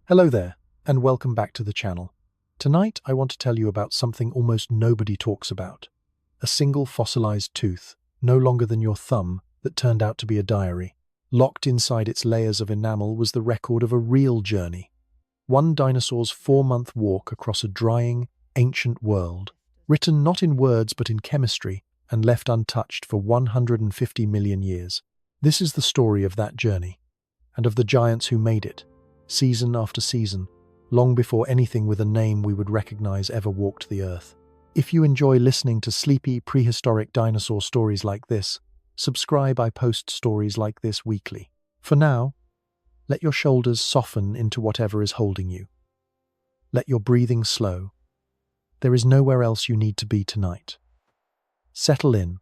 Hello there, and welcome back to the channel. Tonight I want to tell you about something almost nobody talks about. A single fossilized tooth, no longer than your thumb, that turned out to be a diary. Locked inside its layers of enamel was the record of a real journey. One dinosaur's 4-month walk across a drying, ancient world, written not in words but in chemistry, and left untouched for 150 million years. This is the story of that journey, and of the giants who made it. Season after season, long before anything with a name we would recognize ever walked the earth. If you enjoy listening to sleepy, prehistoric dinosaur stories like this, subscribe. I post stories like this weekly. For now, let your shoulders soften into whatever is holding you. Let your breathing slow. There is nowhere else you need to be tonight. Settle in,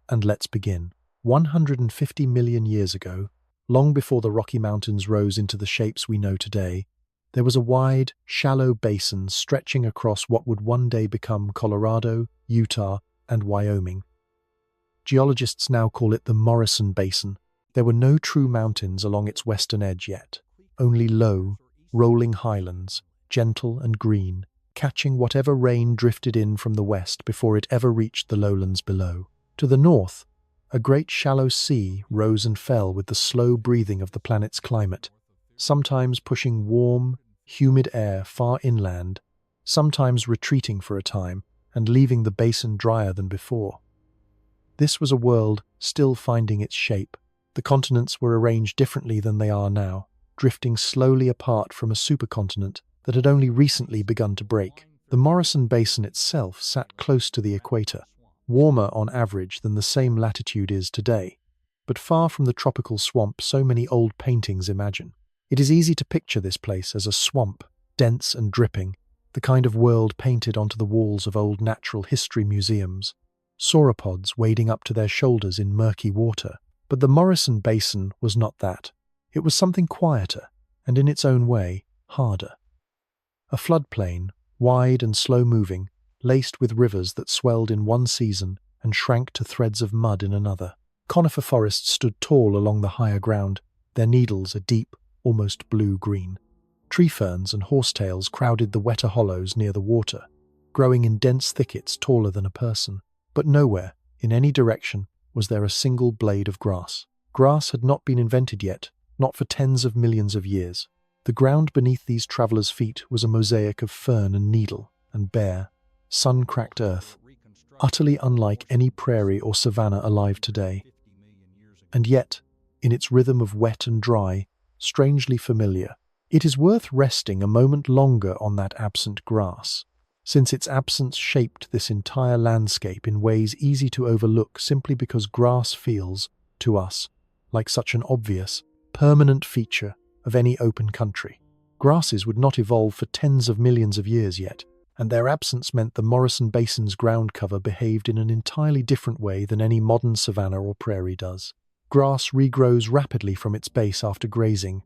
and let's begin. 150 million years ago, long before the Rocky Mountains rose into the shapes we know today, there was a wide, shallow basin stretching across what would one day become Colorado, Utah, and Wyoming. Geologists now call it the Morrison Basin. There were no true mountains along its western edge yet, only low, rolling highlands, gentle and green, catching whatever rain drifted in from the west before it ever reached the lowlands below. To the north, a great shallow sea rose and fell with the slow breathing of the planet's climate, sometimes pushing warm, humid air far inland, sometimes retreating for a time and leaving the basin drier than before. This was a world still finding its shape. The continents were arranged differently than they are now, drifting slowly apart from a supercontinent that had only recently begun to break. The Morrison Basin itself sat close to the equator, warmer on average than the same latitude is today, but far from the tropical swamp so many old paintings imagine. It is easy to picture this place as a swamp, dense and dripping, the kind of world painted onto the walls of old natural history museums. Sauropods wading up to their shoulders in murky water. But the Morrison Basin was not that. It was something quieter, and in its own way, harder. A floodplain, wide and slow-moving, laced with rivers that swelled in one season and shrank to threads of mud in another. Conifer forests stood tall along the higher ground, their needles a deep, almost blue-green. Tree ferns and horsetails crowded the wetter hollows near the water, growing in dense thickets taller than a person. But nowhere, in any direction, was there a single blade of grass. Grass had not been invented yet, not for tens of millions of years. The ground beneath these travelers' feet was a mosaic of fern and needle, and bare, sun-cracked earth, utterly unlike any prairie or savanna alive today. And yet, in its rhythm of wet and dry, strangely familiar, it is worth resting a moment longer on that absent grass, since its absence shaped this entire landscape in ways easy to overlook simply because grass feels, to us, like such an obvious, permanent feature of any open country. Grasses would not evolve for tens of millions of years yet, and their absence meant the Morrison Basin's ground cover behaved in an entirely different way than any modern savanna or prairie does. Grass regrows rapidly from its base after grazing,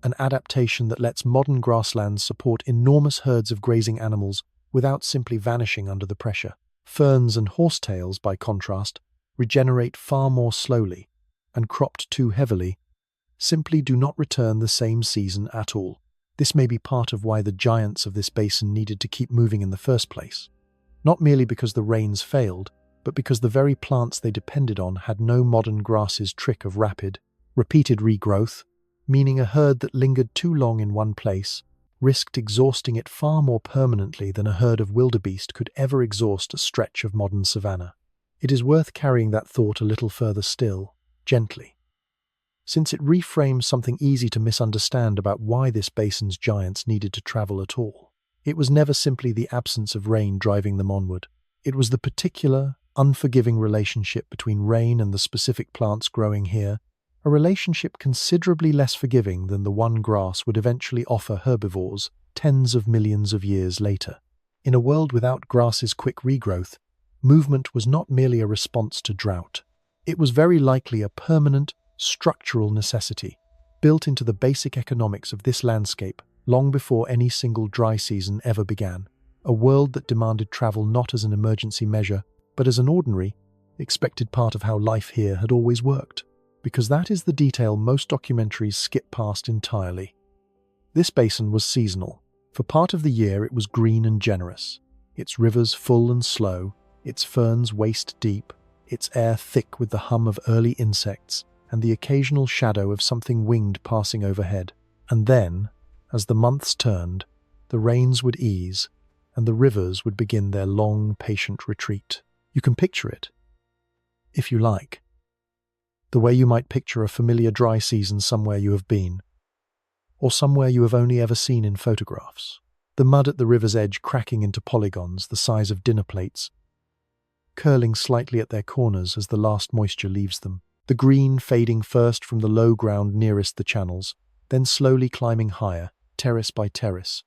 an adaptation that lets modern grasslands support enormous herds of grazing animals without simply vanishing under the pressure. Ferns and horsetails, by contrast, regenerate far more slowly, and cropped too heavily, simply do not return the same season at all. This may be part of why the giants of this basin needed to keep moving in the first place. Not merely because the rains failed, but because the very plants they depended on had no modern grass's trick of rapid, repeated regrowth, meaning a herd that lingered too long in one place risked exhausting it far more permanently than a herd of wildebeest could ever exhaust a stretch of modern savanna. It is worth carrying that thought a little further still, gently, since it reframes something easy to misunderstand about why this basin's giants needed to travel at all. It was never simply the absence of rain driving them onward. It was the particular, unforgiving relationship between rain and the specific plants growing here, a relationship considerably less forgiving than the one grass would eventually offer herbivores tens of millions of years later. In a world without grass's quick regrowth, movement was not merely a response to drought. It was very likely a permanent, structural necessity, built into the basic economics of this landscape long before any single dry season ever began. A world that demanded travel not as an emergency measure, but as an ordinary, expected part of how life here had always worked. Because that is the detail most documentaries skip past entirely. This basin was seasonal. For part of the year it was green and generous, its rivers full and slow, its ferns waist-deep, its air thick with the hum of early insects and the occasional shadow of something winged passing overhead. And then, as the months turned, the rains would ease and the rivers would begin their long, patient retreat. You can picture it, if you like, the way you might picture a familiar dry season somewhere you have been, or somewhere you have only ever seen in photographs. The mud at the river's edge cracking into polygons the size of dinner plates, curling slightly at their corners as the last moisture leaves them. The green fading first from the low ground nearest the channels, then slowly climbing higher, terrace by terrace,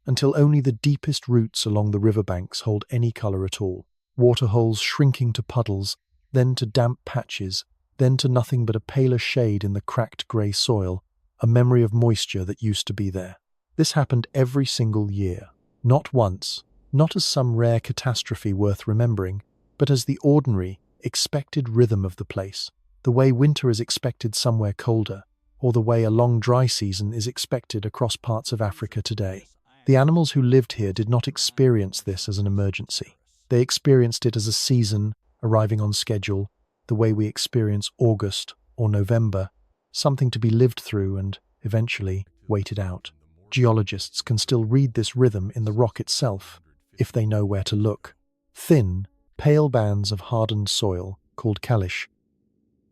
until only the deepest roots along the riverbanks hold any colour at all. Waterholes shrinking to puddles, then to damp patches, then to nothing but a paler shade in the cracked grey soil, a memory of moisture that used to be there. This happened every single year. Not once, not as some rare catastrophe worth remembering, but as the ordinary, expected rhythm of the place, the way winter is expected somewhere colder, or the way a long dry season is expected across parts of Africa today. The animals who lived here did not experience this as an emergency. They experienced it as a season, arriving on schedule, the way we experience August or November, something to be lived through and, eventually, waited out. Geologists can still read this rhythm in the rock itself, if they know where to look. Thin, pale bands of hardened soil, called caliche,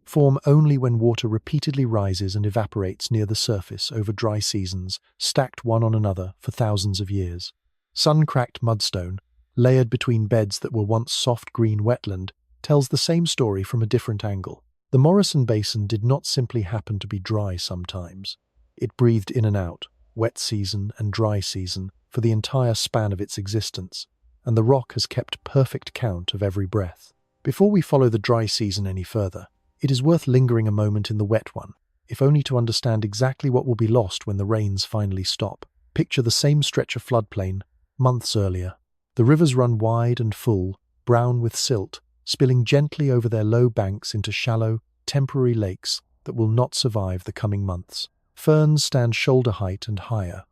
form only when water repeatedly rises and evaporates near the surface over dry seasons, stacked one on another for thousands of years. Sun-cracked mudstone, layered between beds that were once soft green wetland, tells the same story from a different angle. The Morrison Basin did not simply happen to be dry sometimes. It breathed in and out, wet season and dry season, for the entire span of its existence, and the rock has kept perfect count of every breath. Before we follow the dry season any further, it is worth lingering a moment in the wet one, if only to understand exactly what will be lost when the rains finally stop. Picture the same stretch of floodplain, months earlier. The rivers run wide and full, brown with silt, spilling gently over their low banks into shallow, temporary lakes that will not survive the coming months. Ferns stand shoulder height and higher,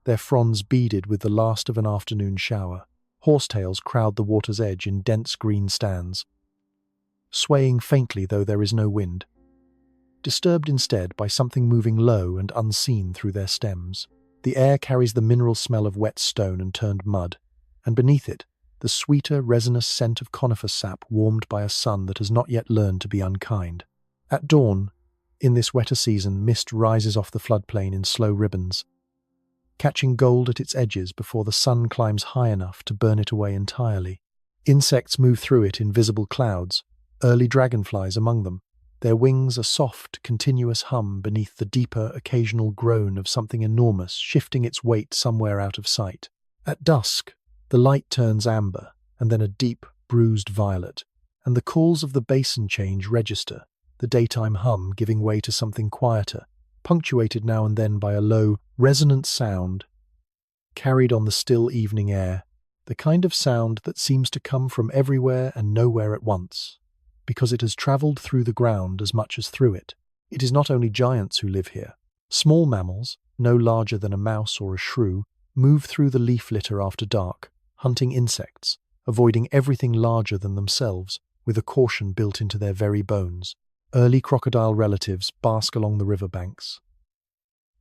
their fronds beaded with the last of an afternoon shower. Horsetails crowd the water's edge in dense green stands, swaying faintly though there is no wind, disturbed instead by something moving low and unseen through their stems. The air carries the mineral smell of wet stone and turned mud, and beneath it, the sweeter, resinous scent of conifer sap warmed by a sun that has not yet learned to be unkind. At dawn, in this wetter season, mist rises off the floodplain in slow ribbons, catching gold at its edges before the sun climbs high enough to burn it away entirely. Insects move through it in visible clouds, early dragonflies among them, their wings a soft, continuous hum beneath the deeper, occasional groan of something enormous shifting its weight somewhere out of sight. At dusk, the light turns amber, and then a deep, bruised violet, and the calls of the basin change register, the daytime hum giving way to something quieter, punctuated now and then by a low, resonant sound carried on the still evening air, the kind of sound that seems to come from everywhere and nowhere at once, because it has travelled through the ground as much as through it. It is not only giants who live here. Small mammals, no larger than a mouse or a shrew, move through the leaf litter after dark, hunting insects, avoiding everything larger than themselves, with a caution built into their very bones. Early crocodile relatives bask along the riverbanks.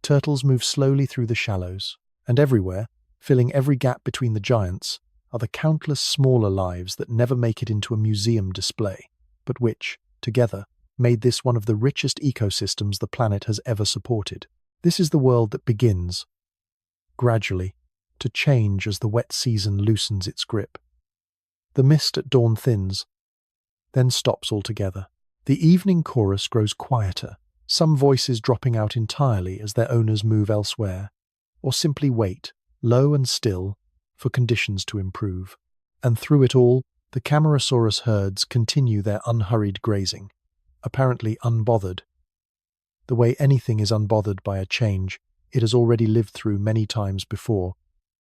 Turtles move slowly through the shallows, and everywhere, filling every gap between the giants, are the countless smaller lives that never make it into a museum display, but which, together, made this one of the richest ecosystems the planet has ever supported. This is the world that begins, gradually, to change as the wet season loosens its grip. The mist at dawn thins, then stops altogether. The evening chorus grows quieter, some voices dropping out entirely as their owners move elsewhere, or simply wait, low and still, for conditions to improve. And through it all, the Camarasaurus herds continue their unhurried grazing, apparently unbothered. The way anything is unbothered by a change it has already lived through many times before,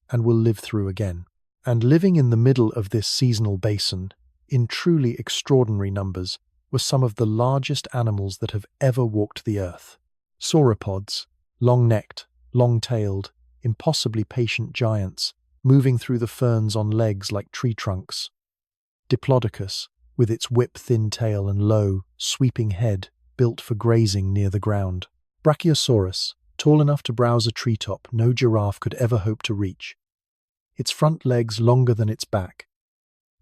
and will live through again. And living in the middle of this seasonal basin, in truly extraordinary numbers, were some of the largest animals that have ever walked the earth. Sauropods, long-necked, long-tailed, impossibly patient giants, moving through the ferns on legs like tree trunks. Diplodocus, with its whip-thin tail and low, sweeping head, built for grazing near the ground. Brachiosaurus, tall enough to browse a treetop no giraffe could ever hope to reach. Its front legs longer than its back,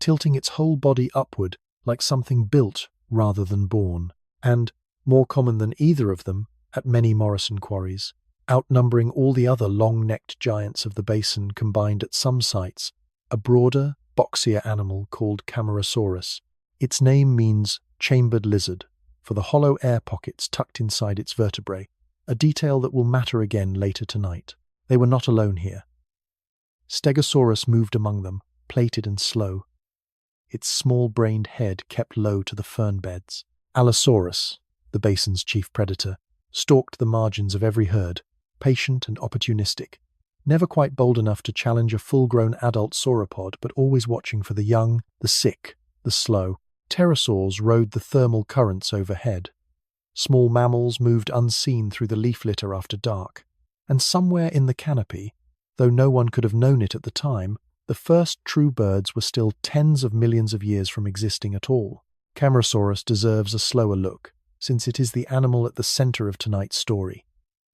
tilting its whole body upward like something built rather than born. And, more common than either of them, at many Morrison quarries, outnumbering all the other long-necked giants of the basin combined at some sites, a broader, boxier animal called Camarasaurus. Its name means chambered lizard, for the hollow air pockets tucked inside its vertebrae, a detail that will matter again later tonight. They were not alone here. Stegosaurus moved among them, plated and slow, its small-brained head kept low to the fern beds. Allosaurus, the basin's chief predator, stalked the margins of every herd, patient and opportunistic, never quite bold enough to challenge a full-grown adult sauropod, but always watching for the young, the sick, the slow. Pterosaurs rode the thermal currents overhead. Small mammals moved unseen through the leaf litter after dark. And somewhere in the canopy, though no one could have known it at the time, the first true birds were still tens of millions of years from existing at all. Camarasaurus deserves a slower look, since it is the animal at the center of tonight's story.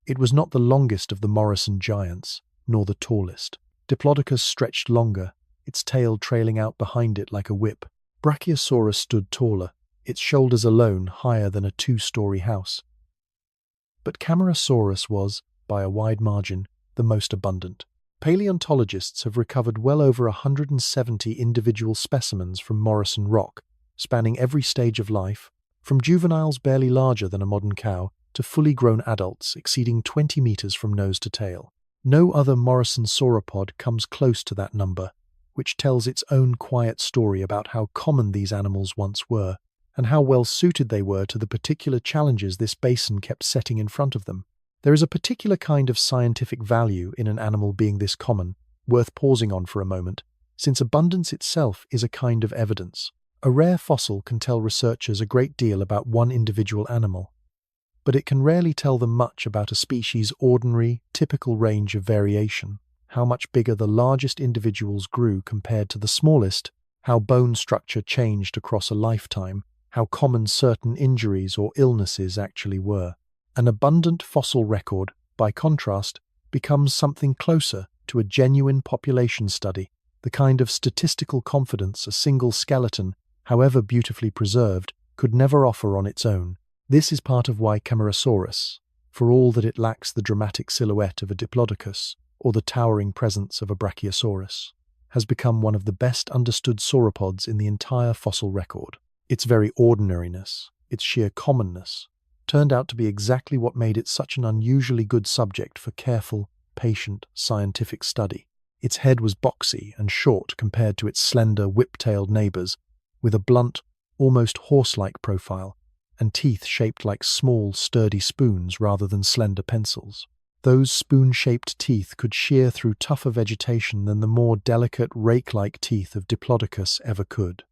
It was not the longest of the Morrison giants, nor the tallest. Diplodocus stretched longer, its tail trailing out behind it like a whip. Brachiosaurus stood taller, its shoulders alone higher than a two-story house. But Camarasaurus was, by a wide margin, the most abundant. Paleontologists have recovered well over 170 individual specimens from Morrison rock, spanning every stage of life, from juveniles barely larger than a modern cow to fully grown adults exceeding 20 meters from nose to tail. No other Morrison sauropod comes close to that number, which tells its own quiet story about how common these animals once were, and how well suited they were to the particular challenges this basin kept setting in front of them. There is a particular kind of scientific value in an animal being this common, worth pausing on for a moment, since abundance itself is a kind of evidence. A rare fossil can tell researchers a great deal about one individual animal, but it can rarely tell them much about a species' ordinary, typical range of variation. How much bigger the largest individuals grew compared to the smallest, how bone structure changed across a lifetime, how common certain injuries or illnesses actually were. An abundant fossil record, by contrast, becomes something closer to a genuine population study, the kind of statistical confidence a single skeleton, however beautifully preserved, could never offer on its own. This is part of why Camarasaurus, for all that it lacks the dramatic silhouette of a Diplodocus or the towering presence of a Brachiosaurus, has become one of the best understood sauropods in the entire fossil record. Its very ordinariness, its sheer commonness, turned out to be exactly what made it such an unusually good subject for careful, patient, scientific study. Its head was boxy and short compared to its slender, whip-tailed neighbors, with a blunt, almost horse-like profile, and teeth shaped like small, sturdy spoons rather than slender pencils. Those spoon-shaped teeth could shear through tougher vegetation than the more delicate, rake-like teeth of Diplodocus ever could.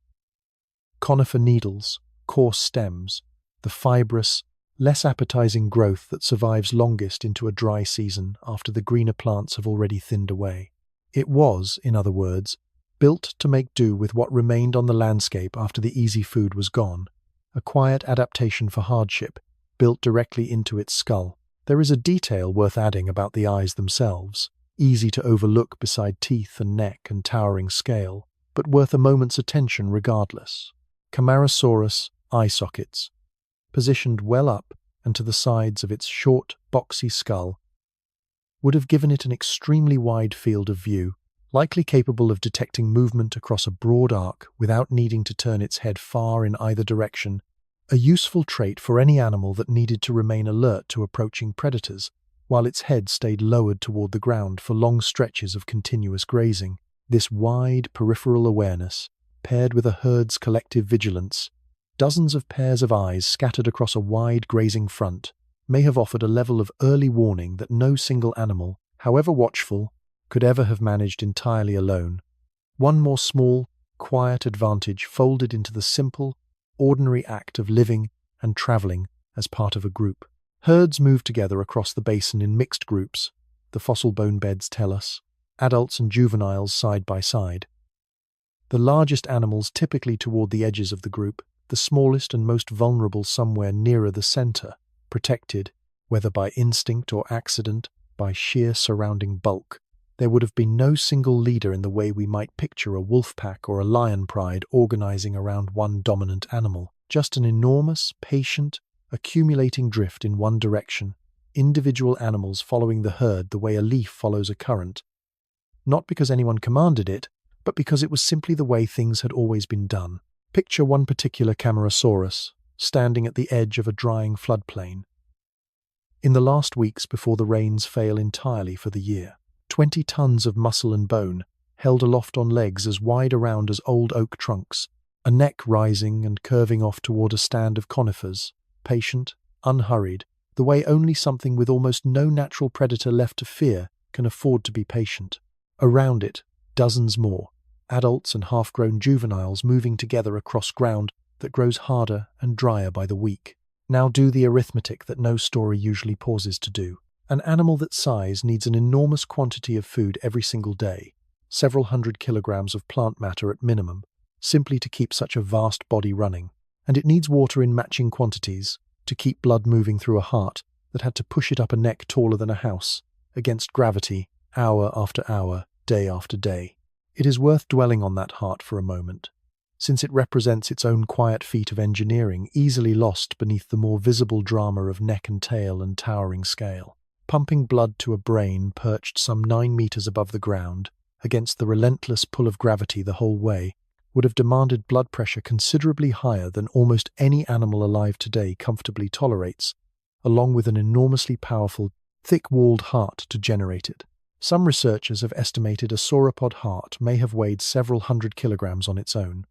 Conifer needles, coarse stems, the fibrous, less appetizing growth that survives longest into a dry season after the greener plants have already thinned away. It was, in other words, built to make do with what remained on the landscape after the easy food was gone, a quiet adaptation for hardship, built directly into its skull. There is a detail worth adding about the eyes themselves, easy to overlook beside teeth and neck and towering scale, but worth a moment's attention regardless. Camarasaurus eye sockets, positioned well up and to the sides of its short, boxy skull, would have given it an extremely wide field of view, likely capable of detecting movement across a broad arc without needing to turn its head far in either direction, a useful trait for any animal that needed to remain alert to approaching predators, while its head stayed lowered toward the ground for long stretches of continuous grazing. This wide peripheral awareness, paired with a herd's collective vigilance, dozens of pairs of eyes scattered across a wide grazing front, may have offered a level of early warning that no single animal, however watchful, could ever have managed entirely alone. One more small, quiet advantage folded into the simple, ordinary act of living and traveling as part of a group. Herds moved together across the basin in mixed groups, the fossil bone beds tell us, adults and juveniles side by side. The largest animals typically toward the edges of the group, the smallest and most vulnerable somewhere nearer the center, protected, whether by instinct or accident, by sheer surrounding bulk. There would have been no single leader in the way we might picture a wolf pack or a lion pride organizing around one dominant animal. Just an enormous, patient, accumulating drift in one direction, individual animals following the herd the way a leaf follows a current. Not because anyone commanded it, but because it was simply the way things had always been done. Picture one particular Camarasaurus, standing at the edge of a drying floodplain. In the last weeks before the rains fail entirely for the year, 20 tons of muscle and bone, held aloft on legs as wide around as old oak trunks, a neck rising and curving off toward a stand of conifers, patient, unhurried, the way only something with almost no natural predator left to fear can afford to be patient. Around it, dozens more, adults and half-grown juveniles moving together across ground that grows harder and drier by the week. Now do the arithmetic that no story usually pauses to do. An animal that size needs an enormous quantity of food every single day, several hundred kilograms of plant matter at minimum, simply to keep such a vast body running. And it needs water in matching quantities to keep blood moving through a heart that had to push it up a neck taller than a house, against gravity, hour after hour, day after day. It is worth dwelling on that heart for a moment, since it represents its own quiet feat of engineering, easily lost beneath the more visible drama of neck and tail and towering scale. Pumping blood to a brain perched some 9 meters above the ground, against the relentless pull of gravity the whole way, would have demanded blood pressure considerably higher than almost any animal alive today comfortably tolerates, along with an enormously powerful, thick-walled heart to generate it. Some researchers have estimated a sauropod heart may have weighed several hundred kilograms on its own.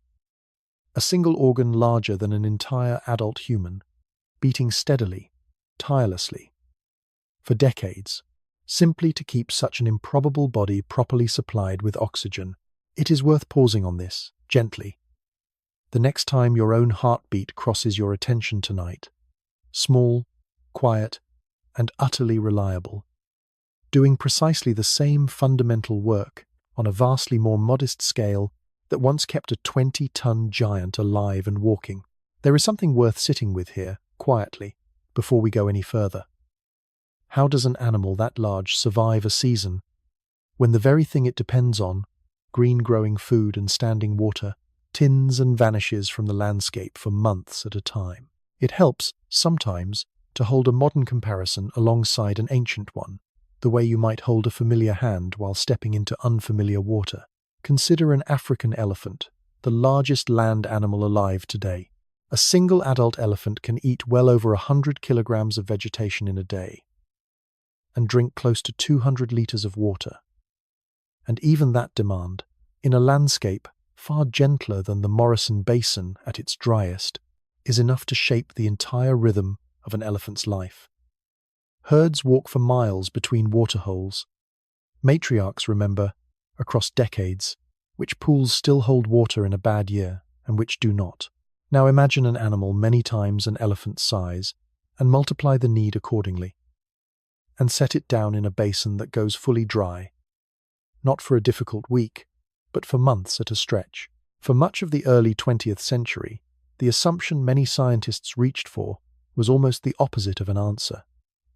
A single organ larger than an entire adult human, beating steadily, tirelessly, for decades, simply to keep such an improbable body properly supplied with oxygen. It is worth pausing on this, gently. The next time your own heartbeat crosses your attention tonight, small, quiet, and utterly reliable, doing precisely the same fundamental work on a vastly more modest scale that once kept a 20-ton giant alive and walking. There is something worth sitting with here, quietly, before we go any further. How does an animal that large survive a season, when the very thing it depends on, green-growing food and standing water, tins and vanishes from the landscape for months at a time? It helps, sometimes, to hold a modern comparison alongside an ancient one, the way you might hold a familiar hand while stepping into unfamiliar water. Consider an African elephant, the largest land animal alive today. A single adult elephant can eat well over 100 kilograms of vegetation in a day, and drink close to 200 liters of water. And even that demand, in a landscape far gentler than the Morrison Basin at its driest, is enough to shape the entire rhythm of an elephant's life. Herds walk for miles between waterholes. Matriarchs, remember, across decades, which pools still hold water in a bad year and which do not. Now imagine an animal many times an elephant's size and multiply the need accordingly, and set it down in a basin that goes fully dry, not for a difficult week, but for months at a stretch. For much of the early 20th century, the assumption many scientists reached for was almost the opposite of an answer.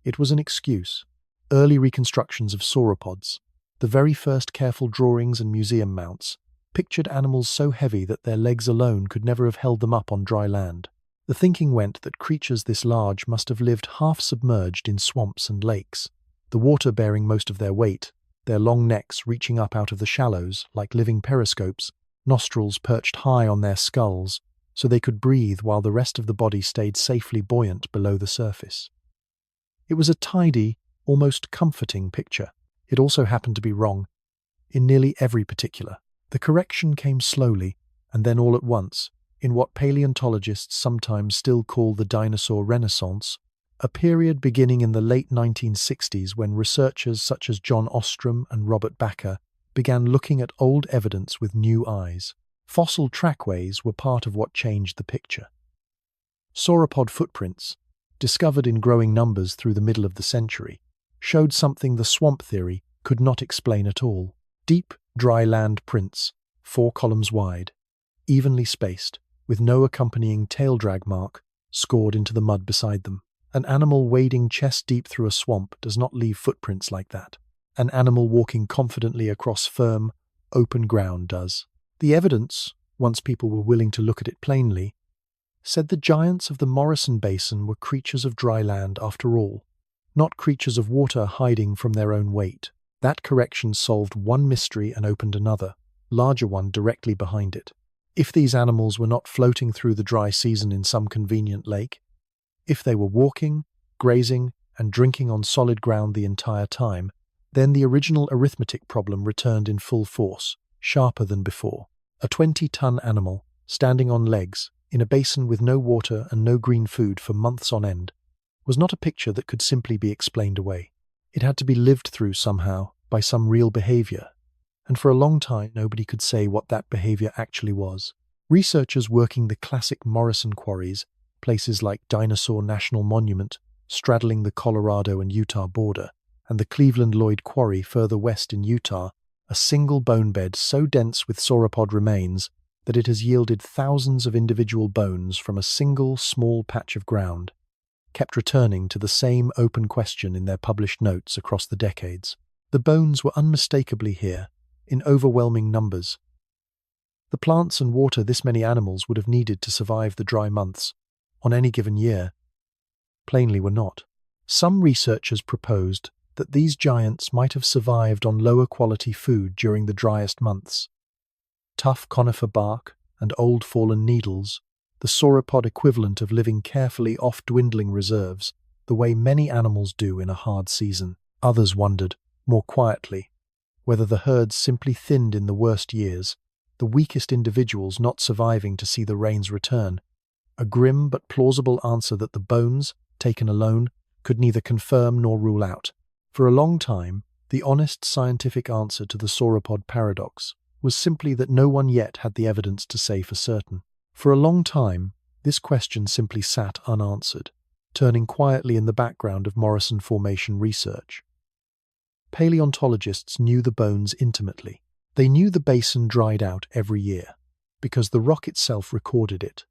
It was an excuse. Early reconstructions of sauropods, the very first careful drawings and museum mounts, pictured animals so heavy that their legs alone could never have held them up on dry land. The thinking went that creatures this large must have lived half submerged in swamps and lakes, the water bearing most of their weight, their long necks reaching up out of the shallows like living periscopes, nostrils perched high on their skulls, so they could breathe while the rest of the body stayed safely buoyant below the surface. It was a tidy, almost comforting picture. It also happened to be wrong, in nearly every particular. The correction came slowly, and then all at once, in what paleontologists sometimes still call the dinosaur renaissance, a period beginning in the late 1960s when researchers such as John Ostrom and Robert Bakker began looking at old evidence with new eyes. Fossil trackways were part of what changed the picture. Sauropod footprints, discovered in growing numbers through the middle of the century, showed something the swamp theory could not explain at all. Deep, dry land prints, 4 columns wide, evenly spaced, with no accompanying tail drag mark scored into the mud beside them. An animal wading chest-deep through a swamp does not leave footprints like that. An animal walking confidently across firm, open ground does. The evidence, once people were willing to look at it plainly, said the giants of the Morrison Basin were creatures of dry land after all, not creatures of water hiding from their own weight. That correction solved one mystery and opened another, larger one directly behind it. If these animals were not floating through the dry season in some convenient lake, if they were walking, grazing, and drinking on solid ground the entire time, then the original arithmetic problem returned in full force, sharper than before. A 20-ton animal, standing on legs, in a basin with no water and no green food for months on end, was not a picture that could simply be explained away. It had to be lived through somehow, by some real behavior, and for a long time nobody could say what that behavior actually was. Researchers working the classic Morrison quarries, places like Dinosaur National Monument, straddling the Colorado and Utah border, and the Cleveland Lloyd Quarry further west in Utah, a single bone bed so dense with sauropod remains that it has yielded thousands of individual bones from a single small patch of ground, kept returning to the same open question in their published notes across the decades. The bones were unmistakably here, in overwhelming numbers. The plants and water this many animals would have needed to survive the dry months, on any given year, plainly were not. Some researchers proposed that these giants might have survived on lower quality food during the driest months. Tough conifer bark and old fallen needles, the sauropod equivalent of living carefully off dwindling reserves, the way many animals do in a hard season. Others wondered, more quietly, whether the herds simply thinned in the worst years, the weakest individuals not surviving to see the rains return, a grim but plausible answer that the bones, taken alone, could neither confirm nor rule out. For a long time, the honest scientific answer to the sauropod paradox was simply that no one yet had the evidence to say for certain. For a long time, this question simply sat unanswered, turning quietly in the background of Morrison Formation research. Paleontologists knew the bones intimately. They knew the basin dried out every year, because the rock itself recorded it.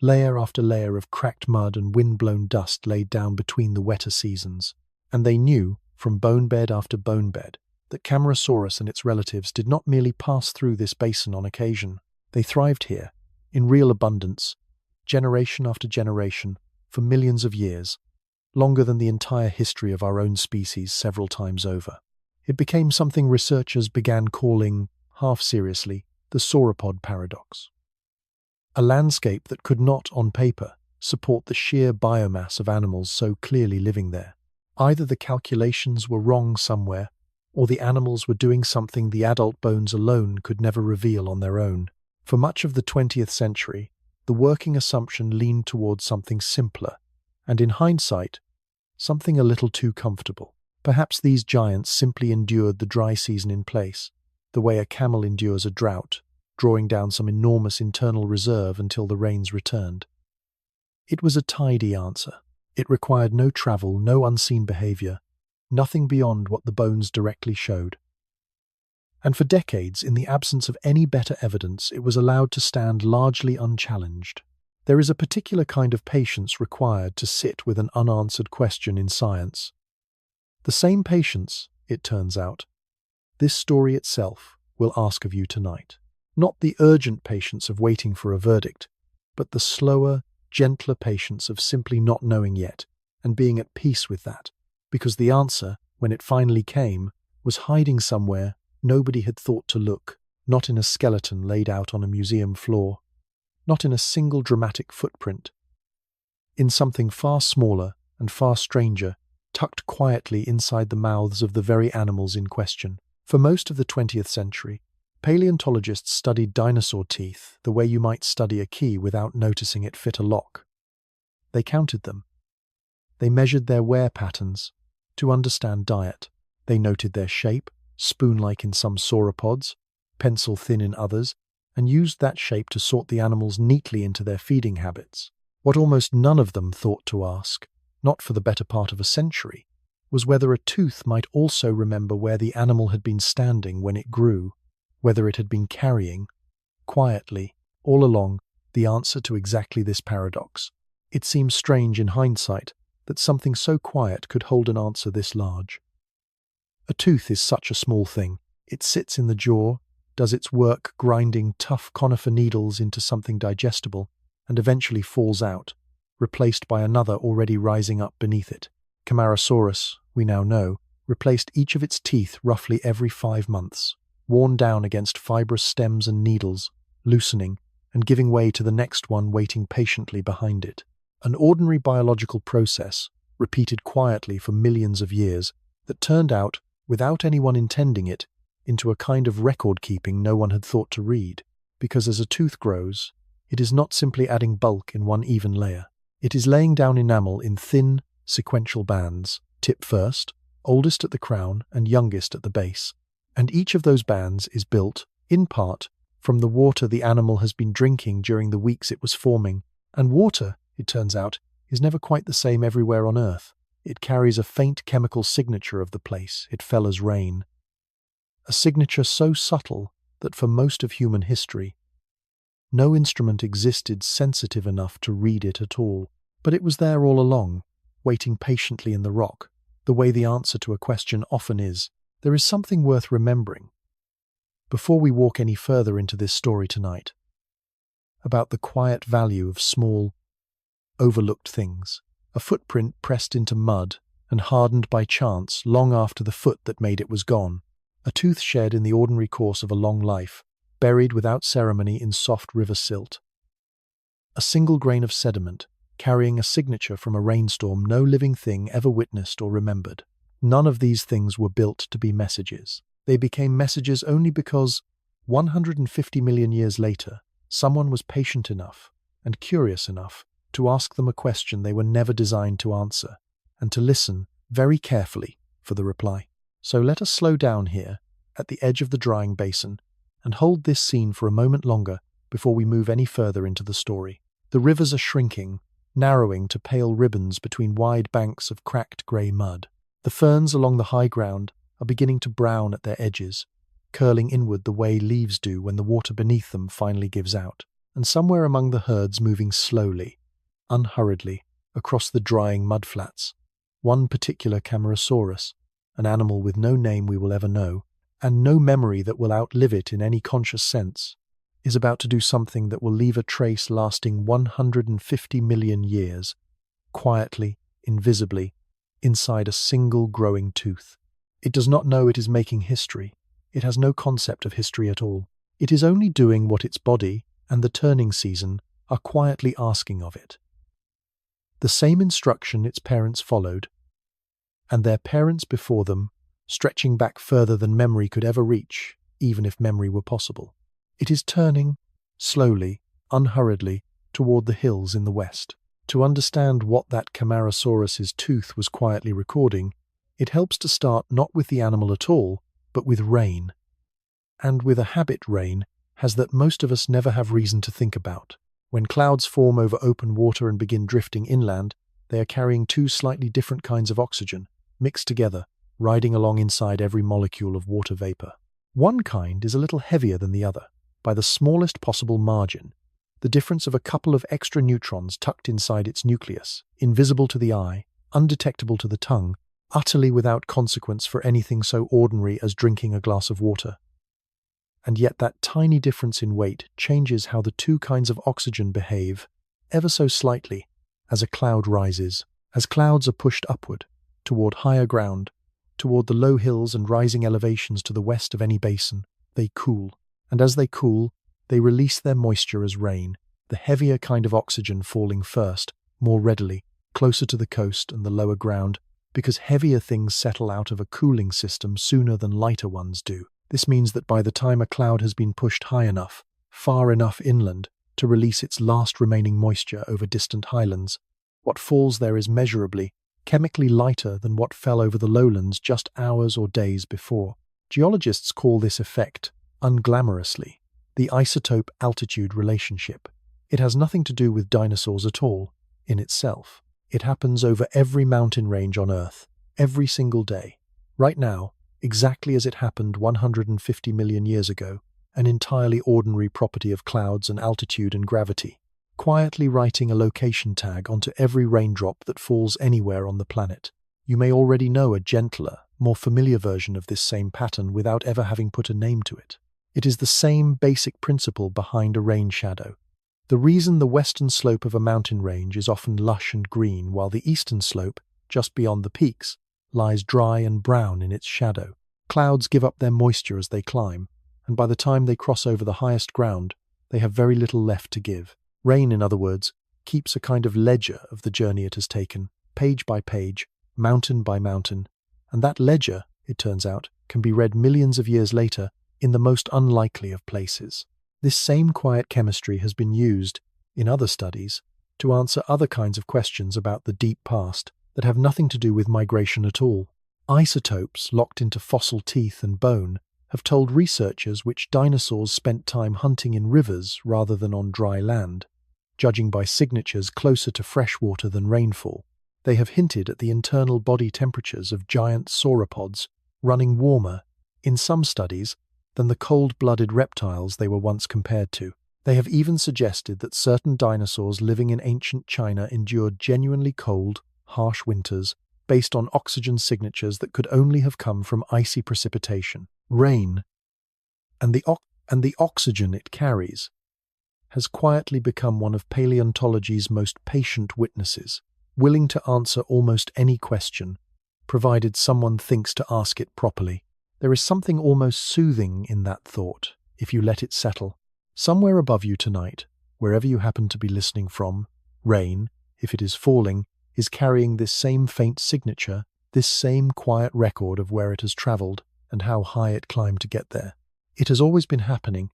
Layer after layer of cracked mud and wind-blown dust laid down between the wetter seasons. And they knew, from bone bed after bone bed, that Camarasaurus and its relatives did not merely pass through this basin on occasion. They thrived here, in real abundance, generation after generation, for millions of years, longer than the entire history of our own species several times over. It became something researchers began calling, half-seriously, the sauropod paradox. A landscape that could not, on paper, support the sheer biomass of animals so clearly living there. Either the calculations were wrong somewhere, or the animals were doing something the adult bones alone could never reveal on their own. For much of the 20th century, the working assumption leaned towards something simpler, and in hindsight, something a little too comfortable. Perhaps these giants simply endured the dry season in place, the way a camel endures a drought, drawing down some enormous internal reserve until the rains returned. It was a tidy answer. It required no travel, no unseen behavior, nothing beyond what the bones directly showed. And for decades, in the absence of any better evidence, it was allowed to stand largely unchallenged. There is a particular kind of patience required to sit with an unanswered question in science. The same patience, it turns out, this story itself will ask of you tonight. Not the urgent patience of waiting for a verdict, but the slower, gentler patience of simply not knowing yet and being at peace with that, because the answer, when it finally came, was hiding somewhere nobody had thought to look, not in a skeleton laid out on a museum floor, not in a single dramatic footprint, in something far smaller and far stranger, tucked quietly inside the mouths of the very animals in question. For most of the 20th century, paleontologists studied dinosaur teeth the way you might study a key without noticing it fit a lock. They counted them. They measured their wear patterns to understand diet. They noted their shape, spoon-like in some sauropods, pencil-thin in others, and used that shape to sort the animals neatly into their feeding habits. What almost none of them thought to ask, not for the better part of a century, was whether a tooth might also remember where the animal had been standing when it grew, whether it had been carrying, quietly, all along, the answer to exactly this paradox. It seems strange in hindsight that something so quiet could hold an answer this large. A tooth is such a small thing. It sits in the jaw, does its work grinding tough conifer needles into something digestible, and eventually falls out, replaced by another already rising up beneath it. Camarasaurus, we now know, replaced each of its teeth roughly every 5 months, worn down against fibrous stems and needles, loosening and giving way to the next one waiting patiently behind it. An ordinary biological process, repeated quietly for millions of years, that turned out, without anyone intending it, into a kind of record-keeping no one had thought to read, because as a tooth grows, it is not simply adding bulk in one even layer. It is laying down enamel in thin, sequential bands, tip first, oldest at the crown and youngest at the base. And each of those bands is built, in part, from the water the animal has been drinking during the weeks it was forming. And water, it turns out, is never quite the same everywhere on Earth. It carries a faint chemical signature of the place it fell as rain. A signature so subtle that for most of human history, no instrument existed sensitive enough to read it at all. But it was there all along, waiting patiently in the rock, the way the answer to a question often is. There is something worth remembering, before we walk any further into this story tonight, about the quiet value of small, overlooked things. A footprint pressed into mud and hardened by chance long after the foot that made it was gone. A tooth shed in the ordinary course of a long life, buried without ceremony in soft river silt. A single grain of sediment, carrying a signature from a rainstorm no living thing ever witnessed or remembered. None of these things were built to be messages. They became messages only because, 150 million years later, someone was patient enough and curious enough to ask them a question they were never designed to answer, and to listen very carefully for the reply. So let us slow down here, at the edge of the drying basin, and hold this scene for a moment longer before we move any further into the story. The rivers are shrinking, narrowing to pale ribbons between wide banks of cracked grey mud. The ferns along the high ground are beginning to brown at their edges, curling inward the way leaves do when the water beneath them finally gives out. And somewhere among the herds moving slowly, unhurriedly, across the drying mudflats, one particular Camarasaurus, an animal with no name we will ever know, and no memory that will outlive it in any conscious sense, is about to do something that will leave a trace lasting 150 million years, quietly, invisibly, inside a single growing tooth. It does not know it is making history. It has no concept of history at all. It is only doing what its body and the turning season are quietly asking of it. The same instruction its parents followed, and their parents before them, stretching back further than memory could ever reach, even if memory were possible. It is turning, slowly, unhurriedly, toward the hills in the west. To understand what that Camarasaurus's tooth was quietly recording, it helps to start not with the animal at all, but with rain. And with a habit rain has that most of us never have reason to think about. When clouds form over open water and begin drifting inland, they are carrying two slightly different kinds of oxygen, mixed together, riding along inside every molecule of water vapor. One kind is a little heavier than the other, by the smallest possible margin, the difference of a couple of extra neutrons tucked inside its nucleus, invisible to the eye, undetectable to the tongue, utterly without consequence for anything so ordinary as drinking a glass of water. And yet that tiny difference in weight changes how the two kinds of oxygen behave, ever so slightly, as a cloud rises. As clouds are pushed upward, toward higher ground, toward the low hills and rising elevations to the west of any basin, they cool. And as they cool, they release their moisture as rain, the heavier kind of oxygen falling first, more readily, closer to the coast and the lower ground, because heavier things settle out of a cooling system sooner than lighter ones do. This means that by the time a cloud has been pushed high enough, far enough inland, to release its last remaining moisture over distant highlands, what falls there is measurably, chemically lighter than what fell over the lowlands just hours or days before. Geologists call this effect, unglamorously, the isotope-altitude relationship. It has nothing to do with dinosaurs at all, in itself. It happens over every mountain range on Earth, every single day. Right now, exactly as it happened 150 million years ago, an entirely ordinary property of clouds and altitude and gravity, quietly writing a location tag onto every raindrop that falls anywhere on the planet. You may already know a gentler, more familiar version of this same pattern without ever having put a name to it. It is the same basic principle behind a rain shadow. The reason the western slope of a mountain range is often lush and green, while the eastern slope, just beyond the peaks, lies dry and brown in its shadow. Clouds give up their moisture as they climb, and by the time they cross over the highest ground, they have very little left to give. Rain, in other words, keeps a kind of ledger of the journey it has taken, page by page, mountain by mountain, and that ledger, it turns out, can be read millions of years later in the most unlikely of places. This same quiet chemistry has been used, in other studies, to answer other kinds of questions about the deep past that have nothing to do with migration at all. Isotopes locked into fossil teeth and bone have told researchers which dinosaurs spent time hunting in rivers rather than on dry land, judging by signatures closer to freshwater than rainfall. They have hinted at the internal body temperatures of giant sauropods running warmer, in some studies, than the cold-blooded reptiles they were once compared to. They have even suggested that certain dinosaurs living in ancient China endured genuinely cold, harsh winters based on oxygen signatures that could only have come from icy precipitation. Rain, and the oxygen it carries, has quietly become one of paleontology's most patient witnesses, willing to answer almost any question, provided someone thinks to ask it properly. There is something almost soothing in that thought, if you let it settle. Somewhere above you tonight, wherever you happen to be listening from, rain, if it is falling, is carrying this same faint signature, this same quiet record of where it has traveled and how high it climbed to get there. It has always been happening,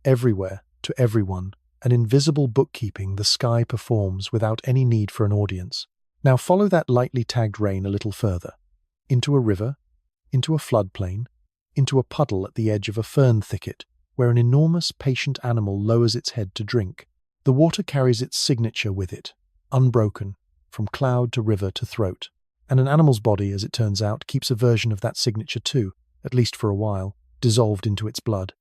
everywhere, to everyone, an invisible bookkeeping the sky performs without any need for an audience. Now follow that lightly tagged rain a little further, into a river, into a floodplain, into a puddle at the edge of a fern thicket, where an enormous, patient animal lowers its head to drink. The water carries its signature with it, unbroken, from cloud to river to throat. And an animal's body, as it turns out, keeps a version of that signature too, at least for a while, dissolved into its blood.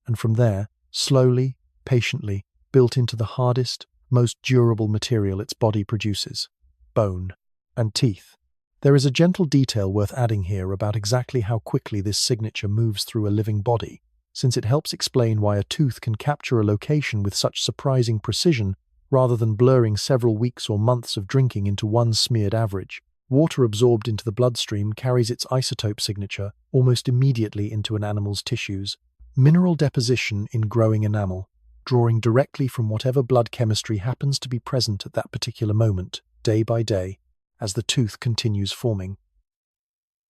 And from there, slowly, patiently, built into the hardest, most durable material its body produces, bone and teeth. There is a gentle detail worth adding here about exactly how quickly this signature moves through a living body, since it helps explain why a tooth can capture a location with such surprising precision rather than blurring several weeks or months of drinking into one smeared average. Water absorbed into the bloodstream carries its isotope signature almost immediately into an animal's tissues. Mineral deposition in growing enamel, drawing directly from whatever blood chemistry happens to be present at that particular moment, day by day, as the tooth continues forming.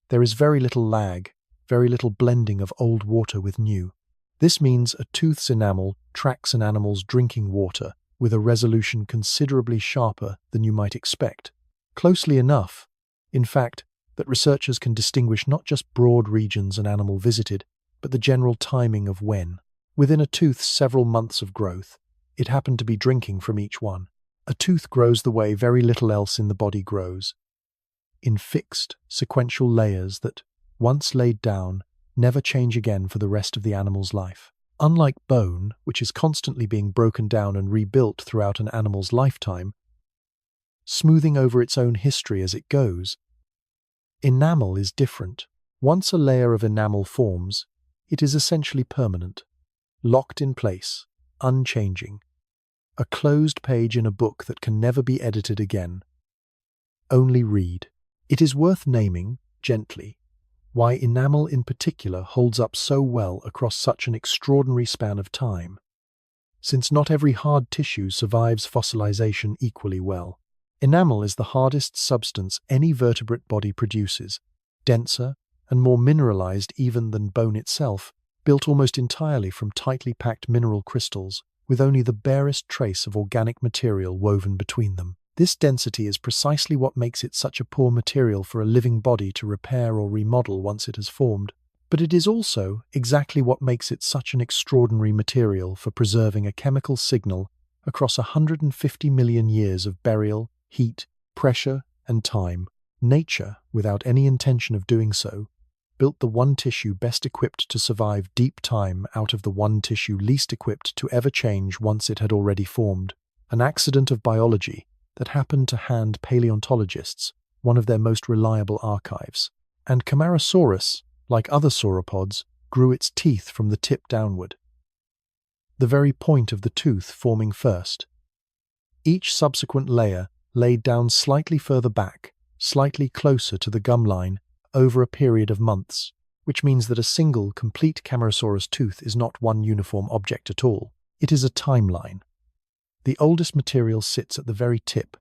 There is very little lag, very little blending of old water with new. This means a tooth's enamel tracks an animal's drinking water with a resolution considerably sharper than you might expect. Closely enough, in fact, that researchers can distinguish not just broad regions an animal visited, but the general timing of when. Within a tooth's several months of growth, it happened to be drinking from each one. A tooth grows the way very little else in the body grows, in fixed, sequential layers that, once laid down, never change again for the rest of the animal's life. Unlike bone, which is constantly being broken down and rebuilt throughout an animal's lifetime, smoothing over its own history as it goes, enamel is different. Once a layer of enamel forms, it is essentially permanent, locked in place, unchanging. A closed page in a book that can never be edited again. Only read. It is worth naming, gently, why enamel in particular holds up so well across such an extraordinary span of time, since not every hard tissue survives fossilization equally well. Enamel is the hardest substance any vertebrate body produces, denser and more mineralized even than bone itself, built almost entirely from tightly packed mineral crystals, with only the barest trace of organic material woven between them. This density is precisely what makes it such a poor material for a living body to repair or remodel once it has formed. But it is also exactly what makes it such an extraordinary material for preserving a chemical signal across 150 million years of burial, heat, pressure, and time. Nature, without any intention of doing so, built the one tissue best equipped to survive deep time out of the one tissue least equipped to ever change once it had already formed. An accident of biology that happened to hand paleontologists one of their most reliable archives. And Camarasaurus, like other sauropods, grew its teeth from the tip downward, the very point of the tooth forming first. Each subsequent layer laid down slightly further back, slightly closer to the gum line, over a period of months, which means that a single, complete Camarasaurus tooth is not one uniform object at all. It is a timeline. The oldest material sits at the very tip,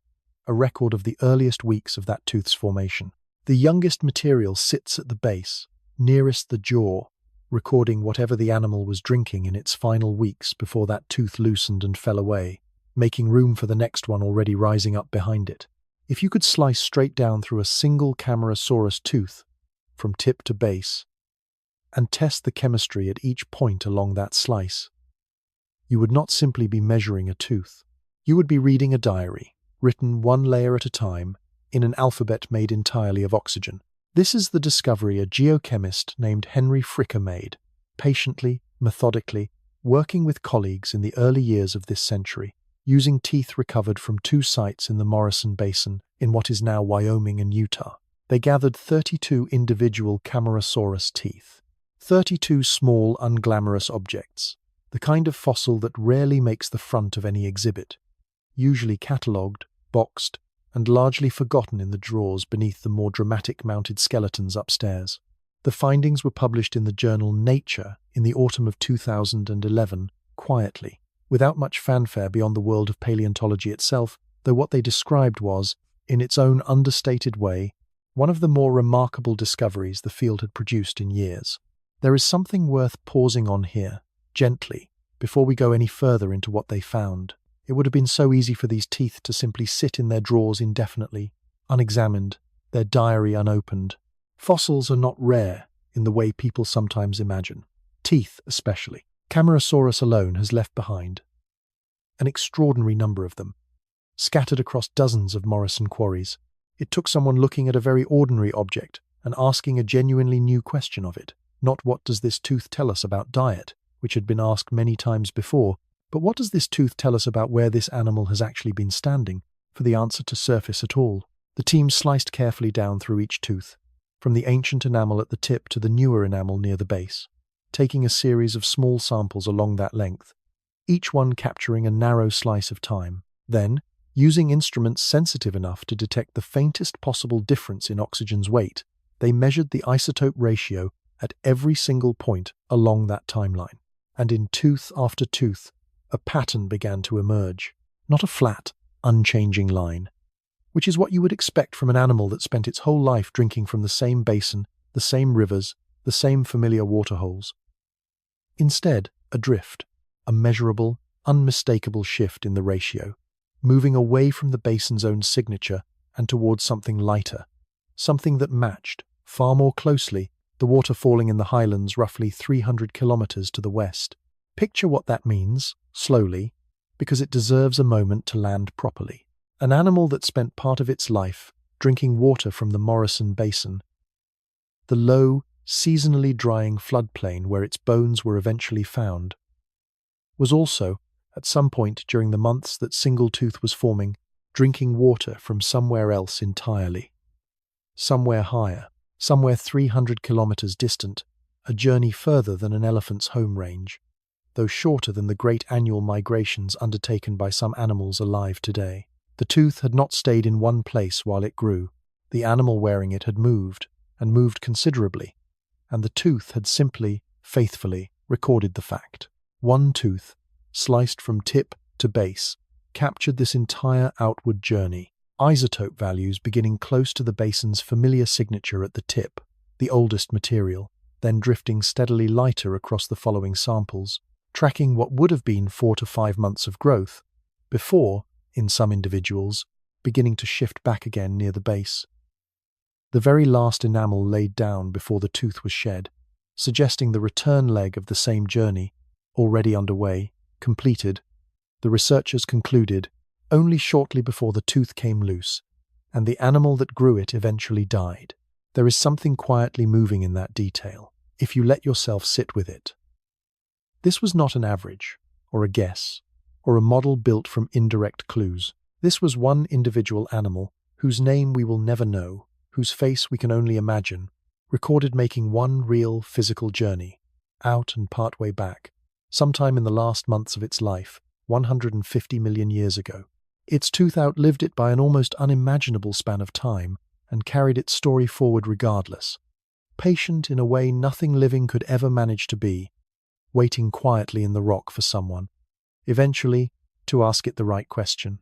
a record of the earliest weeks of that tooth's formation. The youngest material sits at the base, nearest the jaw, recording whatever the animal was drinking in its final weeks before that tooth loosened and fell away, making room for the next one already rising up behind it. If you could slice straight down through a single Camarasaurus tooth, from tip to base, and test the chemistry at each point along that slice, you would not simply be measuring a tooth. You would be reading a diary, written one layer at a time, in an alphabet made entirely of oxygen. This is the discovery a geochemist named Henry Fricker made, patiently, methodically, working with colleagues in the early years of this century, using teeth recovered from two sites in the Morrison Basin in what is now Wyoming and Utah. They gathered 32 individual Camarasaurus teeth, 32 small, unglamorous objects, the kind of fossil that rarely makes the front of any exhibit, usually catalogued, boxed, and largely forgotten in the drawers beneath the more dramatic mounted skeletons upstairs. The findings were published in the journal Nature in the autumn of 2011, quietly, without much fanfare beyond the world of paleontology itself, though what they described was, in its own understated way, one of the more remarkable discoveries the field had produced in years. There is something worth pausing on here, gently, before we go any further into what they found. It would have been so easy for these teeth to simply sit in their drawers indefinitely, unexamined, their diary unopened. Fossils are not rare in the way people sometimes imagine. Teeth, especially. Camarasaurus alone has left behind an extraordinary number of them, scattered across dozens of Morrison quarries. It took someone looking at a very ordinary object and asking a genuinely new question of it. Not what does this tooth tell us about diet, which had been asked many times before, but what does this tooth tell us about where this animal has actually been standing, for the answer to surface at all. The team sliced carefully down through each tooth, from the ancient enamel at the tip to the newer enamel near the base, taking a series of small samples along that length, each one capturing a narrow slice of time. Then, using instruments sensitive enough to detect the faintest possible difference in oxygen's weight, they measured the isotope ratio at every single point along that timeline. And in tooth after tooth, a pattern began to emerge, not a flat, unchanging line, which is what you would expect from an animal that spent its whole life drinking from the same basin, the same rivers, the same familiar waterholes. Instead, a drift, a measurable, unmistakable shift in the ratio, moving away from the basin's own signature and towards something lighter, something that matched, far more closely, the water falling in the highlands roughly 300 kilometers to the west. Picture what that means, slowly, because it deserves a moment to land properly. An animal that spent part of its life drinking water from the Morrison Basin, the low, seasonally drying floodplain where its bones were eventually found, was also, at some point during the months that Single Tooth was forming, drinking water from somewhere else entirely. Somewhere higher, somewhere 300 kilometers distant, a journey further than an elephant's home range, though shorter than the great annual migrations undertaken by some animals alive today. The tooth had not stayed in one place while it grew. The animal wearing it had moved, and moved considerably, and the tooth had simply, faithfully, recorded the fact. One tooth, sliced from tip to base, captured this entire outward journey. Isotope values beginning close to the basin's familiar signature at the tip, the oldest material, then drifting steadily lighter across the following samples, tracking what would have been 4 to 5 months of growth, before, in some individuals, beginning to shift back again near the base. The very last enamel laid down before the tooth was shed, suggesting the return leg of the same journey, already underway, completed, the researchers concluded, only shortly before the tooth came loose, and the animal that grew it eventually died. There is something quietly moving in that detail, if you let yourself sit with it. This was not an average, or a guess, or a model built from indirect clues. This was one individual animal, whose name we will never know, whose face we can only imagine, recorded making one real physical journey, out and partway back, sometime in the last months of its life, 150 million years ago. Its tooth outlived it by an almost unimaginable span of time, and carried its story forward regardless, patient in a way nothing living could ever manage to be, waiting quietly in the rock for someone, eventually, to ask it the right question.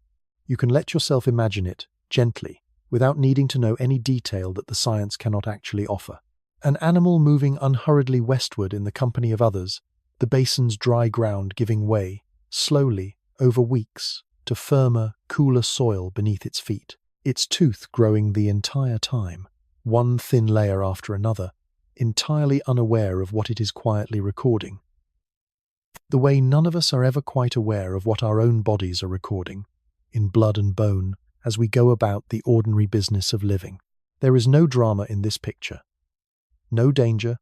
You can let yourself imagine it, gently, without needing to know any detail that the science cannot actually offer. An animal moving unhurriedly westward in the company of others, the basin's dry ground giving way, slowly, over weeks, to firmer, cooler soil beneath its feet, its tooth growing the entire time, one thin layer after another, entirely unaware of what it is quietly recording. The way none of us are ever quite aware of what our own bodies are recording, in blood and bone, as we go about the ordinary business of living. There is no drama in this picture. No danger,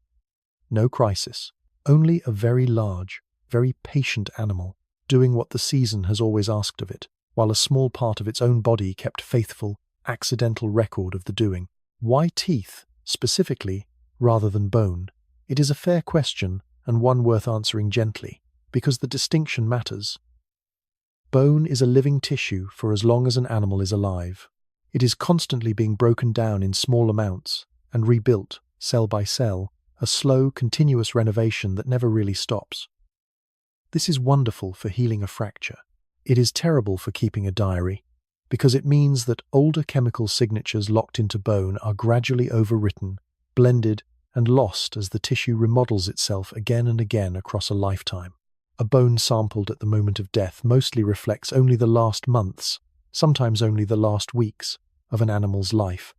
no crisis, only a very large, very patient animal, doing what the season has always asked of it, while a small part of its own body kept faithful, accidental record of the doing. Why teeth, specifically, rather than bone? It is a fair question, and one worth answering gently, because the distinction matters. Bone is a living tissue for as long as an animal is alive. It is constantly being broken down in small amounts, and rebuilt, cell by cell, a slow, continuous renovation that never really stops. This is wonderful for healing a fracture. It is terrible for keeping a diary, because it means that older chemical signatures locked into bone are gradually overwritten, blended, and lost as the tissue remodels itself again and again across a lifetime. A bone sampled at the moment of death mostly reflects only the last months, sometimes only the last weeks, of an animal's life.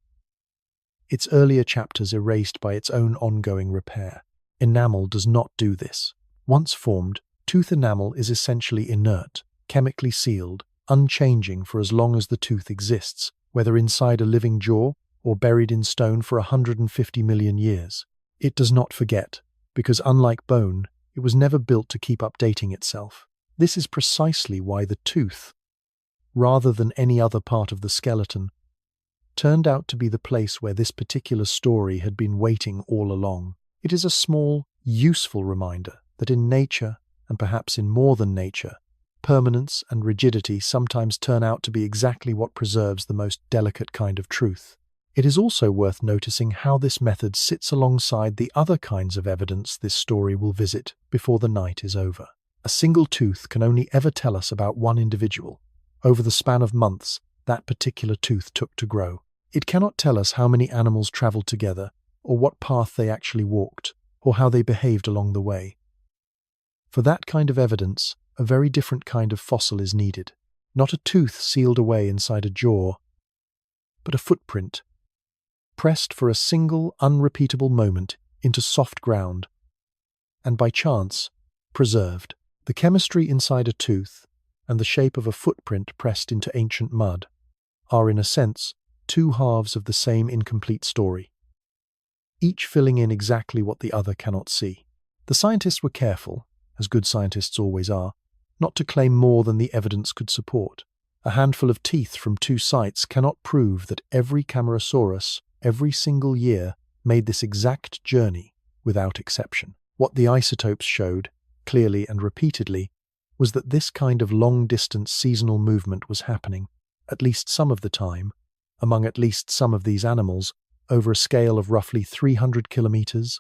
Its earlier chapters erased by its own ongoing repair. Enamel does not do this. Once formed, tooth enamel is essentially inert, chemically sealed, unchanging for as long as the tooth exists, whether inside a living jaw or buried in stone for 150 million years. It does not forget, because unlike bone, it was never built to keep updating itself. This is precisely why the tooth, rather than any other part of the skeleton, turned out to be the place where this particular story had been waiting all along. It is a small, useful reminder that in nature, and perhaps in more than nature, permanence and rigidity sometimes turn out to be exactly what preserves the most delicate kind of truth. It is also worth noticing how this method sits alongside the other kinds of evidence this story will visit before the night is over. A single tooth can only ever tell us about one individual. Over the span of months, that particular tooth took to grow. It cannot tell us how many animals traveled together, or what path they actually walked, or how they behaved along the way. For that kind of evidence, a very different kind of fossil is needed. Not a tooth sealed away inside a jaw, but a footprint, pressed for a single, unrepeatable moment into soft ground, and by chance, preserved. The chemistry inside a tooth, and the shape of a footprint pressed into ancient mud, are in a sense, two halves of the same incomplete story, each filling in exactly what the other cannot see. The scientists were careful, as good scientists always are, not to claim more than the evidence could support. A handful of teeth from two sites cannot prove that every Camarasaurus, every single year, made this exact journey without exception. What the isotopes showed, clearly and repeatedly, was that this kind of long-distance seasonal movement was happening, at least some of the time, among at least some of these animals, over a scale of roughly 300 kilometers,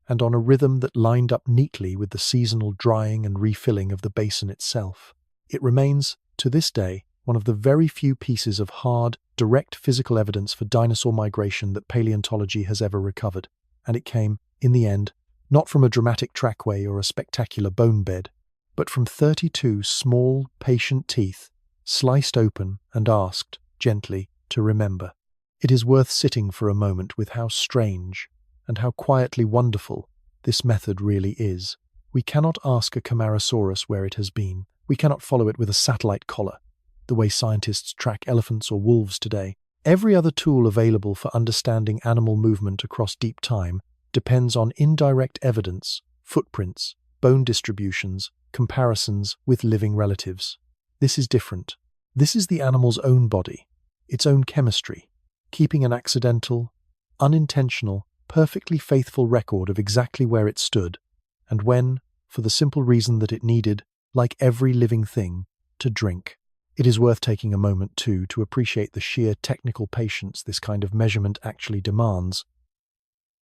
and on a rhythm that lined up neatly with the seasonal drying and refilling of the basin itself. It remains, to this day, one of the very few pieces of hard, direct physical evidence for dinosaur migration that paleontology has ever recovered, and it came, in the end, not from a dramatic trackway or a spectacular bone bed, but from 32 small, patient teeth, sliced open and asked, gently, to remember. It is worth sitting for a moment with how strange, and how quietly wonderful, this method really is. We cannot ask a Camarasaurus where it has been. We cannot follow it with a satellite collar, the way scientists track elephants or wolves today. Every other tool available for understanding animal movement across deep time depends on indirect evidence, footprints, bone distributions, comparisons with living relatives. This is different. This is the animal's own body, its own chemistry, keeping an accidental, unintentional, perfectly faithful record of exactly where it stood, and when, for the simple reason that it needed, like every living thing, to drink. It is worth taking a moment, too, to appreciate the sheer technical patience this kind of measurement actually demands.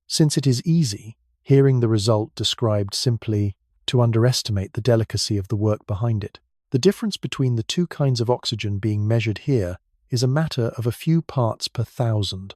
Since it is easy, hearing the result described simply, to underestimate the delicacy of the work behind it. The difference between the two kinds of oxygen being measured here is a matter of a few parts per thousand,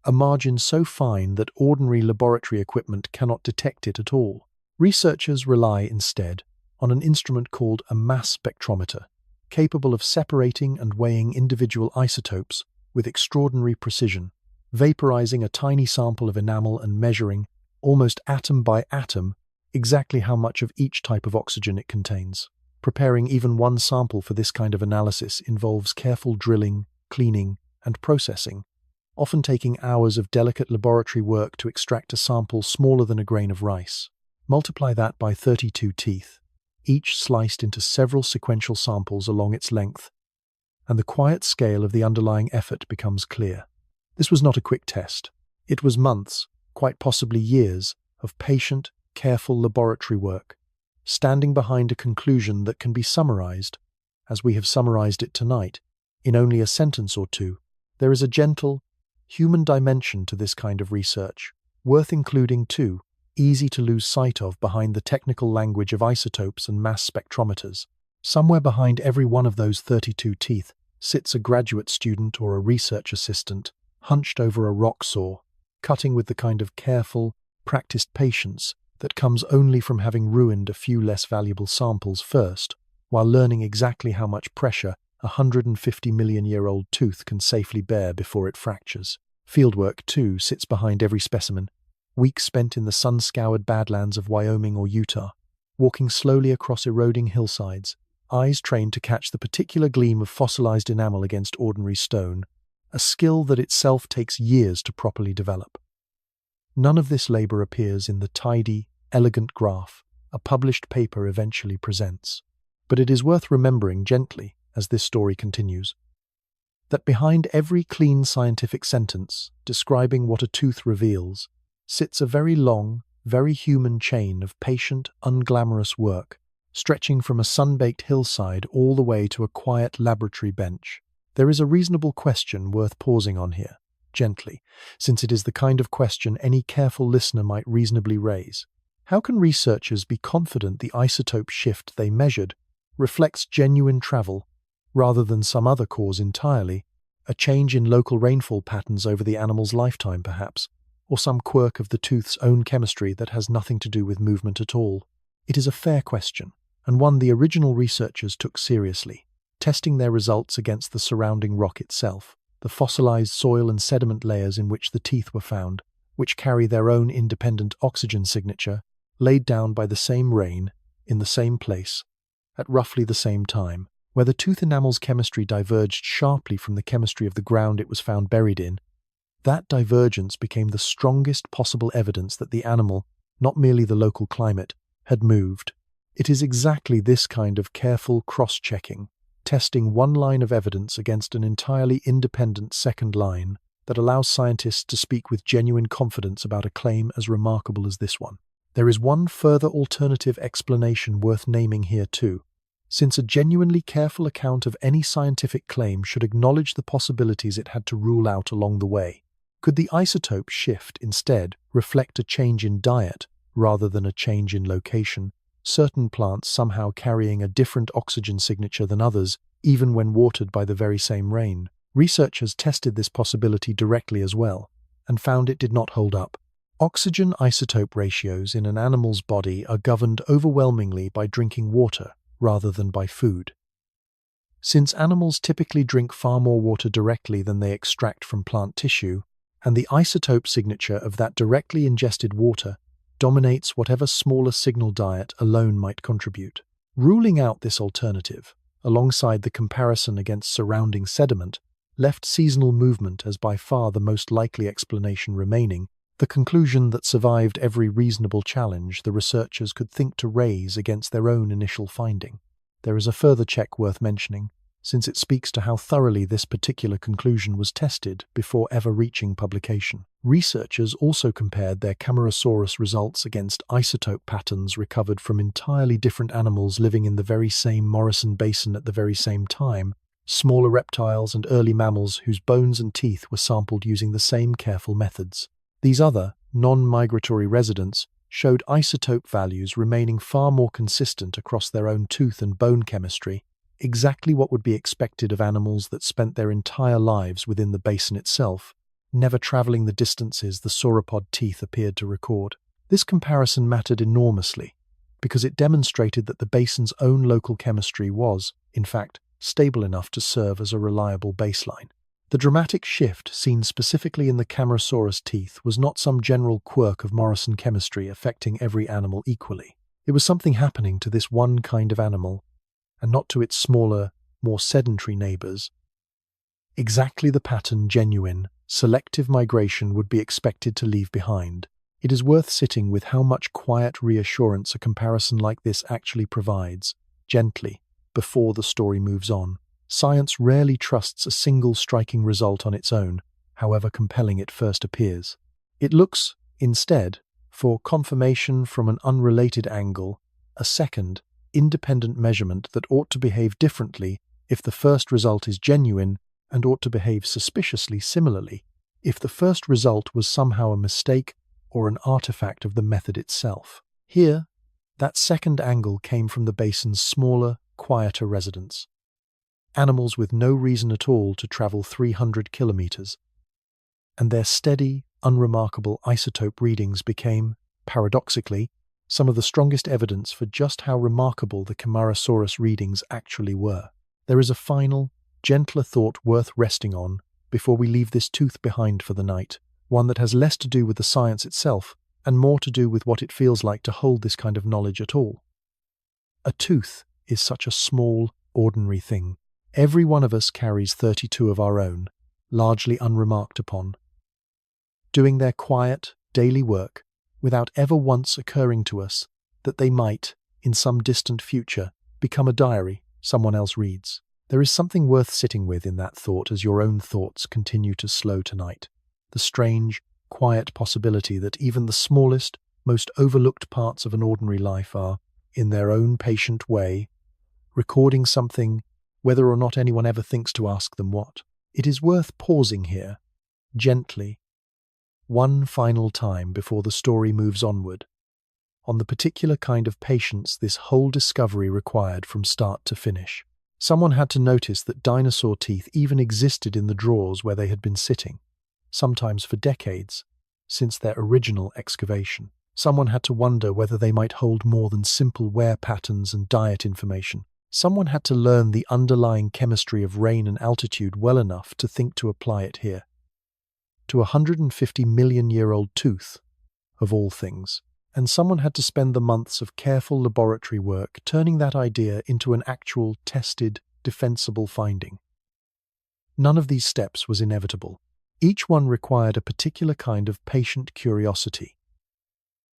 a margin so fine that ordinary laboratory equipment cannot detect it at all. Researchers rely instead on an instrument called a mass spectrometer, capable of separating and weighing individual isotopes with extraordinary precision, vaporizing a tiny sample of enamel and measuring, almost atom by atom, exactly how much of each type of oxygen it contains. Preparing even one sample for this kind of analysis involves careful drilling, cleaning, and processing, often taking hours of delicate laboratory work to extract a sample smaller than a grain of rice. Multiply that by 32 teeth, each sliced into several sequential samples along its length, and the quiet scale of the underlying effort becomes clear. This was not a quick test. It was months, quite possibly years, of patient, careful laboratory work, standing behind a conclusion that can be summarized, as we have summarized it tonight, in only a sentence or two. There is a gentle, human dimension to this kind of research, worth including too, easy to lose sight of behind the technical language of isotopes and mass spectrometers. Somewhere behind every one of those 32 teeth sits a graduate student or a research assistant, hunched over a rock saw, cutting with the kind of careful, practiced patience that comes only from having ruined a few less valuable samples first, while learning exactly how much pressure a 150-million-year-old tooth can safely bear before it fractures. Fieldwork, too, sits behind every specimen, weeks spent in the sun-scoured badlands of Wyoming or Utah, walking slowly across eroding hillsides, eyes trained to catch the particular gleam of fossilized enamel against ordinary stone, a skill that itself takes years to properly develop. None of this labor appears in the tidy, elegant graph a published paper eventually presents, but it is worth remembering gently, as this story continues, that behind every clean scientific sentence describing what a tooth reveals sits a very long, very human chain of patient, unglamorous work, stretching from a sun-baked hillside all the way to a quiet laboratory bench. There is a reasonable question worth pausing on here, gently, since it is the kind of question any careful listener might reasonably raise. How can researchers be confident the isotope shift they measured reflects genuine travel, rather than some other cause entirely, a change in local rainfall patterns over the animal's lifetime perhaps, or some quirk of the tooth's own chemistry that has nothing to do with movement at all? It is a fair question, and one the original researchers took seriously, testing their results against the surrounding rock itself, the fossilized soil and sediment layers in which the teeth were found, which carry their own independent oxygen signature, laid down by the same rain, in the same place, at roughly the same time. Where the tooth enamel's chemistry diverged sharply from the chemistry of the ground it was found buried in, that divergence became the strongest possible evidence that the animal, not merely the local climate, had moved. It is exactly this kind of careful cross-checking, testing one line of evidence against an entirely independent second line, that allows scientists to speak with genuine confidence about a claim as remarkable as this one. There is one further alternative explanation worth naming here too, since a genuinely careful account of any scientific claim should acknowledge the possibilities it had to rule out along the way. Could the isotope shift instead reflect a change in diet rather than a change in location, certain plants somehow carrying a different oxygen signature than others, even when watered by the very same rain? Researchers tested this possibility directly as well, and found it did not hold up. Oxygen isotope ratios in an animal's body are governed overwhelmingly by drinking water rather than by food. Since animals typically drink far more water directly than they extract from plant tissue, and the isotope signature of that directly ingested water dominates whatever smaller signal diet alone might contribute. Ruling out this alternative, alongside the comparison against surrounding sediment, left seasonal movement as by far the most likely explanation remaining, the conclusion that survived every reasonable challenge the researchers could think to raise against their own initial finding. There is a further check worth mentioning, since it speaks to how thoroughly this particular conclusion was tested before ever reaching publication. Researchers also compared their Camarasaurus results against isotope patterns recovered from entirely different animals living in the very same Morrison Basin at the very same time, smaller reptiles and early mammals whose bones and teeth were sampled using the same careful methods. These other, non-migratory residents showed isotope values remaining far more consistent across their own tooth and bone chemistry, exactly what would be expected of animals that spent their entire lives within the basin itself, never traveling the distances the sauropod teeth appeared to record. This comparison mattered enormously, because it demonstrated that the basin's own local chemistry was, in fact, stable enough to serve as a reliable baseline. The dramatic shift seen specifically in the Camarasaurus teeth was not some general quirk of Morrison chemistry affecting every animal equally. It was something happening to this one kind of animal, and not to its smaller, more sedentary neighbours. Exactly the pattern genuine, selective migration would be expected to leave behind. It is worth sitting with how much quiet reassurance a comparison like this actually provides, gently, before the story moves on. Science rarely trusts a single striking result on its own, however compelling it first appears. It looks, instead, for confirmation from an unrelated angle, a second, independent measurement that ought to behave differently if the first result is genuine and ought to behave suspiciously similarly if the first result was somehow a mistake or an artifact of the method itself. Here, that second angle came from the basin's smaller, quieter residents. Animals with no reason at all to travel 300 kilometers. And their steady, unremarkable isotope readings became, paradoxically, some of the strongest evidence for just how remarkable the Camarasaurus readings actually were. There is a final, gentler thought worth resting on before we leave this tooth behind for the night, one that has less to do with the science itself and more to do with what it feels like to hold this kind of knowledge at all. A tooth is such a small, ordinary thing. Every one of us carries 32 of our own, largely unremarked upon, doing their quiet, daily work without ever once occurring to us that they might, in some distant future, become a diary someone else reads. There is something worth sitting with in that thought as your own thoughts continue to slow tonight. The strange, quiet possibility that even the smallest, most overlooked parts of an ordinary life are, in their own patient way, recording something, whether or not anyone ever thinks to ask them what. It is worth pausing here, gently, one final time before the story moves onward, on the particular kind of patience this whole discovery required from start to finish. Someone had to notice that dinosaur teeth even existed in the drawers where they had been sitting, sometimes for decades, since their original excavation. Someone had to wonder whether they might hold more than simple wear patterns and diet information. Someone had to learn the underlying chemistry of rain and altitude well enough to think to apply it here. To a 150-million-year-old tooth, of all things. And someone had to spend the months of careful laboratory work turning that idea into an actual, tested, defensible finding. None of these steps was inevitable. Each one required a particular kind of patient curiosity,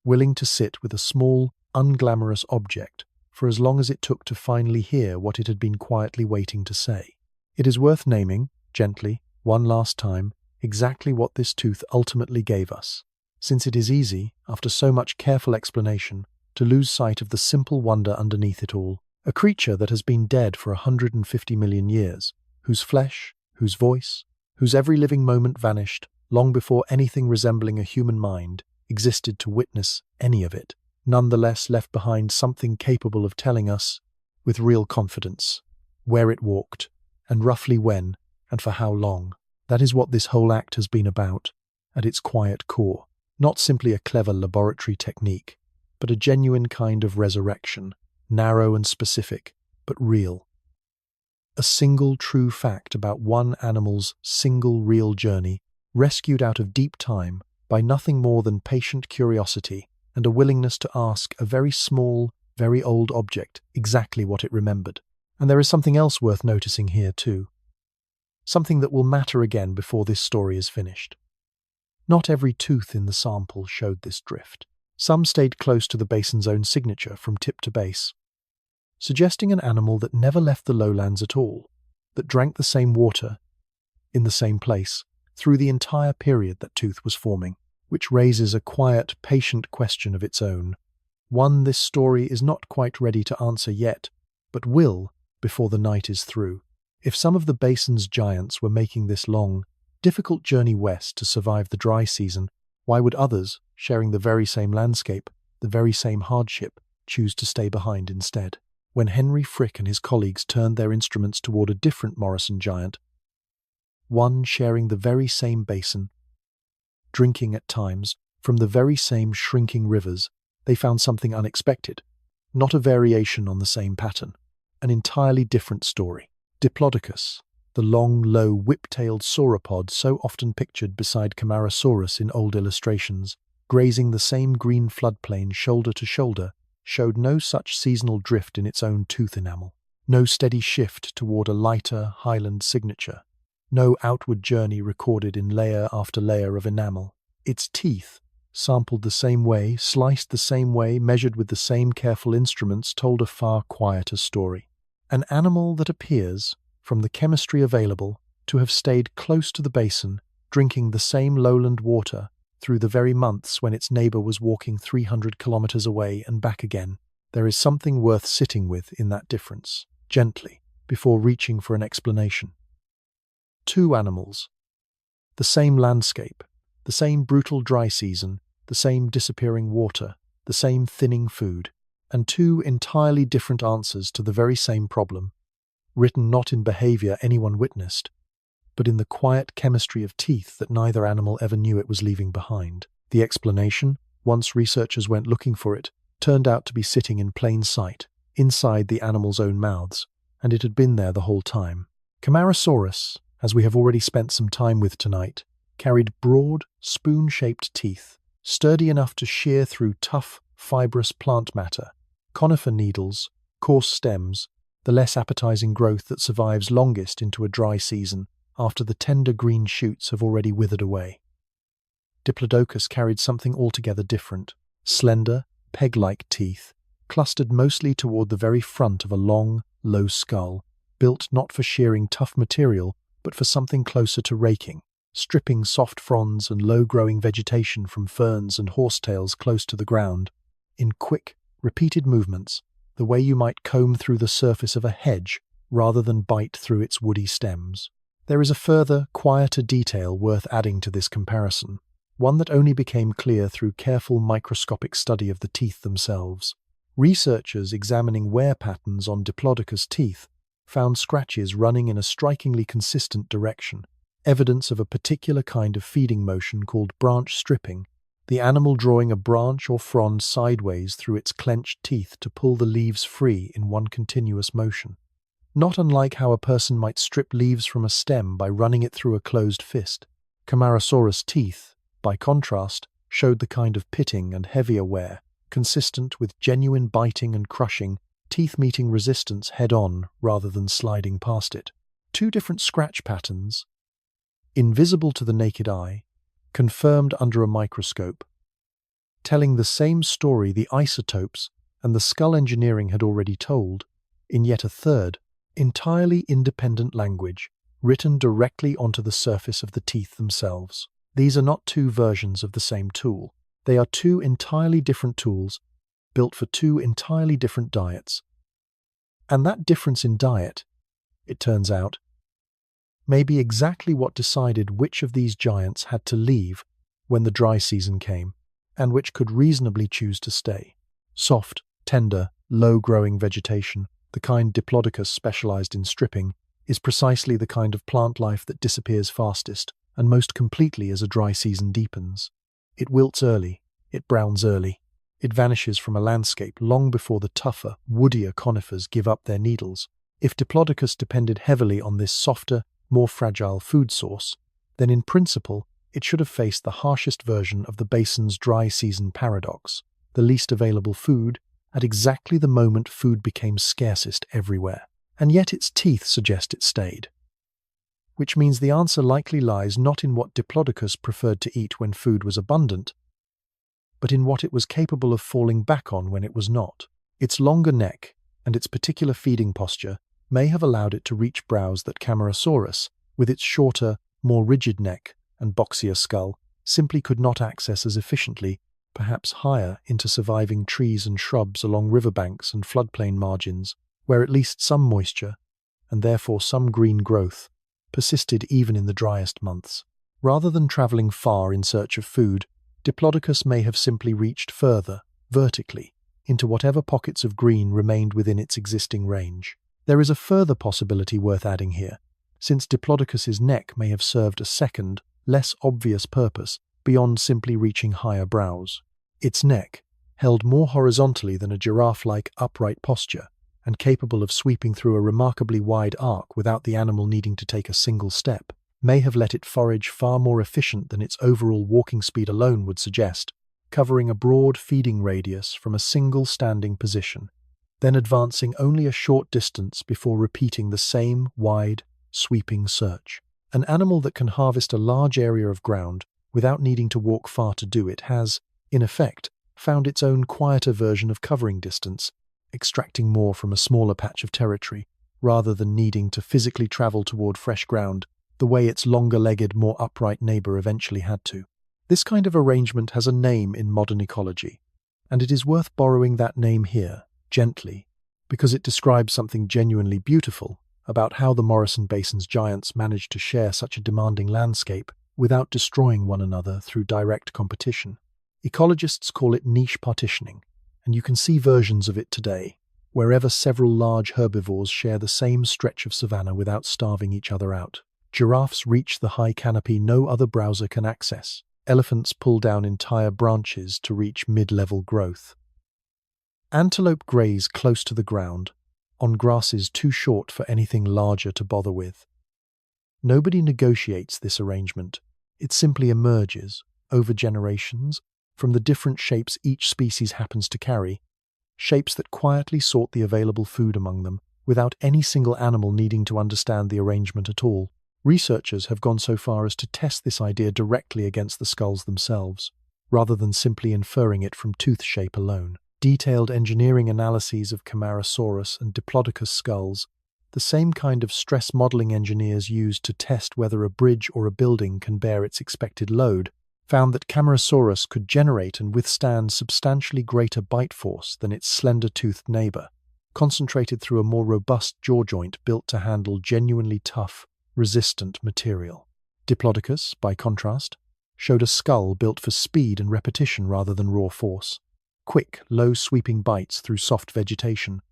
willing to sit with a small, unglamorous object for as long as it took to finally hear what it had been quietly waiting to say. It is worth naming, gently, one last time, exactly what this tooth ultimately gave us, since it is easy, after so much careful explanation, to lose sight of the simple wonder underneath it all. A creature that has been dead for 150 million years, whose flesh, whose voice, whose every living moment vanished long before anything resembling a human mind existed to witness any of it, nonetheless left behind something capable of telling us, with real confidence, where it walked, and roughly when, and for how long. That is what this whole act has been about, at its quiet core. Not simply a clever laboratory technique, but a genuine kind of resurrection, narrow and specific, but real. A single true fact about one animal's single real journey, rescued out of deep time by nothing more than patient curiosity and a willingness to ask a very small, very old object exactly what it remembered. And there is something else worth noticing here too. something that will matter again before this story is finished. Not every tooth in the sample showed this drift. Some stayed close to the basin's own signature from tip to base, suggesting an animal that never left the lowlands at all, that drank the same water in the same place through the entire period that tooth was forming, which raises a quiet, patient question of its own, one this story is not quite ready to answer yet, but will before the night is through. If some of the basin's giants were making this long, difficult journey west to survive the dry season, why would others, sharing the very same landscape, the very same hardship, choose to stay behind instead? When Henry Frick and his colleagues turned their instruments toward a different Morrison giant, one sharing the very same basin, drinking at times from the very same shrinking rivers, they found something unexpected, not a variation on the same pattern, an entirely different story. Diplodocus, the long, low, whip-tailed sauropod so often pictured beside Camarasaurus in old illustrations, grazing the same green floodplain shoulder to shoulder, showed no such seasonal drift in its own tooth enamel, no steady shift toward a lighter highland signature, no outward journey recorded in layer after layer of enamel. Its teeth, sampled the same way, sliced the same way, measured with the same careful instruments, told a far quieter story. An animal that appears, from the chemistry available, to have stayed close to the basin, drinking the same lowland water through the very months when its neighbor was walking 300 kilometers away and back again. There is something worth sitting with in that difference, gently, before reaching for an explanation. Two animals, the same landscape, the same brutal dry season, the same disappearing water, the same thinning food, and two entirely different answers to the very same problem, written not in behavior anyone witnessed, but in the quiet chemistry of teeth that neither animal ever knew it was leaving behind. The explanation, once researchers went looking for it, turned out to be sitting in plain sight, inside the animals' own mouths, and it had been there the whole time. Camarasaurus, as we have already spent some time with tonight, carried broad, spoon-shaped teeth, sturdy enough to shear through tough, fibrous plant matter, conifer needles, coarse stems, the less appetizing growth that survives longest into a dry season after the tender green shoots have already withered away. Diplodocus carried something altogether different, slender, peg-like teeth, clustered mostly toward the very front of a long, low skull, built not for shearing tough material, but for something closer to raking, stripping soft fronds and low-growing vegetation from ferns and horsetails close to the ground, in quick, repeated movements, the way you might comb through the surface of a hedge rather than bite through its woody stems. There is a further, quieter detail worth adding to this comparison, one that only became clear through careful microscopic study of the teeth themselves. Researchers examining wear patterns on Diplodocus teeth found scratches running in a strikingly consistent direction, evidence of a particular kind of feeding motion called branch stripping, the animal drawing a branch or frond sideways through its clenched teeth to pull the leaves free in one continuous motion. Not unlike how a person might strip leaves from a stem by running it through a closed fist, Camarasaurus teeth, by contrast, showed the kind of pitting and heavier wear, consistent with genuine biting and crushing, teeth meeting resistance head-on rather than sliding past it. Two different scratch patterns, invisible to the naked eye, confirmed under a microscope, telling the same story the isotopes and the skull engineering had already told, in yet a third, entirely independent language, written directly onto the surface of the teeth themselves. These are not two versions of the same tool. They are two entirely different tools, built for two entirely different diets. And that difference in diet, it turns out, may be exactly what decided which of these giants had to leave when the dry season came, and which could reasonably choose to stay. Soft, tender, low-growing vegetation, the kind Diplodocus specialized in stripping, is precisely the kind of plant life that disappears fastest and most completely as a dry season deepens. It wilts early, it browns early, it vanishes from a landscape long before the tougher, woodier conifers give up their needles. If Diplodocus depended heavily on this softer, more fragile food source, then in principle it should have faced the harshest version of the basin's dry season paradox, the least available food at exactly the moment food became scarcest everywhere. And yet its teeth suggest it stayed. which means the answer likely lies not in what Diplodocus preferred to eat when food was abundant, but in what it was capable of falling back on when it was not. Its longer neck and its particular feeding posture may have allowed it to reach browse that Camarasaurus, with its shorter, more rigid neck and boxier skull, simply could not access as efficiently, perhaps higher into surviving trees and shrubs along riverbanks and floodplain margins, where at least some moisture, and therefore some green growth, persisted even in the driest months. Rather than travelling far in search of food, Diplodocus may have simply reached further, vertically, into whatever pockets of green remained within its existing range. There is a further possibility worth adding here, since Diplodocus's neck may have served a second, less obvious purpose beyond simply reaching higher brows. Its neck, held more horizontally than a giraffe-like upright posture, and capable of sweeping through a remarkably wide arc without the animal needing to take a single step, may have let it forage far more efficient than its overall walking speed alone would suggest, covering a broad feeding radius from a single standing position, then advancing only a short distance before repeating the same wide, sweeping search. An animal that can harvest a large area of ground without needing to walk far to do it has, in effect, found its own quieter version of covering distance, extracting more from a smaller patch of territory, rather than needing to physically travel toward fresh ground the way its longer-legged, more upright neighbor eventually had to. This kind of arrangement has a name in modern ecology, and it is worth borrowing that name here, gently, because it describes something genuinely beautiful about how the Morrison Basin's giants managed to share such a demanding landscape without destroying one another through direct competition. Ecologists call it niche partitioning, and you can see versions of it today, wherever several large herbivores share the same stretch of savanna without starving each other out. Giraffes reach the high canopy no other browser can access. Elephants pull down entire branches to reach mid-level growth. Antelope graze close to the ground, on grasses too short for anything larger to bother with. Nobody negotiates this arrangement. It simply emerges, over generations, from the different shapes each species happens to carry, shapes that quietly sort the available food among them, without any single animal needing to understand the arrangement at all. Researchers have gone so far as to test this idea directly against the skulls themselves, rather than simply inferring it from tooth shape alone. Detailed engineering analyses of Camarasaurus and Diplodocus skulls, the same kind of stress modeling engineers used to test whether a bridge or a building can bear its expected load, found that Camarasaurus could generate and withstand substantially greater bite force than its slender-toothed neighbor, concentrated through a more robust jaw joint built to handle genuinely tough, resistant material. Diplodocus, by contrast, showed a skull built for speed and repetition rather than raw force. Quick, low-sweeping bites through soft vegetation,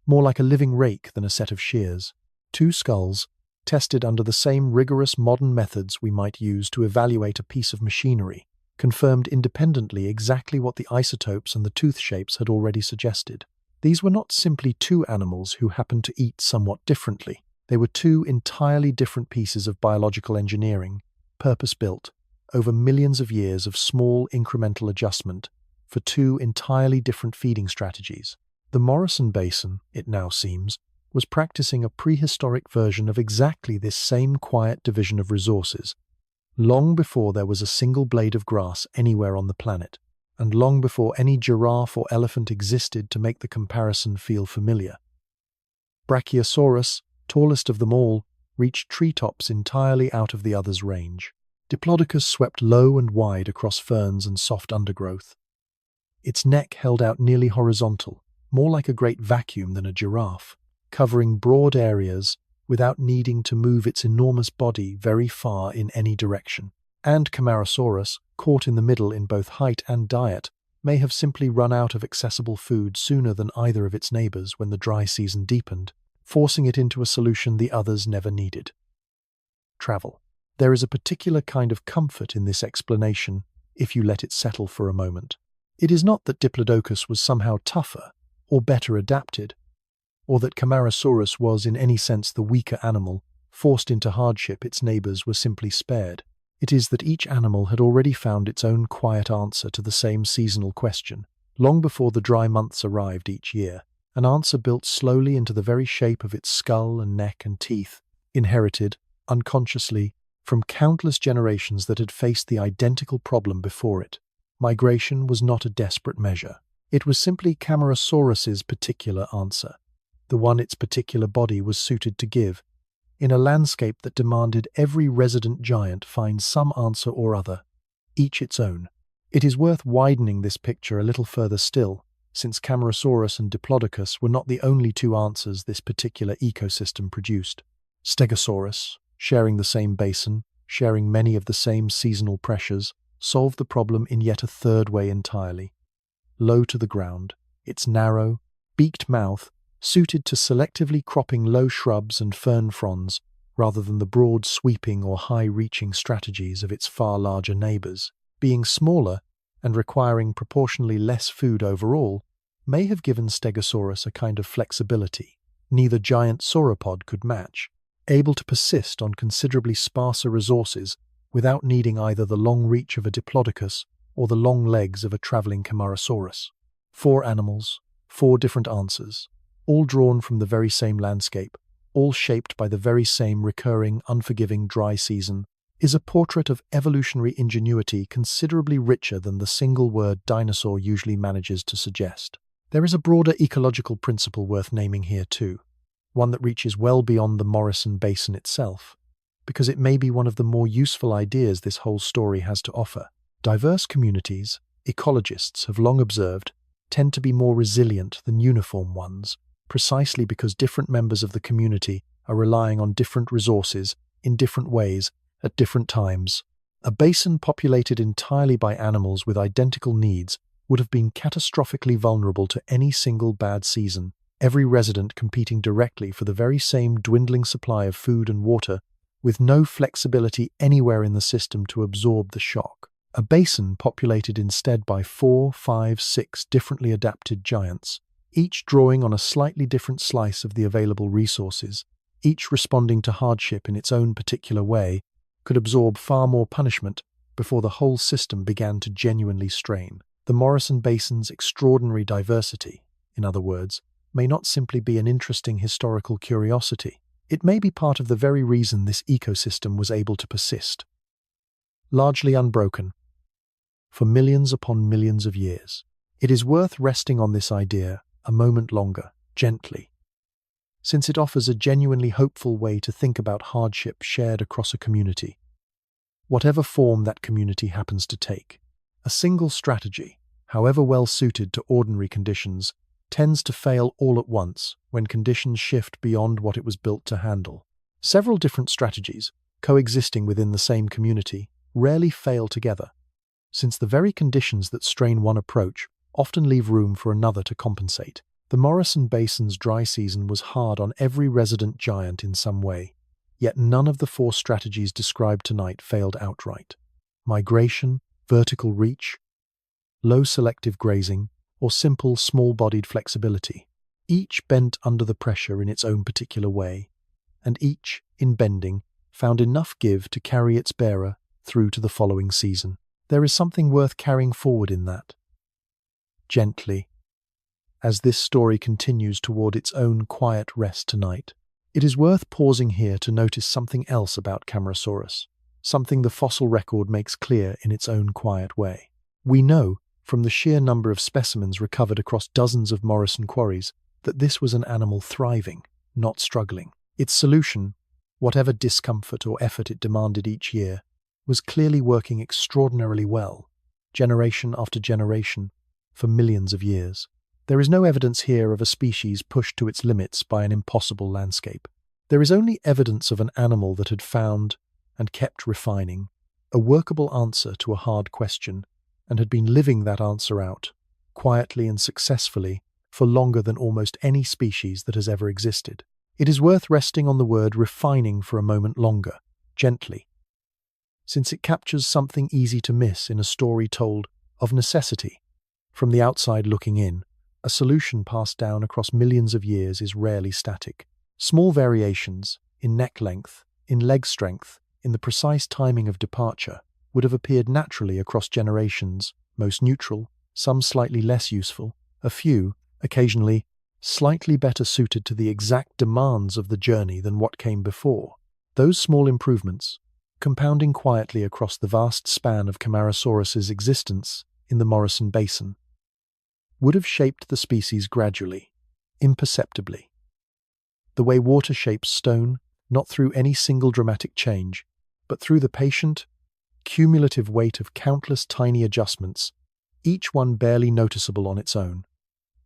more like a living rake than a set of shears. Two skulls, tested under the same rigorous modern methods we might use to evaluate a piece of machinery, confirmed independently exactly what the isotopes and the tooth shapes had already suggested. These were not simply two animals who happened to eat somewhat differently. They were two entirely different pieces of biological engineering, purpose-built, over millions of years of small incremental adjustment, for two entirely different feeding strategies. The Morrison Basin, it now seems, was practicing a prehistoric version of exactly this same quiet division of resources, long before there was a single blade of grass anywhere on the planet, and long before any giraffe or elephant existed to make the comparison feel familiar. Brachiosaurus, tallest of them all, reached treetops entirely out of the other's range. Diplodocus swept low and wide across ferns and soft undergrowth. Its neck held out nearly horizontal, more like a great vacuum than a giraffe, covering broad areas without needing to move its enormous body very far in any direction. And Camarasaurus, caught in the middle in both height and diet, may have simply run out of accessible food sooner than either of its neighbors when the dry season deepened, forcing it into a solution the others never needed. Travel. There is a particular kind of comfort in this explanation if you let it settle for a moment. It is not that Diplodocus was somehow tougher or better adapted, or that Camarasaurus was in any sense the weaker animal, forced into hardship its neighbors were simply spared. It is that each animal had already found its own quiet answer to the same seasonal question, long before the dry months arrived each year, an answer built slowly into the very shape of its skull and neck and teeth, inherited, unconsciously, from countless generations that had faced the identical problem before it. Migration was not a desperate measure. It was simply Camarasaurus's particular answer, the one its particular body was suited to give, in a landscape that demanded every resident giant find some answer or other, each its own. It is worth widening this picture a little further still, since Camarasaurus and Diplodocus were not the only two answers this particular ecosystem produced. Stegosaurus, sharing the same basin, sharing many of the same seasonal pressures, solved the problem in yet a third way entirely. Low to the ground, its narrow, beaked mouth suited to selectively cropping low shrubs and fern fronds rather than the broad sweeping or high-reaching strategies of its far larger neighbours. Being smaller and requiring proportionally less food overall may have given Stegosaurus a kind of flexibility neither giant sauropod could match, able to persist on considerably sparser resources without needing either the long reach of a Diplodocus or the long legs of a travelling Camarasaurus. 4 animals, 4 different answers, all drawn from the very same landscape, all shaped by the very same recurring, unforgiving dry season, is a portrait of evolutionary ingenuity considerably richer than the single word dinosaur usually manages to suggest. There is a broader ecological principle worth naming here too, one that reaches well beyond the Morrison Basin itself, because it may be one of the more useful ideas this whole story has to offer. Diverse communities, ecologists have long observed, tend to be more resilient than uniform ones, precisely because different members of the community are relying on different resources in different ways at different times. A basin populated entirely by animals with identical needs would have been catastrophically vulnerable to any single bad season, every resident competing directly for the very same dwindling supply of food and water, with no flexibility anywhere in the system to absorb the shock. A basin populated instead by 4, 5, 6 differently adapted giants, each drawing on a slightly different slice of the available resources, each responding to hardship in its own particular way, could absorb far more punishment before the whole system began to genuinely strain. The Morrison Basin's extraordinary diversity, in other words, may not simply be an interesting historical curiosity. It may be part of the very reason this ecosystem was able to persist, largely unbroken, for millions upon millions of years. It is worth resting on this idea a moment longer, gently, since it offers a genuinely hopeful way to think about hardship shared across a community, whatever form that community happens to take. A single strategy, however well suited to ordinary conditions, tends to fail all at once when conditions shift beyond what it was built to handle. Several different strategies, coexisting within the same community, rarely fail together, since the very conditions that strain one approach often leave room for another to compensate. The Morrison Basin's dry season was hard on every resident giant in some way, yet none of the 4 strategies described tonight failed outright. Migration, vertical reach, low selective grazing, or simple small-bodied flexibility. Each bent under the pressure in its own particular way, and each, in bending, found enough give to carry its bearer through to the following season. There is something worth carrying forward in that. Gently, as this story continues toward its own quiet rest tonight, it is worth pausing here to notice something else about Camarasaurus, something the fossil record makes clear in its own quiet way. We know, from the sheer number of specimens recovered across dozens of Morrison quarries, that this was an animal thriving, not struggling. Its solution, whatever discomfort or effort it demanded each year, was clearly working extraordinarily well, generation after generation, for millions of years. There is no evidence here of a species pushed to its limits by an impossible landscape. There is only evidence of an animal that had found, and kept refining, a workable answer to a hard question, and had been living that answer out, quietly and successfully, for longer than almost any species that has ever existed. It is worth resting on the word refining for a moment longer, gently, since it captures something easy to miss in a story told of necessity. From the outside looking in, a solution passed down across millions of years is rarely static. Small variations, in neck length, in leg strength, in the precise timing of departure, would have appeared naturally across generations, most neutral, some slightly less useful, a few, occasionally, slightly better suited to the exact demands of the journey than what came before. Those small improvements, compounding quietly across the vast span of Camarasaurus's existence in the Morrison Basin, would have shaped the species gradually, imperceptibly. The way water shapes stone, not through any single dramatic change, but through the patient, cumulative weight of countless tiny adjustments, each one barely noticeable on its own.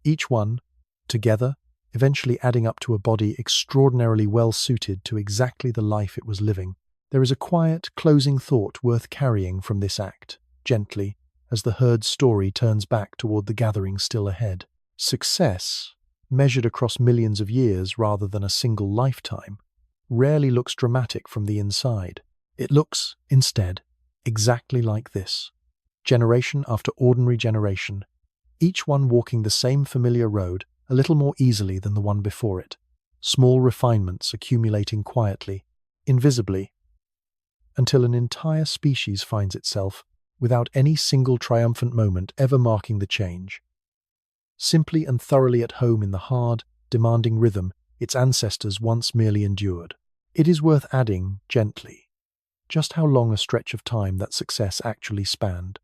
Each one, together, eventually adding up to a body extraordinarily well suited to exactly the life it was living. There is a quiet, closing thought worth carrying from this act, gently, as the herd's story turns back toward the gathering still ahead. Success, measured across millions of years rather than a single lifetime, rarely looks dramatic from the inside. It looks, instead, exactly like this. Generation after ordinary generation, each one walking the same familiar road a little more easily than the one before it. Small refinements accumulating quietly, invisibly, until an entire species finds itself without any single triumphant moment ever marking the change. Simply and thoroughly at home in the hard, demanding rhythm its ancestors once merely endured. It is worth adding, gently, just how long a stretch of time that success actually spanned,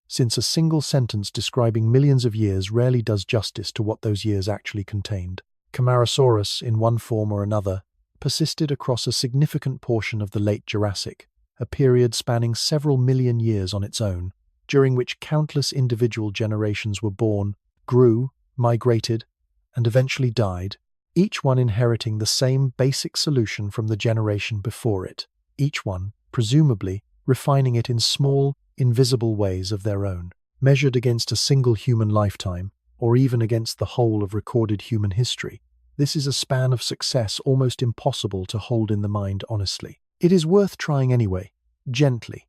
since a single sentence describing millions of years rarely does justice to what those years actually contained. Camarasaurus, in one form or another, persisted across a significant portion of the late Jurassic, a period spanning several million years on its own, during which countless individual generations were born, grew, migrated, and eventually died, each one inheriting the same basic solution from the generation before it, each one, presumably, refining it in small, invisible ways of their own, measured against a single human lifetime, or even against the whole of recorded human history. This is a span of success almost impossible to hold in the mind honestly. It is worth trying anyway, gently,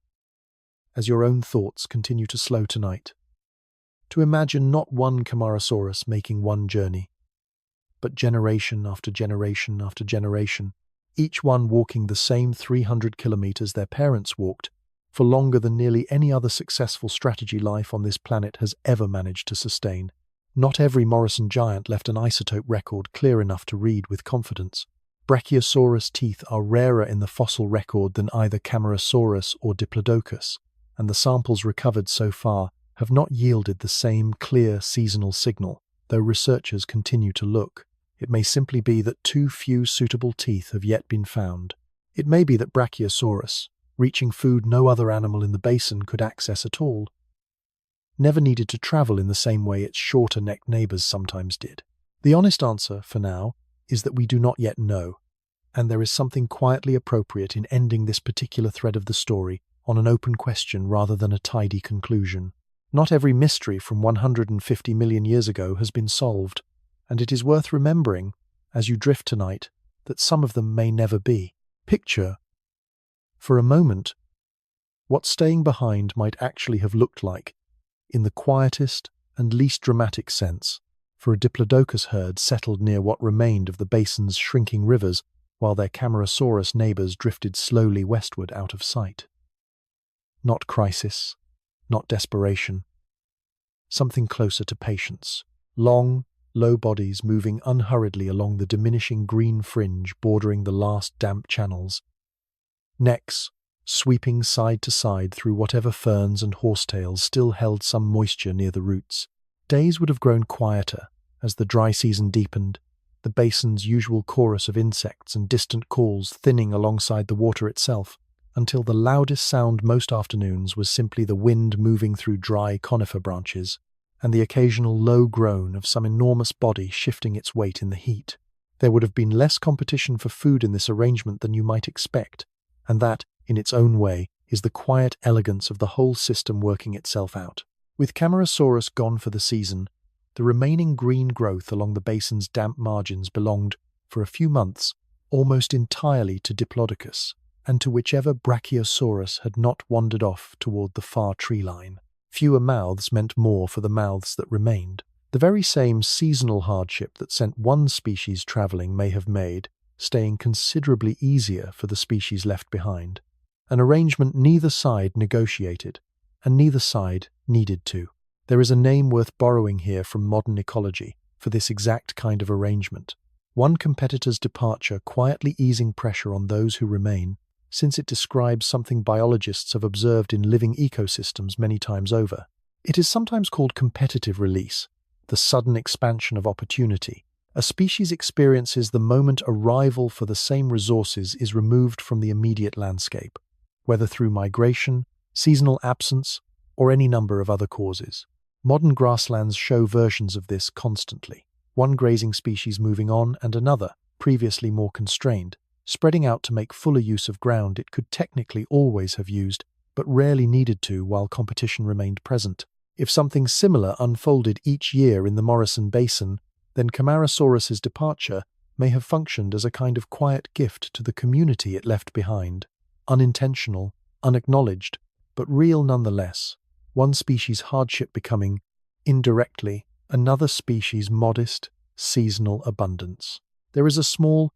as your own thoughts continue to slow tonight, to imagine not one Camarasaurus making one journey, but generation after generation after generation, each one walking the same 300 kilometers their parents walked, for longer than nearly any other successful strategy life on this planet has ever managed to sustain. Not every Morrison giant left an isotope record clear enough to read with confidence. Brachiosaurus teeth are rarer in the fossil record than either Camarasaurus or Diplodocus, and the samples recovered so far have not yielded the same clear seasonal signal, though researchers continue to look. It may simply be that too few suitable teeth have yet been found. It may be that Brachiosaurus, reaching food no other animal in the basin could access at all, never needed to travel in the same way its shorter-necked neighbors sometimes did. The honest answer, for now, is that we do not yet know, and there is something quietly appropriate in ending this particular thread of the story on an open question rather than a tidy conclusion. Not every mystery from 150 million years ago has been solved, and it is worth remembering, as you drift tonight, that some of them may never be. Picture, for a moment, what staying behind might actually have looked like, in the quietest and least dramatic sense, for a Diplodocus herd settled near what remained of the basin's shrinking rivers while their Camarasaurus neighbors drifted slowly westward out of sight. Not crisis, not desperation. Something closer to patience. Long, low bodies moving unhurriedly along the diminishing green fringe bordering the last damp channels. Necks sweeping side to side through whatever ferns and horsetails still held some moisture near the roots. Days would have grown quieter as the dry season deepened, the basin's usual chorus of insects and distant calls thinning alongside the water itself, until the loudest sound most afternoons was simply the wind moving through dry conifer branches, and the occasional low groan of some enormous body shifting its weight in the heat. There would have been less competition for food in this arrangement than you might expect, and that, in its own way, is the quiet elegance of the whole system working itself out. With Camarasaurus gone for the season, the remaining green growth along the basin's damp margins belonged, for a few months, almost entirely to Diplodocus, and to whichever Brachiosaurus had not wandered off toward the far tree line. Fewer mouths meant more for the mouths that remained. The very same seasonal hardship that sent one species traveling may have made staying considerably easier for the species left behind, an arrangement neither side negotiated, and neither side needed to. There is a name worth borrowing here from modern ecology for this exact kind of arrangement, one competitor's departure quietly easing pressure on those who remain, since it describes something biologists have observed in living ecosystems many times over. It is sometimes called competitive release, the sudden expansion of opportunity. A species experiences the moment a rival for the same resources is removed from the immediate landscape, whether through migration, seasonal absence, or any number of other causes. Modern grasslands show versions of this constantly, one grazing species moving on and another, previously more constrained, spreading out to make fuller use of ground it could technically always have used, but rarely needed to while competition remained present. If something similar unfolded each year in the Morrison Basin, then Camarasaurus's departure may have functioned as a kind of quiet gift to the community it left behind. Unintentional, unacknowledged, but real nonetheless. One species' hardship becoming, indirectly, another species' modest, seasonal abundance. There is a small,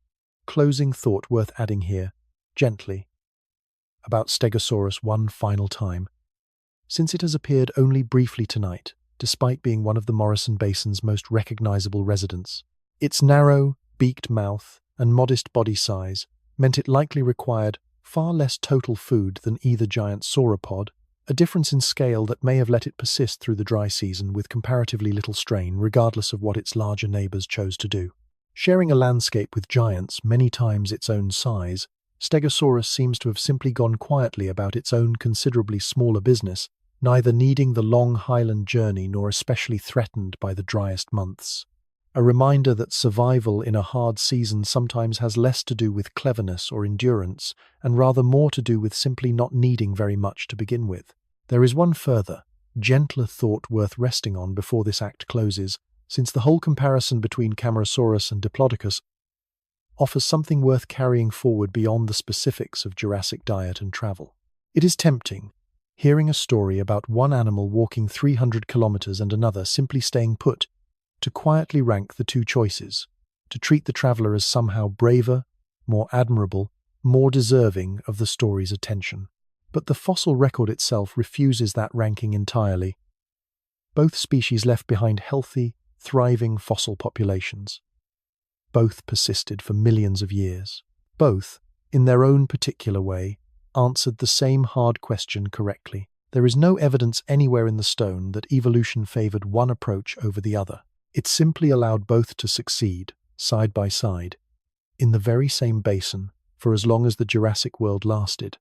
closing thought worth adding here, gently, about Stegosaurus one final time. Since it has appeared only briefly tonight, despite being one of the Morrison Basin's most recognizable residents, its narrow, beaked mouth and modest body size meant it likely required far less total food than either giant sauropod, a difference in scale that may have let it persist through the dry season with comparatively little strain, regardless of what its larger neighbors chose to do. Sharing a landscape with giants many times its own size, Stegosaurus seems to have simply gone quietly about its own considerably smaller business, neither needing the long highland journey nor especially threatened by the driest months. A reminder that survival in a hard season sometimes has less to do with cleverness or endurance, and rather more to do with simply not needing very much to begin with. There is one further, gentler thought worth resting on before this act closes, since the whole comparison between Camarasaurus and Diplodocus offers something worth carrying forward beyond the specifics of Jurassic diet and travel. It is tempting, hearing a story about one animal walking 300 kilometers and another simply staying put, to quietly rank the two choices, to treat the traveler as somehow braver, more admirable, more deserving of the story's attention. But the fossil record itself refuses that ranking entirely. Both species left behind healthy, thriving fossil populations. Both persisted for millions of years. Both, in their own particular way, answered the same hard question correctly. There is no evidence anywhere in the stone that evolution favored one approach over the other. It simply allowed both to succeed, side by side, in the very same basin, for as long as the Jurassic world lasted.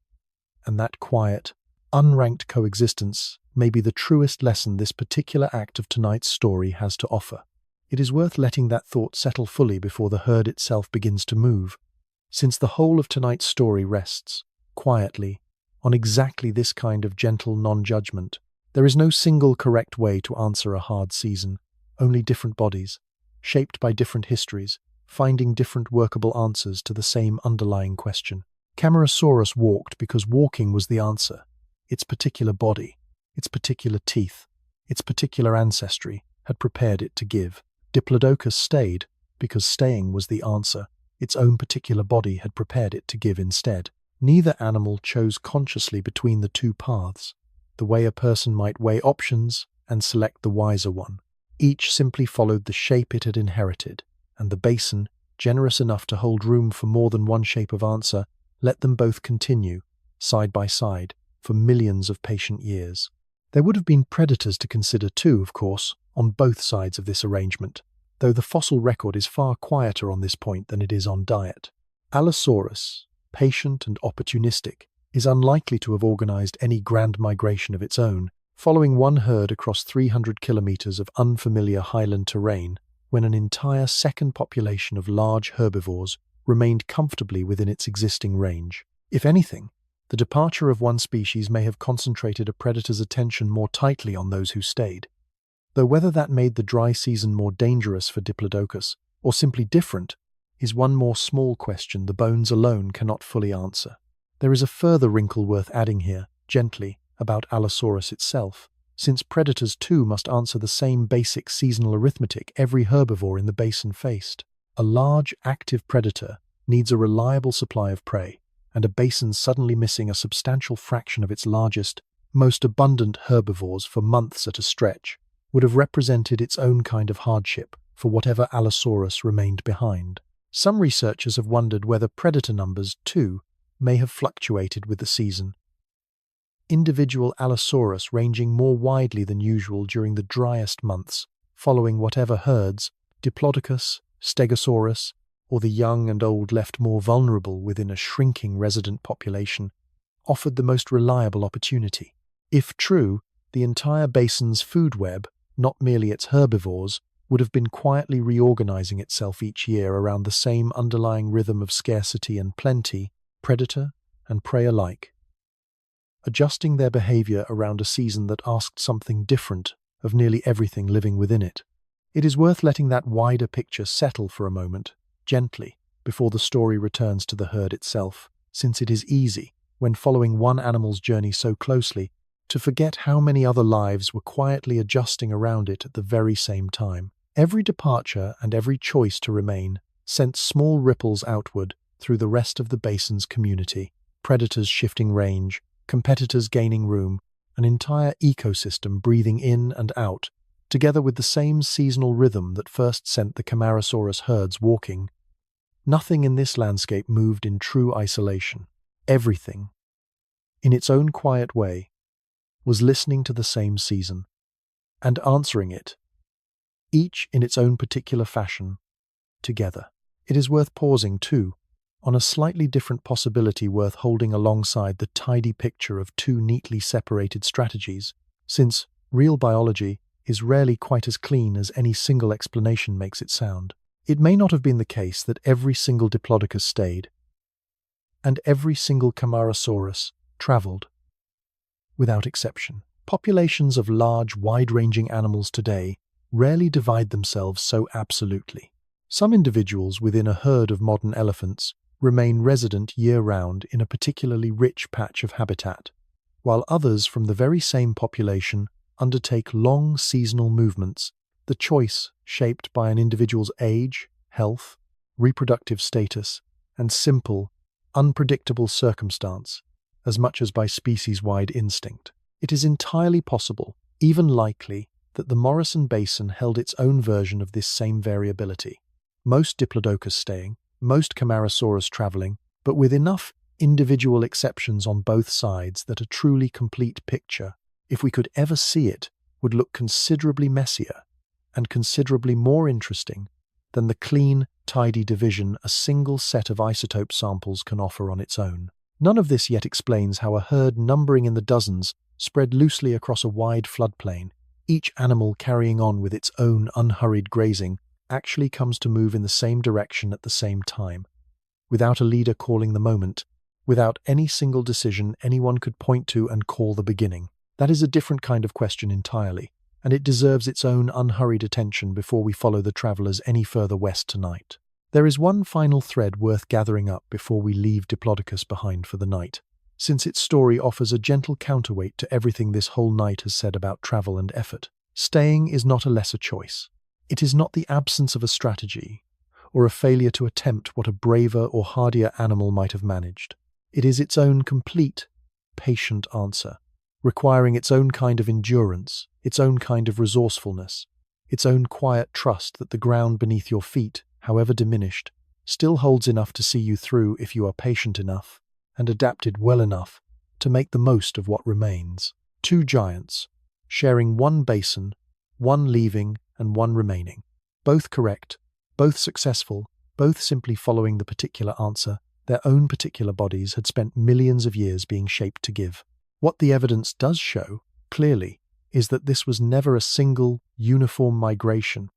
And that quiet, unranked coexistence may be the truest lesson this particular act of tonight's story has to offer. It is worth letting that thought settle fully before the herd itself begins to move, since the whole of tonight's story rests, quietly, on exactly this kind of gentle non-judgment. There is no single correct way to answer a hard season, only different bodies, shaped by different histories, finding different workable answers to the same underlying question. Camarasaurus walked because walking was the answer. Its particular body, its particular teeth, its particular ancestry had prepared it to give. Diplodocus stayed because staying was the answer. Its own particular body had prepared it to give instead. Neither animal chose consciously between the two paths, the way a person might weigh options and select the wiser one. Each simply followed the shape it had inherited, and the basin, generous enough to hold room for more than one shape of answer, let them both continue, side by side, for millions of patient years. There would have been predators to consider too, of course, on both sides of this arrangement, though the fossil record is far quieter on this point than it is on diet. Allosaurus, patient and opportunistic, is unlikely to have organized any grand migration of its own, following one herd across 300 kilometers of unfamiliar highland terrain, when an entire second population of large herbivores remained comfortably within its existing range. If anything, the departure of one species may have concentrated a predator's attention more tightly on those who stayed, though whether that made the dry season more dangerous for Diplodocus, or simply different, is one more small question the bones alone cannot fully answer. There is a further wrinkle worth adding here, gently, about Allosaurus itself, since predators too must answer the same basic seasonal arithmetic every herbivore in the basin faced. A large, active predator needs a reliable supply of prey, and a basin suddenly missing a substantial fraction of its largest, most abundant herbivores for months at a stretch would have represented its own kind of hardship for whatever Allosaurus remained behind. Some researchers have wondered whether predator numbers, too, may have fluctuated with the season. Individual Allosaurus ranging more widely than usual during the driest months, following whatever herds, Diplodocus, Stegosaurus, or the young and old left more vulnerable within a shrinking resident population, offered the most reliable opportunity. If true, the entire basin's food web, not merely its herbivores, would have been quietly reorganizing itself each year around the same underlying rhythm of scarcity and plenty, predator and prey alike, adjusting their behavior around a season that asked something different of nearly everything living within it. It is worth letting that wider picture settle for a moment, gently, before the story returns to the herd itself, since it is easy, when following one animal's journey so closely, to forget how many other lives were quietly adjusting around it at the very same time. Every departure and every choice to remain sent small ripples outward through the rest of the basin's community, predators shifting range, competitors gaining room, an entire ecosystem breathing in and out, together with the same seasonal rhythm that first sent the Camarasaurus herds walking. Nothing in this landscape moved in true isolation. Everything, in its own quiet way, was listening to the same season, and answering it, each in its own particular fashion, together. It is worth pausing, too, on a slightly different possibility worth holding alongside the tidy picture of two neatly separated strategies, since real biology is rarely quite as clean as any single explanation makes it sound. It may not have been the case that every single Diplodocus stayed, and every single Camarasaurus traveled, without exception. Populations of large, wide-ranging animals today rarely divide themselves so absolutely. Some individuals within a herd of modern elephants remain resident year-round in a particularly rich patch of habitat, while others from the very same population undertake long seasonal movements, the choice shaped by an individual's age, health, reproductive status, and simple, unpredictable circumstance, as much as by species-wide instinct. It is entirely possible, even likely, that the Morrison Basin held its own version of this same variability. Most Diplodocus staying, most Camarasaurus traveling, but with enough individual exceptions on both sides that a truly complete picture, if we could ever see it, would look considerably messier and considerably more interesting than the clean, tidy division a single set of isotope samples can offer on its own. None of this yet explains how a herd numbering in the dozens spread loosely across a wide floodplain, each animal carrying on with its own unhurried grazing, actually comes to move in the same direction at the same time, without a leader calling the moment, without any single decision anyone could point to and call the beginning. That is a different kind of question entirely, and it deserves its own unhurried attention before we follow the travelers any further west tonight. There is one final thread worth gathering up before we leave Diplodocus behind for the night, since its story offers a gentle counterweight to everything this whole night has said about travel and effort. Staying is not a lesser choice. It is not the absence of a strategy, or a failure to attempt what a braver or hardier animal might have managed. It is its own complete, patient answer, requiring its own kind of endurance, its own kind of resourcefulness, its own quiet trust that the ground beneath your feet, however diminished, still holds enough to see you through if you are patient enough and adapted well enough to make the most of what remains. Two giants, sharing one basin, one leaving and one remaining. Both correct, both successful, both simply following the particular answer their own particular bodies had spent millions of years being shaped to give. What the evidence does show, clearly, is that this was never a single, uniform migration.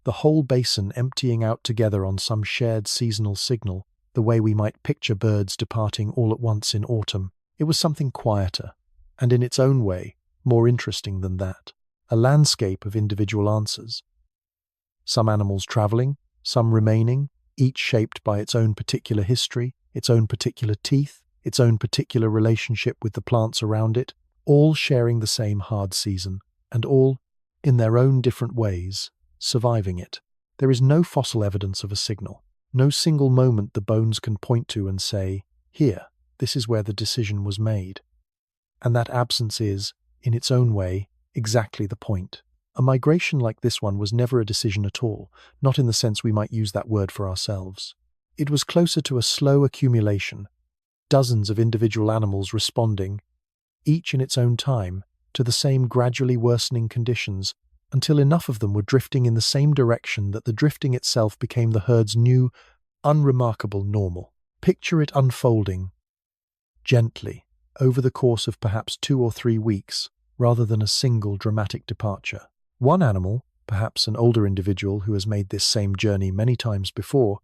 The whole basin emptying out together on some shared seasonal signal, the way we might picture birds departing all at once in autumn. It was something quieter, and in its own way, more interesting than that. A landscape of individual answers. Some animals travelling, some remaining, each shaped by its own particular history, its own particular teeth, its own particular relationship with the plants around it, all sharing the same hard season, and all, in their own different ways, surviving it. There is no fossil evidence of a signal, no single moment the bones can point to and say, here, this is where the decision was made. And that absence is, in its own way, exactly the point. A migration like this one was never a decision at all, not in the sense we might use that word for ourselves. It was closer to a slow accumulation, dozens of individual animals responding, each in its own time, to the same gradually worsening conditions, until enough of them were drifting in the same direction that the drifting itself became the herd's new, unremarkable normal. Picture it unfolding, gently, over the course of perhaps 2 or 3 weeks, rather than a single dramatic departure. One animal, perhaps an older individual who has made this same journey many times before,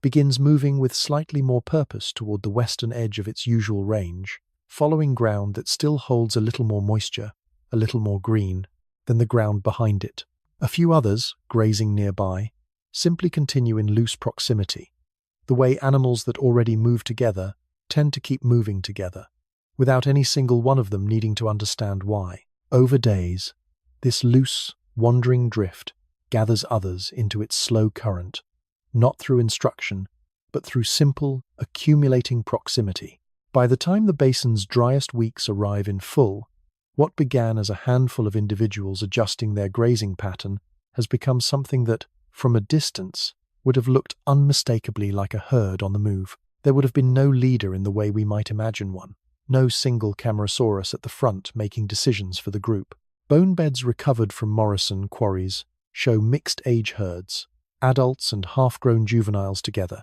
begins moving with slightly more purpose toward the western edge of its usual range, following ground that still holds a little more moisture, a little more green, than the ground behind it. A few others, grazing nearby, simply continue in loose proximity, the way animals that already move together tend to keep moving together, without any single one of them needing to understand why. Over days, this loose, wandering drift gathers others into its slow current, not through instruction, but through simple, accumulating proximity. By the time the basin's driest weeks arrive in full, what began as a handful of individuals adjusting their grazing pattern has become something that, from a distance, would have looked unmistakably like a herd on the move. There would have been no leader in the way we might imagine one, no single Camarasaurus at the front making decisions for the group. Bone beds recovered from Morrison quarries show mixed age herds, adults and half-grown juveniles together.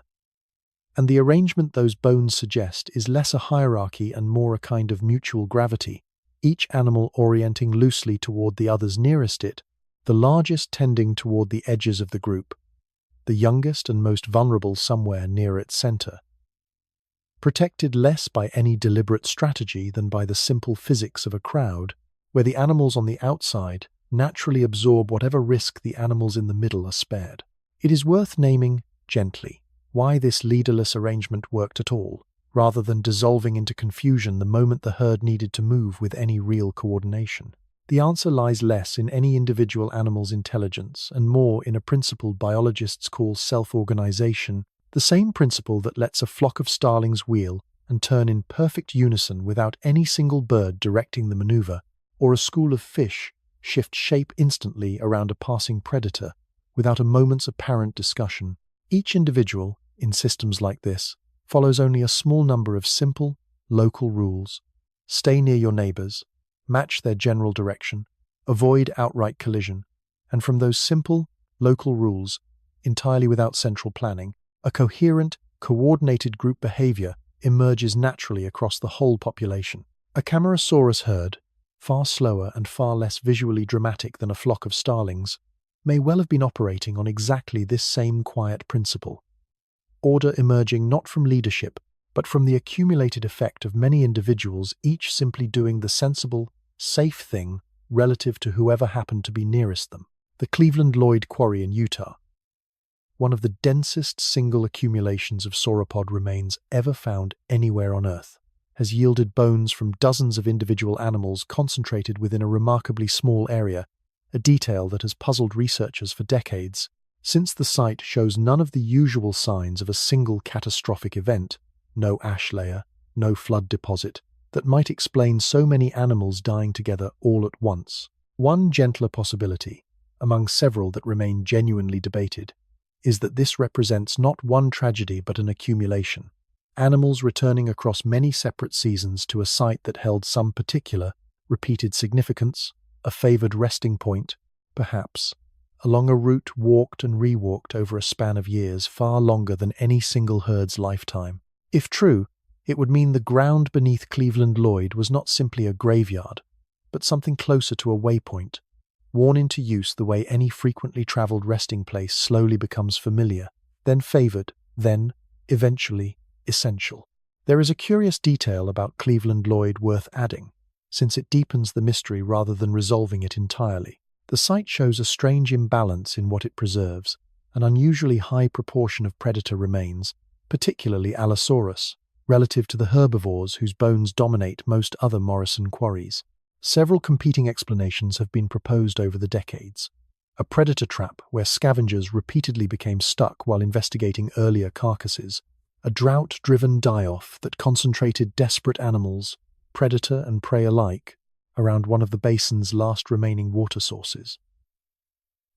And the arrangement those bones suggest is less a hierarchy and more a kind of mutual gravity, each animal orienting loosely toward the others nearest it, the largest tending toward the edges of the group, the youngest and most vulnerable somewhere near its center. Protected less by any deliberate strategy than by the simple physics of a crowd, where the animals on the outside naturally absorb whatever risk the animals in the middle are spared. It is worth naming, gently, why this leaderless arrangement worked at all, rather than dissolving into confusion the moment the herd needed to move with any real coordination. The answer lies less in any individual animal's intelligence and more in a principle biologists call self-organization, the same principle that lets a flock of starlings wheel and turn in perfect unison without any single bird directing the maneuver, or a school of fish shift shape instantly around a passing predator without a moment's apparent discussion. Each individual, in systems like this, follows only a small number of simple, local rules. Stay near your neighbors, match their general direction, avoid outright collision, and from those simple, local rules, entirely without central planning, a coherent, coordinated group behavior emerges naturally across the whole population. A Camarasaurus herd, far slower and far less visually dramatic than a flock of starlings, may well have been operating on exactly this same quiet principle. Order emerging not from leadership, but from the accumulated effect of many individuals each simply doing the sensible, safe thing relative to whoever happened to be nearest them. The Cleveland Lloyd Quarry in Utah, one of the densest single accumulations of sauropod remains ever found anywhere on Earth, has yielded bones from dozens of individual animals concentrated within a remarkably small area, a detail that has puzzled researchers for decades. Since the site shows none of the usual signs of a single catastrophic event, no ash layer, no flood deposit, that might explain so many animals dying together all at once. One gentler possibility, among several that remain genuinely debated, is that this represents not one tragedy but an accumulation. Animals returning across many separate seasons to a site that held some particular, repeated significance, a favored resting point, perhaps, along a route walked and rewalked over a span of years far longer than any single herd's lifetime. If true, it would mean the ground beneath Cleveland Lloyd was not simply a graveyard, but something closer to a waypoint, worn into use the way any frequently traveled resting place slowly becomes familiar, then favored, then, eventually, essential. There is a curious detail about Cleveland Lloyd worth adding, since it deepens the mystery rather than resolving it entirely. The site shows a strange imbalance in what it preserves, an unusually high proportion of predator remains, particularly Allosaurus, relative to the herbivores whose bones dominate most other Morrison quarries. Several competing explanations have been proposed over the decades. A predator trap where scavengers repeatedly became stuck while investigating earlier carcasses, a drought-driven die-off that concentrated desperate animals, predator and prey alike, around one of the basin's last remaining water sources.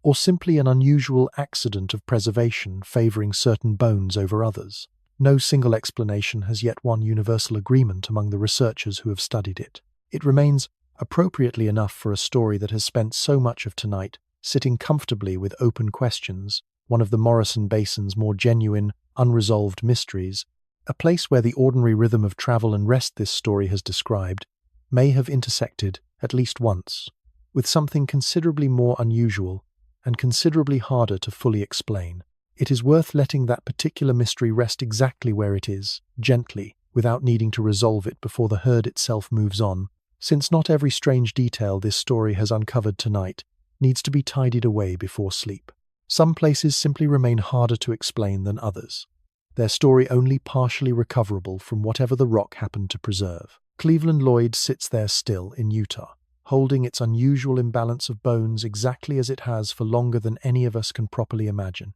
or simply an unusual accident of preservation favoring certain bones over others. No single explanation has yet won universal agreement among the researchers who have studied it. It remains, appropriately enough for a story that has spent so much of tonight sitting comfortably with open questions, one of the Morrison Basin's more genuine, unresolved mysteries, a place where the ordinary rhythm of travel and rest this story has described may have intersected, at least once, with something considerably more unusual and considerably harder to fully explain. It is worth letting that particular mystery rest exactly where it is, gently, without needing to resolve it before the herd itself moves on, since not every strange detail this story has uncovered tonight needs to be tidied away before sleep. Some places simply remain harder to explain than others, their story only partially recoverable from whatever the rock happened to preserve. Cleveland Lloyd sits there still in Utah, holding its unusual imbalance of bones exactly as it has for longer than any of us can properly imagine,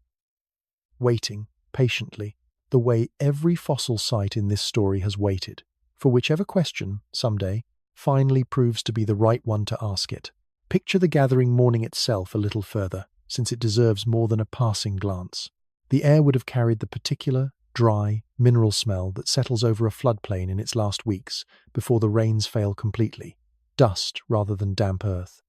waiting, patiently, the way every fossil site in this story has waited, for whichever question, someday, finally proves to be the right one to ask it. Picture the gathering morning itself a little further, since it deserves more than a passing glance. The air would have carried the particular, dry, mineral smell that settles over a floodplain in its last weeks before the rains fail completely, dust rather than damp earth,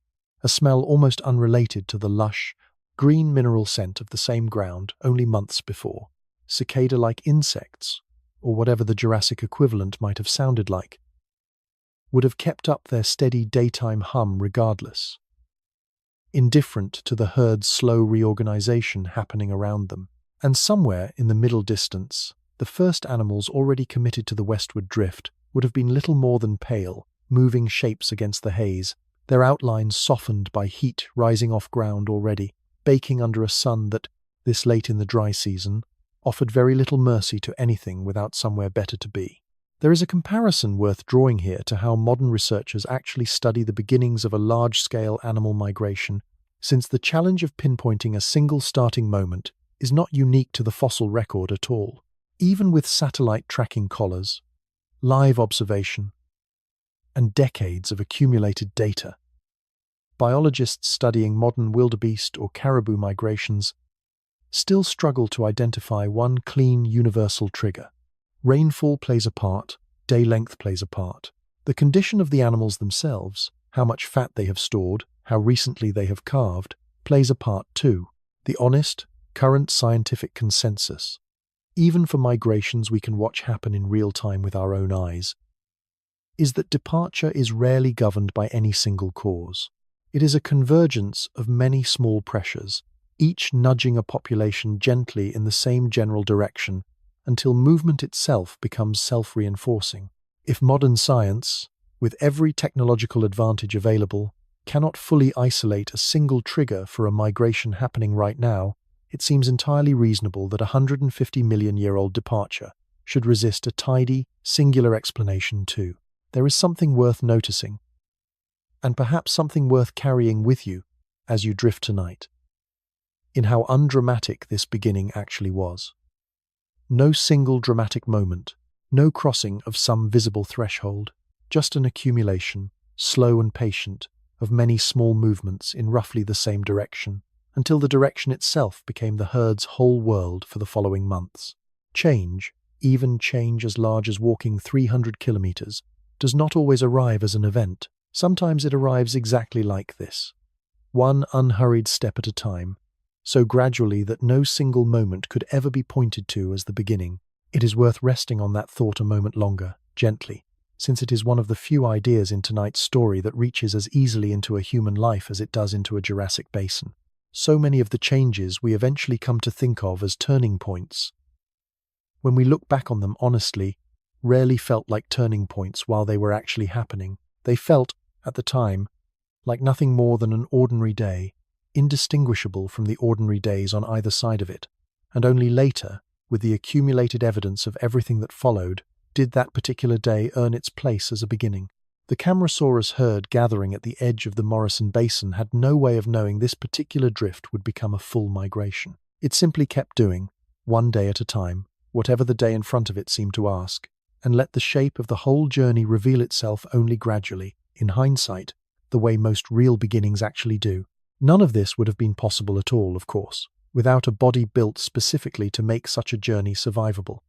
a smell almost unrelated to the lush, green mineral scent of the same ground only months before. Cicada-like insects, or whatever the Jurassic equivalent might have sounded like, would have kept up their steady daytime hum regardless, indifferent to the herd's slow reorganization happening around them. And somewhere in the middle distance, the first animals already committed to the westward drift would have been little more than pale, moving shapes against the haze, their outlines softened by heat rising off ground already, baking under a sun that, this late in the dry season, offered very little mercy to anything without somewhere better to be. There is a comparison worth drawing here to how modern researchers actually study the beginnings of a large-scale animal migration, since the challenge of pinpointing a single starting moment is not unique to the fossil record at all. Even with satellite tracking collars, live observation, and decades of accumulated data, biologists studying modern wildebeest or caribou migrations still struggle to identify one clean universal trigger. Rainfall plays a part, day length plays a part. The condition of the animals themselves, how much fat they have stored, how recently they have calved, plays a part too. The honest, current scientific consensus, even for migrations we can watch happen in real time with our own eyes, is that departure is rarely governed by any single cause. It is a convergence of many small pressures, each nudging a population gently in the same general direction until movement itself becomes self-reinforcing. If modern science, with every technological advantage available, cannot fully isolate a single trigger for a migration happening right now, it seems entirely reasonable that a 150-million-year-old departure should resist a tidy, singular explanation too. There is something worth noticing, and perhaps something worth carrying with you as you drift tonight, in how undramatic this beginning actually was. No single dramatic moment, no crossing of some visible threshold, just an accumulation, slow and patient, of many small movements in roughly the same direction, until the direction itself became the herd's whole world for the following months. Change, even change as large as walking 300 kilometers, does not always arrive as an event. Sometimes it arrives exactly like this, one unhurried step at a time, so gradually that no single moment could ever be pointed to as the beginning. It is worth resting on that thought a moment longer, gently, since it is one of the few ideas in tonight's story that reaches as easily into a human life as it does into a Jurassic Basin. So many of the changes we eventually come to think of as turning points, when we look back on them honestly, rarely felt like turning points while they were actually happening. They felt, at the time, like nothing more than an ordinary day, indistinguishable from the ordinary days on either side of it, and only later, with the accumulated evidence of everything that followed, did that particular day earn its place as a beginning. The Camarasaurus herd gathering at the edge of the Morrison Basin had no way of knowing this particular drift would become a full migration. It simply kept doing, one day at a time, whatever the day in front of it seemed to ask, and let the shape of the whole journey reveal itself only gradually, in hindsight, the way most real beginnings actually do. None of this would have been possible at all, of course, without a body built specifically to make such a journey survivable.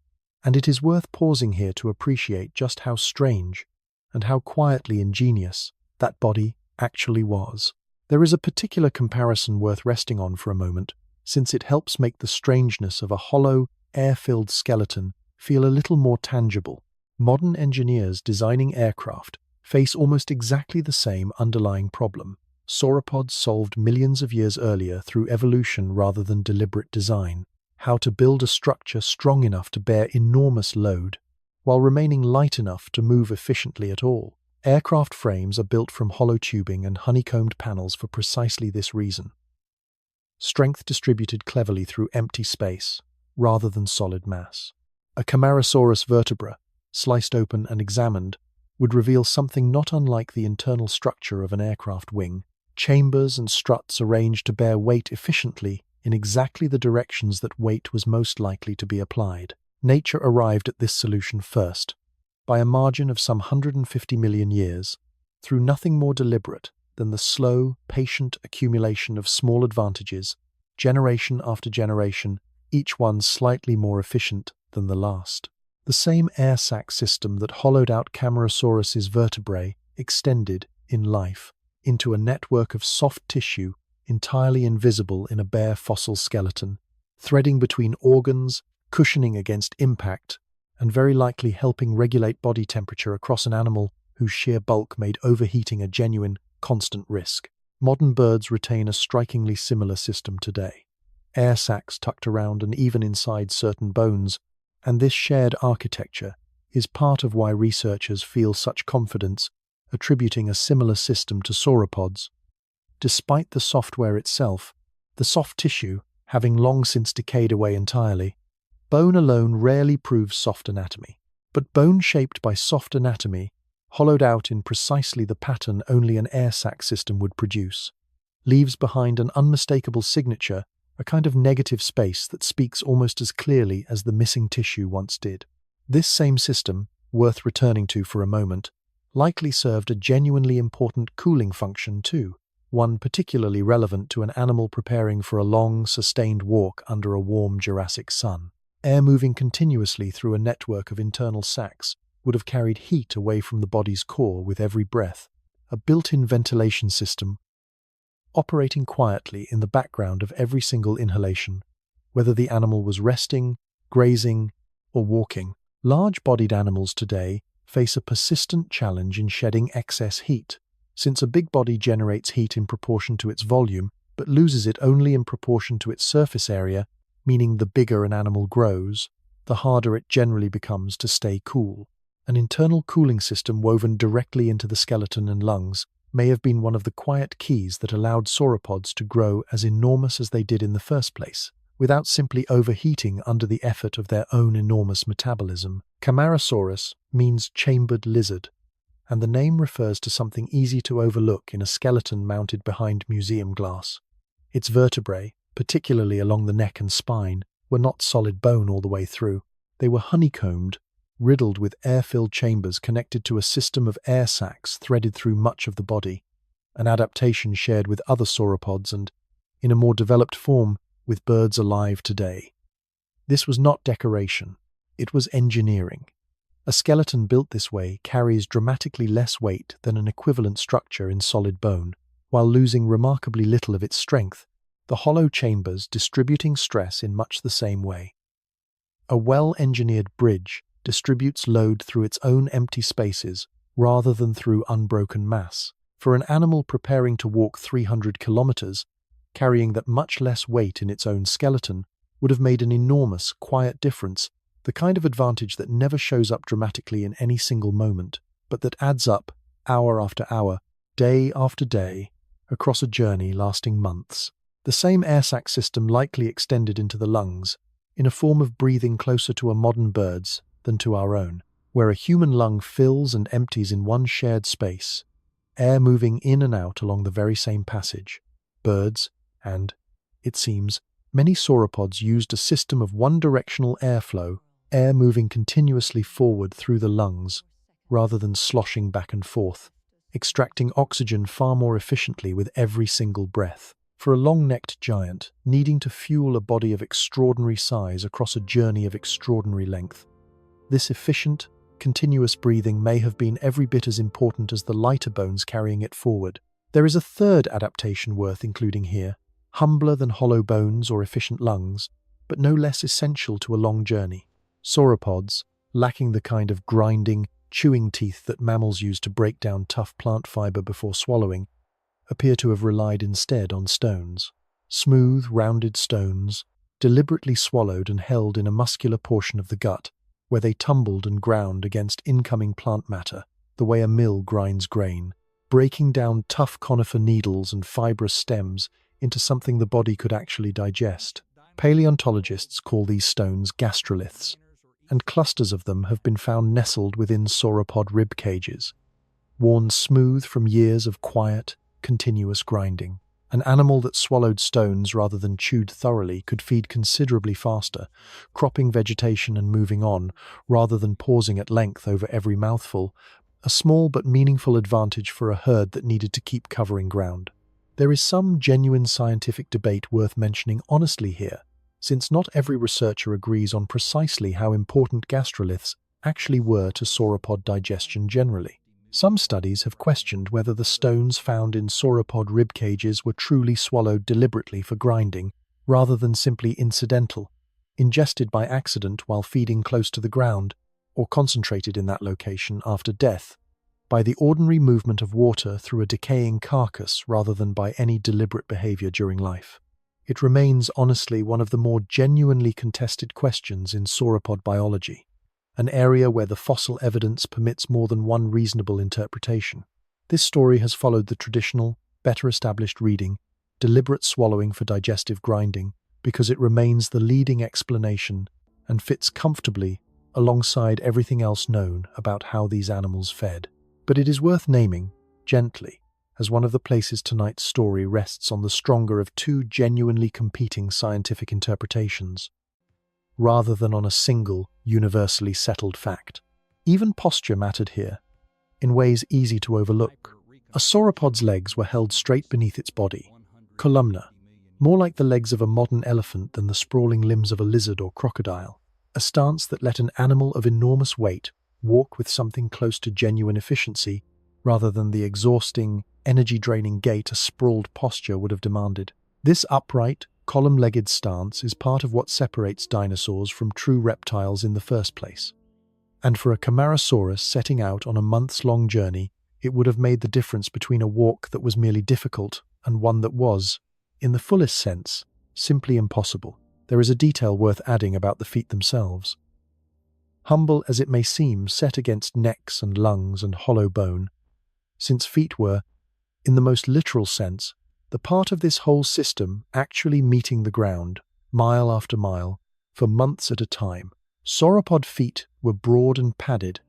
And it is worth pausing here to appreciate just how strange and how quietly ingenious that body actually was. There is a particular comparison worth resting on for a moment, since it helps make the strangeness of a hollow, air-filled skeleton feel a little more tangible. Modern engineers designing aircraft face almost exactly the same underlying problem. Sauropods solved millions of years earlier through evolution rather than deliberate design. How to build a structure strong enough to bear enormous load, while remaining light enough to move efficiently at all. Aircraft frames are built from hollow tubing and honeycombed panels for precisely this reason. Strength distributed cleverly through empty space, rather than solid mass. A Camarasaurus vertebra, sliced open and examined, would reveal something not unlike the internal structure of an aircraft wing. Chambers and struts arranged to bear weight efficiently in exactly the directions that weight was most likely to be applied. Nature arrived at this solution first, by a margin of some 150 million years, through nothing more deliberate than the slow, patient accumulation of small advantages, generation after generation, each one slightly more efficient than the last. The same air sac system that hollowed out Camarasaurus's vertebrae extended, in life, into a network of soft tissue entirely invisible in a bare fossil skeleton, threading between organs, cushioning against impact, and very likely helping regulate body temperature across an animal whose sheer bulk made overheating a genuine, constant risk. Modern birds retain a strikingly similar system today. Air sacs tucked around and even inside certain bones, and this shared architecture is part of why researchers feel such confidence attributing a similar system to sauropods. Despite the software itself, the soft tissue, having long since decayed away entirely, bone alone rarely proves soft anatomy. But bone shaped by soft anatomy, hollowed out in precisely the pattern only an air sac system would produce, leaves behind an unmistakable signature, a kind of negative space that speaks almost as clearly as the missing tissue once did. This same system, worth returning to for a moment, likely served a genuinely important cooling function too, one particularly relevant to an animal preparing for a long, sustained walk under a warm Jurassic sun. Air moving continuously through a network of internal sacs would have carried heat away from the body's core with every breath, a built-in ventilation system operating quietly in the background of every single inhalation, whether the animal was resting, grazing, or walking. Large-bodied animals today face a persistent challenge in shedding excess heat, since a big body generates heat in proportion to its volume, but loses it only in proportion to its surface area, meaning the bigger an animal grows, the harder it generally becomes to stay cool. An internal cooling system woven directly into the skeleton and lungs may have been one of the quiet keys that allowed sauropods to grow as enormous as they did in the first place, without simply overheating under the effort of their own enormous metabolism. Camarasaurus means chambered lizard, and the name refers to something easy to overlook in a skeleton mounted behind museum glass. Its vertebrae, particularly along the neck and spine, were not solid bone all the way through. They were honeycombed, riddled with air-filled chambers connected to a system of air sacs threaded through much of the body, an adaptation shared with other sauropods and, in a more developed form, with birds alive today. This was not decoration, it was engineering. A skeleton built this way carries dramatically less weight than an equivalent structure in solid bone, while losing remarkably little of its strength, the hollow chambers distributing stress in much the same way. A well-engineered bridge distributes load through its own empty spaces rather than through unbroken mass. For an animal preparing to walk 300 kilometers, carrying that much less weight in its own skeleton would have made an enormous, quiet difference, the kind of advantage that never shows up dramatically in any single moment, but that adds up, hour after hour, day after day, across a journey lasting months. The same air sac system likely extended into the lungs, in a form of breathing closer to a modern bird's than to our own, where a human lung fills and empties in one shared space, air moving in and out along the very same passage. Birds, and, it seems, many sauropods used a system of one-directional airflow, air moving continuously forward through the lungs, rather than sloshing back and forth, extracting oxygen far more efficiently with every single breath. For a long-necked giant, needing to fuel a body of extraordinary size across a journey of extraordinary length, this efficient, continuous breathing may have been every bit as important as the lighter bones carrying it forward. There is a third adaptation worth including here, humbler than hollow bones or efficient lungs, but no less essential to a long journey. Sauropods, lacking the kind of grinding, chewing teeth that mammals use to break down tough plant fiber before swallowing, appear to have relied instead on stones. Smooth, rounded stones, deliberately swallowed and held in a muscular portion of the gut, where they tumbled and ground against incoming plant matter, the way a mill grinds grain, breaking down tough conifer needles and fibrous stems into something the body could actually digest. Paleontologists call these stones gastroliths, and clusters of them have been found nestled within sauropod rib cages, worn smooth from years of quiet, continuous grinding. An animal that swallowed stones rather than chewed thoroughly could feed considerably faster, cropping vegetation and moving on, rather than pausing at length over every mouthful, a small but meaningful advantage for a herd that needed to keep covering ground. There is some genuine scientific debate worth mentioning honestly here, since not every researcher agrees on precisely how important gastroliths actually were to sauropod digestion generally. Some studies have questioned whether the stones found in sauropod rib cages were truly swallowed deliberately for grinding, rather than simply incidental, ingested by accident while feeding close to the ground, or concentrated in that location after death, by the ordinary movement of water through a decaying carcass rather than by any deliberate behavior during life. It remains honestly one of the more genuinely contested questions in sauropod biology, an area where the fossil evidence permits more than one reasonable interpretation. This story has followed the traditional, better established reading, deliberate swallowing for digestive grinding, because it remains the leading explanation and fits comfortably alongside everything else known about how these animals fed. But it is worth naming, gently, as one of the places tonight's story rests on the stronger of two genuinely competing scientific interpretations, rather than on a single, universally settled fact. Even posture mattered here, in ways easy to overlook. A sauropod's legs were held straight beneath its body, columnar, more like the legs of a modern elephant than the sprawling limbs of a lizard or crocodile, a stance that let an animal of enormous weight walk with something close to genuine efficiency, rather than the exhausting, energy-draining gait a sprawled posture would have demanded. This upright, column-legged stance is part of what separates dinosaurs from true reptiles in the first place. And for a Camarasaurus setting out on a months-long journey, it would have made the difference between a walk that was merely difficult and one that was, in the fullest sense, simply impossible. There is a detail worth adding about the feet themselves. Humble as it may seem set against necks and lungs and hollow bone, since feet were, in the most literal sense, the part of this whole system actually meeting the ground, mile after mile, for months at a time. Sauropod feet were broad and padded,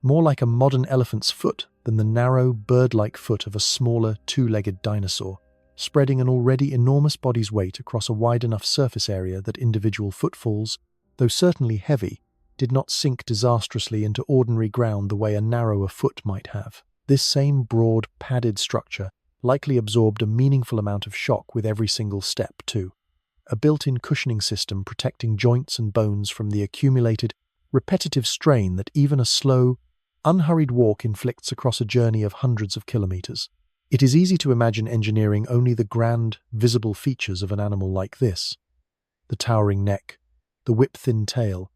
more like a modern elephant's foot than the narrow, bird-like foot of a smaller, two-legged dinosaur, spreading an already enormous body's weight across a wide enough surface area that individual footfalls, though certainly heavy, did not sink disastrously into ordinary ground the way a narrower foot might have. This same broad, padded structure likely absorbed a meaningful amount of shock with every single step, too. A built-in cushioning system protecting joints and bones from the accumulated, repetitive strain that even a slow, unhurried walk inflicts across a journey of hundreds of kilometers. It is easy to imagine engineering only the grand, visible features of an animal like this, the towering neck, the whip-thin tail,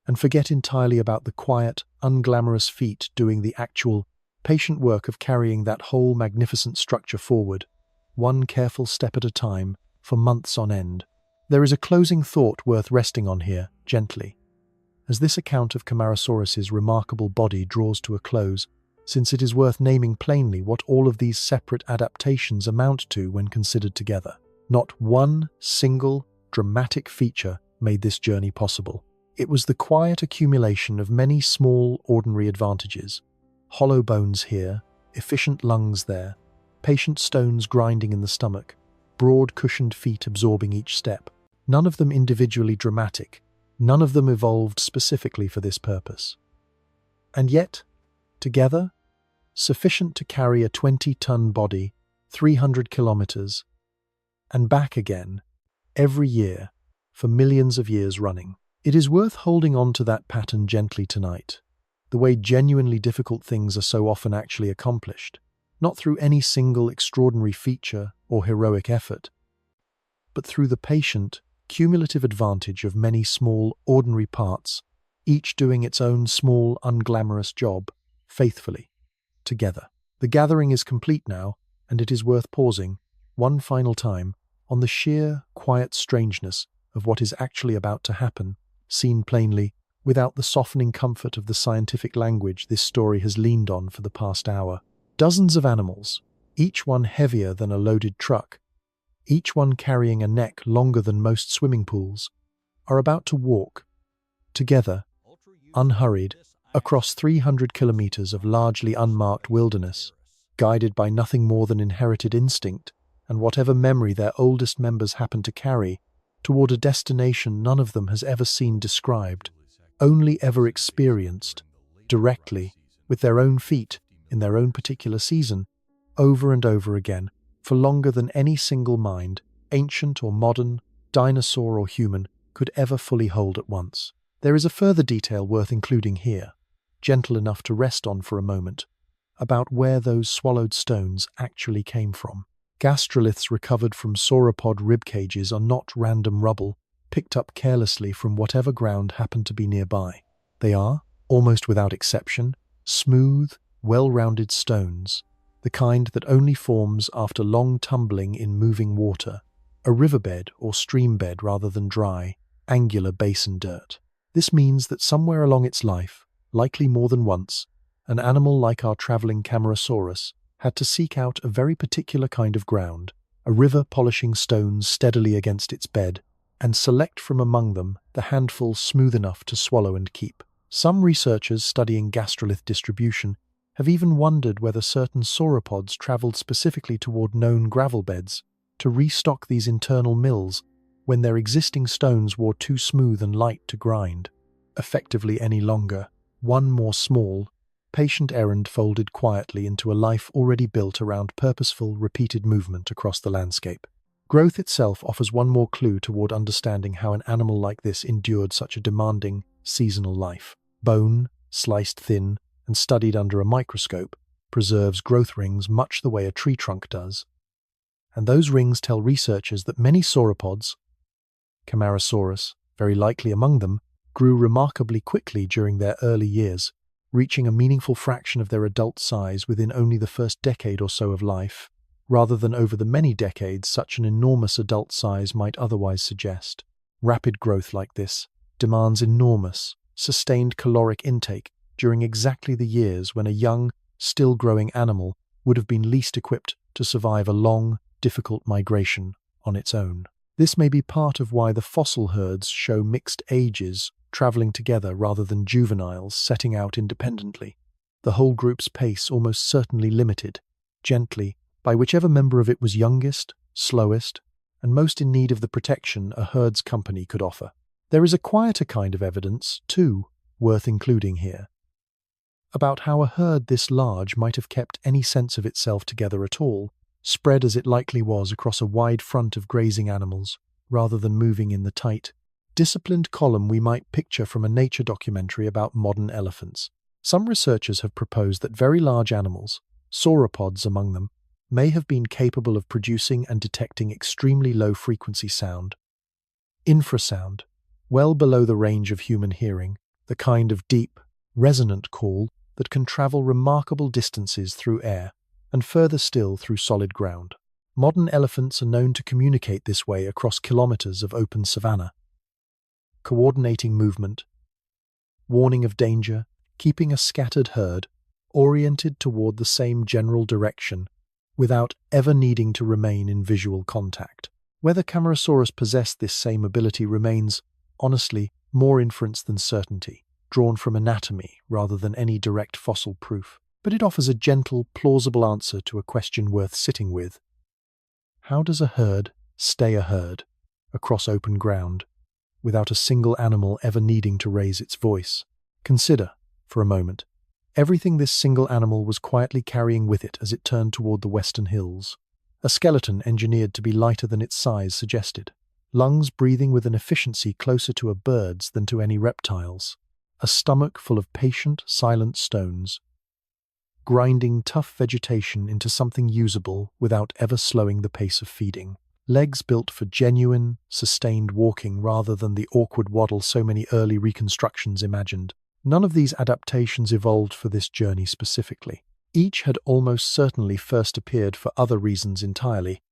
and forget entirely about the quiet, unglamorous feet doing the actual, patient work of carrying that whole magnificent structure forward, one careful step at a time, for months on end. There is a closing thought worth resting on here, gently, as this account of Camarasaurus's remarkable body draws to a close, since it is worth naming plainly what all of these separate adaptations amount to when considered together. Not one single, dramatic feature made this journey possible. It was the quiet accumulation of many small, ordinary advantages. Hollow bones here, efficient lungs there, patient stones grinding in the stomach, broad cushioned feet absorbing each step. None of them individually dramatic, none of them evolved specifically for this purpose. And yet, together, sufficient to carry a 20-ton body, 300 kilometers, and back again, every year, for millions of years running. It is worth holding on to that pattern gently tonight, the way genuinely difficult things are so often actually accomplished, not through any single extraordinary feature or heroic effort, but through the patient, cumulative advantage of many small, ordinary parts, each doing its own small, unglamorous job, faithfully, together. The gathering is complete now, and it is worth pausing, one final time, on the sheer, quiet strangeness of what is actually about to happen, seen plainly, without the softening comfort of the scientific language this story has leaned on for the past hour. Dozens of animals, each one heavier than a loaded truck, each one carrying a neck longer than most swimming pools, are about to walk, together, unhurried, across 300 kilometers of largely unmarked wilderness, guided by nothing more than inherited instinct and whatever memory their oldest members happen to carry, toward a destination none of them has ever seen described, only ever experienced, directly, with their own feet, in their own particular season, over and over again, for longer than any single mind, ancient or modern, dinosaur or human, could ever fully hold at once. There is a further detail worth including here, gentle enough to rest on for a moment, about where those swallowed stones actually came from. Gastroliths recovered from sauropod rib cages are not random rubble, picked up carelessly from whatever ground happened to be nearby. They are, almost without exception, smooth, well-rounded stones, the kind that only forms after long tumbling in moving water, a riverbed or stream bed rather than dry, angular basin dirt. This means that somewhere along its life, likely more than once, an animal like our traveling Camarasaurus had to seek out a very particular kind of ground, a river polishing stones steadily against its bed, and select from among them the handful smooth enough to swallow and keep. Some researchers studying gastrolith distribution have even wondered whether certain sauropods traveled specifically toward known gravel beds to restock these internal mills when their existing stones wore too smooth and light to grind, effectively any longer. One more small, patient errand folded quietly into a life already built around purposeful, repeated movement across the landscape. Growth itself offers one more clue toward understanding how an animal like this endured such a demanding, seasonal life. Bone, sliced thin, and studied under a microscope, preserves growth rings much the way a tree trunk does. And those rings tell researchers that many sauropods, Camarasaurus, very likely among them, grew remarkably quickly during their early years, reaching a meaningful fraction of their adult size within only the first decade or so of life, rather than over the many decades such an enormous adult size might otherwise suggest. Rapid growth like this demands enormous, sustained caloric intake during exactly the years when a young, still-growing animal would have been least equipped to survive a long, difficult migration on its own. This may be part of why the fossil herds show mixed ages traveling together rather than juveniles setting out independently, the whole group's pace almost certainly limited, gently, by whichever member of it was youngest, slowest, and most in need of the protection a herd's company could offer. There is a quieter kind of evidence, too, worth including here, about how a herd this large might have kept any sense of itself together at all, spread as it likely was across a wide front of grazing animals, rather than moving in the tight, disciplined column we might picture from a nature documentary about modern elephants. Some researchers have proposed that very large animals, sauropods among them, may have been capable of producing and detecting extremely low-frequency sound, infrasound, well below the range of human hearing, the kind of deep, resonant call that can travel remarkable distances through air, and further still through solid ground. Modern elephants are known to communicate this way across kilometers of open savanna, coordinating movement, warning of danger, keeping a scattered herd oriented toward the same general direction without ever needing to remain in visual contact. Whether Camarasaurus possessed this same ability remains, honestly, more inference than certainty, drawn from anatomy rather than any direct fossil proof. But it offers a gentle, plausible answer to a question worth sitting with. How does a herd stay a herd across open ground without a single animal ever needing to raise its voice? Consider, for a moment, everything this single animal was quietly carrying with it as it turned toward the western hills. a skeleton engineered to be lighter than its size suggested, lungs breathing with an efficiency closer to a bird's than to any reptile's, a stomach full of patient, silent stones, grinding tough vegetation into something usable without ever slowing the pace of feeding. Legs built for genuine, sustained walking rather than the awkward waddle so many early reconstructions imagined. None of these adaptations evolved for this journey specifically. Each had almost certainly first appeared for other reasons entirely: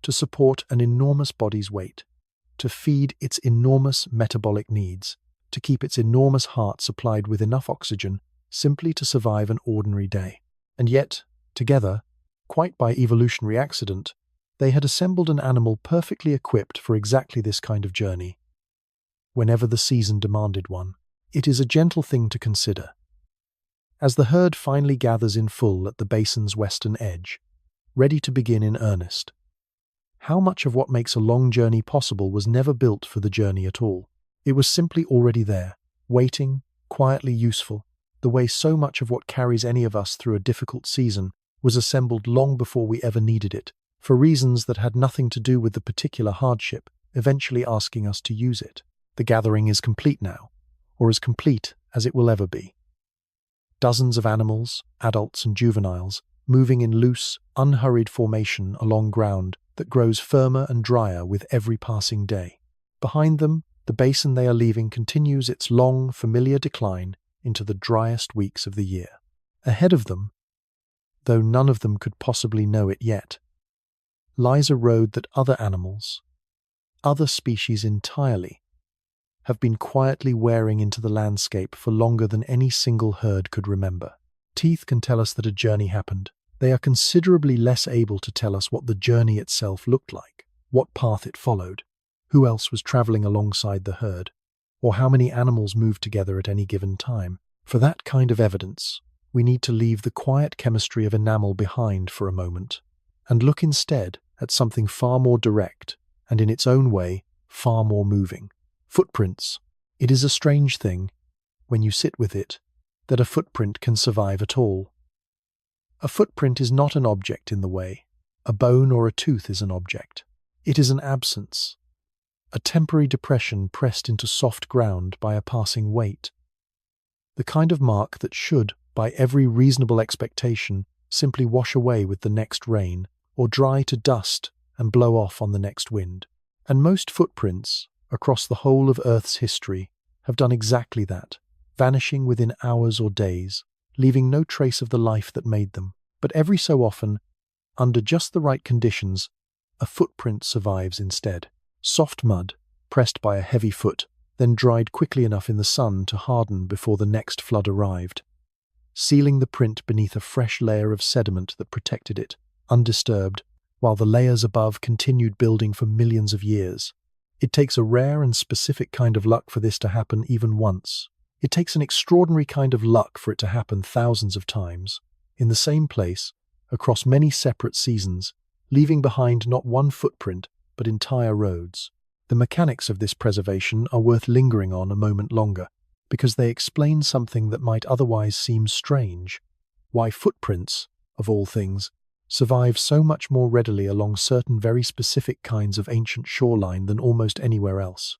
to support an enormous body's weight, to feed its enormous metabolic needs, to keep its enormous heart supplied with enough oxygen simply to survive an ordinary day. And yet, together, quite by evolutionary accident, they had assembled an animal perfectly equipped for exactly this kind of journey, whenever the season demanded one. It is a gentle thing to consider. As the herd finally gathers in full at the basin's western edge, ready to begin in earnest, how much of what makes a long journey possible was never built for the journey at all? It was simply already there, waiting, quietly useful, the way so much of what carries any of us through a difficult season was assembled long before we ever needed it, for reasons that had nothing to do with the particular hardship, eventually asking us to use it. The gathering is complete now, or as complete as it will ever be. Dozens of animals, adults and juveniles, moving in loose, unhurried formation along ground that grows firmer and drier with every passing day. Behind them, the basin they are leaving continues its long, familiar decline into the driest weeks of the year. Ahead of them, though none of them could possibly know it yet, lies a road that other animals, other species entirely, have been quietly wearing into the landscape for longer than any single herd could remember. Teeth can tell us that a journey happened. They are considerably less able to tell us what the journey itself looked like, what path it followed, who else was traveling alongside the herd, or how many animals moved together at any given time. For that kind of evidence, we need to leave the quiet chemistry of enamel behind for a moment, and look instead at something far more direct, and in its own way, far more moving. Footprints. It is a strange thing, when you sit with it, that a footprint can survive at all. A footprint is not an object in the way. A bone or a tooth is an object. It is an absence, a temporary depression pressed into soft ground by a passing weight. The kind of mark that should, by every reasonable expectation, simply wash away with the next rain, or dry to dust and blow off on the next wind. And most footprints, across the whole of Earth's history, have done exactly that, vanishing within hours or days, leaving no trace of the life that made them. But every so often, under just the right conditions, a footprint survives instead. Soft mud, pressed by a heavy foot, then dried quickly enough in the sun to harden before the next flood arrived, sealing the print beneath a fresh layer of sediment that protected it, undisturbed, while the layers above continued building for millions of years. It takes a rare and specific kind of luck for this to happen even once. It takes an extraordinary kind of luck for it to happen thousands of times, in the same place, across many separate seasons, leaving behind not one footprint, but entire roads. The mechanics of this preservation are worth lingering on a moment longer, because they explain something that might otherwise seem strange: why footprints, of all things, survive so much more readily along certain very specific kinds of ancient shoreline than almost anywhere else.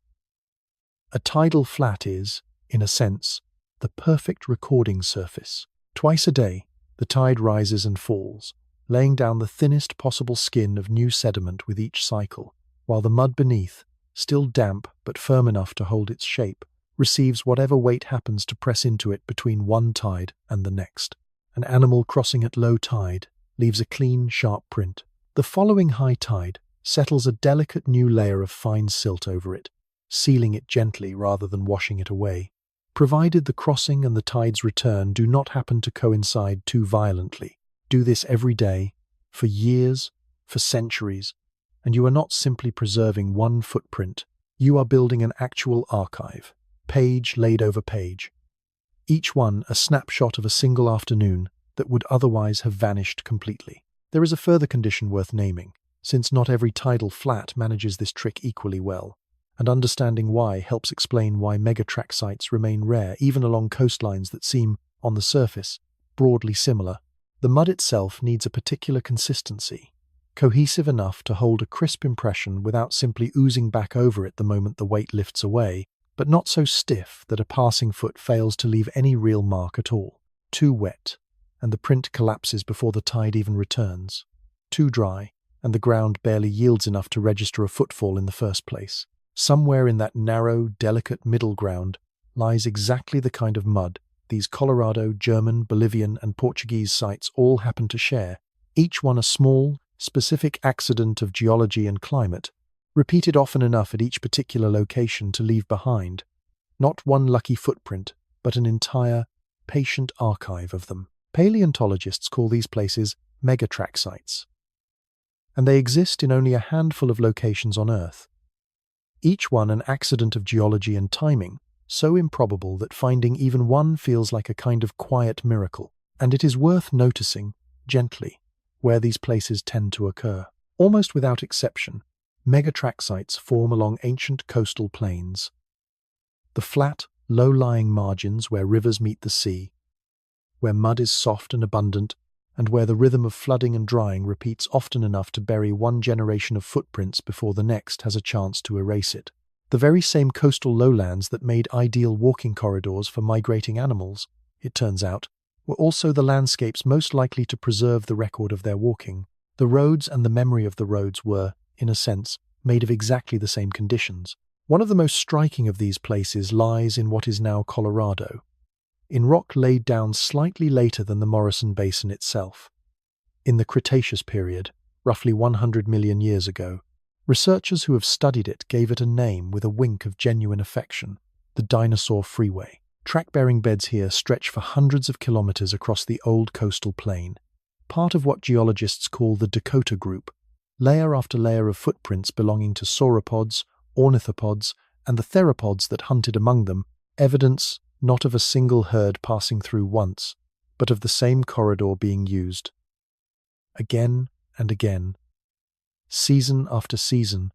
A tidal flat is, in a sense, the perfect recording surface. Twice a day, the tide rises and falls, laying down the thinnest possible skin of new sediment with each cycle, while the mud beneath, still damp but firm enough to hold its shape, receives whatever weight happens to press into it between one tide and the next. An animal crossing at low tide leaves a clean, sharp print. The following high tide settles a delicate new layer of fine silt over it, sealing it gently rather than washing it away. Provided the crossing and the tide's return do not happen to coincide too violently. Do this every day, for years, for centuries, and you are not simply preserving one footprint, you are building an actual archive, page laid over page, each one a snapshot of a single afternoon that would otherwise have vanished completely. There is a further condition worth naming, since not every tidal flat manages this trick equally well, and understanding why helps explain why megatrack sites remain rare even along coastlines that seem, on the surface, broadly similar. The mud itself needs a particular consistency, cohesive enough to hold a crisp impression without simply oozing back over it the moment the weight lifts away, but not so stiff that a passing foot fails to leave any real mark at all. Too wet, and the print collapses before the tide even returns. Too dry, and the ground barely yields enough to register a footfall in the first place. Somewhere in that narrow, delicate middle ground lies exactly the kind of mud these Colorado, German, Bolivian, and Portuguese sites all happen to share, each one a small, specific accident of geology and climate, repeated often enough at each particular location to leave behind, not one lucky footprint, but an entire, patient archive of them. Paleontologists call these places megatrack sites, and they exist in only a handful of locations on Earth. Each one an accident of geology and timing, so improbable that finding even one feels like a kind of quiet miracle. And it is worth noticing, gently, where these places tend to occur. Almost without exception, megatrack sites form along ancient coastal plains. The flat, low-lying margins where rivers meet the sea, where mud is soft and abundant, and where the rhythm of flooding and drying repeats often enough to bury one generation of footprints before the next has a chance to erase it. The very same coastal lowlands that made ideal walking corridors for migrating animals, it turns out, were also the landscapes most likely to preserve the record of their walking. The roads and the memory of the roads were, in a sense, made of exactly the same conditions. One of the most striking of these places lies in what is now Colorado, in rock laid down slightly later than the Morrison Basin itself. In the Cretaceous period, roughly 100 million years ago, researchers who have studied it gave it a name with a wink of genuine affection: the Dinosaur Freeway. Track-bearing beds here stretch for hundreds of kilometers across the old coastal plain, part of what geologists call the Dakota Group, layer after layer of footprints belonging to sauropods, ornithopods, and the theropods that hunted among them, evidence not of a single herd passing through once, but of the same corridor being used. Again and again, season after season,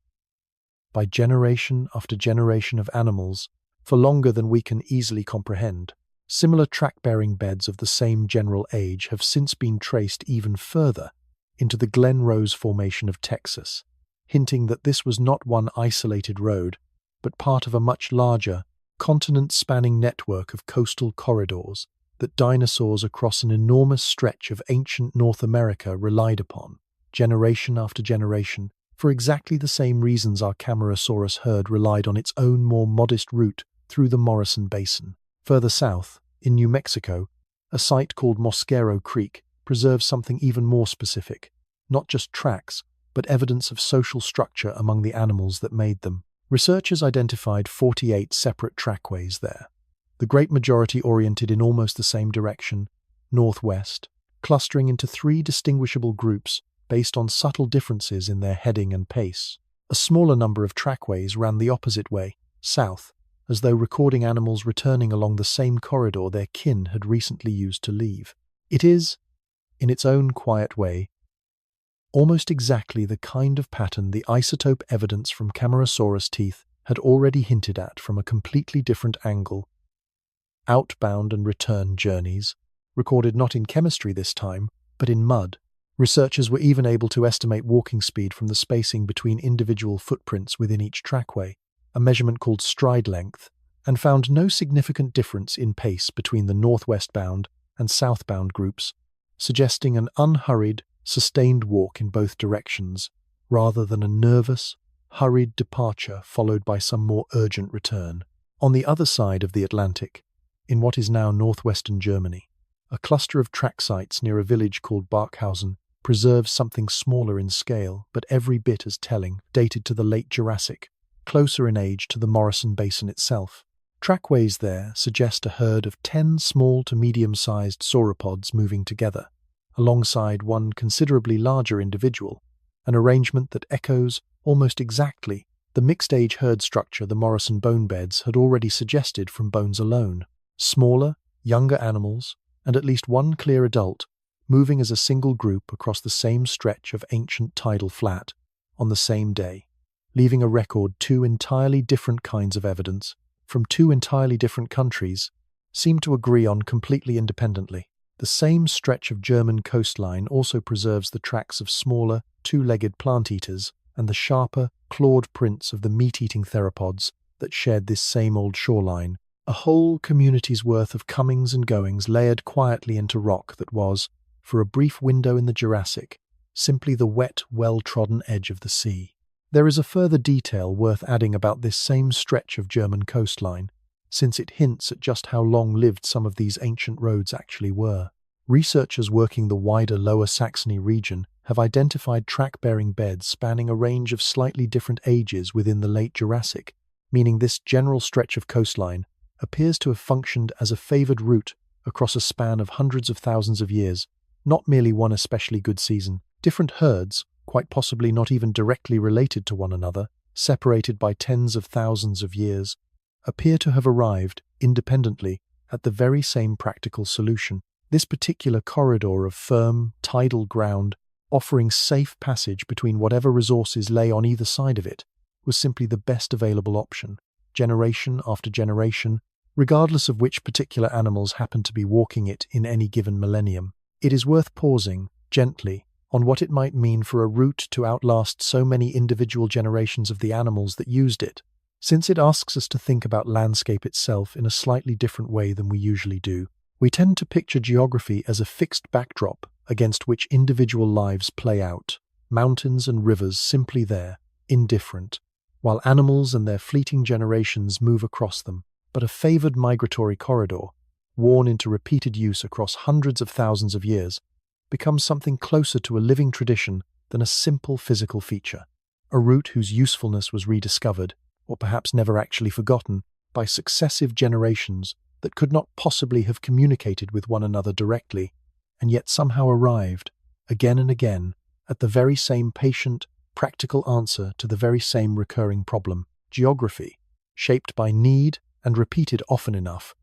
by generation after generation of animals, for longer than we can easily comprehend. Similar track-bearing beds of the same general age have since been traced even further into the Glen Rose Formation of Texas, hinting that this was not one isolated road, but part of a much larger, continent-spanning network of coastal corridors that dinosaurs across an enormous stretch of ancient North America relied upon, generation after generation, for exactly the same reasons our Camarasaurus herd relied on its own more modest route through the Morrison Basin. Further south, in New Mexico, a site called Mosquero Creek preserves something even more specific, not just tracks, but evidence of social structure among the animals that made them. Researchers identified 48 separate trackways there, the great majority oriented in almost the same direction, northwest, clustering into 3 distinguishable groups based on subtle differences in their heading and pace. A smaller number of trackways ran the opposite way, south, as though recording animals returning along the same corridor their kin had recently used to leave. It is, in its own quiet way, almost exactly the kind of pattern the isotope evidence from Camarasaurus teeth had already hinted at from a completely different angle. Outbound and return journeys, recorded not in chemistry this time, but in mud. Researchers were even able to estimate walking speed from the spacing between individual footprints within each trackway, a measurement called stride length, and found no significant difference in pace between the northwest-bound and southbound groups, suggesting an unhurried, sustained walk in both directions, rather than a nervous, hurried departure followed by some more urgent return. On the other side of the Atlantic, in what is now northwestern Germany, a cluster of track sites near a village called Barkhausen preserves something smaller in scale, but every bit as telling, dated to the late Jurassic, closer in age to the Morrison Basin itself. Trackways there suggest a herd of 10 small to medium-sized sauropods moving together, alongside one considerably larger individual, an arrangement that echoes, almost exactly, the mixed-age herd structure the Morrison bone beds had already suggested from bones alone. Smaller, younger animals, and at least one clear adult, moving as a single group across the same stretch of ancient tidal flat on the same day, leaving a record 2 entirely different kinds of evidence from 2 entirely different countries seem to agree on completely independently. The same stretch of German coastline also preserves the tracks of smaller, two-legged plant-eaters and the sharper, clawed prints of the meat-eating theropods that shared this same old shoreline. A whole community's worth of comings and goings layered quietly into rock that was, for a brief window in the Jurassic, simply the wet, well-trodden edge of the sea. There is a further detail worth adding about this same stretch of German coastline, since it hints at just how long-lived some of these ancient roads actually were. Researchers working the wider Lower Saxony region have identified track-bearing beds spanning a range of slightly different ages within the late Jurassic, meaning this general stretch of coastline appears to have functioned as a favored route across a span of hundreds of thousands of years, not merely one especially good season. Different herds, quite possibly not even directly related to one another, separated by tens of thousands of years, appear to have arrived, independently, at the very same practical solution. This particular corridor of firm, tidal ground, offering safe passage between whatever resources lay on either side of it, was simply the best available option, generation after generation, regardless of which particular animals happened to be walking it in any given millennium. It is worth pausing, gently, on what it might mean for a route to outlast so many individual generations of the animals that used it, since it asks us to think about landscape itself in a slightly different way than we usually do. We tend to picture geography as a fixed backdrop against which individual lives play out, mountains and rivers simply there, indifferent, while animals and their fleeting generations move across them. But a favored migratory corridor, worn into repeated use across hundreds of thousands of years, becomes something closer to a living tradition than a simple physical feature, a route whose usefulness was rediscovered, or perhaps never actually forgotten, by successive generations that could not possibly have communicated with one another directly, and yet somehow arrived, again and again, at the very same patient, practical answer to the very same recurring problem. Geography, shaped by need and repeated often enough,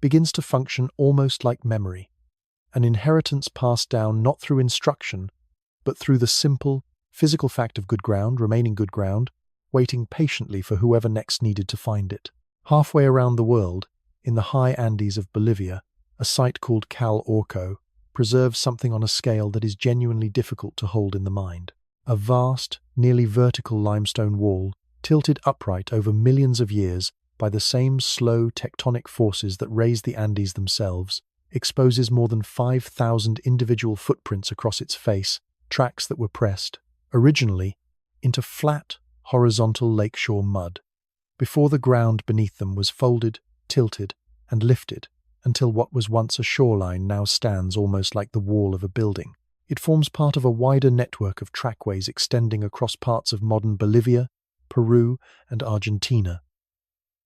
begins to function almost like memory, an inheritance passed down not through instruction, but through the simple, physical fact of good ground remaining good ground, waiting patiently for whoever next needed to find it. Halfway around the world, in the high Andes of Bolivia, a site called Cal Orco preserves something on a scale that is genuinely difficult to hold in the mind. A vast, nearly vertical limestone wall, tilted upright over millions of years by the same slow tectonic forces that raised the Andes themselves, exposes more than 5,000 individual footprints across its face, tracks that were pressed, originally, into flat, horizontal lakeshore mud, before the ground beneath them was folded, tilted, and lifted, until what was once a shoreline now stands almost like the wall of a building. It forms part of a wider network of trackways extending across parts of modern Bolivia, Peru, and Argentina.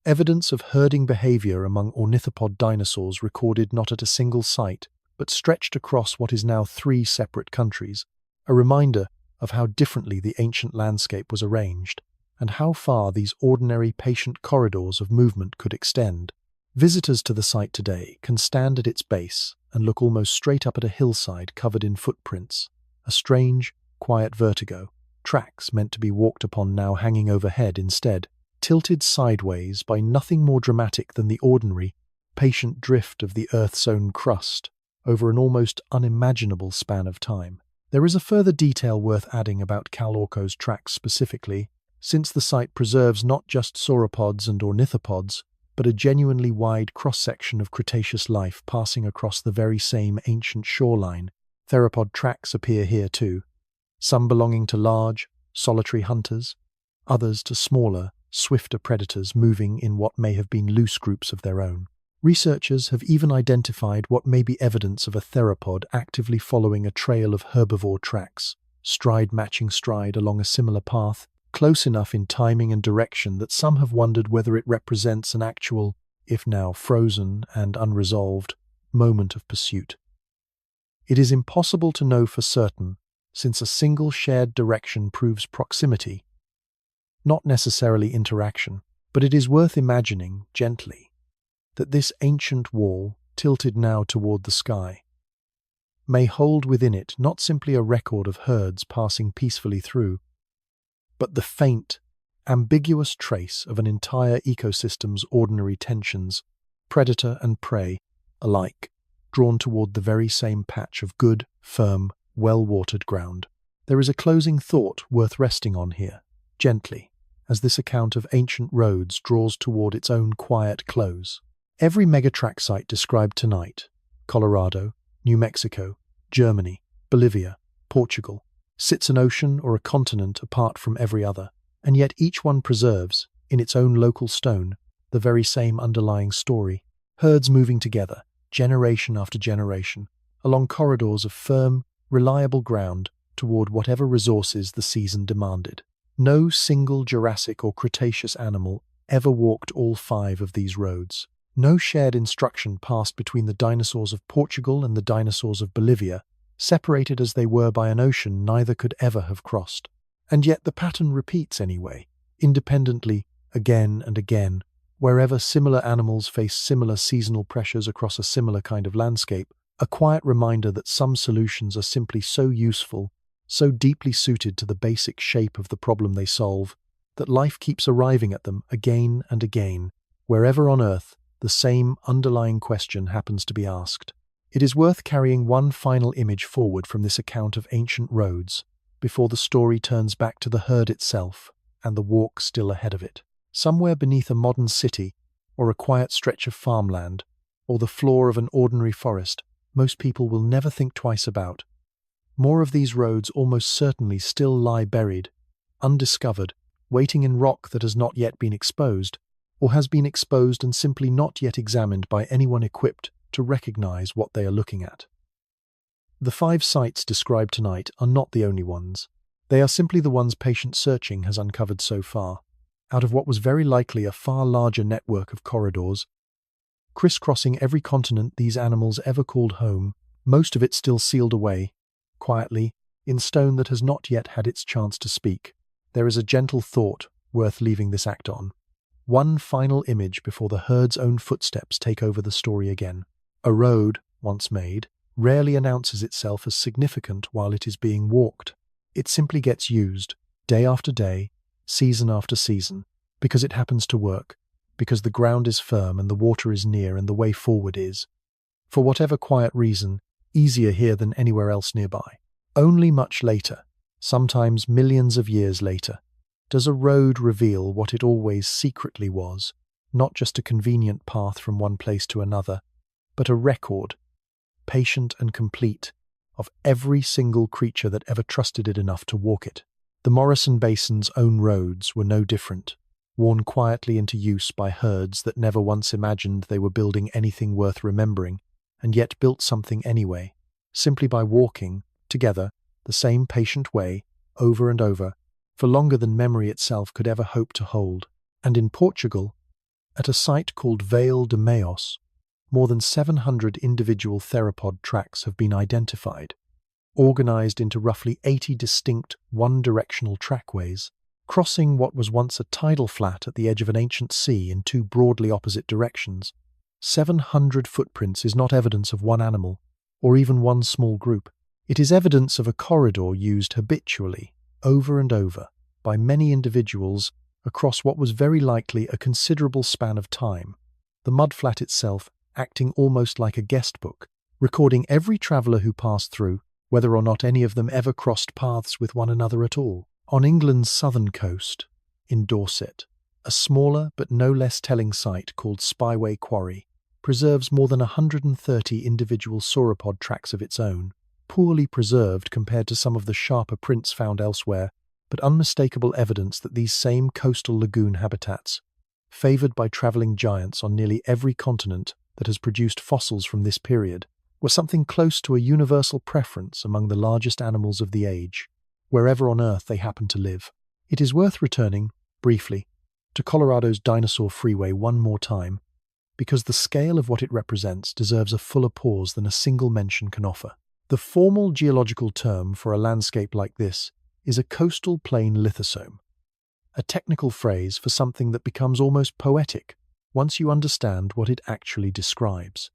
Evidence of herding behavior among ornithopod dinosaurs recorded not at a single site, but stretched across what is now 3 separate countries, a reminder of how differently the ancient landscape was arranged, and how far these ordinary patient corridors of movement could extend. Visitors to the site today can stand at its base and look almost straight up at a hillside covered in footprints, a strange, quiet vertigo, tracks meant to be walked upon now hanging overhead instead, tilted sideways by nothing more dramatic than the ordinary, patient drift of the Earth's own crust over an almost unimaginable span of time. There is a further detail worth adding about Cal Orco's tracks specifically, since the site preserves not just sauropods and ornithopods, but a genuinely wide cross-section of Cretaceous life passing across the very same ancient shoreline. Theropod tracks appear here too, some belonging to large, solitary hunters, others to smaller, swifter predators moving in what may have been loose groups of their own. Researchers have even identified what may be evidence of a theropod actively following a trail of herbivore tracks, stride matching stride along a similar path, close enough in timing and direction that some have wondered whether it represents an actual, if now frozen and unresolved, moment of pursuit. It is impossible to know for certain, since a single shared direction proves proximity, not necessarily interaction, but it is worth imagining, gently, that this ancient wall, tilted now toward the sky, may hold within it not simply a record of herds passing peacefully through, but the faint, ambiguous trace of an entire ecosystem's ordinary tensions, predator and prey alike, drawn toward the very same patch of good, firm, well-watered ground. There is a closing thought worth resting on here, gently, as this account of ancient roads draws toward its own quiet close. Every megatrack site described tonight, Colorado, New Mexico, Germany, Bolivia, Portugal, sits an ocean or a continent apart from every other, and yet each one preserves, in its own local stone, the very same underlying story. Herds moving together, generation after generation, along corridors of firm, reliable ground toward whatever resources the season demanded. No single Jurassic or Cretaceous animal ever walked all 5 of these roads. No shared instruction passed between the dinosaurs of Portugal and the dinosaurs of Bolivia. Separated as they were by an ocean neither could ever have crossed. And yet the pattern repeats anyway, independently, again and again, wherever similar animals face similar seasonal pressures across a similar kind of landscape, a quiet reminder that some solutions are simply so useful, so deeply suited to the basic shape of the problem they solve, that life keeps arriving at them again and again, wherever on Earth the same underlying question happens to be asked. It is worth carrying one final image forward from this account of ancient roads, before the story turns back to the herd itself and the walk still ahead of it. Somewhere beneath a modern city, or a quiet stretch of farmland, or the floor of an ordinary forest, most people will never think twice about. More of these roads almost certainly still lie buried, undiscovered, waiting in rock that has not yet been exposed, or has been exposed and simply not yet examined by anyone equipped to recognize what they are looking at. The 5 sites described tonight are not the only ones. They are simply the ones patient searching has uncovered so far, out of what was very likely a far larger network of corridors, crisscrossing every continent these animals ever called home, most of it still sealed away, quietly, in stone that has not yet had its chance to speak. There is a gentle thought worth leaving this act on. One final image before the herd's own footsteps take over the story again. A road, once made, rarely announces itself as significant while it is being walked. It simply gets used, day after day, season after season, because it happens to work, because the ground is firm and the water is near and the way forward is, for whatever quiet reason, easier here than anywhere else nearby. Only much later, sometimes millions of years later, does a road reveal what it always secretly was, not just a convenient path from one place to another, but a record, patient and complete, of every single creature that ever trusted it enough to walk it. The Morrison Basin's own roads were no different, worn quietly into use by herds that never once imagined they were building anything worth remembering, and yet built something anyway, simply by walking, together, the same patient way, over and over, for longer than memory itself could ever hope to hold. And in Portugal, at a site called Vale de Meos, more than 700 individual theropod tracks have been identified, organized into roughly 80 distinct one-directional trackways, crossing what was once a tidal flat at the edge of an ancient sea in 2 broadly opposite directions. 700 footprints is not evidence of one animal, or even one small group. It is evidence of a corridor used habitually, over and over, by many individuals across what was very likely a considerable span of time, the mudflat itself acting almost like a guest book, recording every traveller who passed through, whether or not any of them ever crossed paths with one another at all. On England's southern coast, in Dorset, a smaller but no less telling site called Spyway Quarry preserves more than 130 individual sauropod tracks of its own, poorly preserved compared to some of the sharper prints found elsewhere, but unmistakable evidence that these same coastal lagoon habitats, favoured by travelling giants on nearly every continent that has produced fossils from this period, were something close to a universal preference among the largest animals of the age, wherever on Earth they happen to live. It is worth returning, briefly, to Colorado's Dinosaur Freeway one more time, because the scale of what it represents deserves a fuller pause than a single mention can offer. The formal geological term for a landscape like this is a coastal plain lithosome, a technical phrase for something that becomes almost poetic once you understand what it actually describes.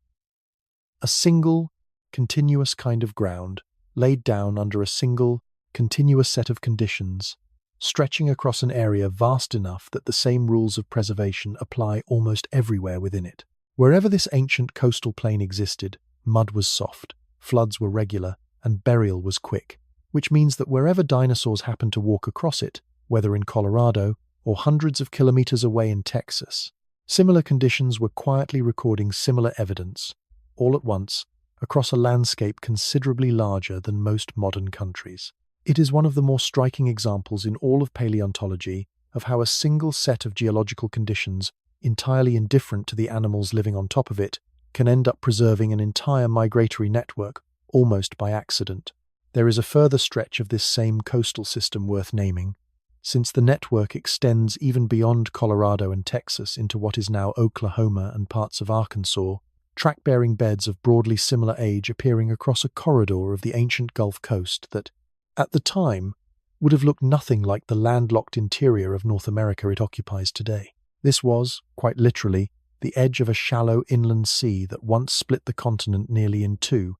A single, continuous kind of ground laid down under a single, continuous set of conditions, stretching across an area vast enough that the same rules of preservation apply almost everywhere within it. Wherever this ancient coastal plain existed, mud was soft, floods were regular, and burial was quick, which means that wherever dinosaurs happened to walk across it, whether in Colorado or hundreds of kilometers away in Texas, similar conditions were quietly recording similar evidence, all at once, across a landscape considerably larger than most modern countries. It is one of the more striking examples in all of paleontology of how a single set of geological conditions, entirely indifferent to the animals living on top of it, can end up preserving an entire migratory network almost by accident. There is a further stretch of this same coastal system worth naming, since the network extends even beyond Colorado and Texas into what is now Oklahoma and parts of Arkansas, track-bearing beds of broadly similar age appearing across a corridor of the ancient Gulf Coast that, at the time, would have looked nothing like the landlocked interior of North America it occupies today. This was, quite literally, the edge of a shallow inland sea that once split the continent nearly in two,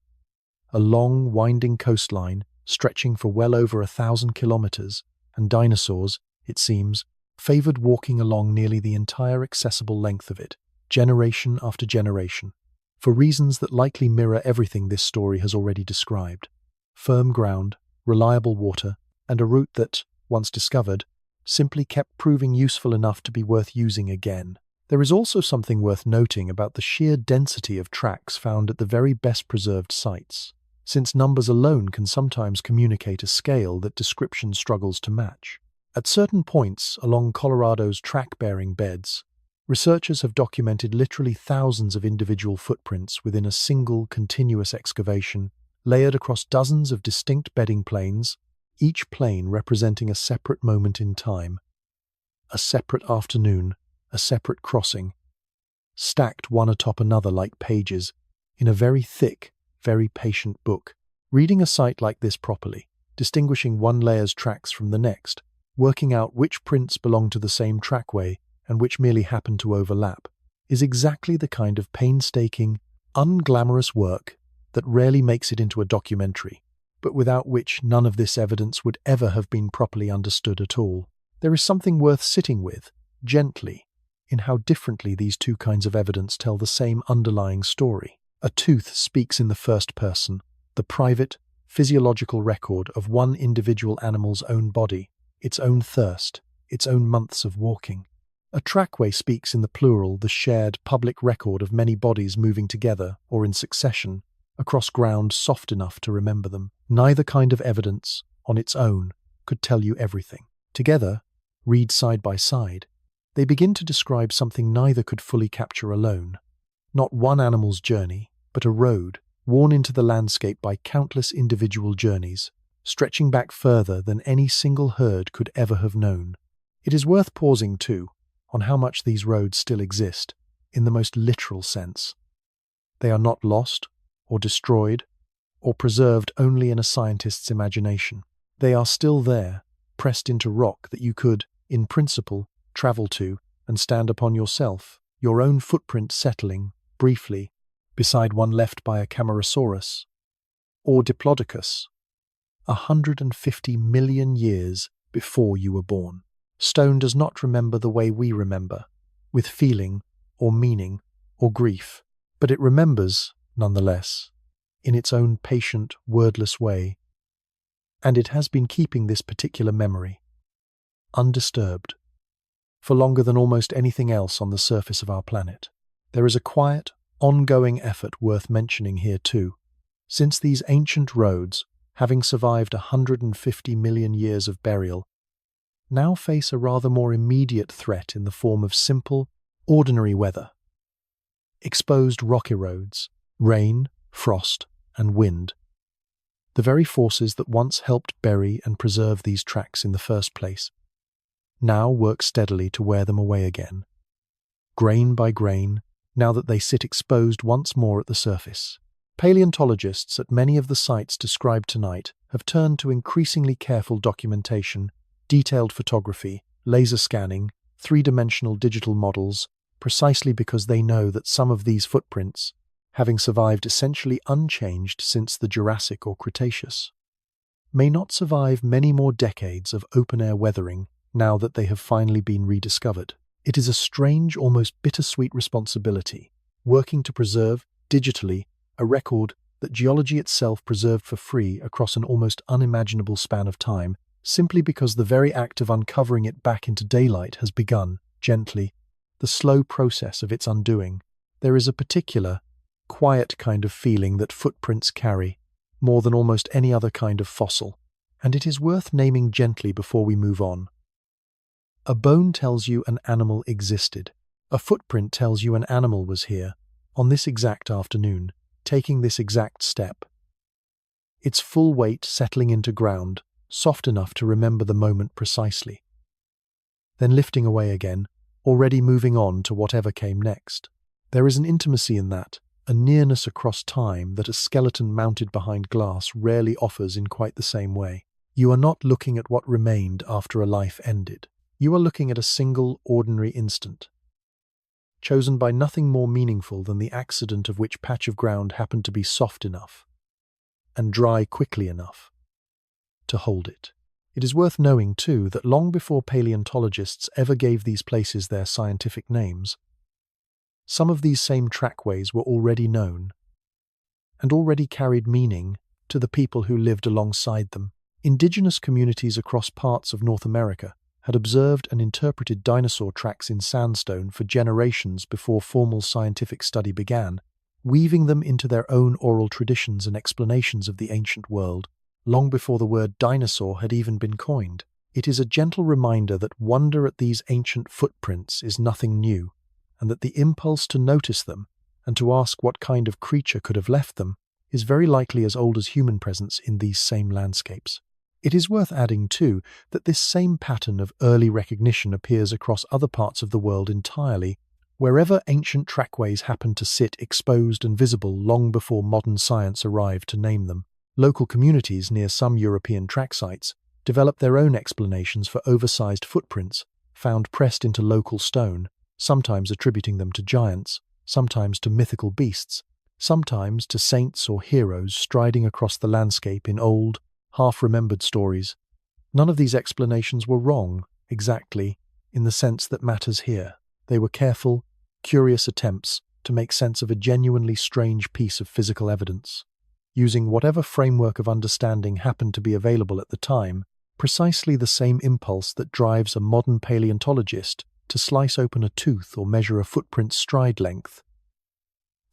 a long, winding coastline stretching for well over 1,000 kilometers, and dinosaurs, it seems, favored walking along nearly the entire accessible length of it, generation after generation, for reasons that likely mirror everything this story has already described. Firm ground, reliable water, and a route that, once discovered, simply kept proving useful enough to be worth using again. There is also something worth noting about the sheer density of tracks found at the very best preserved sites, since numbers alone can sometimes communicate a scale that description struggles to match. At certain points along Colorado's track-bearing beds, researchers have documented literally thousands of individual footprints within a single continuous excavation, layered across dozens of distinct bedding planes, each plane representing a separate moment in time, a separate afternoon, a separate crossing, stacked one atop another like pages in a very thick, very patient book. Reading a site like this properly, distinguishing one layer's tracks from the next, working out which prints belong to the same trackway and which merely happen to overlap, is exactly the kind of painstaking, unglamorous work that rarely makes it into a documentary, but without which none of this evidence would ever have been properly understood at all. There is something worth sitting with, gently, in how differently these two kinds of evidence tell the same underlying story. A tooth speaks in the first person, the private, physiological record of one individual animal's own body, its own thirst, its own months of walking. A trackway speaks in the plural, the shared, public record of many bodies moving together, or in succession, across ground soft enough to remember them. Neither kind of evidence, on its own, could tell you everything. Together, read side by side, they begin to describe something neither could fully capture alone. Not one animal's journey, but a road, worn into the landscape by countless individual journeys, stretching back further than any single herd could ever have known. It is worth pausing, too, on how much these roads still exist, in the most literal sense. They are not lost, or destroyed, or preserved only in a scientist's imagination. They are still there, pressed into rock that you could, in principle, travel to and stand upon yourself, your own footprint settling, briefly, beside one left by a Camarasaurus, or Diplodocus, 150 million years before you were born. Stone does not remember the way we remember, with feeling, or meaning, or grief, but it remembers, nonetheless, in its own patient, wordless way, and it has been keeping this particular memory, undisturbed, for longer than almost anything else on the surface of our planet. There is a quiet, ongoing effort worth mentioning here too, since these ancient roads, having survived 150 million years of burial, now face a rather more immediate threat in the form of simple, ordinary weather. Exposed rock erodes, rain, frost, and wind, the very forces that once helped bury and preserve these tracks in the first place, now work steadily to wear them away again, grain by grain, now that they sit exposed once more at the surface. Paleontologists at many of the sites described tonight have turned to increasingly careful documentation, detailed photography, laser scanning, three-dimensional digital models, precisely because they know that some of these footprints, having survived essentially unchanged since the Jurassic or Cretaceous, may not survive many more decades of open-air weathering now that they have finally been rediscovered. It is a strange, almost bittersweet responsibility, working to preserve, digitally, a record that geology itself preserved for free across an almost unimaginable span of time, simply because the very act of uncovering it back into daylight has begun, gently, the slow process of its undoing. There is a particular, quiet kind of feeling that footprints carry, more than almost any other kind of fossil, and it is worth naming gently before we move on. A bone tells you an animal existed. A footprint tells you an animal was here, on this exact afternoon, taking this exact step. Its full weight settling into ground, soft enough to remember the moment precisely. Then lifting away again, already moving on to whatever came next. There is an intimacy in that, a nearness across time that a skeleton mounted behind glass rarely offers in quite the same way. You are not looking at what remained after a life ended. You are looking at a single, ordinary instant, chosen by nothing more meaningful than the accident of which patch of ground happened to be soft enough and dry quickly enough to hold it. It is worth knowing, too, that long before paleontologists ever gave these places their scientific names, some of these same trackways were already known and already carried meaning to the people who lived alongside them. Indigenous communities across parts of North America had observed and interpreted dinosaur tracks in sandstone for generations before formal scientific study began, weaving them into their own oral traditions and explanations of the ancient world, long before the word dinosaur had even been coined. It is a gentle reminder that wonder at these ancient footprints is nothing new, and that the impulse to notice them and to ask what kind of creature could have left them is very likely as old as human presence in these same landscapes. It is worth adding, too, that this same pattern of early recognition appears across other parts of the world entirely, wherever ancient trackways happen to sit exposed and visible long before modern science arrived to name them. Local communities near some European track sites developed their own explanations for oversized footprints found pressed into local stone, sometimes attributing them to giants, sometimes to mythical beasts, sometimes to saints or heroes striding across the landscape in old, half-remembered stories. None of these explanations were wrong, exactly, in the sense that matters here. They were careful, curious attempts to make sense of a genuinely strange piece of physical evidence, using whatever framework of understanding happened to be available at the time, precisely the same impulse that drives a modern paleontologist to slice open a tooth or measure a footprint's stride length.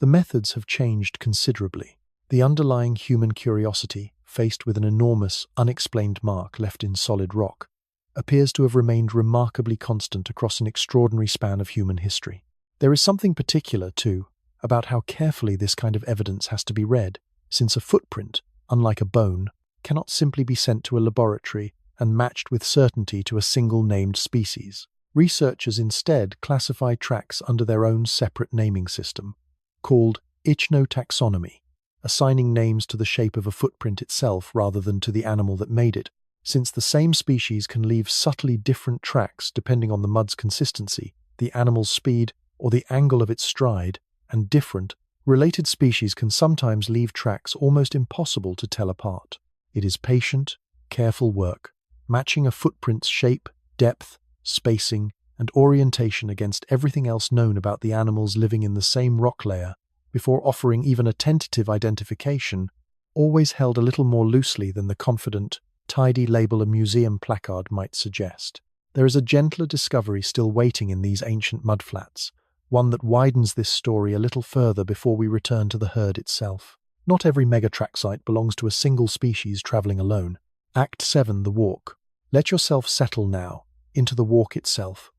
The methods have changed considerably. The underlying human curiosity, faced with an enormous, unexplained mark left in solid rock, appears to have remained remarkably constant across an extraordinary span of human history. There is something particular, too, about how carefully this kind of evidence has to be read, since a footprint, unlike a bone, cannot simply be sent to a laboratory and matched with certainty to a single named species. Researchers instead classify tracks under their own separate naming system, called ichnotaxonomy, assigning names to the shape of a footprint itself rather than to the animal that made it, since the same species can leave subtly different tracks depending on the mud's consistency, the animal's speed, or the angle of its stride, and different, related species can sometimes leave tracks almost impossible to tell apart. It is patient, careful work, matching a footprint's shape, depth, spacing, and orientation against everything else known about the animals living in the same rock layer, before offering even a tentative identification, always held a little more loosely than the confident, tidy label a museum placard might suggest. There is a gentler discovery still waiting in these ancient mudflats, one that widens this story a little further before we return to the herd itself. Not every megatrack site belongs to a single species travelling alone. Act 7, the walk. Let yourself settle now into the walk itself,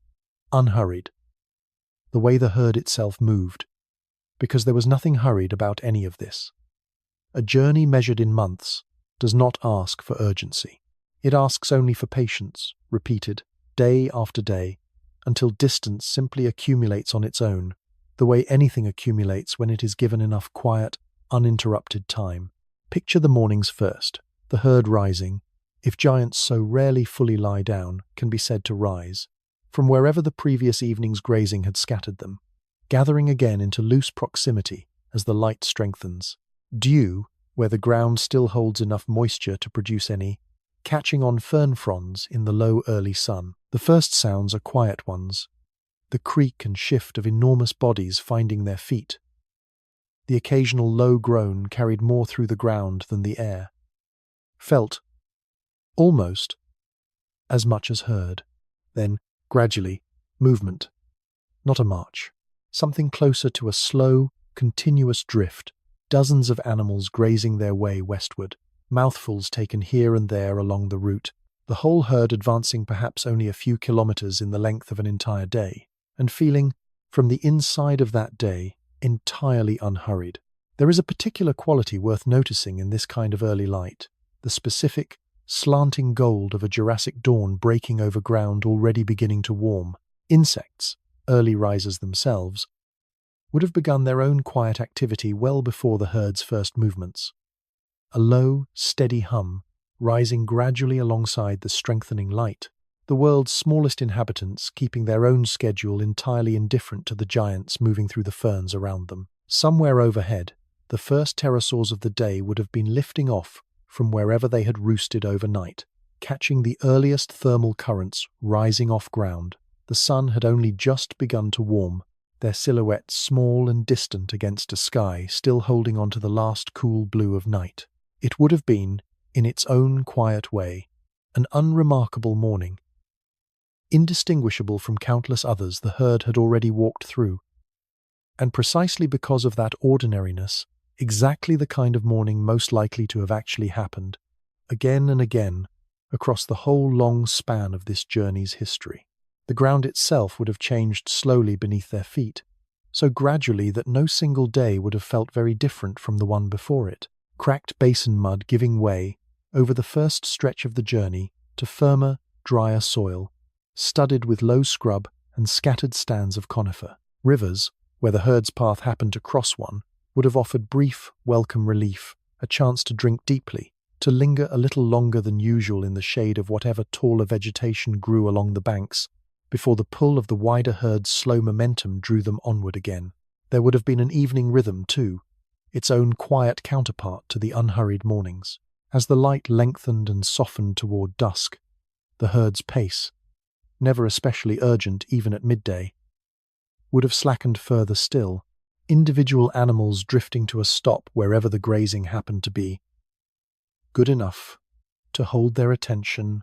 unhurried, the way the herd itself moved, because there was nothing hurried about any of this. A journey measured in months does not ask for urgency. It asks only for patience, repeated, day after day, until distance simply accumulates on its own, the way anything accumulates when it is given enough quiet, uninterrupted time. Picture the mornings first, the herd rising, if giants so rarely fully lie down, can be said to rise, from wherever the previous evening's grazing had scattered them, gathering again into loose proximity as the light strengthens. Dew, where the ground still holds enough moisture to produce any, catching on fern fronds in the low early sun. The first sounds are quiet ones, the creak and shift of enormous bodies finding their feet, The occasional low groan carried more through the ground than the air. Felt, almost, as much as heard. Then, gradually, movement. Not a march. Something closer to a slow, continuous drift. Dozens of animals grazing their way westward. Mouthfuls taken here and there along the route. The whole herd advancing perhaps only a few kilometers in the length of an entire day. And feeling, from the inside of that day, entirely unhurried. There is a particular quality worth noticing in this kind of early light. The specific, slanting gold of a Jurassic dawn breaking over ground already beginning to warm. Insects, early risers themselves, would have begun their own quiet activity well before the herd's first movements. A low, steady hum, rising gradually alongside the strengthening light. The world's smallest inhabitants keeping their own schedule entirely indifferent to the giants moving through the ferns around them. Somewhere overhead, the first pterosaurs of the day would have been lifting off from wherever they had roosted overnight, catching the earliest thermal currents rising off ground. The sun had only just begun to warm, their silhouettes small and distant against a sky still holding on to the last cool blue of night. It would have been, in its own quiet way, an unremarkable morning, indistinguishable from countless others the herd had already walked through. And precisely because of that ordinariness, exactly the kind of morning most likely to have actually happened, again and again, across the whole long span of this journey's history. The ground itself would have changed slowly beneath their feet, so gradually that no single day would have felt very different from the one before it. Cracked basin mud giving way, over the first stretch of the journey, to firmer, drier soil, studded with low scrub and scattered stands of conifer. Rivers, where the herd's path happened to cross one, would have offered brief, welcome relief, a chance to drink deeply, to linger a little longer than usual in the shade of whatever taller vegetation grew along the banks, before the pull of the wider herd's slow momentum drew them onward again. There would have been an evening rhythm, too, its own quiet counterpart to the unhurried mornings. As the light lengthened and softened toward dusk, the herd's pace, never especially urgent even at midday, would have slackened further still, individual animals drifting to a stop wherever the grazing happened to be, good enough to hold their attention,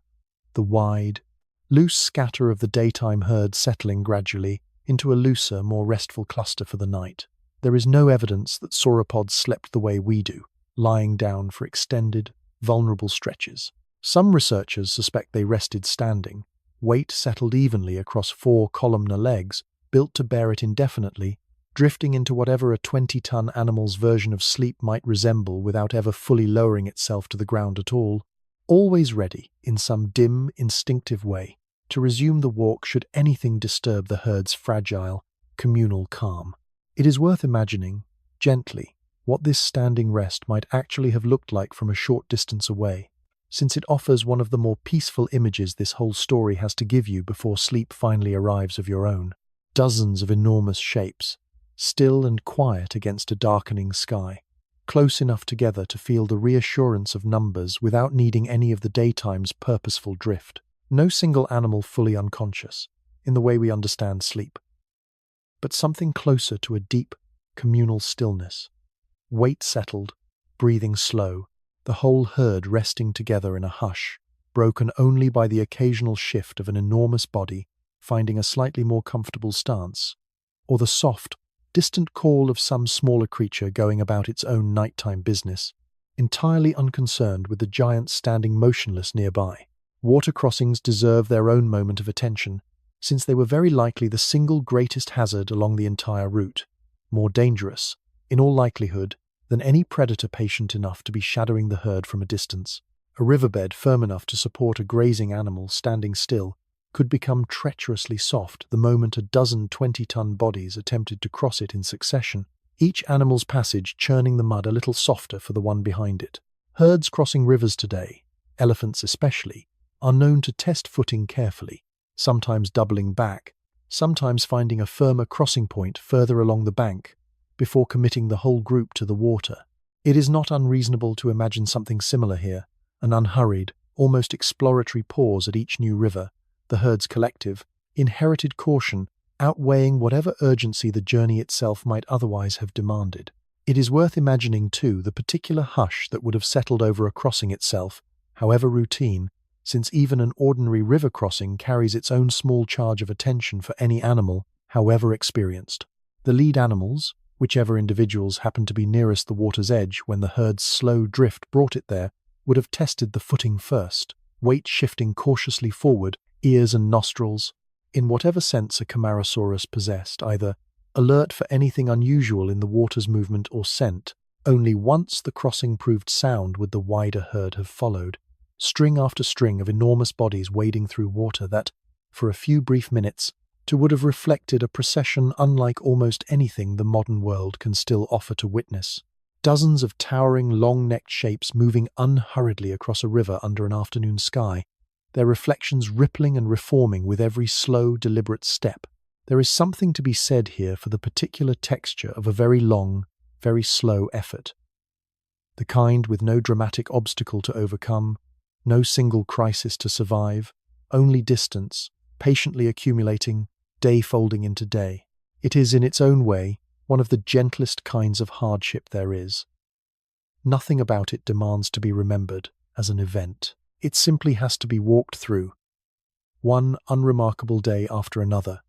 the wide, loose scatter of the daytime herd settling gradually into a looser, more restful cluster for the night. There is no evidence that sauropods slept the way we do, lying down for extended, vulnerable stretches. Some researchers suspect they rested standing, weight settled evenly across 4 columnar legs, built to bear it indefinitely, drifting into whatever a 20-ton animal's version of sleep might resemble without ever fully lowering itself to the ground at all, always ready, in some dim, instinctive way, to resume the walk should anything disturb the herd's fragile, communal calm. It is worth imagining, gently, what this standing rest might actually have looked like from a short distance away, since it offers one of the more peaceful images this whole story has to give you before sleep finally arrives of your own. Dozens of enormous shapes, still and quiet against a darkening sky, close enough together to feel the reassurance of numbers without needing any of the daytime's purposeful drift. No single animal fully unconscious, in the way we understand sleep, but something closer to a deep, communal stillness. Weight settled, breathing slow, the whole herd resting together in a hush, broken only by the occasional shift of an enormous body finding a slightly more comfortable stance, or the soft, distant call of some smaller creature going about its own nighttime business, entirely unconcerned with the giants standing motionless nearby. Water crossings deserve their own moment of attention, since they were very likely the single greatest hazard along the entire route, more dangerous, in all likelihood, than any predator patient enough to be shadowing the herd from a distance. A riverbed firm enough to support a grazing animal standing still could become treacherously soft the moment a dozen 20-ton bodies attempted to cross it in succession, each animal's passage churning the mud a little softer for the one behind it. Herds crossing rivers today, elephants especially, are known to test footing carefully, sometimes doubling back, sometimes finding a firmer crossing point further along the bank, before committing the whole group to the water. It is not unreasonable to imagine something similar here, an unhurried, almost exploratory pause at each new river, the herd's collective, inherited caution outweighing whatever urgency the journey itself might otherwise have demanded. It is worth imagining, too, the particular hush that would have settled over a crossing itself, however routine, since even an ordinary river crossing carries its own small charge of attention for any animal, however experienced. The lead animals, whichever individuals happened to be nearest the water's edge when the herd's slow drift brought it there, would have tested the footing first, weight shifting cautiously forward, ears and nostrils, in whatever sense a Camarasaurus possessed, either alert for anything unusual in the water's movement or scent. Only once the crossing proved sound would the wider herd have followed, string after string of enormous bodies wading through water that, for a few brief minutes, would have reflected a procession unlike almost anything the modern world can still offer to witness. Dozens of towering, long-necked shapes moving unhurriedly across a river under an afternoon sky, their reflections rippling and reforming with every slow, deliberate step. There is something to be said here for the particular texture of a very long, very slow effort. The kind with no dramatic obstacle to overcome, no single crisis to survive, only distance, patiently accumulating, day folding into day. It is, in its own way, one of the gentlest kinds of hardship there is. Nothing about it demands to be remembered as an event. It simply has to be walked through, one unremarkable day after another,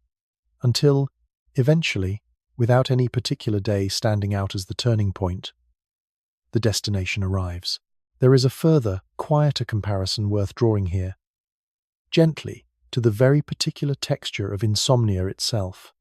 until, eventually, without any particular day standing out as the turning point, the destination arrives. There is a further, quieter comparison worth drawing here. Gently, to the very particular texture of insomnia itself.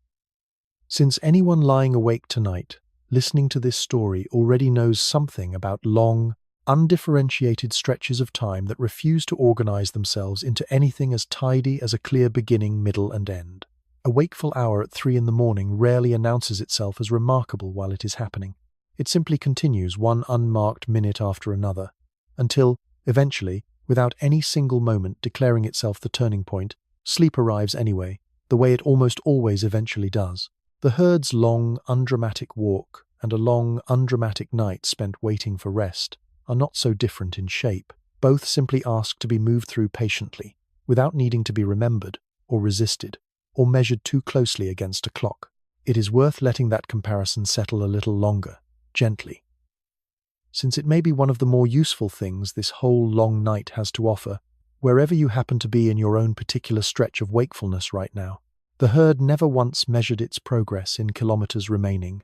Since anyone lying awake tonight, listening to this story, already knows something about long, undifferentiated stretches of time that refuse to organize themselves into anything as tidy as a clear beginning, middle, and end. A wakeful hour at 3 a.m. rarely announces itself as remarkable while it is happening. It simply continues one unmarked minute after another, until, eventually, without any single moment declaring itself the turning point, sleep arrives anyway, the way it almost always eventually does. The herd's long, undramatic walk and a long, undramatic night spent waiting for rest are not so different in shape. Both simply ask to be moved through patiently, without needing to be remembered, or resisted, or measured too closely against a clock. It is worth letting that comparison settle a little longer, gently, since it may be one of the more useful things this whole long night has to offer, wherever you happen to be in your own particular stretch of wakefulness right now. The herd never once measured its progress in kilometers remaining,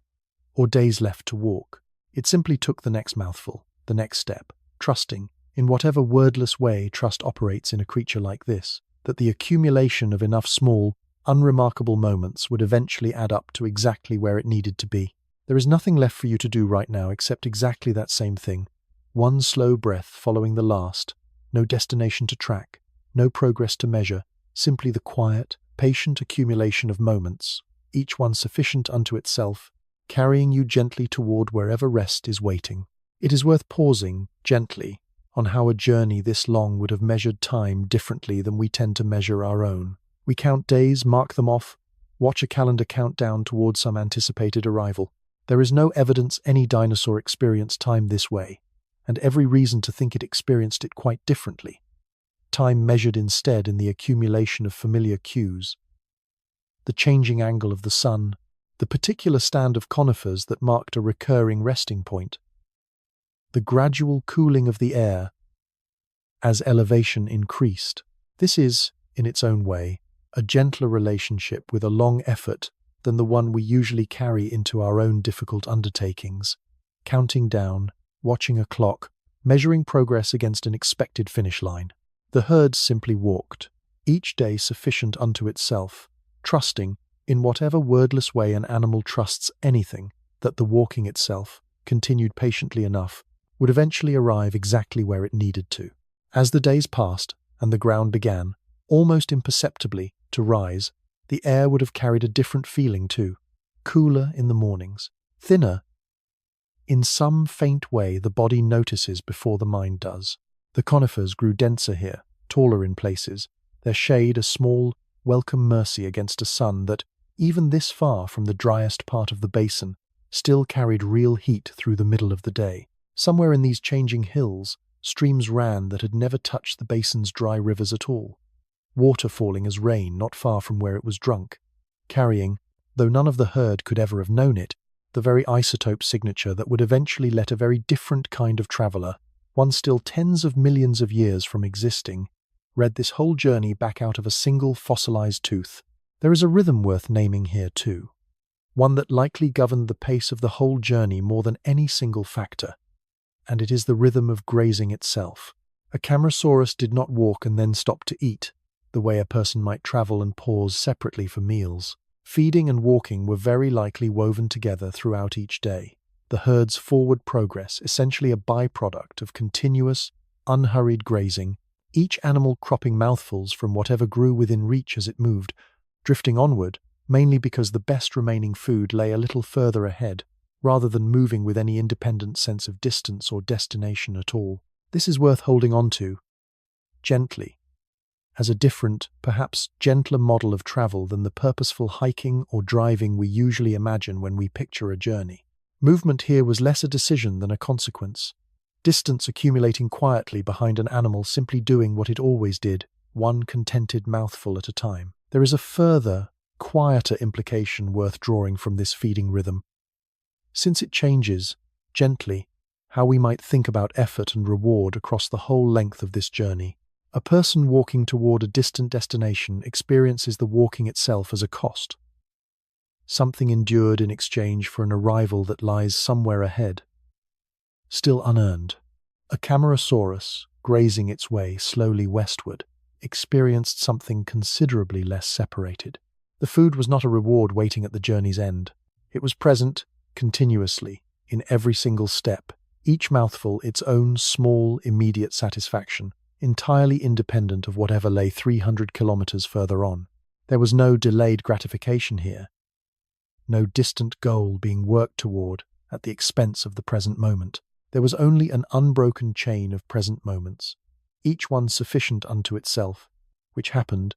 or days left to walk. It simply took the next mouthful, the next step, trusting, in whatever wordless way trust operates in a creature like this, that the accumulation of enough small, unremarkable moments would eventually add up to exactly where it needed to be. There is nothing left for you to do right now except exactly that same thing. One slow breath following the last, no destination to track, no progress to measure, simply the quiet, patient accumulation of moments, each one sufficient unto itself, carrying you gently toward wherever rest is waiting. It is worth pausing, gently, on how a journey this long would have measured time differently than we tend to measure our own. We count days, mark them off, watch a calendar count down toward some anticipated arrival. There is no evidence any dinosaur experienced time this way, and every reason to think it experienced it quite differently. Time measured instead in the accumulation of familiar cues. The changing angle of the sun, the particular stand of conifers that marked a recurring resting point, the gradual cooling of the air as elevation increased. This is, in its own way, a gentler relationship with a long effort than the one we usually carry into our own difficult undertakings, counting down, watching a clock, measuring progress against an expected finish line. The herd simply walked, each day sufficient unto itself, trusting, in whatever wordless way an animal trusts anything, that the walking itself, continued patiently enough, would eventually arrive exactly where it needed to. As the days passed, and the ground began, almost imperceptibly, to rise, the air would have carried a different feeling too, cooler in the mornings, thinner. In some faint way the body notices before the mind does. The conifers grew denser here, taller in places, their shade a small, welcome mercy against a sun that, even this far from the driest part of the basin, still carried real heat through the middle of the day. Somewhere in these changing hills, streams ran that had never touched the basin's dry rivers at all, water falling as rain not far from where it was drunk, carrying, though none of the herd could ever have known it, the very isotope signature that would eventually let a very different kind of traveler, one still tens of millions of years from existing, read this whole journey back out of a single fossilized tooth. There is a rhythm worth naming here too, one that likely governed the pace of the whole journey more than any single factor, and it is the rhythm of grazing itself. A Camarasaurus did not walk and then stop to eat, the way a person might travel and pause separately for meals. Feeding and walking were very likely woven together throughout each day. The herd's forward progress, essentially a byproduct of continuous, unhurried grazing, each animal cropping mouthfuls from whatever grew within reach as it moved, drifting onward, mainly because the best remaining food lay a little further ahead, rather than moving with any independent sense of distance or destination at all. This is worth holding on to, gently, as a different, perhaps gentler model of travel than the purposeful hiking or driving we usually imagine when we picture a journey. Movement here was less a decision than a consequence, distance accumulating quietly behind an animal simply doing what it always did, one contented mouthful at a time. There is a further, quieter implication worth drawing from this feeding rhythm, since it changes, gently, how we might think about effort and reward across the whole length of this journey. A person walking toward a distant destination experiences the walking itself as a cost, something endured in exchange for an arrival that lies somewhere ahead, still unearned. A Camarasaurus, grazing its way slowly westward, experienced something considerably less separated. The food was not a reward waiting at the journey's end. It was present, continuously, in every single step, each mouthful its own small, immediate satisfaction, entirely independent of whatever lay 300 kilometers further on. There was no delayed gratification here, no distant goal being worked toward at the expense of the present moment. There was only an unbroken chain of present moments, each one sufficient unto itself, which happened,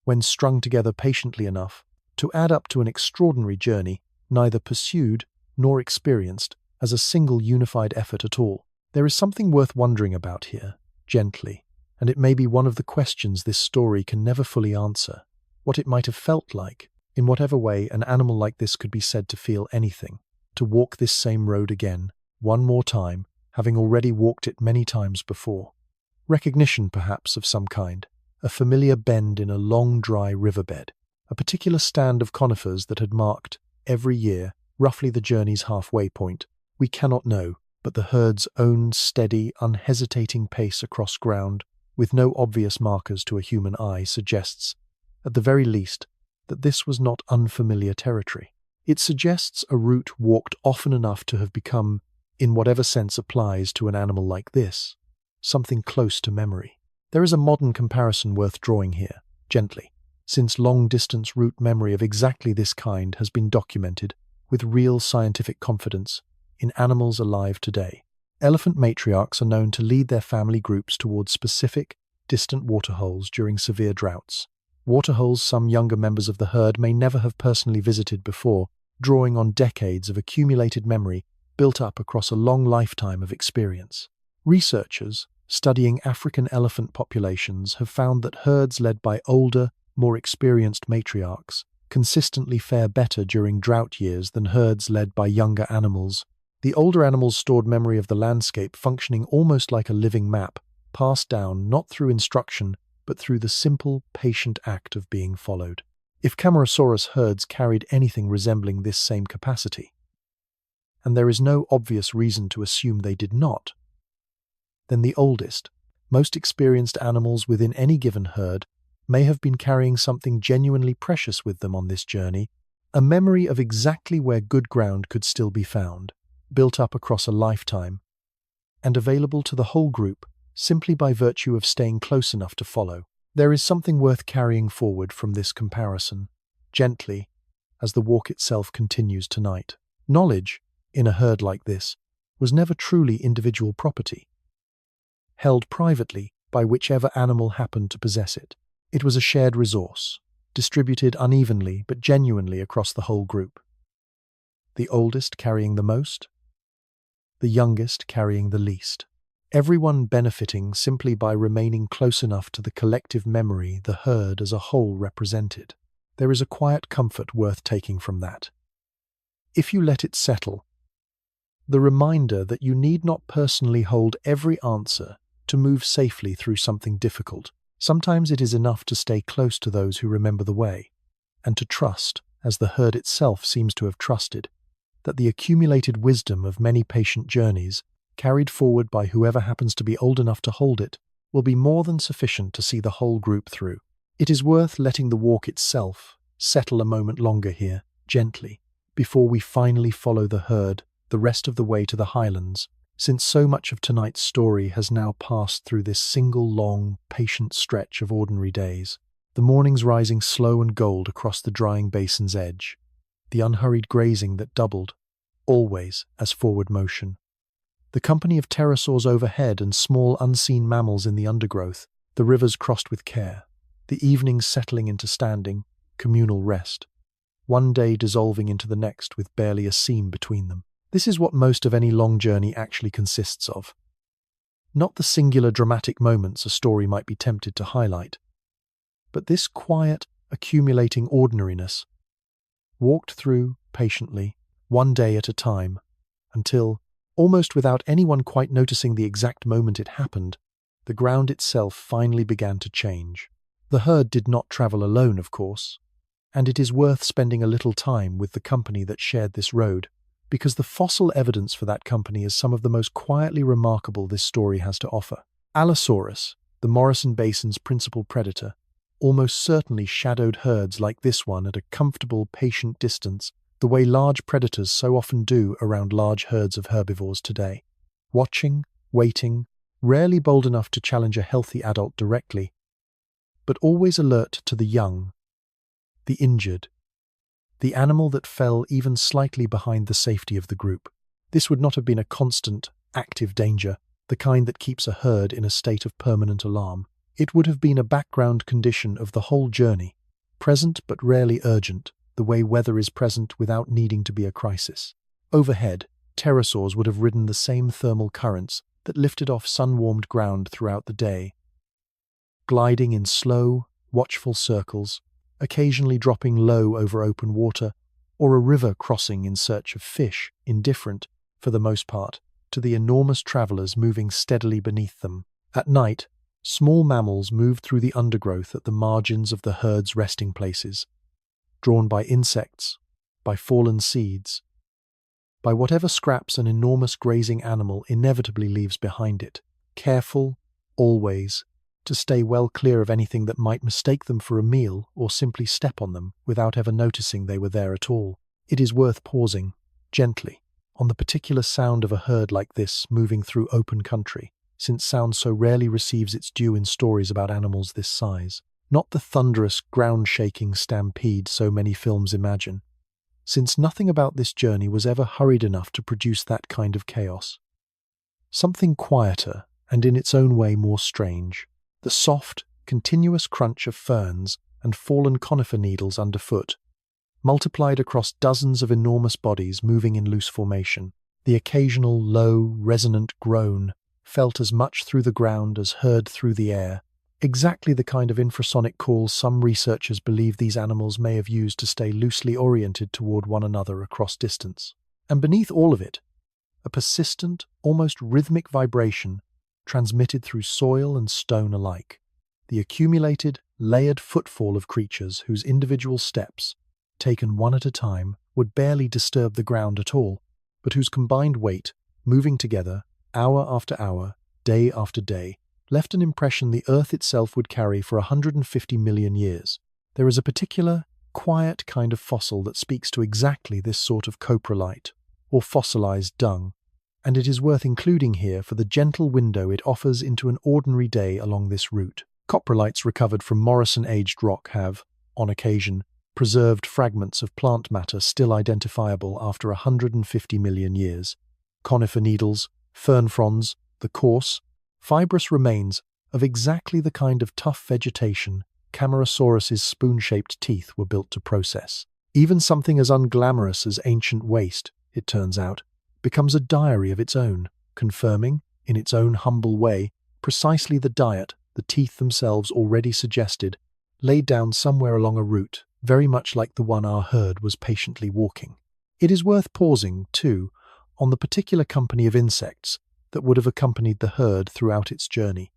when strung together patiently enough, to add up to an extraordinary journey, neither pursued nor experienced as a single unified effort at all. There is something worth wondering about here, gently, and it may be one of the questions this story can never fully answer, what it might have felt like, in whatever way an animal like this could be said to feel anything, to walk this same road again, one more time, having already walked it many times before. Recognition, perhaps, of some kind, a familiar bend in a long, dry riverbed, a particular stand of conifers that had marked, every year, roughly the journey's halfway point. We cannot know, but the herd's own steady, unhesitating pace across ground, with no obvious markers to a human eye, suggests, at the very least, that this was not unfamiliar territory. It suggests a route walked often enough to have become, in whatever sense applies to an animal like this, something close to memory. There is a modern comparison worth drawing here, gently, since long-distance route memory of exactly this kind has been documented with real scientific confidence in animals alive today. Elephant matriarchs are known to lead their family groups towards specific, distant waterholes during severe droughts. Waterholes some younger members of the herd may never have personally visited before, drawing on decades of accumulated memory built up across a long lifetime of experience. Researchers studying African elephant populations have found that herds led by older, more experienced matriarchs consistently fare better during drought years than herds led by younger animals. The older animals stored memory of the landscape, functioning almost like a living map, passed down not through instruction, but through the simple, patient act of being followed. If Camarasaurus herds carried anything resembling this same capacity, and there is no obvious reason to assume they did not, then the oldest, most experienced animals within any given herd may have been carrying something genuinely precious with them on this journey, a memory of exactly where good ground could still be found, built up across a lifetime, and available to the whole group simply by virtue of staying close enough to follow. There is something worth carrying forward from this comparison, gently, as the walk itself continues tonight. Knowledge, in a herd like this, was never truly individual property, held privately by whichever animal happened to possess it. It was a shared resource, distributed unevenly but genuinely across the whole group. The oldest carrying the most, the youngest carrying the least. Everyone benefiting simply by remaining close enough to the collective memory the herd as a whole represented. There is a quiet comfort worth taking from that. if you let it settle. The reminder that you need not personally hold every answer to move safely through something difficult. Sometimes it is enough to stay close to those who remember the way, and to trust, as the herd itself seems to have trusted, that the accumulated wisdom of many patient journeys, carried forward by whoever happens to be old enough to hold it, will be more than sufficient to see the whole group through. It is worth letting the walk itself settle a moment longer here, gently, before we finally follow the herd the rest of the way to the highlands, since so much of tonight's story has now passed through this single long, patient stretch of ordinary days. The mornings rising slow and gold across the drying basin's edge, the unhurried grazing that doubled, always as forward motion. The company of pterosaurs overhead and small unseen mammals in the undergrowth, the rivers crossed with care, the evenings settling into standing, communal rest, one day dissolving into the next with barely a seam between them. This is what most of any long journey actually consists of. Not the singular dramatic moments a story might be tempted to highlight, but this quiet, accumulating ordinariness, walked through patiently, one day at a time, until, almost without anyone quite noticing the exact moment it happened, the ground itself finally began to change. The herd did not travel alone, of course, and it is worth spending a little time with the company that shared this road, because the fossil evidence for that company is some of the most quietly remarkable this story has to offer. Allosaurus, the Morrison Basin's principal predator, almost certainly shadowed herds like this one at a comfortable, patient distance, the way large predators so often do around large herds of herbivores today. Watching, waiting, rarely bold enough to challenge a healthy adult directly, but always alert to the young, the injured, the animal that fell even slightly behind the safety of the group. This would not have been a constant, active danger, the kind that keeps a herd in a state of permanent alarm. It would have been a background condition of the whole journey, present but rarely urgent, the way weather is present without needing to be a crisis. Overhead, pterosaurs would have ridden the same thermal currents that lifted off sun-warmed ground throughout the day, gliding in slow, watchful circles, occasionally dropping low over open water, or a river crossing in search of fish, indifferent, for the most part, to the enormous travellers moving steadily beneath them. At night, small mammals moved through the undergrowth at the margins of the herd's resting places, drawn by insects, by fallen seeds, by whatever scraps an enormous grazing animal inevitably leaves behind it, careful, always, to stay well clear of anything that might mistake them for a meal or simply step on them without ever noticing they were there at all. It is worth pausing, gently, on the particular sound of a herd like this moving through open country, since sound so rarely receives its due in stories about animals this size. Not the thunderous, ground-shaking stampede so many films imagine, since nothing about this journey was ever hurried enough to produce that kind of chaos. Something quieter, and in its own way more strange. The soft, continuous crunch of ferns and fallen conifer needles underfoot, multiplied across dozens of enormous bodies moving in loose formation. The occasional low, resonant groan felt as much through the ground as heard through the air, exactly the kind of infrasonic calls some researchers believe these animals may have used to stay loosely oriented toward one another across distance. And beneath all of it, a persistent, almost rhythmic vibration transmitted through soil and stone alike, the accumulated, layered footfall of creatures whose individual steps, taken one at a time, would barely disturb the ground at all, but whose combined weight, moving together, hour after hour, day after day, left an impression the Earth itself would carry for 150 million years. There is a particular, quiet kind of fossil that speaks to exactly this sort of coprolite, or fossilized dung, and it is worth including here for the gentle window it offers into an ordinary day along this route. Coprolites recovered from Morrison-aged rock have, on occasion, preserved fragments of plant matter still identifiable after 150 million years. Conifer needles, fern fronds, the coarse, fibrous remains of exactly the kind of tough vegetation Camarasaurus's spoon-shaped teeth were built to process. Even something as unglamorous as ancient waste, it turns out, becomes a diary of its own, confirming, in its own humble way, precisely the diet the teeth themselves already suggested, laid down somewhere along a route, very much like the one our herd was patiently walking. It is worth pausing, too, on the particular company of insects that would have accompanied the herd throughout its journey,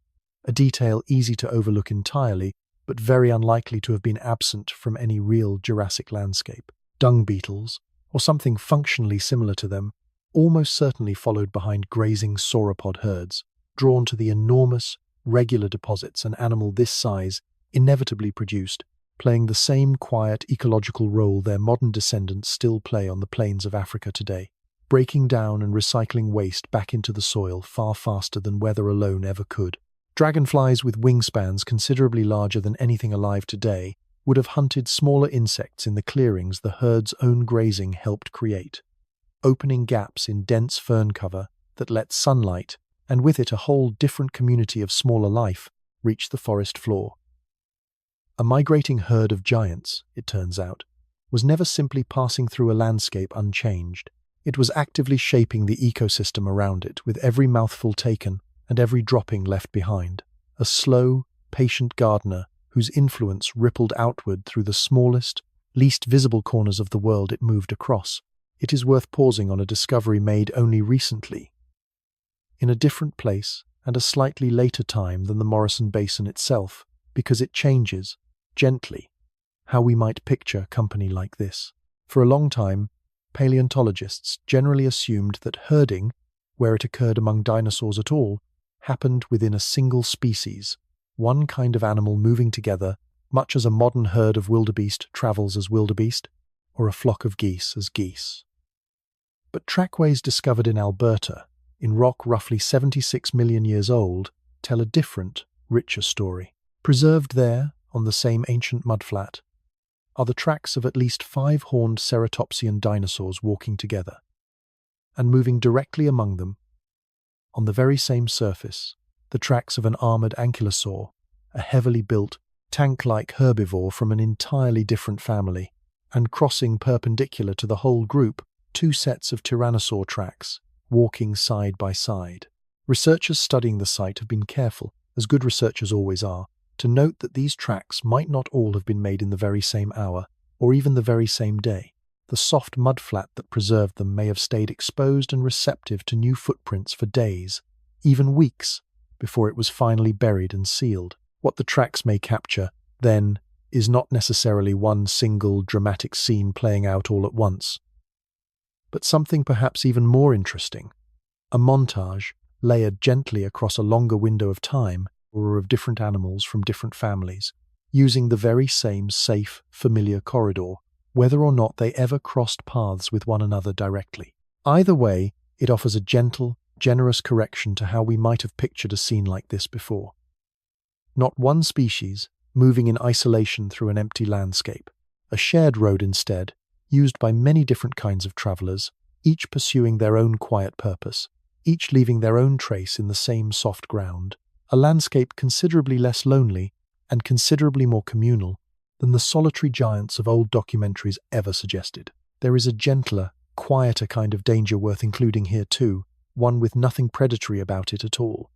a detail easy to overlook entirely, but very unlikely to have been absent from any real Jurassic landscape. Dung beetles, or something functionally similar to them, almost certainly followed behind grazing sauropod herds, drawn to the enormous, regular deposits an animal this size inevitably produced, playing the same quiet ecological role their modern descendants still play on the plains of Africa today, breaking down and recycling waste back into the soil far faster than weather alone ever could. Dragonflies with wingspans considerably larger than anything alive today would have hunted smaller insects in the clearings the herd's own grazing helped create, opening gaps in dense fern cover that let sunlight, and with it a whole different community of smaller life, reach the forest floor. A migrating herd of giants, it turns out, was never simply passing through a landscape unchanged. It was actively shaping the ecosystem around it with every mouthful taken and every dropping left behind. A slow, patient gardener whose influence rippled outward through the smallest, least visible corners of the world it moved across. It is worth pausing on a discovery made only recently, in a different place and a slightly later time than the Morrison Basin itself, because it changes, gently, how we might picture company like this. For a long time, paleontologists generally assumed that herding, where it occurred among dinosaurs at all, happened within a single species, one kind of animal moving together, much as a modern herd of wildebeest travels as wildebeest, or a flock of geese as geese. But trackways discovered in Alberta, in rock roughly 76 million years old, tell a different, richer story. Preserved there, on the same ancient mudflat, are the tracks of at least 5 horned ceratopsian dinosaurs walking together, and moving directly among them, on the very same surface, the tracks of an armored ankylosaur, a heavily built, tank-like herbivore from an entirely different family, and crossing perpendicular to the whole group, 2 sets of tyrannosaur tracks, walking side by side. Researchers studying the site have been careful, as good researchers always are, to note that these tracks might not all have been made in the very same hour, or even the very same day. The soft mudflat that preserved them may have stayed exposed and receptive to new footprints for days, even weeks, before it was finally buried and sealed. What the tracks may capture, then, is not necessarily one single dramatic scene playing out all at once, but something perhaps even more interesting, a montage layered gently across a longer window of time or of different animals from different families, using the very same safe, familiar corridor, whether or not they ever crossed paths with one another directly. Either way, it offers a gentle, generous correction to how we might have pictured a scene like this before. Not one species, moving in isolation through an empty landscape, a shared road instead, used by many different kinds of travelers, each pursuing their own quiet purpose, each leaving their own trace in the same soft ground, a landscape considerably less lonely and considerably more communal than the solitary giants of old documentaries ever suggested. There is a gentler, quieter kind of danger worth including here too, one with nothing predatory about it at all.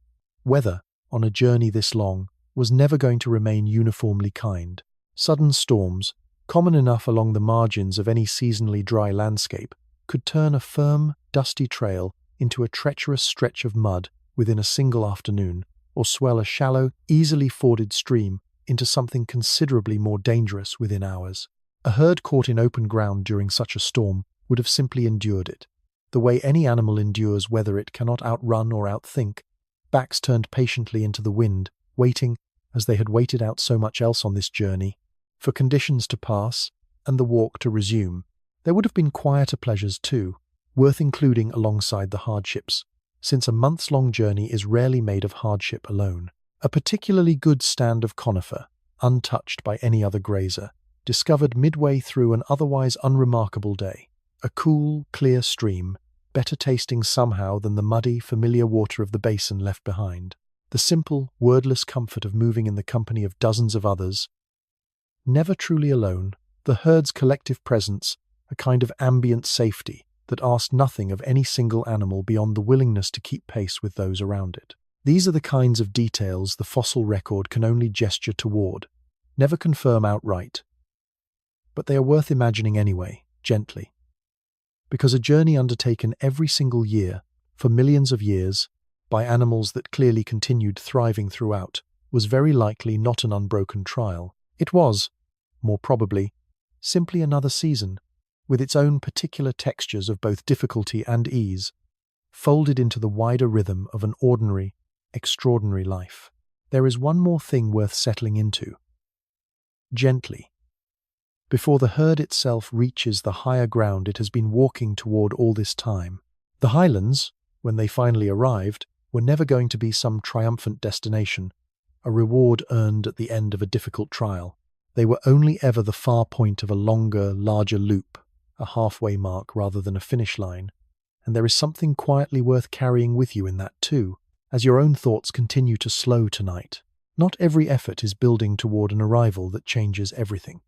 Weather, on a journey this long, was never going to remain uniformly kind. Sudden storms, common enough along the margins of any seasonally dry landscape, could turn a firm, dusty trail into a treacherous stretch of mud within a single afternoon, or swell a shallow, easily forded stream into something considerably more dangerous within hours. A herd caught in open ground during such a storm would have simply endured it, the way any animal endures weather it cannot outrun or outthink, backs turned patiently into the wind, waiting, as they had waited out so much else on this journey, for conditions to pass and the walk to resume. There would have been quieter pleasures too, worth including alongside the hardships, since a months-long journey is rarely made of hardship alone. A particularly good stand of conifer, untouched by any other grazer, discovered midway through an otherwise unremarkable day. A cool, clear stream, better tasting somehow than the muddy, familiar water of the basin left behind. The simple, wordless comfort of moving in the company of dozens of others. Never truly alone, the herd's collective presence, a kind of ambient safety that asked nothing of any single animal beyond the willingness to keep pace with those around it. These are the kinds of details the fossil record can only gesture toward, never confirm outright. But they are worth imagining anyway, gently. because a journey undertaken every single year, for millions of years, by animals that clearly continued thriving throughout, was very likely not an unbroken trial. It was, more probably, simply another season, with its own particular textures of both difficulty and ease, folded into the wider rhythm of an ordinary, extraordinary life. There is one more thing worth settling into. Gently. Before the herd itself reaches the higher ground it has been walking toward all this time. The highlands, when they finally arrived, were never going to be some triumphant destination, a reward earned at the end of a difficult trial. They were only ever the far point of a longer, larger loop, a halfway mark rather than a finish line, and there is something quietly worth carrying with you in that too, as your own thoughts continue to slow tonight. Not every effort is building toward an arrival that changes everything.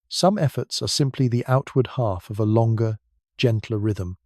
Some efforts are simply the outward half of a longer, gentler rhythm,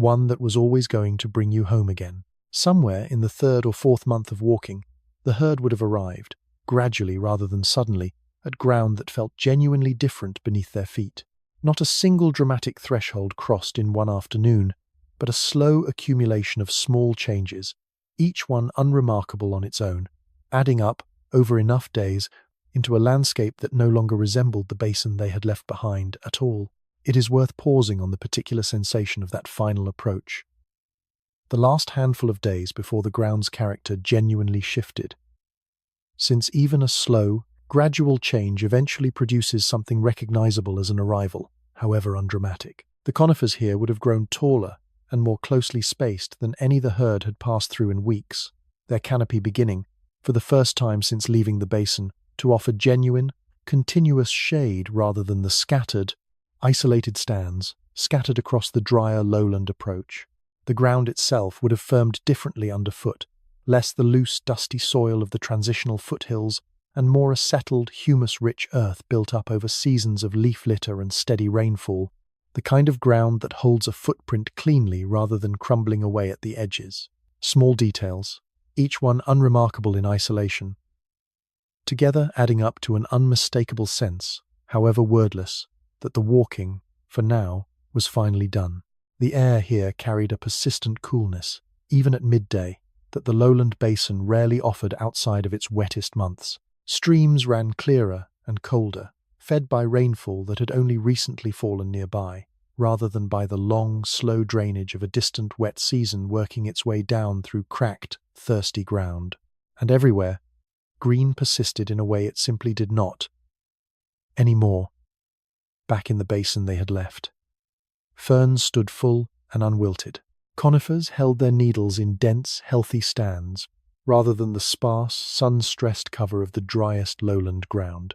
one that was always going to bring you home again. Somewhere in the 3rd or 4th month of walking, the herd would have arrived, gradually rather than suddenly, at ground that felt genuinely different beneath their feet. Not a single dramatic threshold crossed in one afternoon, but a slow accumulation of small changes, each one unremarkable on its own, adding up, over enough days, into a landscape that no longer resembled the basin they had left behind at all. It is worth pausing on the particular sensation of that final approach. The last handful of days before the ground's character genuinely shifted. Since even a slow, gradual change eventually produces something recognizable as an arrival, however undramatic. The conifers here would have grown taller and more closely spaced than any the herd had passed through in weeks, their canopy beginning, for the first time since leaving the basin, to offer genuine, continuous shade rather than the scattered, isolated stands scattered across the drier lowland approach. The ground itself would have firmed differently underfoot, less the loose, dusty soil of the transitional foothills and more a settled, humus-rich earth built up over seasons of leaf litter and steady rainfall, the kind of ground that holds a footprint cleanly rather than crumbling away at the edges. Small details, each one unremarkable in isolation, together adding up to an unmistakable sense, however wordless, that the walking, for now, was finally done. The air here carried a persistent coolness, even at midday, that the lowland basin rarely offered outside of its wettest months. Streams ran clearer and colder, fed by rainfall that had only recently fallen nearby, rather than by the long, slow drainage of a distant wet season working its way down through cracked, thirsty ground. And everywhere, green persisted in a way it simply did not anymore, back in the basin they had left. Ferns stood full and unwilted. Conifers held their needles in dense, healthy stands, rather than the sparse, sun-stressed cover of the driest lowland ground.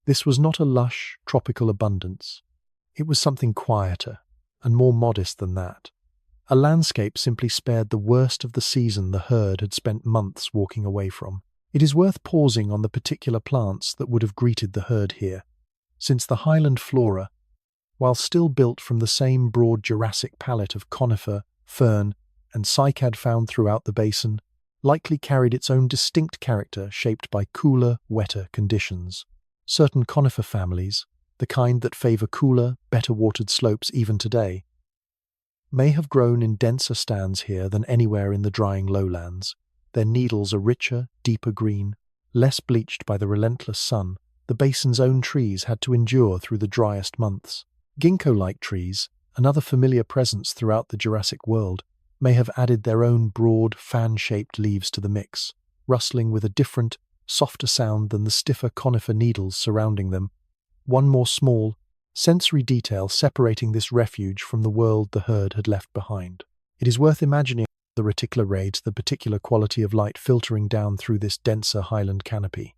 This was not a lush, tropical abundance. It was something quieter and more modest than that. A landscape simply spared the worst of the season the herd had spent months walking away from. It is worth pausing on the particular plants that would have greeted the herd here, since the highland flora, while still built from the same broad Jurassic palette of conifer, fern, and cycad found throughout the basin, likely carried its own distinct character shaped by cooler, wetter conditions. Certain conifer families, the kind that favor cooler, better-watered slopes even today, may have grown in denser stands here than anywhere in the drying lowlands. Their needles are richer, deeper green, less bleached by the relentless sun the basin's own trees had to endure through the driest months. Ginkgo-like trees, another familiar presence throughout the Jurassic world, may have added their own broad, fan-shaped leaves to the mix, rustling with a different, softer sound than the stiffer conifer needles surrounding them. One more small, sensory detail separating this refuge from the world the herd had left behind. It is worth imagining the reticular the particular quality of light filtering down through this denser highland canopy,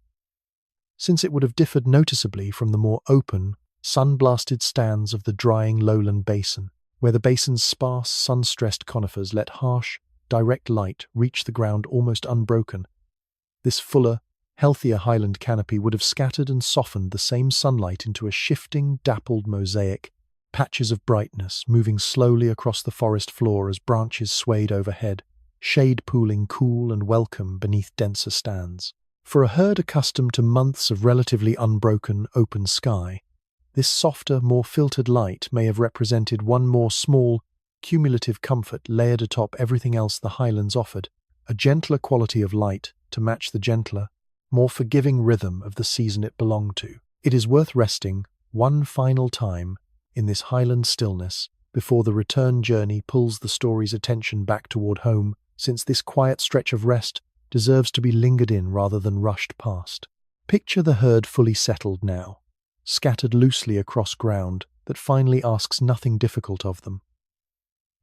since it would have differed noticeably from the more open, sun-blasted stands of the drying lowland basin, where the basin's sparse, sun-stressed conifers let harsh, direct light reach the ground almost unbroken. This fuller, healthier highland canopy would have scattered and softened the same sunlight into a shifting, dappled mosaic, patches of brightness moving slowly across the forest floor as branches swayed overhead, shade pooling cool and welcome beneath denser stands. For a herd accustomed to months of relatively unbroken, open sky, This softer, more filtered light may have represented one more small, cumulative comfort layered atop everything else the highlands offered, a gentler quality of light to match the gentler, more forgiving rhythm of the season it belonged to. It is worth resting one final time in this highland stillness before the return journey pulls the story's attention back toward home, since this quiet stretch of rest deserves to be lingered in rather than rushed past. Picture the herd fully settled now, scattered loosely across ground that finally asks nothing difficult of them.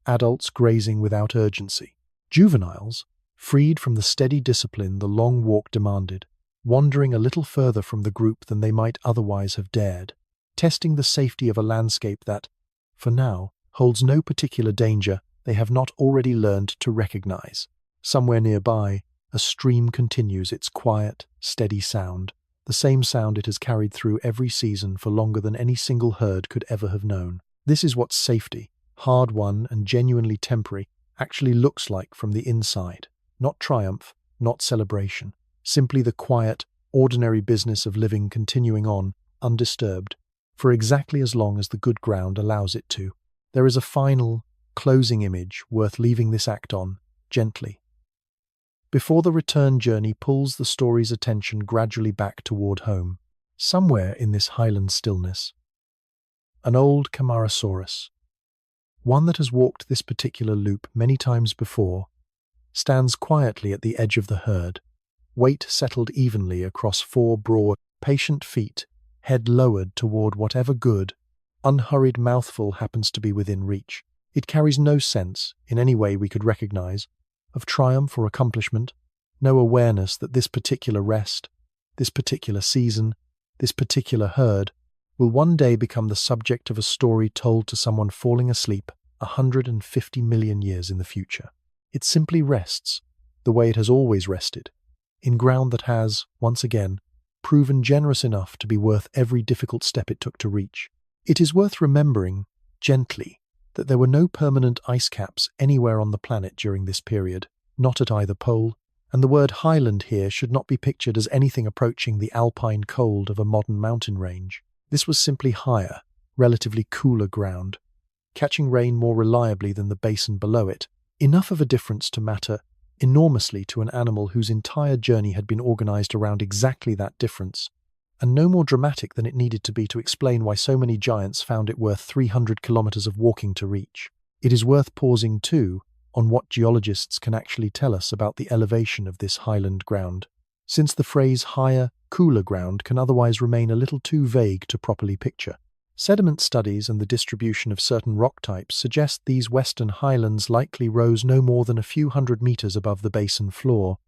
Adults grazing without urgency. Juveniles, freed from the steady discipline the long walk demanded, wandering a little further from the group than they might otherwise have dared, testing the safety of a landscape that, for now, holds no particular danger they have not already learned to recognize. Somewhere nearby, a stream continues its quiet, steady sound, the same sound it has carried through every season for longer than any single herd could ever have known. This is what safety, hard-won and genuinely temporary, actually looks like from the inside. Not triumph, not celebration, simply the quiet, ordinary business of living continuing on, undisturbed, for exactly as long as the good ground allows it to. There is a final, closing image worth leaving this act on, gently, before the return journey pulls the story's attention gradually back toward home. Somewhere in this highland stillness, an old Camarasaurus, one that has walked this particular loop many times before, stands quietly at the edge of the herd, weight settled evenly across four broad, patient feet, head lowered toward whatever good, unhurried mouthful happens to be within reach. It carries no sense, in any way we could recognize, of triumph or accomplishment, no awareness that this particular rest, this particular season, this particular herd will one day become the subject of a story told to someone falling asleep 150 million years in the future. It simply rests, the way it has always rested, in ground that has, once again, proven generous enough to be worth every difficult step it took to reach. It is worth remembering, gently, that there were no permanent ice caps anywhere on the planet during this period, not at either pole, and the word highland here should not be pictured as anything approaching the alpine cold of a modern mountain range. This was simply higher, relatively cooler ground, catching rain more reliably than the basin below it, enough of a difference to matter enormously to an animal whose entire journey had been organized around exactly that difference, and no more dramatic than it needed to be to explain why so many giants found it worth 300 kilometers of walking to reach. It is worth pausing, too, on what geologists can actually tell us about the elevation of this highland ground, since the phrase higher, cooler ground can otherwise remain a little too vague to properly picture. Sediment studies and the distribution of certain rock types suggest these western highlands likely rose no more than a few hundred meters above the basin floor,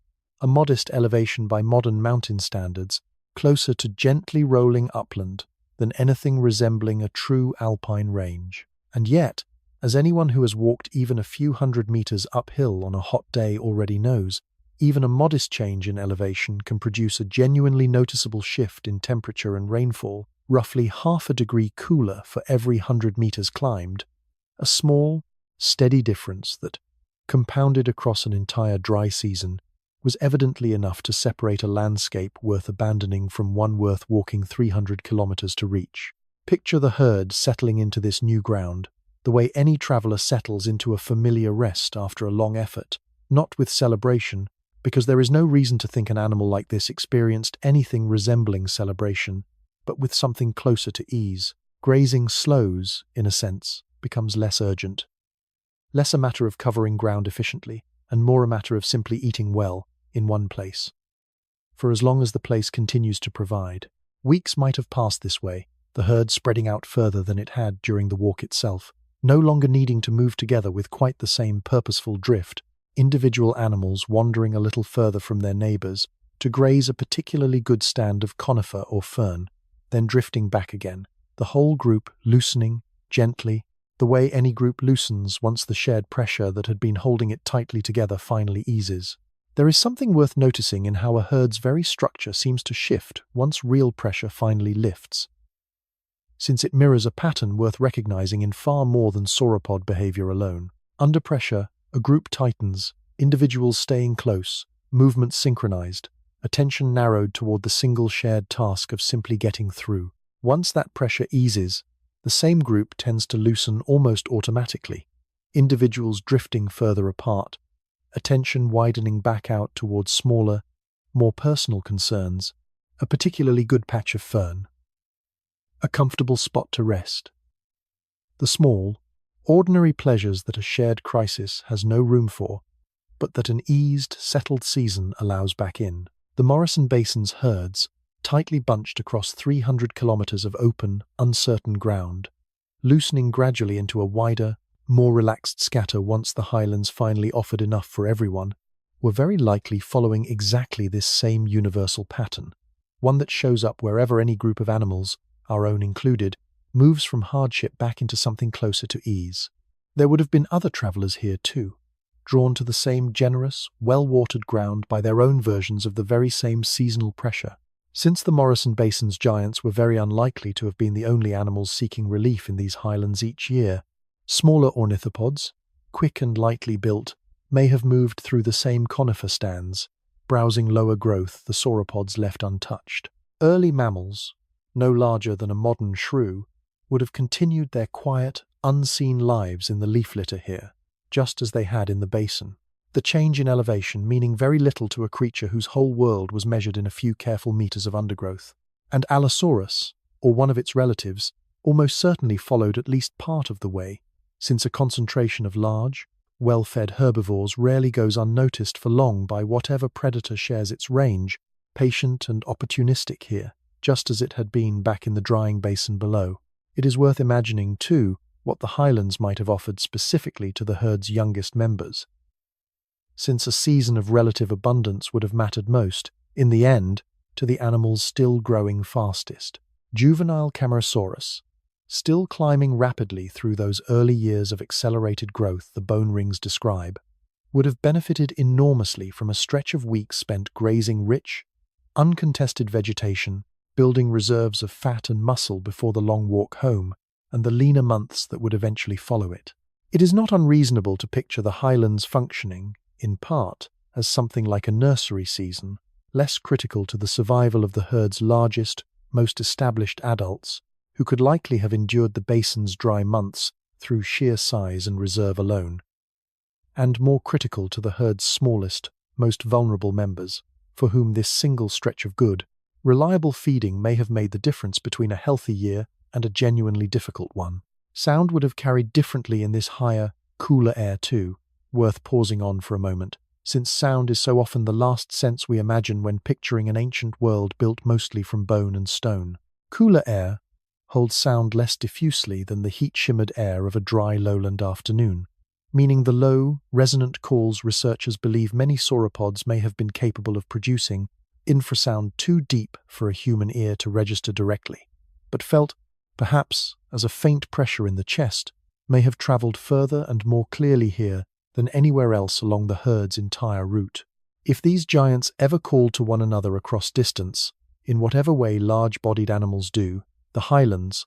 a modest elevation by modern mountain standards, closer to gently rolling upland than anything resembling a true alpine range. And yet, as anyone who has walked even a few hundred meters uphill on a hot day already knows, even a modest change in elevation can produce a genuinely noticeable shift in temperature and rainfall, roughly half a degree cooler for every 100 meters climbed, a small, steady difference that, compounded across an entire dry season, was evidently enough to separate a landscape worth abandoning from one worth walking 300 kilometers to reach. Picture the herd settling into this new ground, the way any traveler settles into a familiar rest after a long effort, not with celebration, because there is no reason to think an animal like this experienced anything resembling celebration, but with something closer to ease. Grazing slows, in a sense, becomes less urgent. Less a matter of covering ground efficiently, and more a matter of simply eating well, in one place. For as long as the place continues to provide, weeks might have passed this way, the herd spreading out further than it had during the walk itself, no longer needing to move together with quite the same purposeful drift, individual animals wandering a little further from their neighbors to graze a particularly good stand of conifer or fern, then drifting back again, the whole group loosening, gently, the way any group loosens once the shared pressure that had been holding it tightly together finally eases. There is something worth noticing in how a herd's very structure seems to shift once real pressure finally lifts, since it mirrors a pattern worth recognizing in far more than sauropod behavior alone. Under pressure, a group tightens, individuals staying close, movements synchronized, attention narrowed toward the single shared task of simply getting through. Once that pressure eases, the same group tends to loosen almost automatically, individuals drifting further apart, attention widening back out towards smaller, more personal concerns, a particularly good patch of fern, a comfortable spot to rest. The small, ordinary pleasures that a shared crisis has no room for, but that an eased, settled season allows back in. The Morrison Basin's herds, tightly bunched across 300 kilometers of open, uncertain ground, loosening gradually into a wider, more relaxed scatter once the highlands finally offered enough for everyone, were very likely following exactly this same universal pattern, one that shows up wherever any group of animals, our own included, moves from hardship back into something closer to ease. There would have been other travelers here too, drawn to the same generous, well-watered ground by their own versions of the very same seasonal pressure. Since the Morrison Basin's giants were very unlikely to have been the only animals seeking relief in these highlands each year, smaller ornithopods, quick and lightly built, may have moved through the same conifer stands, browsing lower growth the sauropods left untouched. Early mammals, no larger than a modern shrew, would have continued their quiet, unseen lives in the leaf litter here, just as they had in the basin. The change in elevation meaning very little to a creature whose whole world was measured in a few careful meters of undergrowth. And Allosaurus, or one of its relatives, almost certainly followed at least part of the way, since a concentration of large, well-fed herbivores rarely goes unnoticed for long by whatever predator shares its range, patient and opportunistic here, just as it had been back in the drying basin below. It is worth imagining, too, what the highlands might have offered specifically to the herd's youngest members, since a season of relative abundance would have mattered most, in the end, to the animals still growing fastest. Juvenile Camarasaurus, still climbing rapidly through those early years of accelerated growth the bone rings describe, would have benefited enormously from a stretch of weeks spent grazing rich, uncontested vegetation, building reserves of fat and muscle before the long walk home, and the leaner months that would eventually follow it. It is not unreasonable to picture the highlands functioning, in part, as something like a nursery season, less critical to the survival of the herd's largest, most established adults, who could likely have endured the basin's dry months through sheer size and reserve alone, and more critical to the herd's smallest, most vulnerable members, for whom this single stretch of good, reliable feeding may have made the difference between a healthy year and a genuinely difficult one. Sound would have carried differently in this higher, cooler air too, worth pausing on for a moment, since sound is so often the last sense we imagine when picturing an ancient world built mostly from bone and stone. Cooler air holds sound less diffusely than the heat-shimmered air of a dry lowland afternoon, meaning the low, resonant calls researchers believe many sauropods may have been capable of producing infrasound too deep for a human ear to register directly, but felt, perhaps, as a faint pressure in the chest, may have travelled further and more clearly here than anywhere else along the herd's entire route. If these giants ever called to one another across distance, in whatever way large-bodied animals do, the highlands,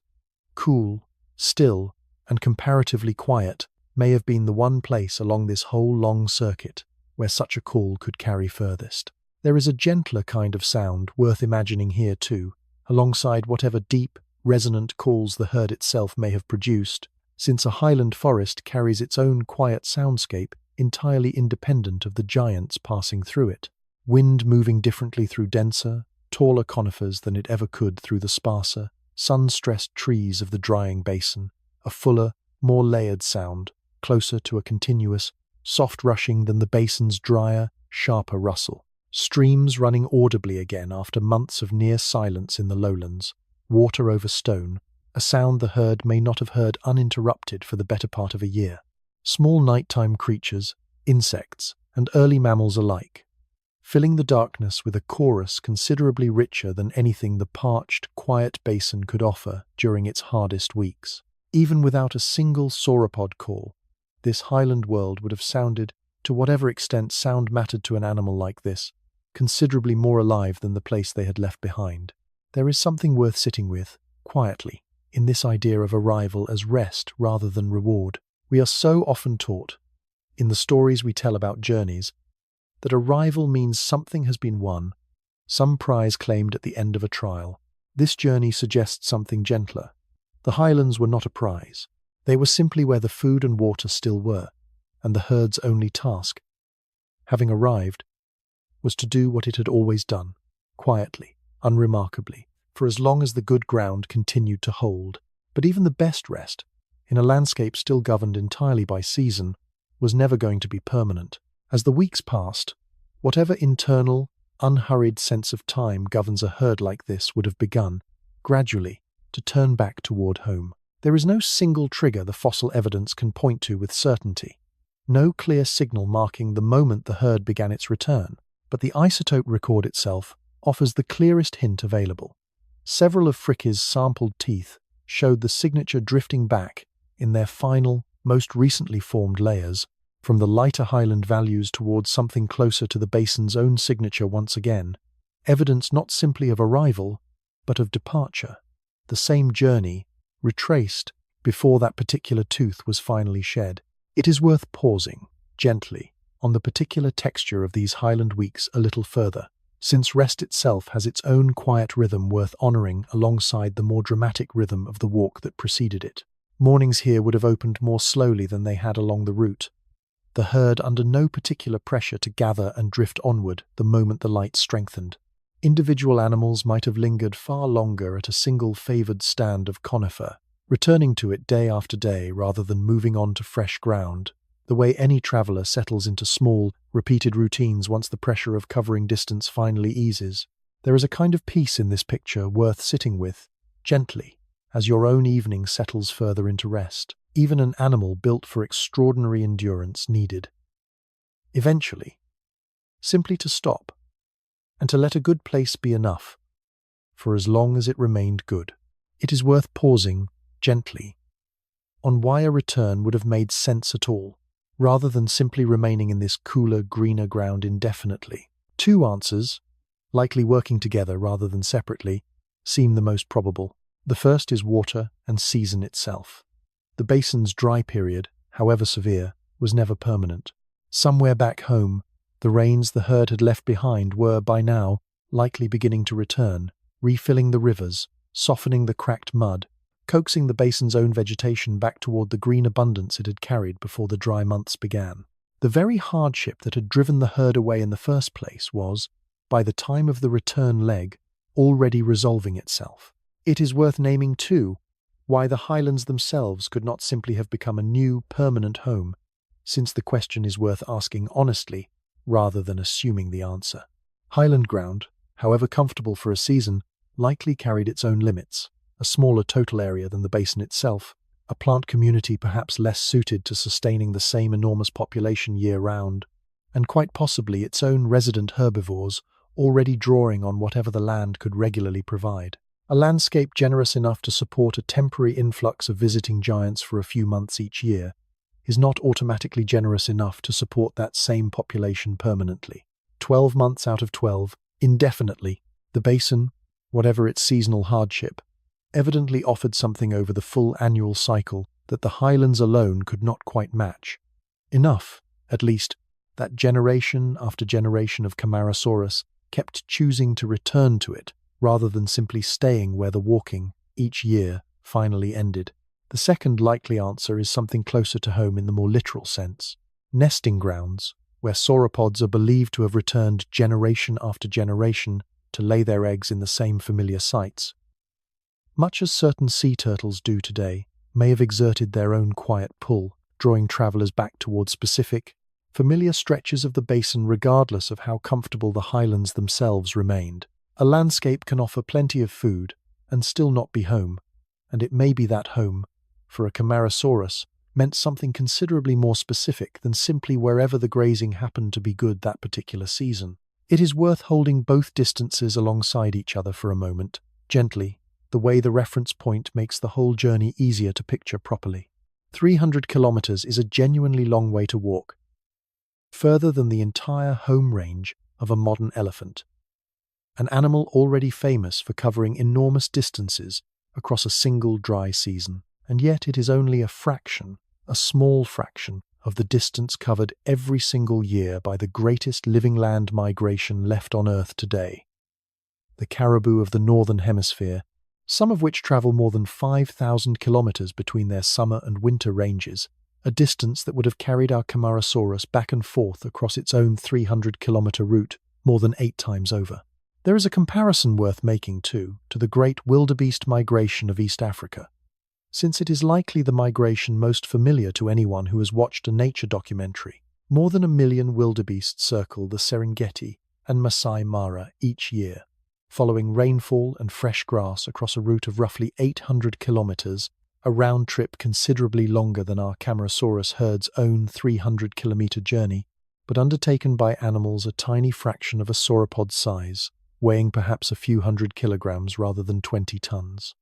cool, still, and comparatively quiet, may have been the one place along this whole long circuit where such a call could carry furthest. There is a gentler kind of sound worth imagining here too, alongside whatever deep, resonant calls the herd itself may have produced, since a highland forest carries its own quiet soundscape entirely independent of the giants passing through it, wind moving differently through denser, taller conifers than it ever could through the sparser, sun-stressed trees of the drying basin, a fuller, more layered sound, closer to a continuous, soft rushing than the basin's drier, sharper rustle. Streams running audibly again after months of near silence in the lowlands, water over stone, a sound the herd may not have heard uninterrupted for the better part of a year. Small nighttime creatures, insects, and early mammals alike, filling the darkness with a chorus considerably richer than anything the parched, quiet basin could offer during its hardest weeks. Even without a single sauropod call, this highland world would have sounded, to whatever extent sound mattered to an animal like this, considerably more alive than the place they had left behind. There is something worth sitting with, quietly, in this idea of arrival as rest rather than reward. We are so often taught, in the stories we tell about journeys, that arrival means something has been won, some prize claimed at the end of a trial. This journey suggests something gentler. The highlands were not a prize. They were simply where the food and water still were, and the herd's only task, having arrived, was to do what it had always done, quietly, unremarkably, for as long as the good ground continued to hold. But even the best rest, in a landscape still governed entirely by season, was never going to be permanent. As the weeks passed, whatever internal, unhurried sense of time governs a herd like this would have begun, gradually, to turn back toward home. There is no single trigger the fossil evidence can point to with certainty, no clear signal marking the moment the herd began its return, but the isotope record itself offers the clearest hint available. Several of Frick's sampled teeth showed the signature drifting back in their final, most recently formed layers, from the lighter highland values towards something closer to the basin's own signature once again, evidence not simply of arrival, but of departure, the same journey, retraced before that particular tooth was finally shed. It is worth pausing, gently, on the particular texture of these highland weeks a little further, since rest itself has its own quiet rhythm worth honouring alongside the more dramatic rhythm of the walk that preceded it. Mornings here would have opened more slowly than they had along the route, the herd under no particular pressure to gather and drift onward the moment the light strengthened. Individual animals might have lingered far longer at a single favoured stand of conifer, returning to it day after day rather than moving on to fresh ground, the way any traveller settles into small, repeated routines once the pressure of covering distance finally eases. There is a kind of peace in this picture worth sitting with, gently, as your own evening settles further into rest. Even an animal built for extraordinary endurance needed, eventually, simply to stop, and to let a good place be enough, for as long as it remained good. It is worth pausing, gently, on why a return would have made sense at all, rather than simply remaining in this cooler, greener ground indefinitely. Two answers, likely working together rather than separately, seem the most probable. The first is water and season itself. The basin's dry period, however severe, was never permanent. Somewhere back home, the rains the herd had left behind were, by now, likely beginning to return, refilling the rivers, softening the cracked mud, coaxing the basin's own vegetation back toward the green abundance it had carried before the dry months began. The very hardship that had driven the herd away in the first place was, by the time of the return leg, already resolving itself. It is worth naming, too, why the highlands themselves could not simply have become a new, permanent home, since the question is worth asking honestly, rather than assuming the answer. Highland ground, however comfortable for a season, likely carried its own limits, a smaller total area than the basin itself, a plant community perhaps less suited to sustaining the same enormous population year-round, and quite possibly its own resident herbivores already drawing on whatever the land could regularly provide. A landscape generous enough to support a temporary influx of visiting giants for a few months each year is not automatically generous enough to support that same population permanently. 12 months out of 12, indefinitely, the basin, whatever its seasonal hardship, evidently offered something over the full annual cycle that the highlands alone could not quite match. Enough, at least, that generation after generation of Camarasaurus kept choosing to return to it, rather than simply staying where the walking, each year, finally ended. The second likely answer is something closer to home in the more literal sense. Nesting grounds, where sauropods are believed to have returned generation after generation to lay their eggs in the same familiar sites. Much as certain sea turtles do today, may have exerted their own quiet pull, drawing travellers back towards specific, familiar stretches of the basin regardless of how comfortable the highlands themselves remained. A landscape can offer plenty of food and still not be home, and it may be that home, for a Camarasaurus, meant something considerably more specific than simply wherever the grazing happened to be good that particular season. It is worth holding both distances alongside each other for a moment, gently, the way the reference point makes the whole journey easier to picture properly. 300 kilometers is a genuinely long way to walk, further than the entire home range of a modern elephant. An animal already famous for covering enormous distances across a single dry season, and yet it is only a small fraction, of the distance covered every single year by the greatest living land migration left on Earth today. The caribou of the Northern Hemisphere some of which travel more than 5,000 kilometers between their summer and winter ranges, a distance that would have carried our Camarasaurus back and forth across its own 300-kilometer route more than 8 times over. There is a comparison worth making, too, to the great wildebeest migration of East Africa, since it is likely the migration most familiar to anyone who has watched a nature documentary. More than 1 million wildebeest circle the Serengeti and Masai Mara each year, following rainfall and fresh grass across a route of roughly 800 kilometers, a round trip considerably longer than our Camarasaurus herd's own 300-kilometer journey, but undertaken by animals a tiny fraction of a sauropod size, weighing perhaps a few hundred kilograms rather than 20 tons.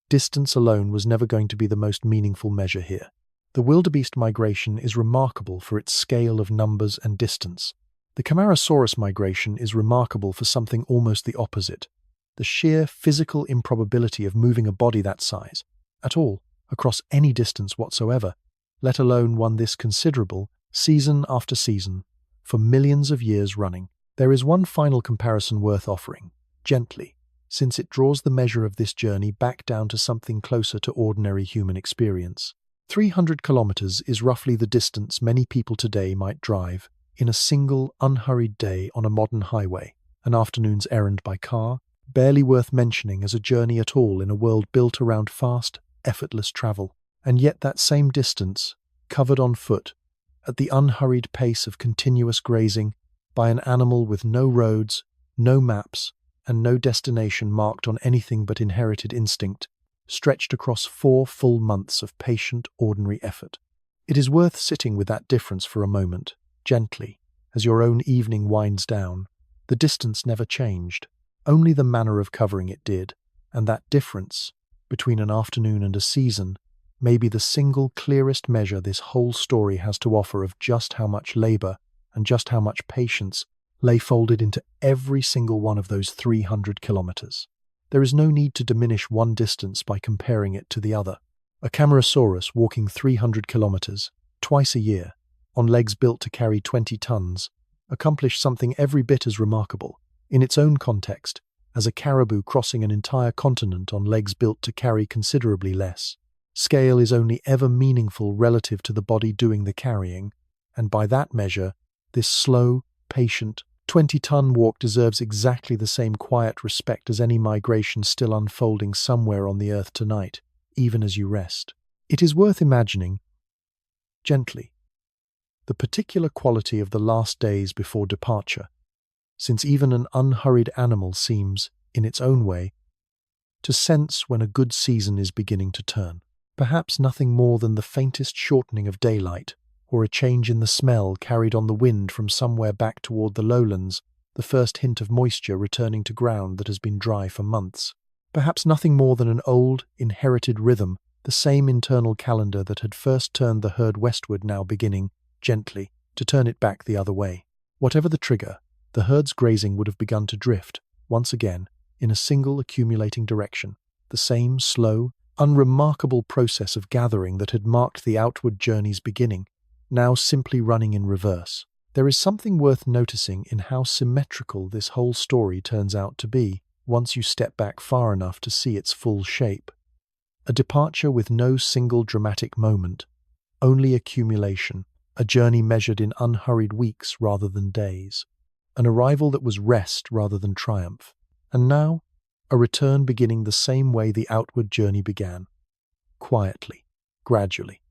Distance alone was never going to be the most meaningful measure here. The wildebeest migration is remarkable for its scale of numbers and distance. The Camarasaurus migration is remarkable for something almost the opposite: the sheer physical improbability of moving a body that size, at all, across any distance whatsoever, let alone one this considerable, season after season, for millions of years running. There is one final comparison worth offering, gently, since it draws the measure of this journey back down to something closer to ordinary human experience. 300 kilometers is roughly the distance many people today might drive in a single, unhurried day on a modern highway, an afternoon's errand by car, barely worth mentioning as a journey at all in a world built around fast, effortless travel. And yet that same distance, covered on foot, at the unhurried pace of continuous grazing, by an animal with no roads, no maps, and no destination marked on anything but inherited instinct, stretched across 4 full months of patient, ordinary effort. It is worth sitting with that difference for a moment, gently, as your own evening winds down. The distance never changed, only the manner of covering it did, and that difference, between an afternoon and a season, may be the single clearest measure this whole story has to offer of just how much labor and just how much patience lay folded into every single one of those 300 kilometers. There is no need to diminish one distance by comparing it to the other. A Camarasaurus walking 300 kilometers, twice a year, on legs built to carry 20 tons, accomplished something every bit as remarkable, in its own context, as a caribou crossing an entire continent on legs built to carry considerably less. Scale is only ever meaningful relative to the body doing the carrying, and by that measure, this slow, patient, 20-ton walk deserves exactly the same quiet respect as any migration still unfolding somewhere on the earth tonight, even as you rest. It is worth imagining, gently, the particular quality of the last days before departure, since even an unhurried animal seems, in its own way, to sense when a good season is beginning to turn. Perhaps nothing more than the faintest shortening of daylight, or a change in the smell carried on the wind from somewhere back toward the lowlands, the first hint of moisture returning to ground that has been dry for months. Perhaps nothing more than an old, inherited rhythm, the same internal calendar that had first turned the herd westward now beginning, gently, to turn it back the other way. Whatever the trigger, the herd's grazing would have begun to drift, once again, in a single accumulating direction, the same slow, unremarkable process of gathering that had marked the outward journey's beginning, now simply running in reverse. There is something worth noticing in how symmetrical this whole story turns out to be, once you step back far enough to see its full shape. A departure with no single dramatic moment, only accumulation, a journey measured in unhurried weeks rather than days, an arrival that was rest rather than triumph, and now, a return beginning the same way the outward journey began, quietly, gradually,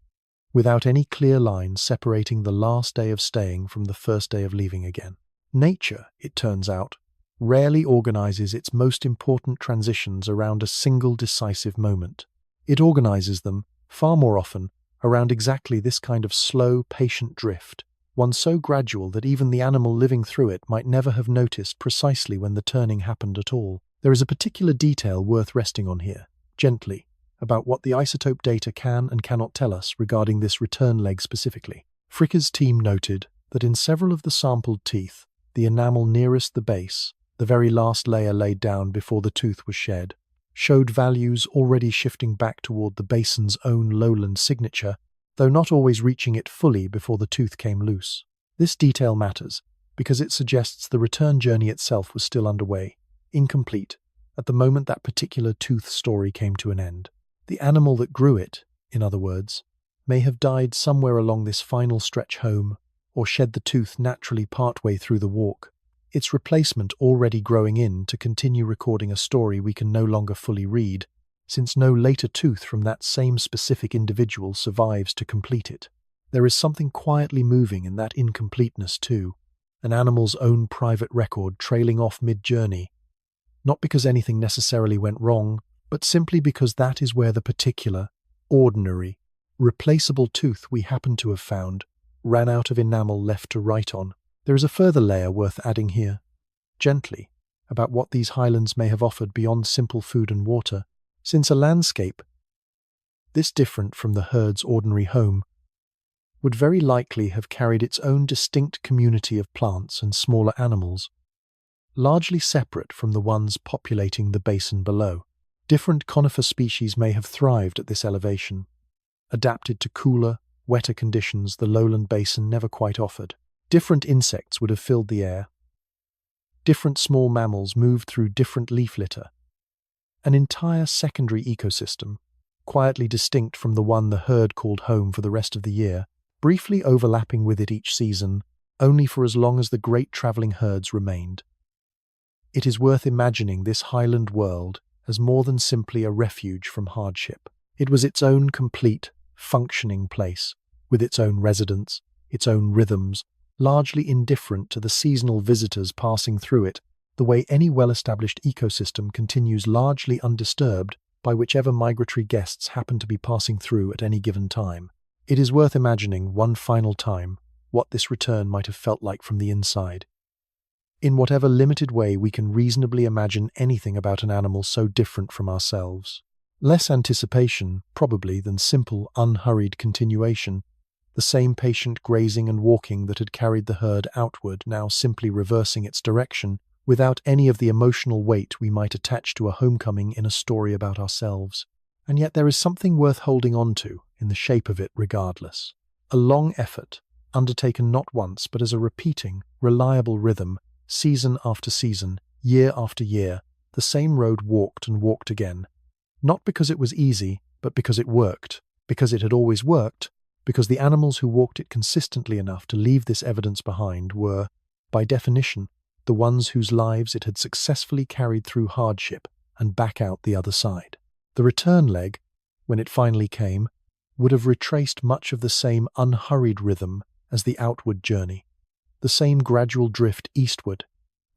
without any clear line separating the last day of staying from the first day of leaving again. Nature, it turns out, rarely organizes its most important transitions around a single decisive moment. It organizes them, far more often, around exactly this kind of slow, patient drift, one so gradual that even the animal living through it might never have noticed precisely when the turning happened at all. There is a particular detail worth resting on here, gently, about what the isotope data can and cannot tell us regarding this return leg specifically. Fricker's team noted that in several of the sampled teeth, the enamel nearest the base, the very last layer laid down before the tooth was shed, showed values already shifting back toward the basin's own lowland signature, though not always reaching it fully before the tooth came loose. This detail matters because it suggests the return journey itself was still underway, incomplete, at the moment that particular tooth story came to an end. The animal that grew it, in other words, may have died somewhere along this final stretch home, or shed the tooth naturally partway through the walk, its replacement already growing in to continue recording a story we can no longer fully read, since no later tooth from that same specific individual survives to complete it. There is something quietly moving in that incompleteness too, an animal's own private record trailing off mid-journey, not because anything necessarily went wrong, but simply because that is where the particular, ordinary, replaceable tooth we happen to have found ran out of enamel left to write on. There is a further layer worth adding here, gently, about what these highlands may have offered beyond simple food and water, since a landscape this different from the herd's ordinary home would very likely have carried its own distinct community of plants and smaller animals, largely separate from the ones populating the basin below. Different conifer species may have thrived at this elevation, adapted to cooler, wetter conditions the lowland basin never quite offered. Different insects would have filled the air. Different small mammals moved through different leaf litter. An entire secondary ecosystem, quietly distinct from the one the herd called home for the rest of the year, briefly overlapping with it each season, only for as long as the great travelling herds remained. It is worth imagining this highland world as more than simply a refuge from hardship. It was its own complete, functioning place, with its own residents, its own rhythms, largely indifferent to the seasonal visitors passing through it, the way any well-established ecosystem continues largely undisturbed by whichever migratory guests happen to be passing through at any given time. It is worth imagining one final time what this return might have felt like from the inside. In whatever limited way we can reasonably imagine anything about an animal so different from ourselves. Less anticipation, probably, than simple, unhurried continuation. The same patient grazing and walking that had carried the herd outward, now simply reversing its direction, without any of the emotional weight we might attach to a homecoming in a story about ourselves. And yet there is something worth holding on to, in the shape of it regardless. A long effort, undertaken not once but as a repeating, reliable rhythm, season after season, year after year, the same road walked and walked again. Not because it was easy, but because it worked, because it had always worked, because the animals who walked it consistently enough to leave this evidence behind were, by definition, the ones whose lives it had successfully carried through hardship and back out the other side. The return leg, when it finally came, would have retraced much of the same unhurried rhythm as the outward journey, the same gradual drift eastward,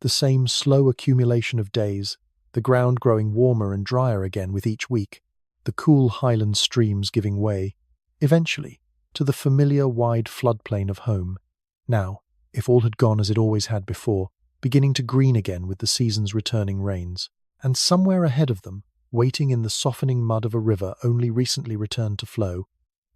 the same slow accumulation of days, the ground growing warmer and drier again with each week, the cool highland streams giving way, eventually, to the familiar wide floodplain of home, now, if all had gone as it always had before, beginning to green again with the season's returning rains. And somewhere ahead of them, waiting in the softening mud of a river only recently returned to flow,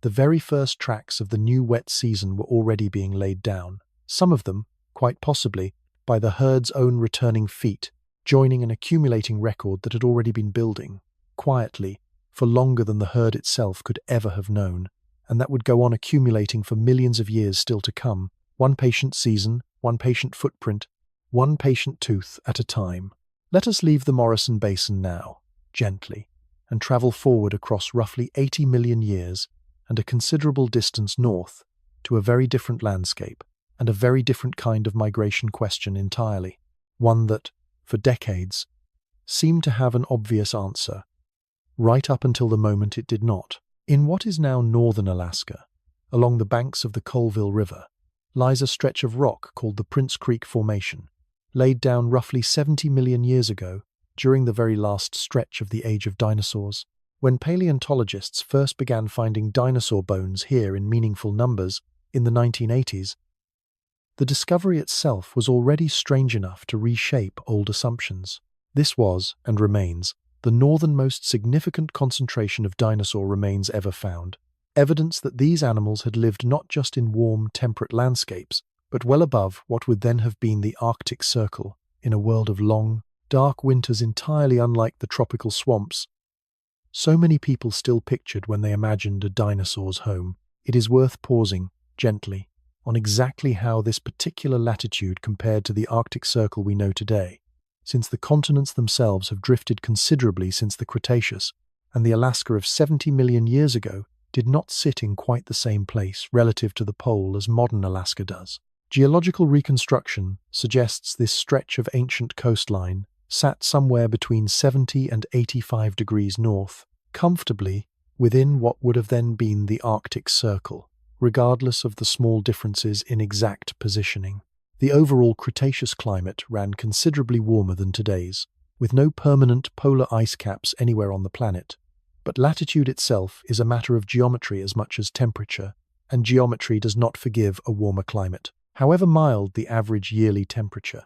the very first tracks of the new wet season were already being laid down, some of them, quite possibly, by the herd's own returning feet, joining an accumulating record that had already been building, quietly, for longer than the herd itself could ever have known, and that would go on accumulating for millions of years still to come, one patient season, one patient footprint, one patient tooth at a time. Let us leave the Morrison Basin now, gently, and travel forward across roughly 80 million years and a considerable distance north to a very different landscape and a very different kind of migration question entirely, one that, for decades, seemed to have an obvious answer, right up until the moment it did not. In what is now northern Alaska, along the banks of the Colville River, lies a stretch of rock called the Prince Creek Formation, laid down roughly 70 million years ago during the very last stretch of the age of dinosaurs. When paleontologists first began finding dinosaur bones here in meaningful numbers in the 1980s, the discovery itself was already strange enough to reshape old assumptions. This was, and remains, the northernmost significant concentration of dinosaur remains ever found, evidence that these animals had lived not just in warm, temperate landscapes, but well above what would then have been the Arctic Circle, in a world of long, dark winters entirely unlike the tropical swamps so many people still pictured when they imagined a dinosaur's home. It is worth pausing, gently, on exactly how this particular latitude compared to the Arctic Circle we know today. since the continents themselves have drifted considerably since the Cretaceous, and the Alaska of 70 million years ago did not sit in quite the same place relative to the pole as modern Alaska does. Geological reconstruction suggests this stretch of ancient coastline sat somewhere between 70 and 85 degrees north, comfortably within what would have then been the Arctic Circle, regardless of the small differences in exact positioning. The overall Cretaceous climate ran considerably warmer than today's, with no permanent polar ice caps anywhere on the planet. But latitude itself is a matter of geometry as much as temperature, and geometry does not forgive a warmer climate. However mild the average yearly temperature,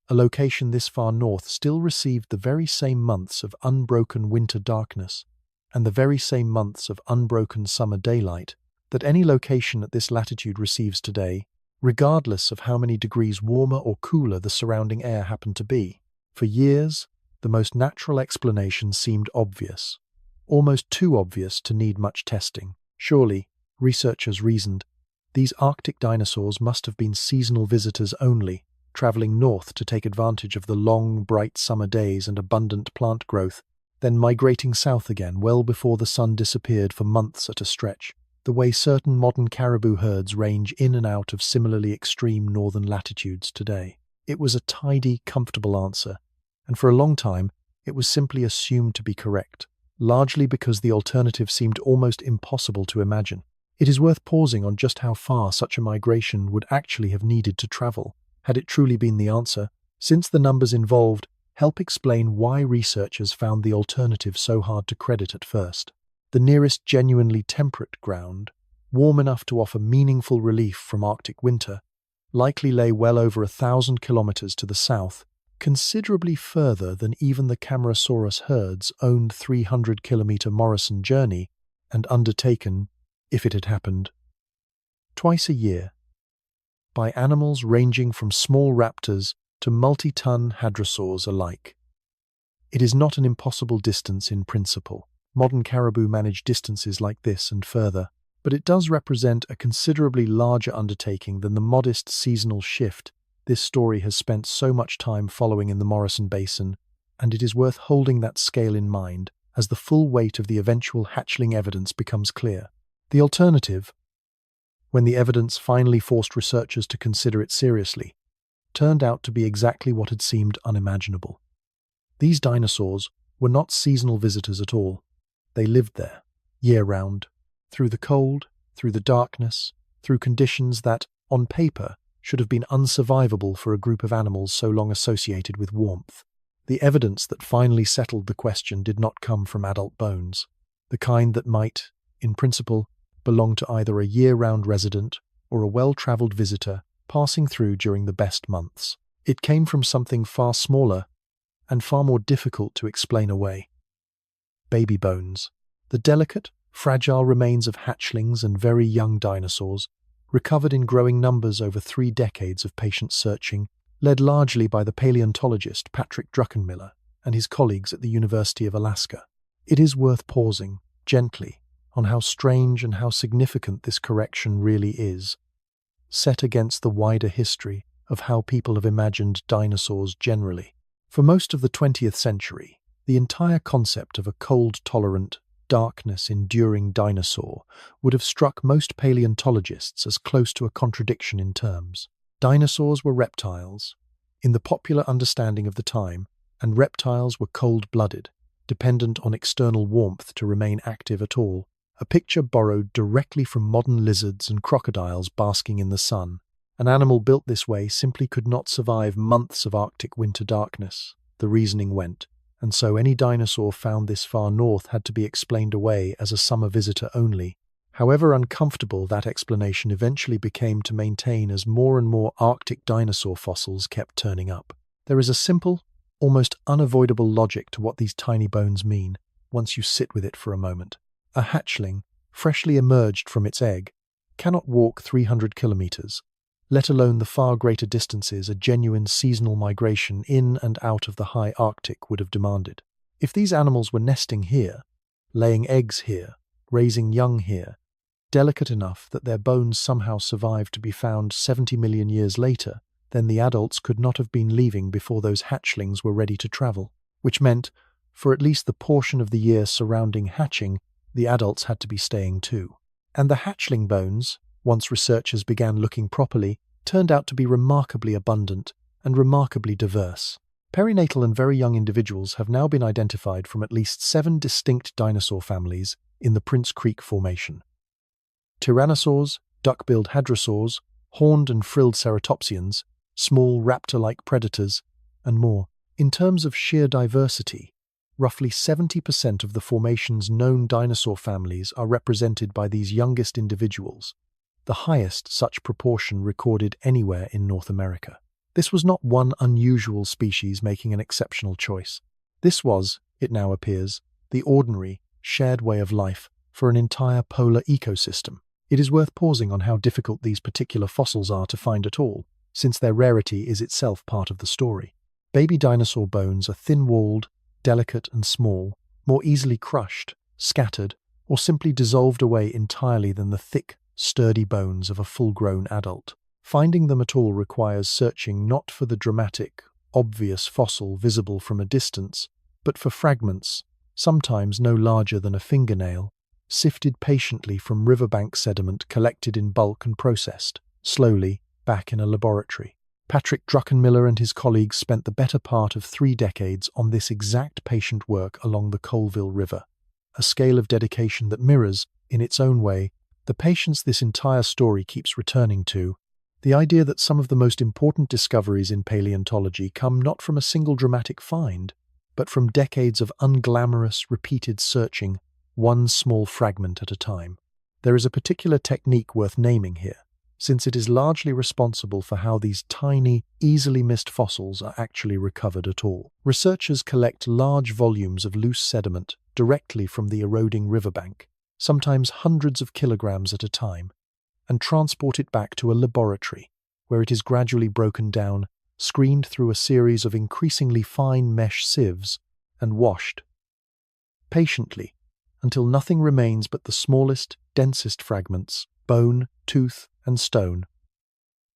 a location this far north still received the very same months of unbroken winter darkness and the very same months of unbroken summer daylight that any location at this latitude receives today, regardless of how many degrees warmer or cooler the surrounding air happened to be. For years, the most natural explanation seemed obvious, almost too obvious to need much testing. Surely, researchers reasoned, these Arctic dinosaurs must have been seasonal visitors only, traveling north to take advantage of the long, bright summer days and abundant plant growth, then migrating south again well before the sun disappeared for months at a stretch, the way certain modern caribou herds range in and out of similarly extreme northern latitudes today. It was a tidy, comfortable answer, and for a long time it was simply assumed to be correct, largely because the alternative seemed almost impossible to imagine. It is worth pausing on just how far such a migration would actually have needed to travel, had it truly been the answer, since the numbers involved help explain why researchers found the alternative so hard to credit at first. The nearest genuinely temperate ground, warm enough to offer meaningful relief from Arctic winter, likely lay well over 1,000 kilometers to the south, considerably further than even the Camarasaurus herd's owned 300-kilometer Morrison journey, and undertaken, if it had happened, twice a year, by animals ranging from small raptors to multi-ton hadrosaurs alike. It is not an impossible distance in principle. Modern caribou manage distances like this and further, but it does represent a considerably larger undertaking than the modest seasonal shift this story has spent so much time following in the Morrison Basin, and it is worth holding that scale in mind as the full weight of the eventual hatchling evidence becomes clear. The alternative, when the evidence finally forced researchers to consider it seriously, turned out to be exactly what had seemed unimaginable. These dinosaurs were not seasonal visitors at all. They lived there, year-round, through the cold, through the darkness, through conditions that, on paper, should have been unsurvivable for a group of animals so long associated with warmth. The evidence that finally settled the question did not come from adult bones, the kind that might, in principle, belong to either a year-round resident or a well-traveled visitor passing through during the best months. It came from something far smaller and far more difficult to explain away. Baby bones, the delicate, fragile remains of hatchlings and very young dinosaurs, recovered in growing numbers over 3 decades of patient searching, led largely by the paleontologist Patrick Druckenmiller and his colleagues at the University of Alaska. It is worth pausing, gently, on how strange and how significant this correction really is, set against the wider history of how people have imagined dinosaurs generally. For most of the 20th century, the entire concept of a cold-tolerant, darkness-enduring dinosaur would have struck most paleontologists as close to a contradiction in terms. Dinosaurs were reptiles, in the popular understanding of the time, and reptiles were cold-blooded, dependent on external warmth to remain active at all, a picture borrowed directly from modern lizards and crocodiles basking in the sun. An animal built this way simply could not survive months of Arctic winter darkness, the reasoning went, and so any dinosaur found this far north had to be explained away as a summer visitor only. However uncomfortable that explanation eventually became to maintain as more and more Arctic dinosaur fossils kept turning up. There is a simple, almost unavoidable logic to what these tiny bones mean, once you sit with it for a moment. A hatchling, freshly emerged from its egg, cannot walk 300 kilometers, let alone the far greater distances a genuine seasonal migration in and out of the high Arctic would have demanded. If these animals were nesting here, laying eggs here, raising young here, delicate enough that their bones somehow survived to be found 70 million years later, then the adults could not have been leaving before those hatchlings were ready to travel, which meant, for at least the portion of the year surrounding hatching, the adults had to be staying too. And the hatchling bones, once researchers began looking properly, turned out to be remarkably abundant and remarkably diverse. Perinatal and very young individuals have now been identified from at least 7 distinct dinosaur families in the Prince Creek Formation. Tyrannosaurs, duck-billed hadrosaurs, horned and frilled ceratopsians, small raptor-like predators, and more. In terms of sheer diversity, roughly 70% of the formation's known dinosaur families are represented by these youngest individuals, the highest such proportion recorded anywhere in North America. This was not one unusual species making an exceptional choice. This was, it now appears, the ordinary, shared way of life for an entire polar ecosystem. It is worth pausing on how difficult these particular fossils are to find at all, since their rarity is itself part of the story. Baby dinosaur bones are thin-walled, delicate and small, more easily crushed, scattered, or simply dissolved away entirely than the thick, sturdy bones of a full-grown adult. Finding them at all requires searching not for the dramatic, obvious fossil visible from a distance, but for fragments, sometimes no larger than a fingernail, sifted patiently from riverbank sediment collected in bulk and processed, slowly, back in a laboratory. Patrick Druckenmiller and his colleagues spent the better part of 3 decades on this exact patient work along the Colville River, a scale of dedication that mirrors, in its own way, the patience this entire story keeps returning to. The idea that some of the most important discoveries in paleontology come not from a single dramatic find, but from decades of unglamorous, repeated searching, one small fragment at a time. There is a particular technique worth naming here, since it is largely responsible for how these tiny, easily missed fossils are actually recovered at all. Researchers collect large volumes of loose sediment directly from the eroding riverbank, sometimes hundreds of kilograms at a time, and transport it back to a laboratory, where it is gradually broken down, screened through a series of increasingly fine mesh sieves, and washed, patiently, until nothing remains but the smallest, densest fragments, bone, tooth, and stone,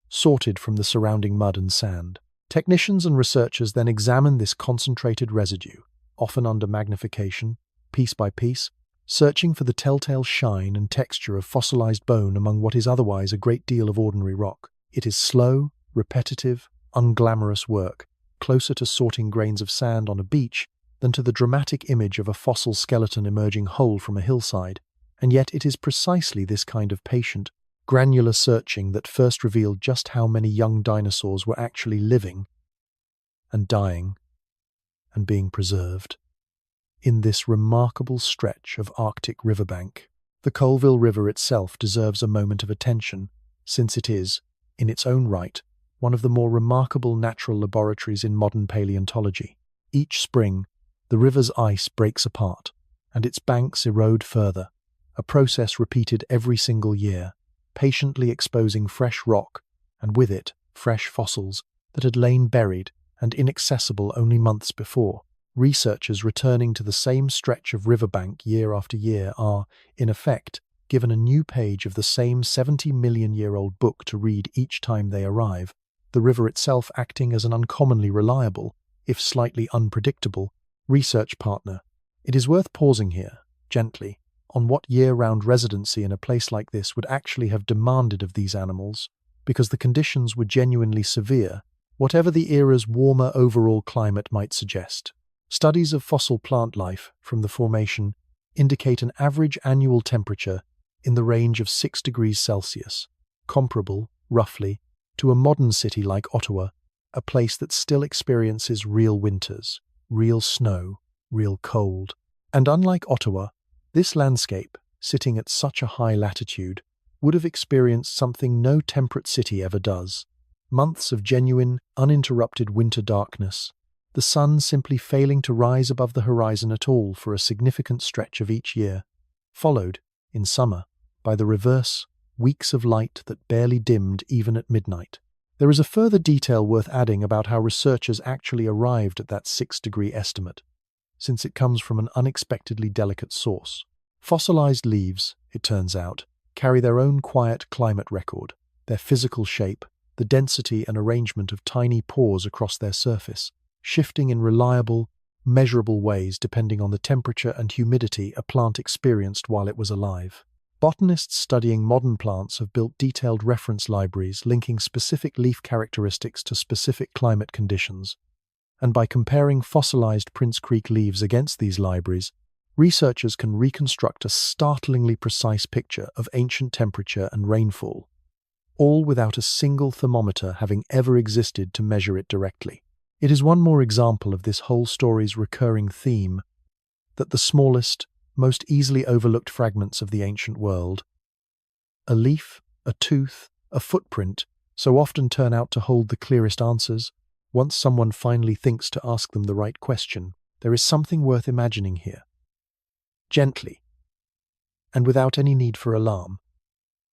sorted from the surrounding mud and sand. Technicians and researchers then examine this concentrated residue, often under magnification, piece by piece, searching for the telltale shine and texture of fossilized bone among what is otherwise a great deal of ordinary rock. It is slow, repetitive, unglamorous work, closer to sorting grains of sand on a beach than to the dramatic image of a fossil skeleton emerging whole from a hillside, and yet it is precisely this kind of patient, granular searching that first revealed just how many young dinosaurs were actually living and dying and being preserved in this remarkable stretch of Arctic riverbank. The Colville River itself deserves a moment of attention, since it is, in its own right, one of the more remarkable natural laboratories in modern paleontology. Each spring, the river's ice breaks apart, and its banks erode further, a process repeated every single year, patiently exposing fresh rock, and with it, fresh fossils that had lain buried and inaccessible only months before. Researchers returning to the same stretch of riverbank year after year are, in effect, given a new page of the same 70-million-year-old book to read each time they arrive, the river itself acting as an uncommonly reliable, if slightly unpredictable, research partner. It is worth pausing here, gently, on what year-round residency in a place like this would actually have demanded of these animals, because the conditions were genuinely severe, whatever the era's warmer overall climate might suggest. Studies of fossil plant life from the formation indicate an average annual temperature in the range of 6 degrees Celsius, comparable, roughly, to a modern city like Ottawa, a place that still experiences real winters, real snow, real cold. And unlike Ottawa, this landscape, sitting at such a high latitude, would have experienced something no temperate city ever does. Months of genuine, uninterrupted winter darkness, the sun simply failing to rise above the horizon at all for a significant stretch of each year, followed, in summer, by the reverse, weeks of light that barely dimmed even at midnight. There is a further detail worth adding about how researchers actually arrived at that 6-degree estimate, since it comes from an unexpectedly delicate source. Fossilized leaves, it turns out, carry their own quiet climate record, their physical shape, the density and arrangement of tiny pores across their surface, shifting in reliable, measurable ways depending on the temperature and humidity a plant experienced while it was alive. Botanists studying modern plants have built detailed reference libraries linking specific leaf characteristics to specific climate conditions, and by comparing fossilized Prince Creek leaves against these libraries, researchers can reconstruct a startlingly precise picture of ancient temperature and rainfall, all without a single thermometer having ever existed to measure it directly. It is one more example of this whole story's recurring theme, that the smallest, most easily overlooked fragments of the ancient world, a leaf, a tooth, a footprint, so often turn out to hold the clearest answers. Once someone finally thinks to ask them the right question, there is something worth imagining here. Gently, and without any need for alarm,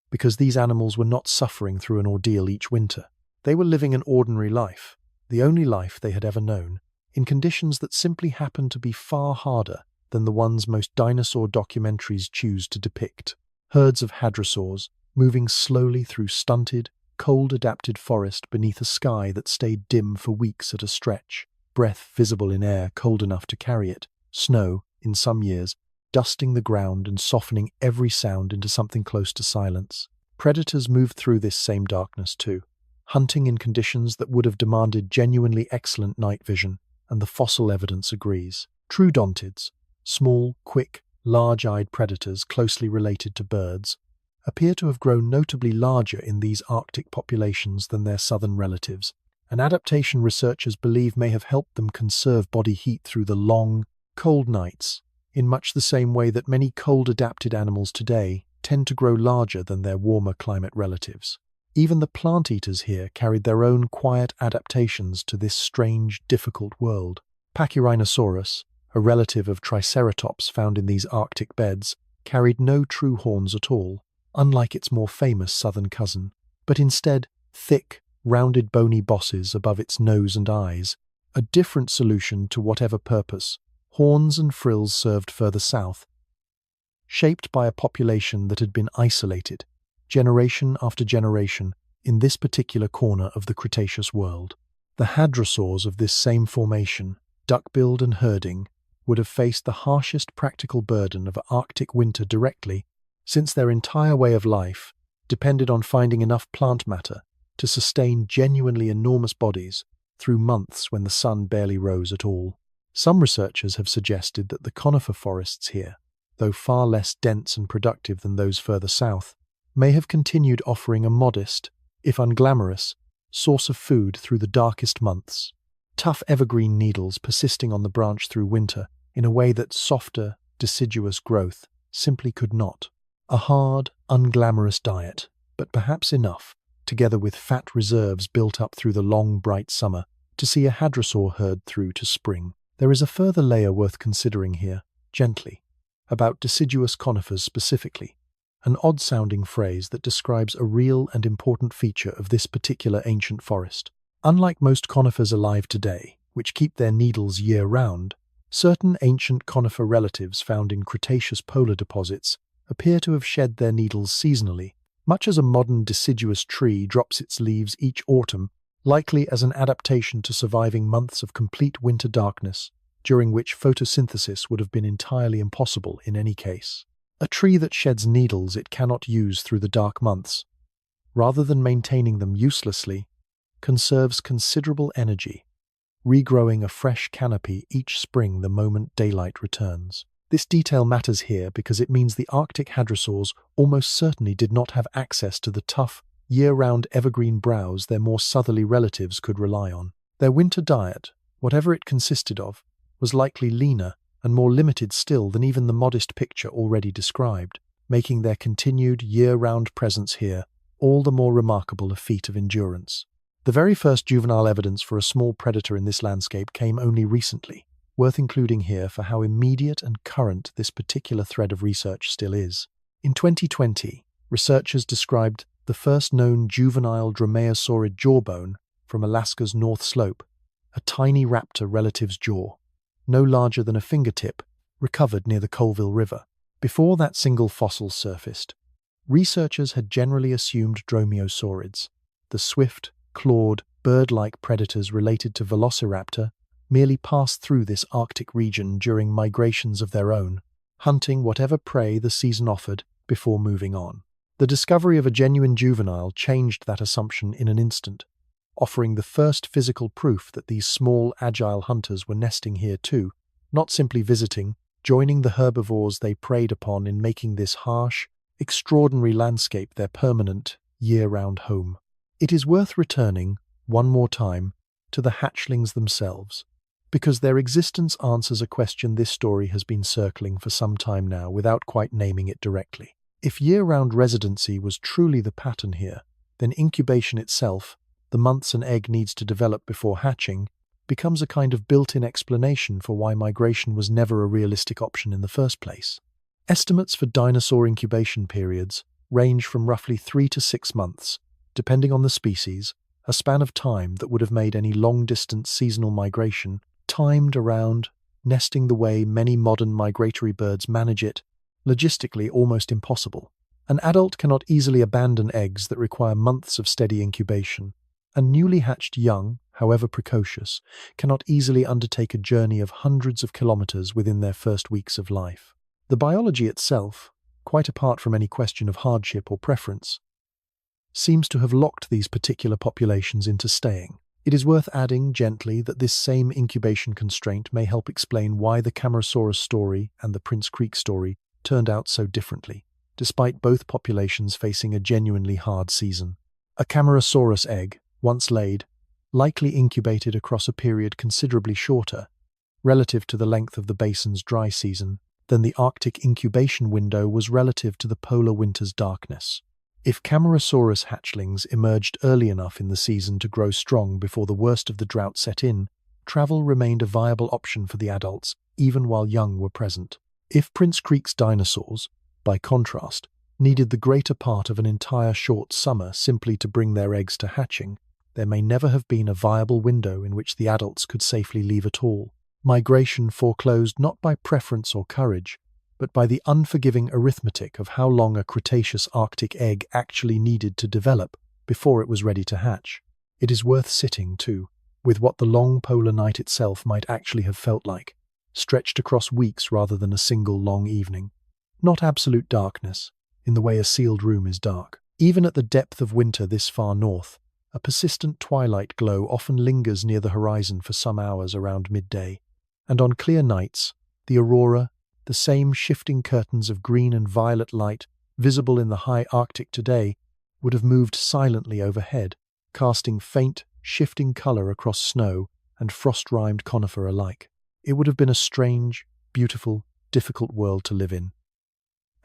because these animals were not suffering through an ordeal each winter. They were living an ordinary life, the only life they had ever known, in conditions that simply happened to be far harder than the ones most dinosaur documentaries choose to depict. Herds of hadrosaurs, moving slowly through stunted, cold-adapted forest beneath a sky that stayed dim for weeks at a stretch, breath visible in air cold enough to carry it, snow, in some years, dusting the ground and softening every sound into something close to silence. Predators moved through this same darkness too, hunting in conditions that would have demanded genuinely excellent night vision, and the fossil evidence agrees. Troodontids, small, quick, large-eyed predators closely related to birds, appear to have grown notably larger in these Arctic populations than their southern relatives, an adaptation researchers believe may have helped them conserve body heat through the long, cold nights, in much the same way that many cold-adapted animals today tend to grow larger than their warmer climate relatives. Even the plant-eaters here carried their own quiet adaptations to this strange, difficult world. Pachyrhinosaurus, a relative of Triceratops found in these Arctic beds, carried no true horns at all, unlike its more famous southern cousin, but instead thick, rounded bony bosses above its nose and eyes, a different solution to whatever purpose horns and frills served further south, shaped by a population that had been isolated, generation after generation, in this particular corner of the Cretaceous world. The hadrosaurs of this same formation, duck-billed and herding, would have faced the harshest practical burden of Arctic winter directly, since their entire way of life depended on finding enough plant matter to sustain genuinely enormous bodies through months when the sun barely rose at all. Some researchers have suggested that the conifer forests here, though far less dense and productive than those further south, may have continued offering a modest, if unglamorous, source of food through the darkest months. Tough evergreen needles persisting on the branch through winter in a way that softer, deciduous growth simply could not. A hard, unglamorous diet, but perhaps enough, together with fat reserves built up through the long, bright summer, to see a hadrosaur herd through to spring. There is a further layer worth considering here, gently, about deciduous conifers specifically, an odd-sounding phrase that describes a real and important feature of this particular ancient forest. Unlike most conifers alive today, which keep their needles year-round, certain ancient conifer relatives found in Cretaceous polar deposits appear to have shed their needles seasonally, much as a modern deciduous tree drops its leaves each autumn, likely as an adaptation to surviving months of complete winter darkness, during which photosynthesis would have been entirely impossible in any case. A tree that sheds needles it cannot use through the dark months, rather than maintaining them uselessly, conserves considerable energy, regrowing a fresh canopy each spring the moment daylight returns. This detail matters here because it means the Arctic hadrosaurs almost certainly did not have access to the tough, year-round evergreen browse their more southerly relatives could rely on. Their winter diet, whatever it consisted of, was likely leaner and more limited still than even the modest picture already described, making their continued year-round presence here all the more remarkable a feat of endurance. The very first juvenile evidence for a small predator in this landscape came only recently, worth including here for how immediate and current this particular thread of research still is. In 2020, researchers described the first known juvenile dromaeosaurid jawbone from Alaska's North Slope, a tiny raptor relative's jaw, no larger than a fingertip, recovered near the Colville River. Before that single fossil surfaced, researchers had generally assumed dromaeosaurids, the swift, clawed, bird-like predators related to Velociraptor, merely passed through this Arctic region during migrations of their own, hunting whatever prey the season offered before moving on. The discovery of a genuine juvenile changed that assumption in an instant, offering the first physical proof that these small, agile hunters were nesting here too, not simply visiting, joining the herbivores they preyed upon in making this harsh, extraordinary landscape their permanent, year-round home. It is worth returning, one more time, to the hatchlings themselves, because their existence answers a question this story has been circling for some time now without quite naming it directly. If year-round residency was truly the pattern here, then incubation itself, the months an egg needs to develop before hatching, becomes a kind of built-in explanation for why migration was never a realistic option in the first place. Estimates for dinosaur incubation periods range from roughly 3 to 6 months, depending on the species, a span of time that would have made any long-distance seasonal migration, timed around nesting the way many modern migratory birds manage it, logistically almost impossible. An adult cannot easily abandon eggs that require months of steady incubation, and newly hatched young, however precocious, cannot easily undertake a journey of hundreds of kilometers within their first weeks of life. The biology itself, quite apart from any question of hardship or preference, seems to have locked these particular populations into staying. It is worth adding gently that this same incubation constraint may help explain why the Camarasaurus story and the Prince Creek story turned out so differently, despite both populations facing a genuinely hard season. A Camarasaurus egg, once laid, likely incubated across a period considerably shorter, relative to the length of the basin's dry season, than the Arctic incubation window was relative to the polar winter's darkness. If Camarasaurus hatchlings emerged early enough in the season to grow strong before the worst of the drought set in, travel remained a viable option for the adults, even while young were present. If Prince Creek's dinosaurs, by contrast, needed the greater part of an entire short summer simply to bring their eggs to hatching, there may never have been a viable window in which the adults could safely leave at all. Migration foreclosed not by preference or courage, but by the unforgiving arithmetic of how long a Cretaceous Arctic egg actually needed to develop before it was ready to hatch. It is worth sitting, too, with what the long polar night itself might actually have felt like, stretched across weeks rather than a single long evening. Not absolute darkness, in the way a sealed room is dark. Even at the depth of winter this far north, a persistent twilight glow often lingers near the horizon for some hours around midday, and on clear nights, the aurora, the same shifting curtains of green and violet light visible in the high Arctic today, would have moved silently overhead, casting faint, shifting color across snow and frost-rimed conifer alike. It would have been a strange, beautiful, difficult world to live in.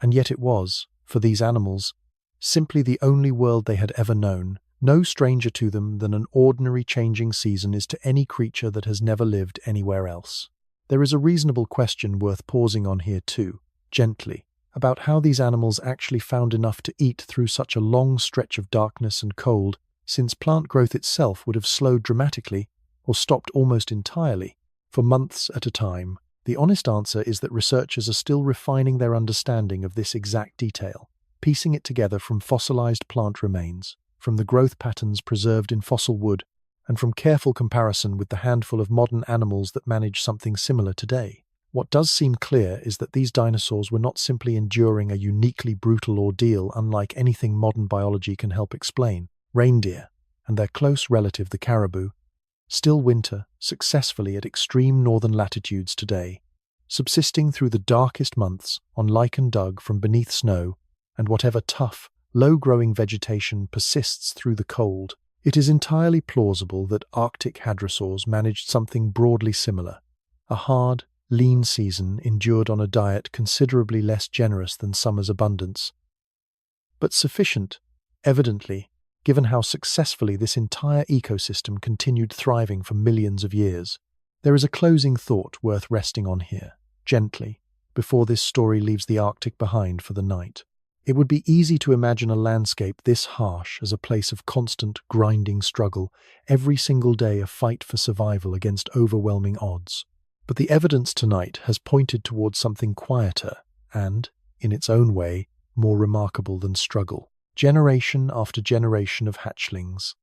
And yet it was, for these animals, simply the only world they had ever known, no stranger to them than an ordinary changing season is to any creature that has never lived anywhere else. There is a reasonable question worth pausing on here too, gently, about how these animals actually found enough to eat through such a long stretch of darkness and cold, since plant growth itself would have slowed dramatically, or stopped almost entirely, for months at a time. The honest answer is that researchers are still refining their understanding of this exact detail, piecing it together from fossilized plant remains, from the growth patterns preserved in fossil wood, and from careful comparison with the handful of modern animals that manage something similar today. What does seem clear is that these dinosaurs were not simply enduring a uniquely brutal ordeal unlike anything modern biology can help explain. Reindeer, and their close relative the caribou, still winter successfully at extreme northern latitudes today, subsisting through the darkest months on lichen dug from beneath snow and whatever tough, low-growing vegetation persists through the cold. It is entirely plausible that Arctic hadrosaurs managed something broadly similar, a hard, lean season endured on a diet considerably less generous than summer's abundance, but sufficient, evidently, given how successfully this entire ecosystem continued thriving for millions of years. There is a closing thought worth resting on here, gently, before this story leaves the Arctic behind for the night. It would be easy to imagine a landscape this harsh as a place of constant, grinding struggle, every single day a fight for survival against overwhelming odds. But the evidence tonight has pointed towards something quieter and, in its own way, more remarkable than struggle. generation after generation of hatchlings.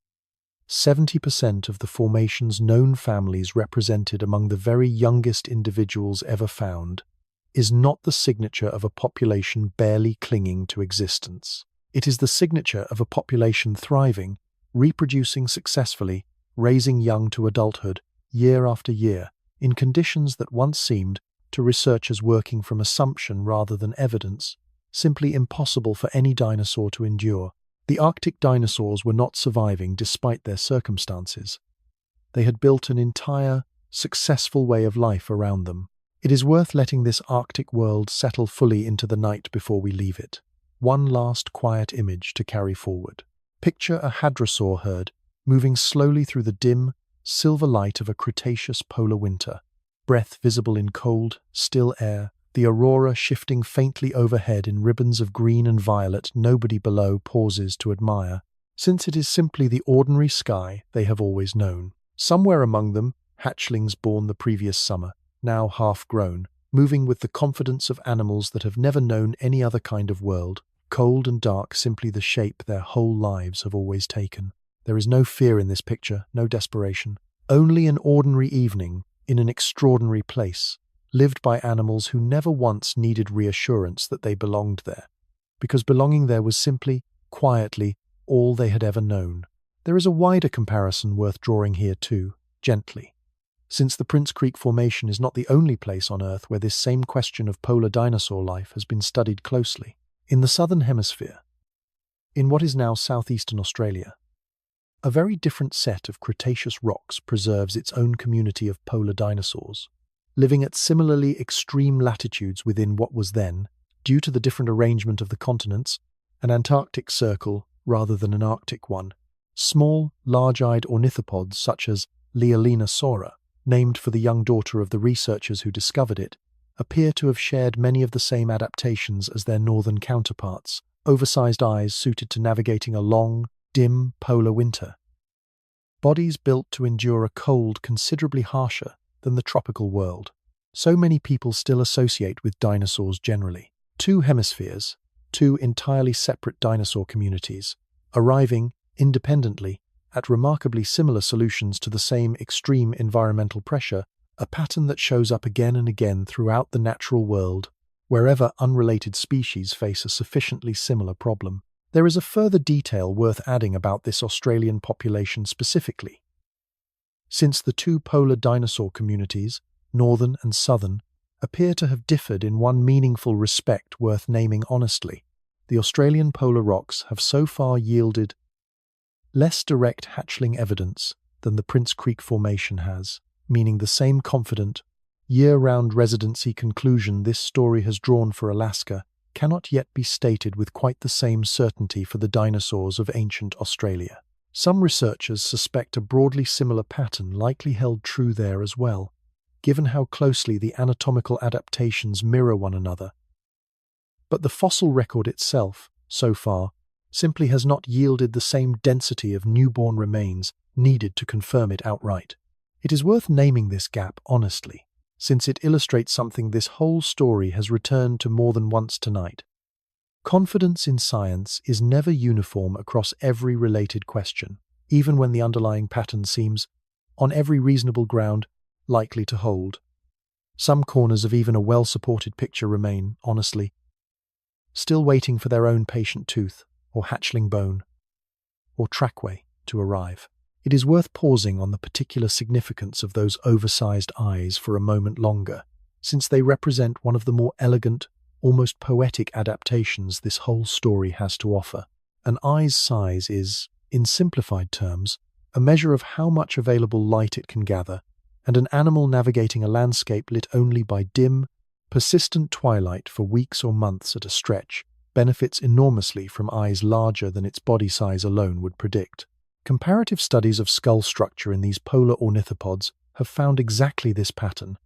70% of the formation's known families represented among the very youngest individuals ever found is not the signature of a population barely clinging to existence. It is the signature of a population thriving, reproducing successfully, raising young to adulthood, year after year, in conditions that once seemed, to researchers working from assumption rather than evidence, simply impossible for any dinosaur to endure. The Arctic dinosaurs were not surviving despite their circumstances. They had built an entire, successful way of life around them. It is worth letting this Arctic world settle fully into the night before we leave it. One last quiet image to carry forward. Picture a hadrosaur herd moving slowly through the dim, silver light of a Cretaceous polar winter. Breath visible in cold, still air, the aurora shifting faintly overhead in ribbons of green and violet nobody below pauses to admire, since it is simply the ordinary sky they have always known. Somewhere among them, hatchlings born the previous summer, now half-grown, moving with the confidence of animals that have never known any other kind of world, cold and dark simply the shape their whole lives have always taken. There is no fear in this picture, no desperation. Only an ordinary evening in an extraordinary place, lived by animals who never once needed reassurance that they belonged there, because belonging there was simply, quietly, all they had ever known. There is a wider comparison worth drawing here too, gently, since the Prince Creek Formation is not the only place on Earth where this same question of polar dinosaur life has been studied closely. In the southern hemisphere, in what is now southeastern Australia, a very different set of Cretaceous rocks preserves its own community of polar dinosaurs, living at similarly extreme latitudes within what was then, due to the different arrangement of the continents, an Antarctic circle rather than an Arctic one. Small, large-eyed ornithopods such as Leolinosaura, named for the young daughter of the researchers who discovered it, appear to have shared many of the same adaptations as their northern counterparts, oversized eyes suited to navigating a long, dim polar winter. Bodies built to endure a cold considerably harsher than the tropical world. So many people still associate with dinosaurs generally. Two hemispheres, two entirely separate dinosaur communities, arriving, independently, at remarkably similar solutions to the same extreme environmental pressure, a pattern that shows up again and again throughout the natural world, wherever unrelated species face a sufficiently similar problem. There is a further detail worth adding about this Australian population specifically. Since the two polar dinosaur communities, northern and southern, appear to have differed in one meaningful respect worth naming honestly, the Australian polar rocks have so far yielded less direct hatchling evidence than the Prince Creek Formation has, meaning the same confident, year-round residency conclusion this story has drawn for Alaska cannot yet be stated with quite the same certainty for the dinosaurs of ancient Australia. Some researchers suspect a broadly similar pattern likely held true there as well, given how closely the anatomical adaptations mirror one another. But the fossil record itself, so far, simply has not yielded the same density of newborn remains needed to confirm it outright. It is worth naming this gap honestly, since it illustrates something this whole story has returned to more than once tonight. Confidence in science is never uniform across every related question, even when the underlying pattern seems, on every reasonable ground, likely to hold. Some corners of even a well-supported picture remain, honestly, still waiting for their own patient tooth, or hatchling bone, or trackway to arrive. It is worth pausing on the particular significance of those oversized eyes for a moment longer, since they represent one of the more elegant, almost poetic adaptations this whole story has to offer. An eye's size is, in simplified terms, a measure of how much available light it can gather, and an animal navigating a landscape lit only by dim, persistent twilight for weeks or months at a stretch benefits enormously from eyes larger than its body size alone would predict. Comparative studies of skull structure in these polar ornithopods have found exactly this pattern.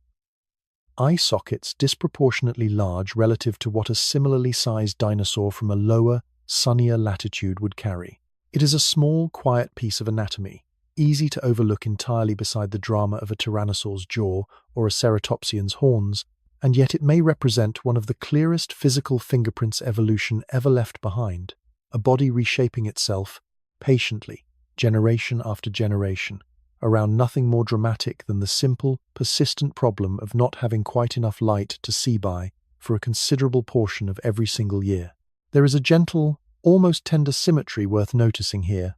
Eye sockets disproportionately large relative to what a similarly sized dinosaur from a lower, sunnier latitude would carry. It is a small, quiet piece of anatomy, easy to overlook entirely beside the drama of a tyrannosaur's jaw or a ceratopsian's horns, and yet it may represent one of the clearest physical fingerprints evolution ever left behind. a body reshaping itself, patiently, generation after generation, around nothing more dramatic than the simple, persistent problem of not having quite enough light to see by for a considerable portion of every single year. There is a gentle, almost tender symmetry worth noticing here,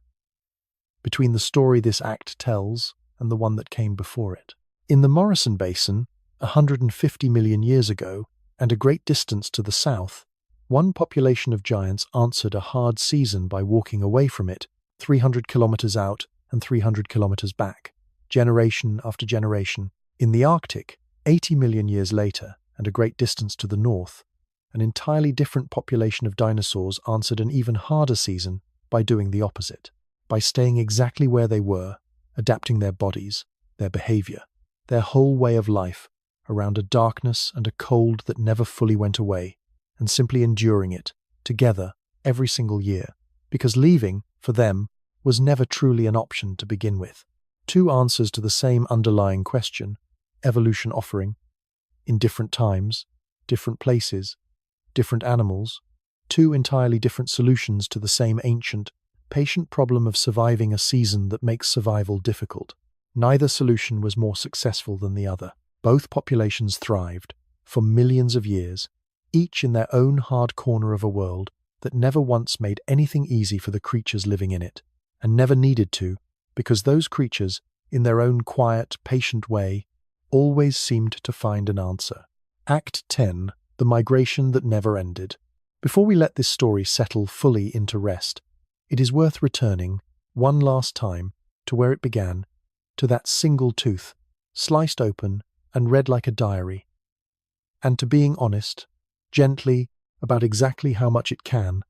between the story this act tells and the one that came before it. In the Morrison Basin, 150 million years ago, and a great distance to the south, one population of giants answered a hard season by walking away from it, 300 kilometers out and 300 kilometers back, generation after generation. In the Arctic, 80 million years later, and a great distance to the north, an entirely different population of dinosaurs answered an even harder season by doing the opposite, by staying exactly where they were, adapting their bodies, their behavior, their whole way of life around a darkness and a cold that never fully went away, and simply enduring it, together, every single year, because leaving, for them, was never truly an option to begin with. Two answers to the same underlying question, evolution offering, in different times, different places, different animals, two entirely different solutions to the same ancient, patient problem of surviving a season that makes survival difficult. Neither solution was more successful than the other. Both populations thrived, for millions of years, each in their own hard corner of a world that never once made anything easy for the creatures living in it, and never needed to, because those creatures, in their own quiet, patient way, always seemed to find an answer. Act 10, The Migration That Never Ended. Before we let this story settle fully into rest, it is worth returning, one last time, to where it began, to that single tooth, sliced open and read like a diary, and to being honest, gently, about exactly how much it can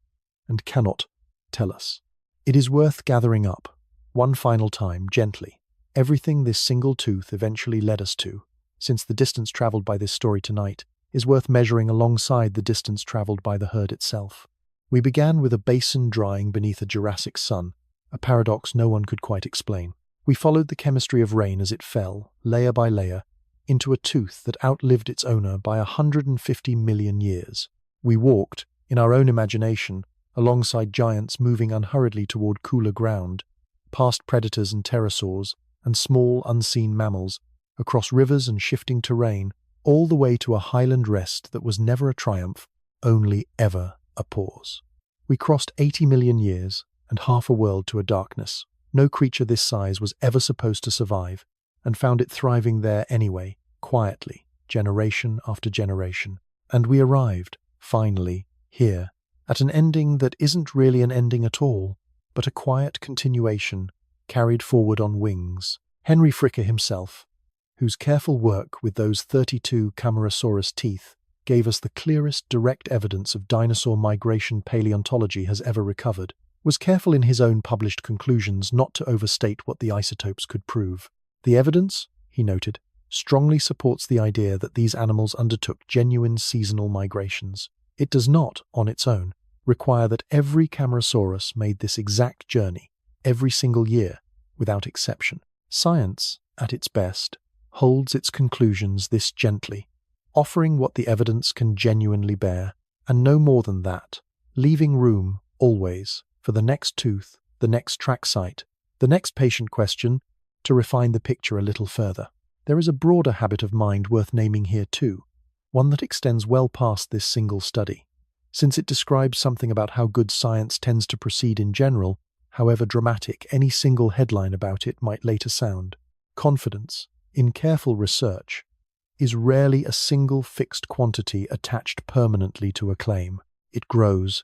and cannot tell us. It is worth gathering up, one final time, gently, everything this single tooth eventually led us to, since the distance traveled by this story tonight is worth measuring alongside the distance traveled by the herd itself. We began with a basin drying beneath a Jurassic sun, a paradox no one could quite explain. We followed the chemistry of rain as it fell, layer by layer, into a tooth that outlived its owner by 150 million years. We walked, in our own imagination, alongside giants moving unhurriedly toward cooler ground, past predators and pterosaurs, and small, unseen mammals, across rivers and shifting terrain, all the way to a highland rest that was never a triumph, only ever a pause. We crossed 80 million years, and half a world to a darkness. No creature this size was ever supposed to survive, and found it thriving there anyway, quietly, generation after generation. And we arrived, finally, here, at an ending that isn't really an ending at all, but a quiet continuation, carried forward on wings. Henry Fricker himself, whose careful work with those 32 Camarasaurus teeth gave us the clearest direct evidence of dinosaur migration paleontology has ever recovered, was careful in his own published conclusions not to overstate what the isotopes could prove. The evidence, he noted, strongly supports the idea that these animals undertook genuine seasonal migrations. It does not, on its own, require that every Camarasaurus made this exact journey, every single year, without exception. Science, at its best, holds its conclusions this gently, offering what the evidence can genuinely bear, and no more than that, leaving room, always, for the next tooth, the next track site, the next patient question, to refine the picture a little further. There is a broader habit of mind worth naming here too, one that extends well past this single study, since it describes something about how good science tends to proceed in general, however dramatic any single headline about it might later sound. Confidence, in careful research, is rarely a single fixed quantity attached permanently to a claim. It grows,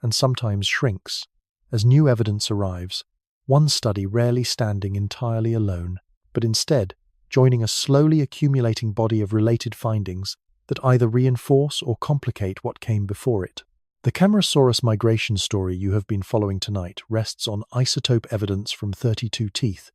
and sometimes shrinks, as new evidence arrives, one study rarely standing entirely alone, but instead joining a slowly accumulating body of related findings that either reinforce or complicate what came before it. The Camarasaurus migration story you have been following tonight rests on isotope evidence from 32 teeth,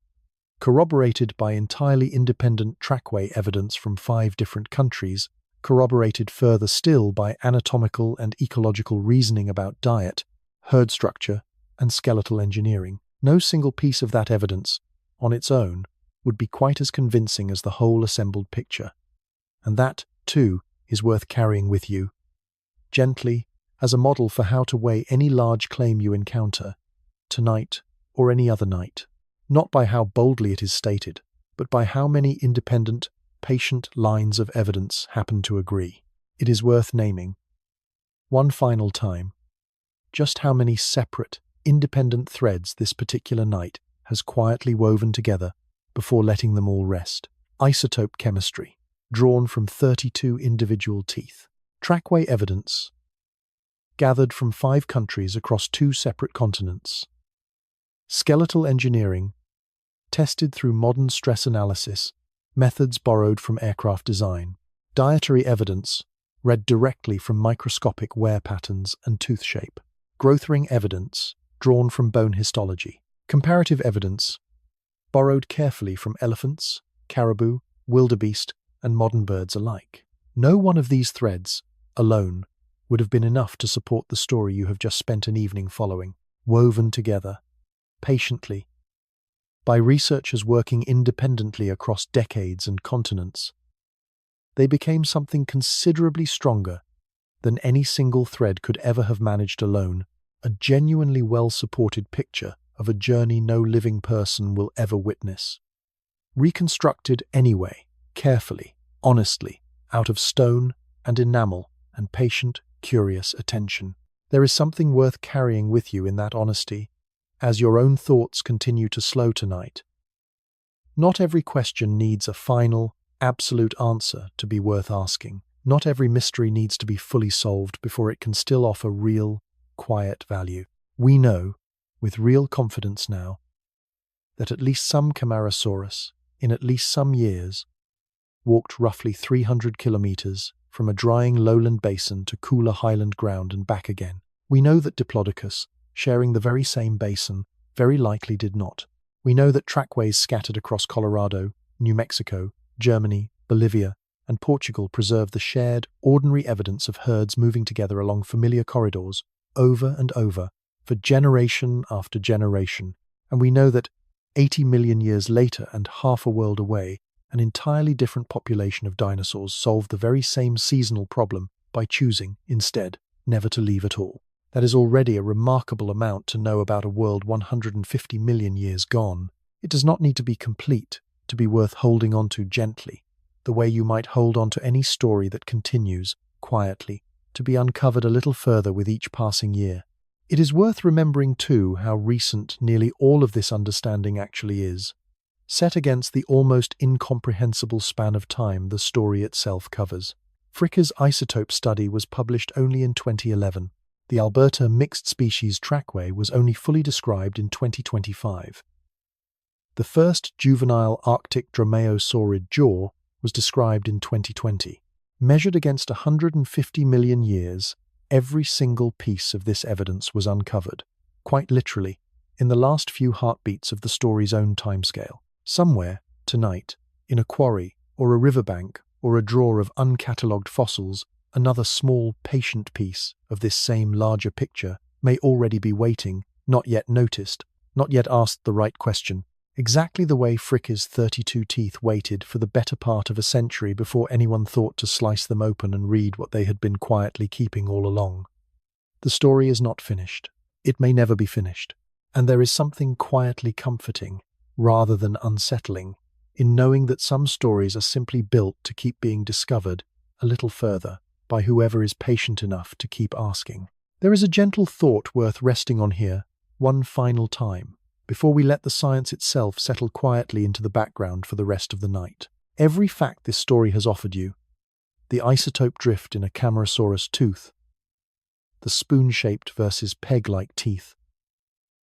corroborated by entirely independent trackway evidence from 5 different countries, corroborated further still by anatomical and ecological reasoning about diet, herd structure, and skeletal engineering. No single piece of that evidence, on its own, would be quite as convincing as the whole assembled picture. And that, too, is worth carrying with you, gently as a model for how to weigh any large claim you encounter, tonight or any other night, not by how boldly it is stated, but by how many independent, patient lines of evidence happen to agree. It is worth naming, one final time, just how many separate, independent threads this particular night has quietly woven together before letting them all rest. Isotope chemistry, drawn from 32 individual teeth. Trackway evidence, gathered from 5 countries across 2 separate continents. Skeletal engineering, tested through modern stress analysis, methods borrowed from aircraft design. Dietary evidence, read directly from microscopic wear patterns and tooth shape. Growth ring evidence, drawn from bone histology. Comparative evidence, borrowed carefully from elephants, caribou, wildebeest, and modern birds alike. No one of these threads, alone, would have been enough to support the story you have just spent an evening following, woven together, patiently, by researchers working independently across decades and continents. They became something considerably stronger than any single thread could ever have managed alone, a genuinely well-supported picture of a journey no living person will ever witness. Reconstructed anyway, carefully, honestly, out of stone and enamel and patient, curious attention. There is something worth carrying with you in that honesty, as your own thoughts continue to slow tonight. Not every question needs a final, absolute answer to be worth asking. Not every mystery needs to be fully solved before it can still offer real, quiet value. We know, with real confidence now, that at least some Camarasaurus, in at least some years, walked roughly 300 kilometers from a drying lowland basin to cooler highland ground and back again. We know that Diplodocus, sharing the very same basin, very likely did not. We know that trackways scattered across Colorado, New Mexico, Germany, Bolivia, and Portugal preserve the shared, ordinary evidence of herds moving together along familiar corridors, over and over, for generation after generation. And we know that 80 million years later and half a world away, an entirely different population of dinosaurs solved the very same seasonal problem by choosing, instead, never to leave at all. That is already a remarkable amount to know about a world 150 million years gone. It does not need to be complete to be worth holding on to gently, the way you might hold on to any story that continues, quietly, to be uncovered a little further with each passing year. It is worth remembering, too, how recent nearly all of this understanding actually is, set against the almost incomprehensible span of time the story itself covers. Fricker's isotope study was published only in 2011. The Alberta mixed species trackway was only fully described in 2025. The first juvenile Arctic dromaeosaurid jaw was described in 2020. Measured against 150 million years, every single piece of this evidence was uncovered, quite literally, in the last few heartbeats of the story's own timescale. Somewhere, tonight, in a quarry, or a riverbank, or a drawer of uncatalogued fossils, another small, patient piece of this same larger picture may already be waiting, not yet noticed, not yet asked the right question, exactly the way Fricker's 32 teeth waited for the better part of a century before anyone thought to slice them open and read what they had been quietly keeping all along. The story is not finished. It may never be finished. And there is something quietly comforting, rather than unsettling, in knowing that some stories are simply built to keep being discovered a little further by whoever is patient enough to keep asking. There is a gentle thought worth resting on here, one final time, before we let the science itself settle quietly into the background for the rest of the night. Every fact this story has offered you, the isotope drift in a Camarasaurus tooth, the spoon-shaped versus peg-like teeth,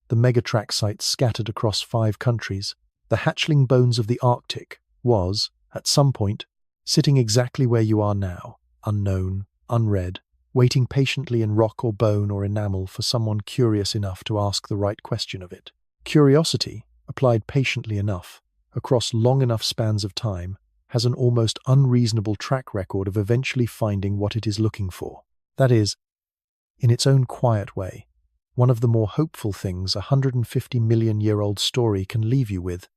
the megatrack sites scattered across 5 countries, the hatchling bones of the Arctic, was, at some point, sitting exactly where you are now, unknown, unread, waiting patiently in rock or bone or enamel for someone curious enough to ask the right question of it. Curiosity, applied patiently enough, across long enough spans of time, has an almost unreasonable track record of eventually finding what it is looking for. That is, in its own quiet way, one of the more hopeful things a 150 million year old story can leave you with,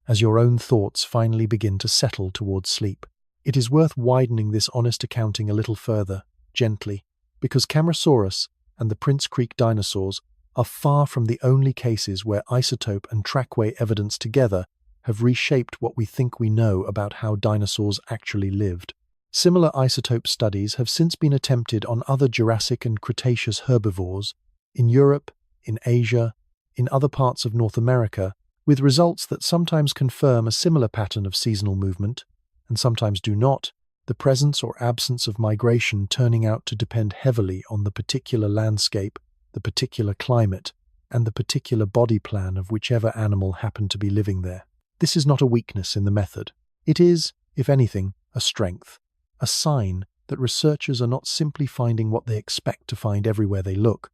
as your own thoughts finally begin to settle towards sleep. It is worth widening this honest accounting a little further, gently, because Camarasaurus and the Prince Creek dinosaurs are far from the only cases where isotope and trackway evidence together have reshaped what we think we know about how dinosaurs actually lived. Similar isotope studies have since been attempted on other Jurassic and Cretaceous herbivores in Europe, in Asia, in other parts of North America, with results that sometimes confirm a similar pattern of seasonal movement, and sometimes do not, the presence or absence of migration turning out to depend heavily on the particular landscape, the particular climate, and the particular body plan of whichever animal happened to be living there. This is not a weakness in the method. It is, if anything, a strength, a sign that researchers are not simply finding what they expect to find everywhere they look,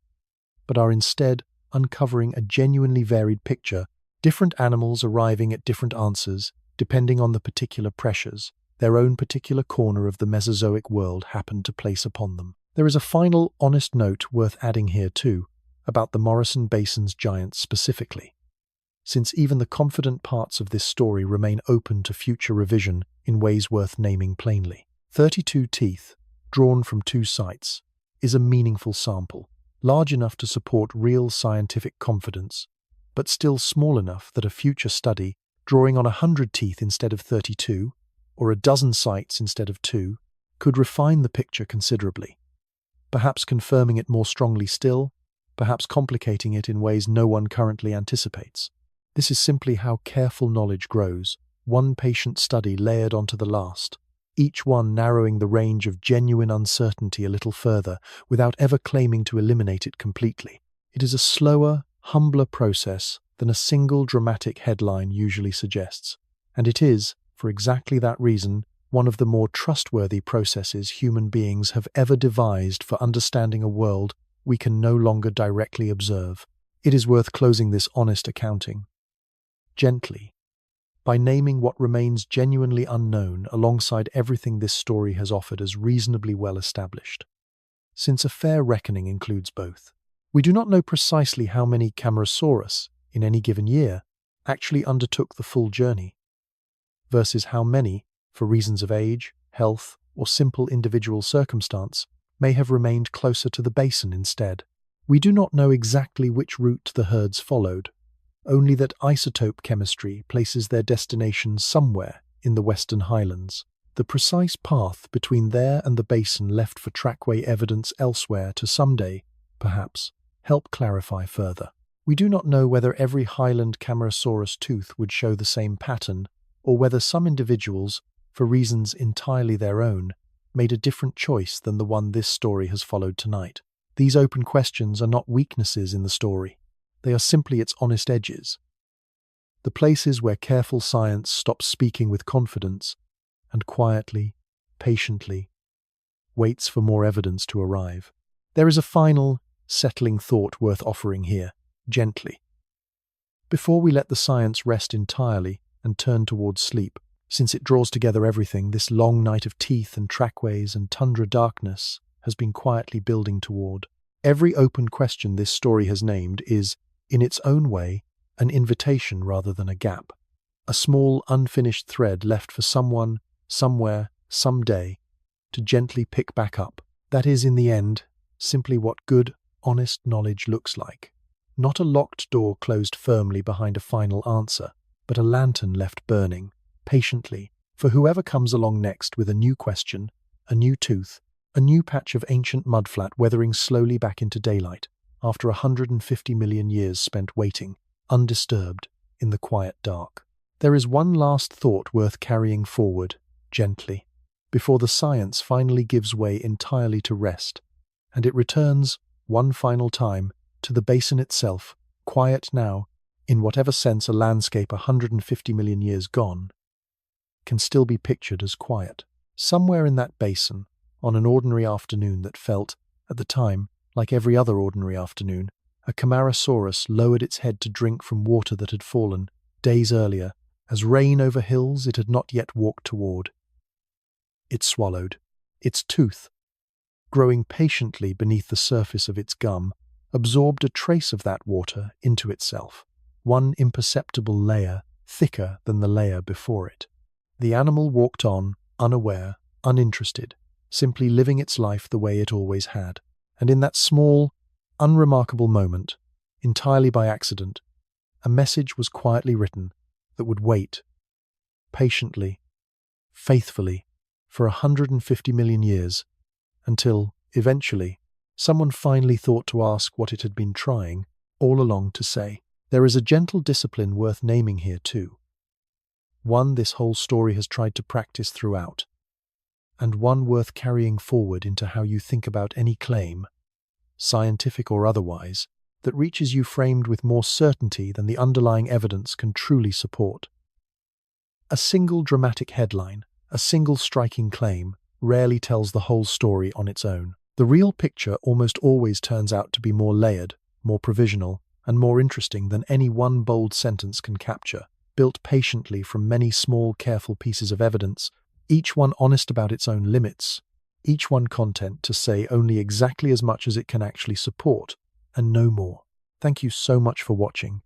but are instead uncovering a genuinely varied picture, different animals arriving at different answers, depending on the particular pressures their own particular corner of the Mesozoic world happened to place upon them. There is a final, honest note worth adding here too, about the Morrison Basin's giants specifically, since even the confident parts of this story remain open to future revision in ways worth naming plainly. 32 teeth, drawn from 2 sites, is a meaningful sample, large enough to support real scientific confidence, but still small enough that a future study, drawing on 100 teeth instead of 32, or a dozen sites instead of 2, could refine the picture considerably, perhaps confirming it more strongly still, perhaps complicating it in ways no one currently anticipates. This is simply how careful knowledge grows, one patient study layered onto the last, each one narrowing the range of genuine uncertainty a little further without ever claiming to eliminate it completely. It is a slower, humbler process than a single dramatic headline usually suggests, and it is, for exactly that reason, one of the more trustworthy processes human beings have ever devised for understanding a world we can no longer directly observe. It is worth closing this honest accounting gently, by naming what remains genuinely unknown alongside everything this story has offered as reasonably well established. Since a fair reckoning includes both. We do not know precisely how many Camarasaurus, in any given year, actually undertook the full journey, versus how many, for reasons of age, health, or simple individual circumstance, may have remained closer to the basin instead. We do not know exactly which route the herds followed, only that isotope chemistry places their destination somewhere in the Western Highlands. The precise path between there and the basin left for trackway evidence elsewhere to someday, perhaps, help clarify further. We do not know whether every Highland Camarasaurus tooth would show the same pattern, or whether some individuals, for reasons entirely their own, made a different choice than the one this story has followed tonight. These open questions are not weaknesses in the story. They are simply its honest edges. The places where careful science stops speaking with confidence and quietly, patiently, waits for more evidence to arrive. There is a final, settling thought worth offering here, gently. Before we let the science rest entirely and turn towards sleep, since it draws together everything this long night of teeth and trackways and tundra darkness has been quietly building toward. Every open question this story has named is, in its own way, an invitation rather than a gap. A small, unfinished thread left for someone, somewhere, someday, to gently pick back up. That is, in the end, simply what good, honest knowledge looks like. Not a locked door closed firmly behind a final answer, but a lantern left burning, patiently, for whoever comes along next with a new question, a new tooth, a new patch of ancient mudflat weathering slowly back into daylight, after 150 million years spent waiting, undisturbed, in the quiet dark. There is one last thought worth carrying forward, gently, before the science finally gives way entirely to rest, and it returns, one final time, to the basin itself, quiet now, in whatever sense a landscape 150 million years gone can still be pictured as quiet. Somewhere in that basin, on an ordinary afternoon that felt, at the time, like every other ordinary afternoon, a Camarasaurus lowered its head to drink from water that had fallen, days earlier, as rain over hills it had not yet walked toward. It swallowed. Its tooth, growing patiently beneath the surface of its gum, absorbed a trace of that water into itself, one imperceptible layer thicker than the layer before it. The animal walked on, unaware, uninterested, simply living its life the way it always had. And in that small, unremarkable moment, entirely by accident, a message was quietly written that would wait, patiently, faithfully, for 150 million years, until, eventually, someone finally thought to ask what it had been trying, all along, to say. There is a gentle discipline worth naming here too. One this whole story has tried to practice throughout, and one worth carrying forward into how you think about any claim, scientific or otherwise, that reaches you framed with more certainty than the underlying evidence can truly support. A single dramatic headline, a single striking claim, rarely tells the whole story on its own. The real picture almost always turns out to be more layered, more provisional, and more interesting than any one bold sentence can capture, built patiently from many small, careful pieces of evidence, each one honest about its own limits, each one content to say only exactly as much as it can actually support, and no more. Thank you so much for watching.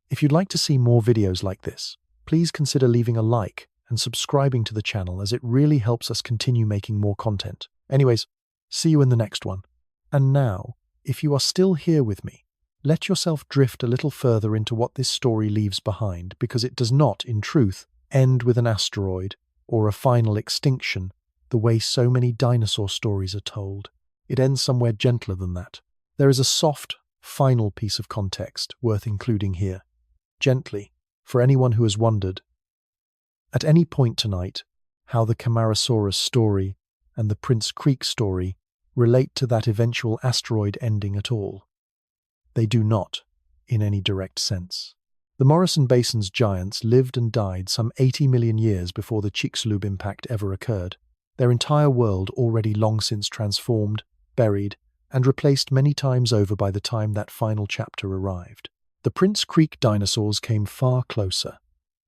If you'd like to see more videos like this, please consider leaving a like and subscribing to the channel, as it really helps us continue making more content. Anyways, see you in the next one. And now, if you are still here with me, let yourself drift a little further into what this story leaves behind, because it does not, in truth, end with an asteroid or a final extinction the way so many dinosaur stories are told. It ends somewhere gentler than that. There is a soft, final piece of context worth including here. Gently, for anyone who has wondered, at any point tonight, how the Camarasaurus story and the Prince Creek story relate to that eventual asteroid ending at all. They do not, in any direct sense. The Morrison Basin's giants lived and died some 80 million years before the Chicxulub impact ever occurred, their entire world already long since transformed, buried, and replaced many times over by the time that final chapter arrived. The Prince Creek dinosaurs came far closer,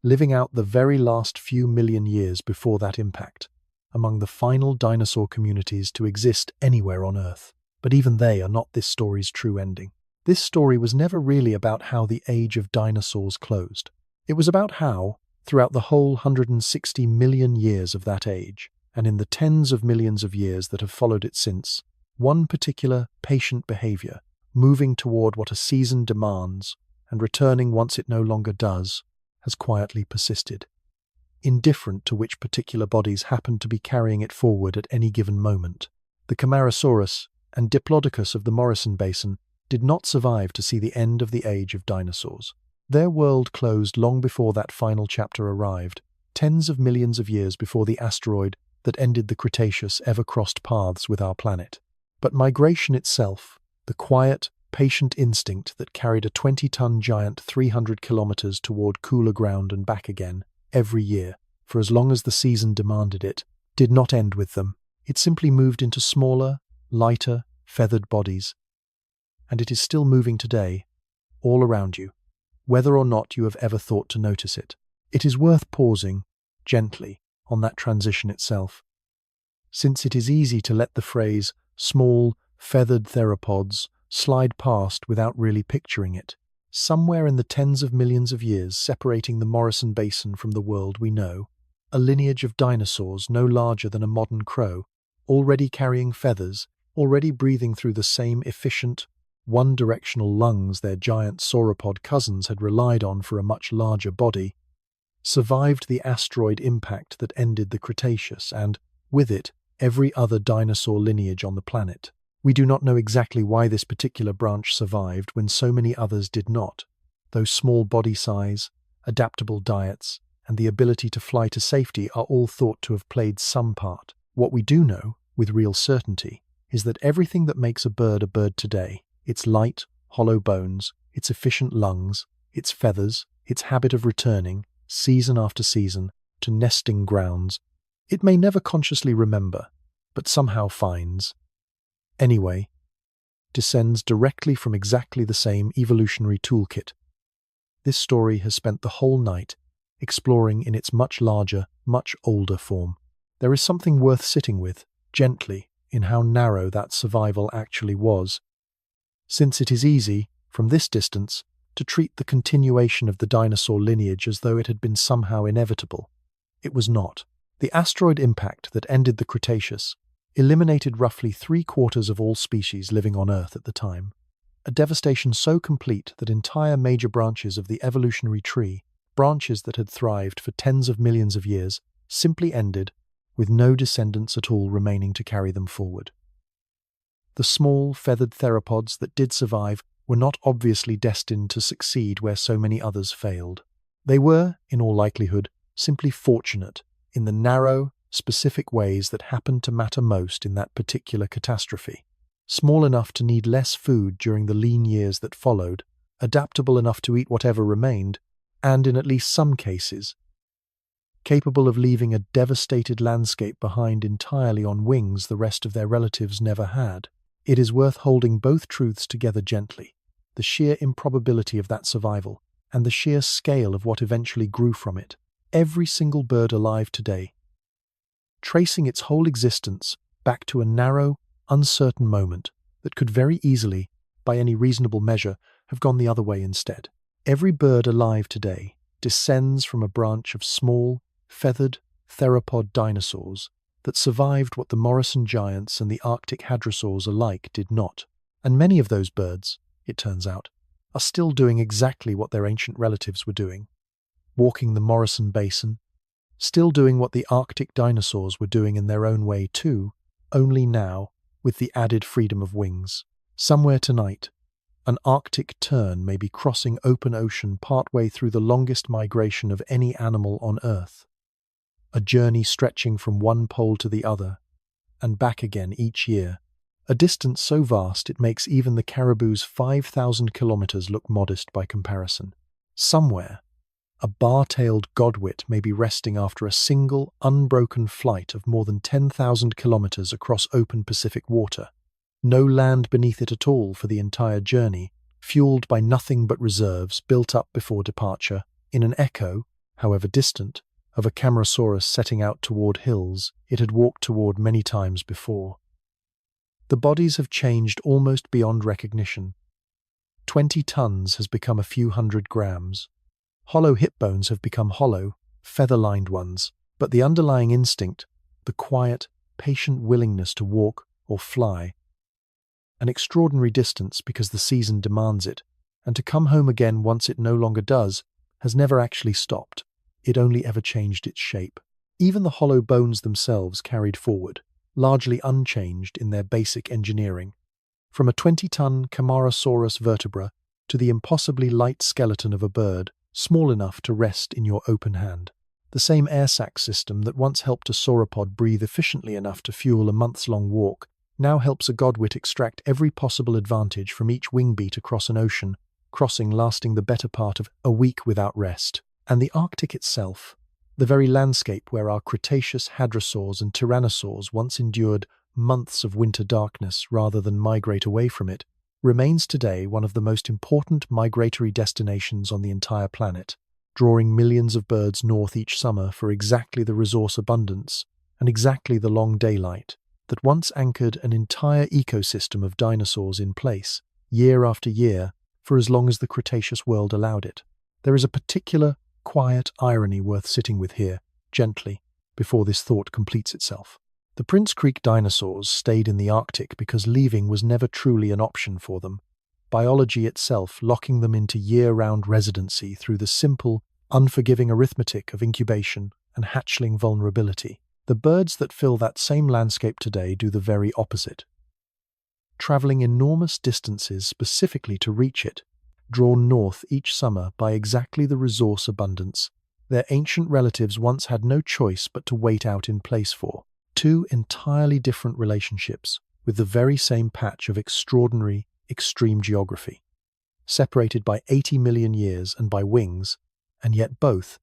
living out the very last few million years before that impact, among the final dinosaur communities to exist anywhere on Earth. But even they are not this story's true ending. This story was never really about how the age of dinosaurs closed. It was about how, throughout the whole 160 million years of that age, and in the tens of millions of years that have followed it since, one particular patient behavior, moving toward what a season demands and returning once it no longer does, has quietly persisted, indifferent to which particular bodies happen to be carrying it forward at any given moment. The Camarasaurus and Diplodocus of the Morrison Basin did not survive to see the end of the age of dinosaurs. Their world closed long before that final chapter arrived, tens of millions of years before the asteroid that ended the Cretaceous ever crossed paths with our planet. But migration itself, the quiet, patient instinct that carried a 20-ton giant 300 kilometers toward cooler ground and back again, every year, for as long as the season demanded it, did not end with them. It simply moved into smaller, lighter, feathered bodies. And it is still moving today, all around you, whether or not you have ever thought to notice it. It is worth pausing, gently, on that transition itself, since it is easy to let the phrase small, feathered theropods slide past without really picturing it. Somewhere in the tens of millions of years separating the Morrison Basin from the world we know, a lineage of dinosaurs no larger than a modern crow, already carrying feathers, already breathing through the same efficient, one-directional lungs their giant sauropod cousins had relied on for a much larger body, survived the asteroid impact that ended the Cretaceous and, with it, every other dinosaur lineage on the planet. We do not know exactly why this particular branch survived when so many others did not, though small body size, adaptable diets, and the ability to fly to safety are all thought to have played some part. What we do know, with real certainty, is that everything that makes a bird today, its light, hollow bones, its efficient lungs, its feathers, its habit of returning, season after season, to nesting grounds, it may never consciously remember, but somehow finds, anyway, descends directly from exactly the same evolutionary toolkit. This story has spent the whole night exploring in its much larger, much older form. There is something worth sitting with, gently, in how narrow that survival actually was, since it is easy, from this distance, to treat the continuation of the dinosaur lineage as though it had been somehow inevitable. It was not. The asteroid impact that ended the Cretaceous, eliminated roughly 3/4 of all species living on Earth at the time. A devastation so complete that entire major branches of the evolutionary tree, branches that had thrived for tens of millions of years, simply ended, with no descendants at all remaining to carry them forward. The small, feathered theropods that did survive were not obviously destined to succeed where so many others failed. They were, in all likelihood, simply fortunate in the narrow, specific ways that happened to matter most in that particular catastrophe. Small enough to need less food during the lean years that followed, adaptable enough to eat whatever remained, and in at least some cases, capable of leaving a devastated landscape behind entirely on wings the rest of their relatives never had. It is worth holding both truths together gently, the sheer improbability of that survival, and the sheer scale of what eventually grew from it. Every single bird alive today, tracing its whole existence back to a narrow, uncertain moment that could very easily, by any reasonable measure, have gone the other way instead. Every bird alive today descends from a branch of small, feathered theropod dinosaurs that survived what the Morrison giants and the Arctic hadrosaurs alike did not. And many of those birds, it turns out, are still doing exactly what their ancient relatives were doing, walking the Morrison Basin, still doing what the Arctic dinosaurs were doing in their own way too, only now with the added freedom of wings. Somewhere tonight, an Arctic tern may be crossing open ocean partway through the longest migration of any animal on Earth, a journey stretching from one pole to the other and back again each year, a distance so vast it makes even the caribou's 5,000 kilometers look modest by comparison. Somewhere, a bar-tailed godwit may be resting after a single, unbroken flight of more than 10,000 kilometers across open Pacific water. No land beneath it at all for the entire journey, fueled by nothing but reserves built up before departure, in an echo, however distant, of a Camarasaurus setting out toward hills it had walked toward many times before. The bodies have changed almost beyond recognition. 20 tons has become a few hundred grams. Hollow hip bones have become hollow, feather-lined ones, but the underlying instinct, the quiet, patient willingness to walk or fly, an extraordinary distance because the season demands it, and to come home again once it no longer does, has never actually stopped. It only ever changed its shape. Even the hollow bones themselves carried forward, largely unchanged in their basic engineering, from a 20-ton Camarasaurus vertebra to the impossibly light skeleton of a bird, small enough to rest in your open hand. The same air sac system that once helped a sauropod breathe efficiently enough to fuel a months-long walk now helps a godwit extract every possible advantage from each wing beat across an ocean, crossing lasting the better part of a week without rest. And the Arctic itself, the very landscape where our Cretaceous hadrosaurs and tyrannosaurs once endured months of winter darkness rather than migrate away from it, remains today one of the most important migratory destinations on the entire planet, drawing millions of birds north each summer for exactly the resource abundance and exactly the long daylight that once anchored an entire ecosystem of dinosaurs in place, year after year, for as long as the Cretaceous world allowed it. There is a particular, quiet irony worth sitting with here, gently, before this thought completes itself. The Prince Creek dinosaurs stayed in the Arctic because leaving was never truly an option for them, biology itself locking them into year-round residency through the simple, unforgiving arithmetic of incubation and hatchling vulnerability. The birds that fill that same landscape today do the very opposite, traveling enormous distances specifically to reach it, drawn north each summer by exactly the resource abundance their ancient relatives once had no choice but to wait out in place for. Two entirely different relationships with the very same patch of extraordinary, extreme geography, separated by 80 million years and by wings, and yet both,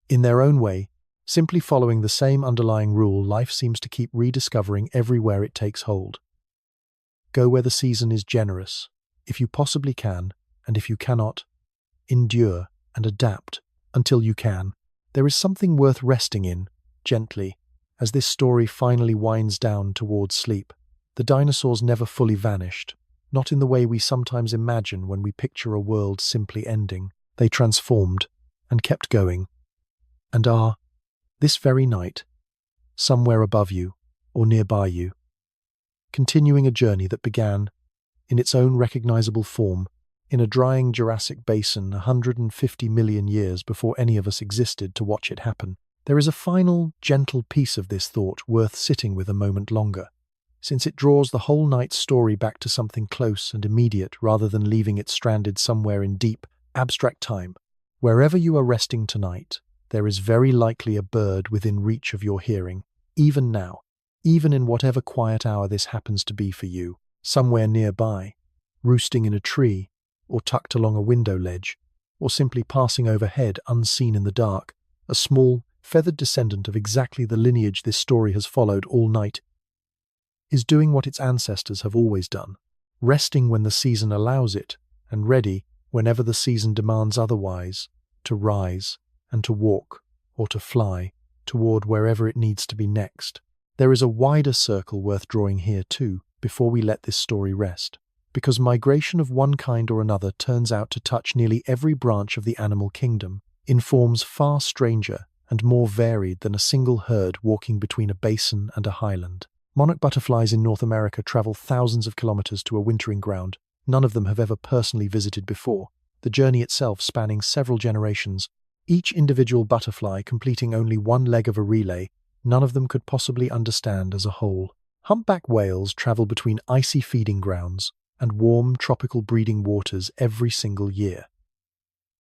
in their own way, simply following the same underlying rule life seems to keep rediscovering everywhere it takes hold. Go where the season is generous, if you possibly can, and if you cannot, endure and adapt until you can. There is something worth resting in, gently, as this story finally winds down towards sleep. The dinosaurs never fully vanished, not in the way we sometimes imagine when we picture a world simply ending. They transformed and kept going, and are, this very night, somewhere above you or nearby you, continuing a journey that began, in its own recognizable form, in a drying Jurassic Basin 150 million years before any of us existed to watch it happen. There is a final, gentle piece of this thought worth sitting with a moment longer, since it draws the whole night's story back to something close and immediate rather than leaving it stranded somewhere in deep, abstract time. Wherever you are resting tonight, there is very likely a bird within reach of your hearing, even now, even in whatever quiet hour this happens to be for you, somewhere nearby, roosting in a tree, or tucked along a window ledge, or simply passing overhead unseen in the dark, a small, feathered descendant of exactly the lineage this story has followed all night, is doing what its ancestors have always done, resting when the season allows it, and ready, whenever the season demands otherwise, to rise and to walk, or to fly, toward wherever it needs to be next. There is a wider circle worth drawing here too, before we let this story rest, because migration of one kind or another turns out to touch nearly every branch of the animal kingdom, in forms far stranger and more varied than a single herd walking between a basin and a highland. Monarch butterflies in North America travel thousands of kilometers to a wintering ground none of them have ever personally visited before, the journey itself spanning several generations, each individual butterfly completing only one leg of a relay none of them could possibly understand as a whole. Humpback whales travel between icy feeding grounds and warm tropical breeding waters every single year.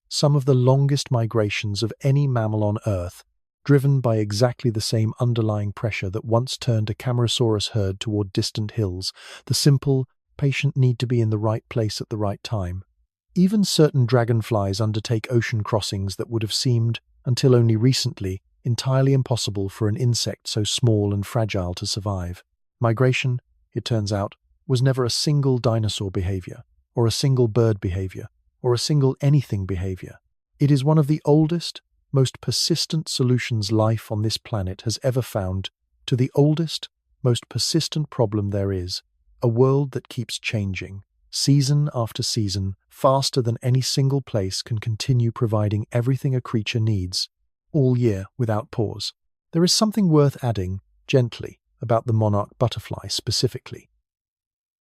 Some of the longest migrations of any mammal on Earth, driven by exactly the same underlying pressure that once turned a Camarasaurus herd toward distant hills, the simple, patient need to be in the right place at the right time. Even certain dragonflies undertake ocean crossings that would have seemed, until only recently, entirely impossible for an insect so small and fragile to survive. Migration, it turns out, was never a single dinosaur behavior, or a single bird behavior, or a single anything behavior. It is one of the oldest, most persistent solutions life on this planet has ever found to the oldest, most persistent problem there is, a world that keeps changing, season after season, faster than any single place can continue providing everything a creature needs, all year without pause. There is something worth adding, gently, about the monarch butterfly specifically.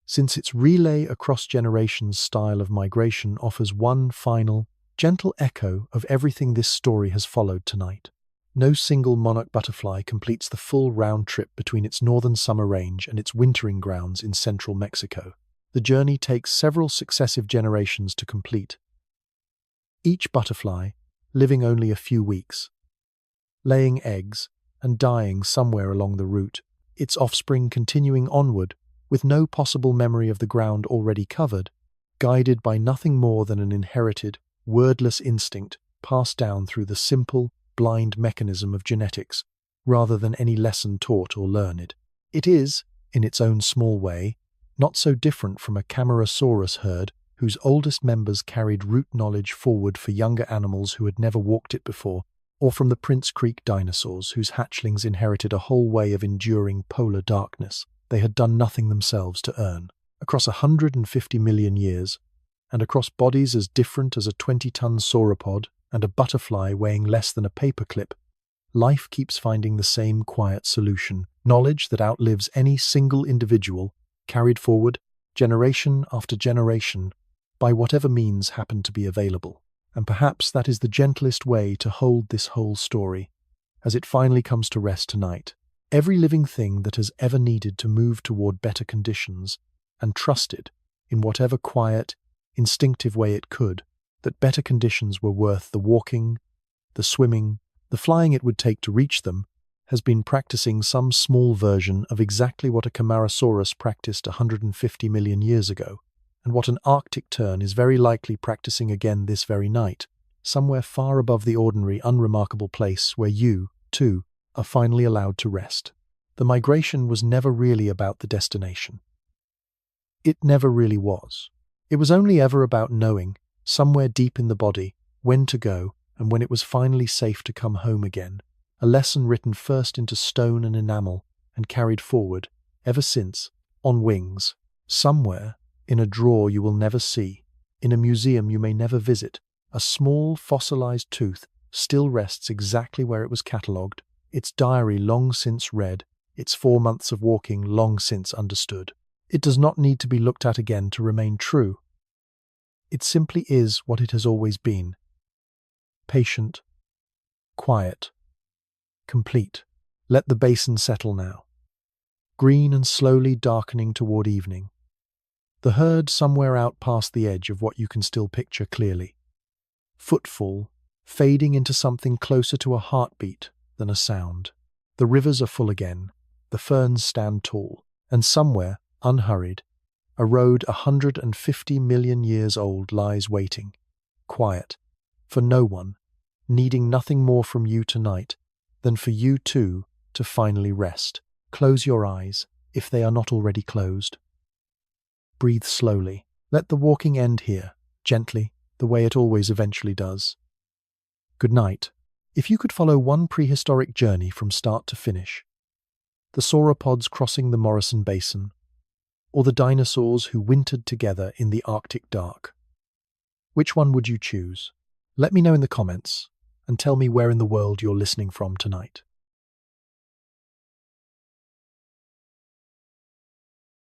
Since its relay across generations style of migration offers one final, gentle echo of everything this story has followed tonight. No single monarch butterfly completes the full round trip between its northern summer range and its wintering grounds in central Mexico. The journey takes several successive generations to complete, each butterfly living only a few weeks, laying eggs and dying somewhere along the route, its offspring continuing onward with no possible memory of the ground already covered, guided by nothing more than an inherited, wordless instinct passed down through the simple, blind mechanism of genetics, rather than any lesson taught or learned. It is, in its own small way, not so different from a Camarasaurus herd whose oldest members carried root knowledge forward for younger animals who had never walked it before, or from the Prince Creek dinosaurs whose hatchlings inherited a whole way of enduring polar darkness they had done nothing themselves to earn. Across 150 million years, and across bodies as different as a 20-ton sauropod and a butterfly weighing less than a paperclip, life keeps finding the same quiet solution, knowledge that outlives any single individual, carried forward, generation after generation, by whatever means happen to be available. And perhaps that is the gentlest way to hold this whole story, as it finally comes to rest tonight. Every living thing that has ever needed to move toward better conditions, and trusted, in whatever quiet, instinctive way it could, that better conditions were worth the walking, the swimming, the flying it would take to reach them, has been practicing some small version of exactly what a Camarasaurus practiced 150 million years ago, and what an Arctic tern is very likely practicing again this very night, somewhere far above the ordinary, unremarkable place where you, too, are finally allowed to rest. The migration was never really about the destination. It never really was. It was only ever about knowing, somewhere deep in the body, when to go and when it was finally safe to come home again, a lesson written first into stone and enamel and carried forward, ever since, on wings, somewhere, in a drawer you will never see, in a museum you may never visit, a small fossilized tooth still rests exactly where it was catalogued, its diary long since read, its 4 months of walking long since understood. It does not need to be looked at again to remain true. It simply is what it has always been. Patient, quiet, complete. Let the basin settle now. Green and slowly darkening toward evening. The herd somewhere out past the edge of what you can still picture clearly. Footfall, fading into something closer to a heartbeat than a sound. The rivers are full again, the ferns stand tall, and somewhere, unhurried, a road 150 million years old lies waiting, quiet, for no one, needing nothing more from you tonight than for you too to finally rest. Close your eyes, if they are not already closed. Breathe slowly. Let the walking end here, gently, the way it always eventually does. Good night. If you could follow one prehistoric journey from start to finish, the sauropods crossing the Morrison Basin, or the dinosaurs who wintered together in the Arctic dark, which one would you choose? Let me know in the comments, and tell me where in the world you're listening from tonight.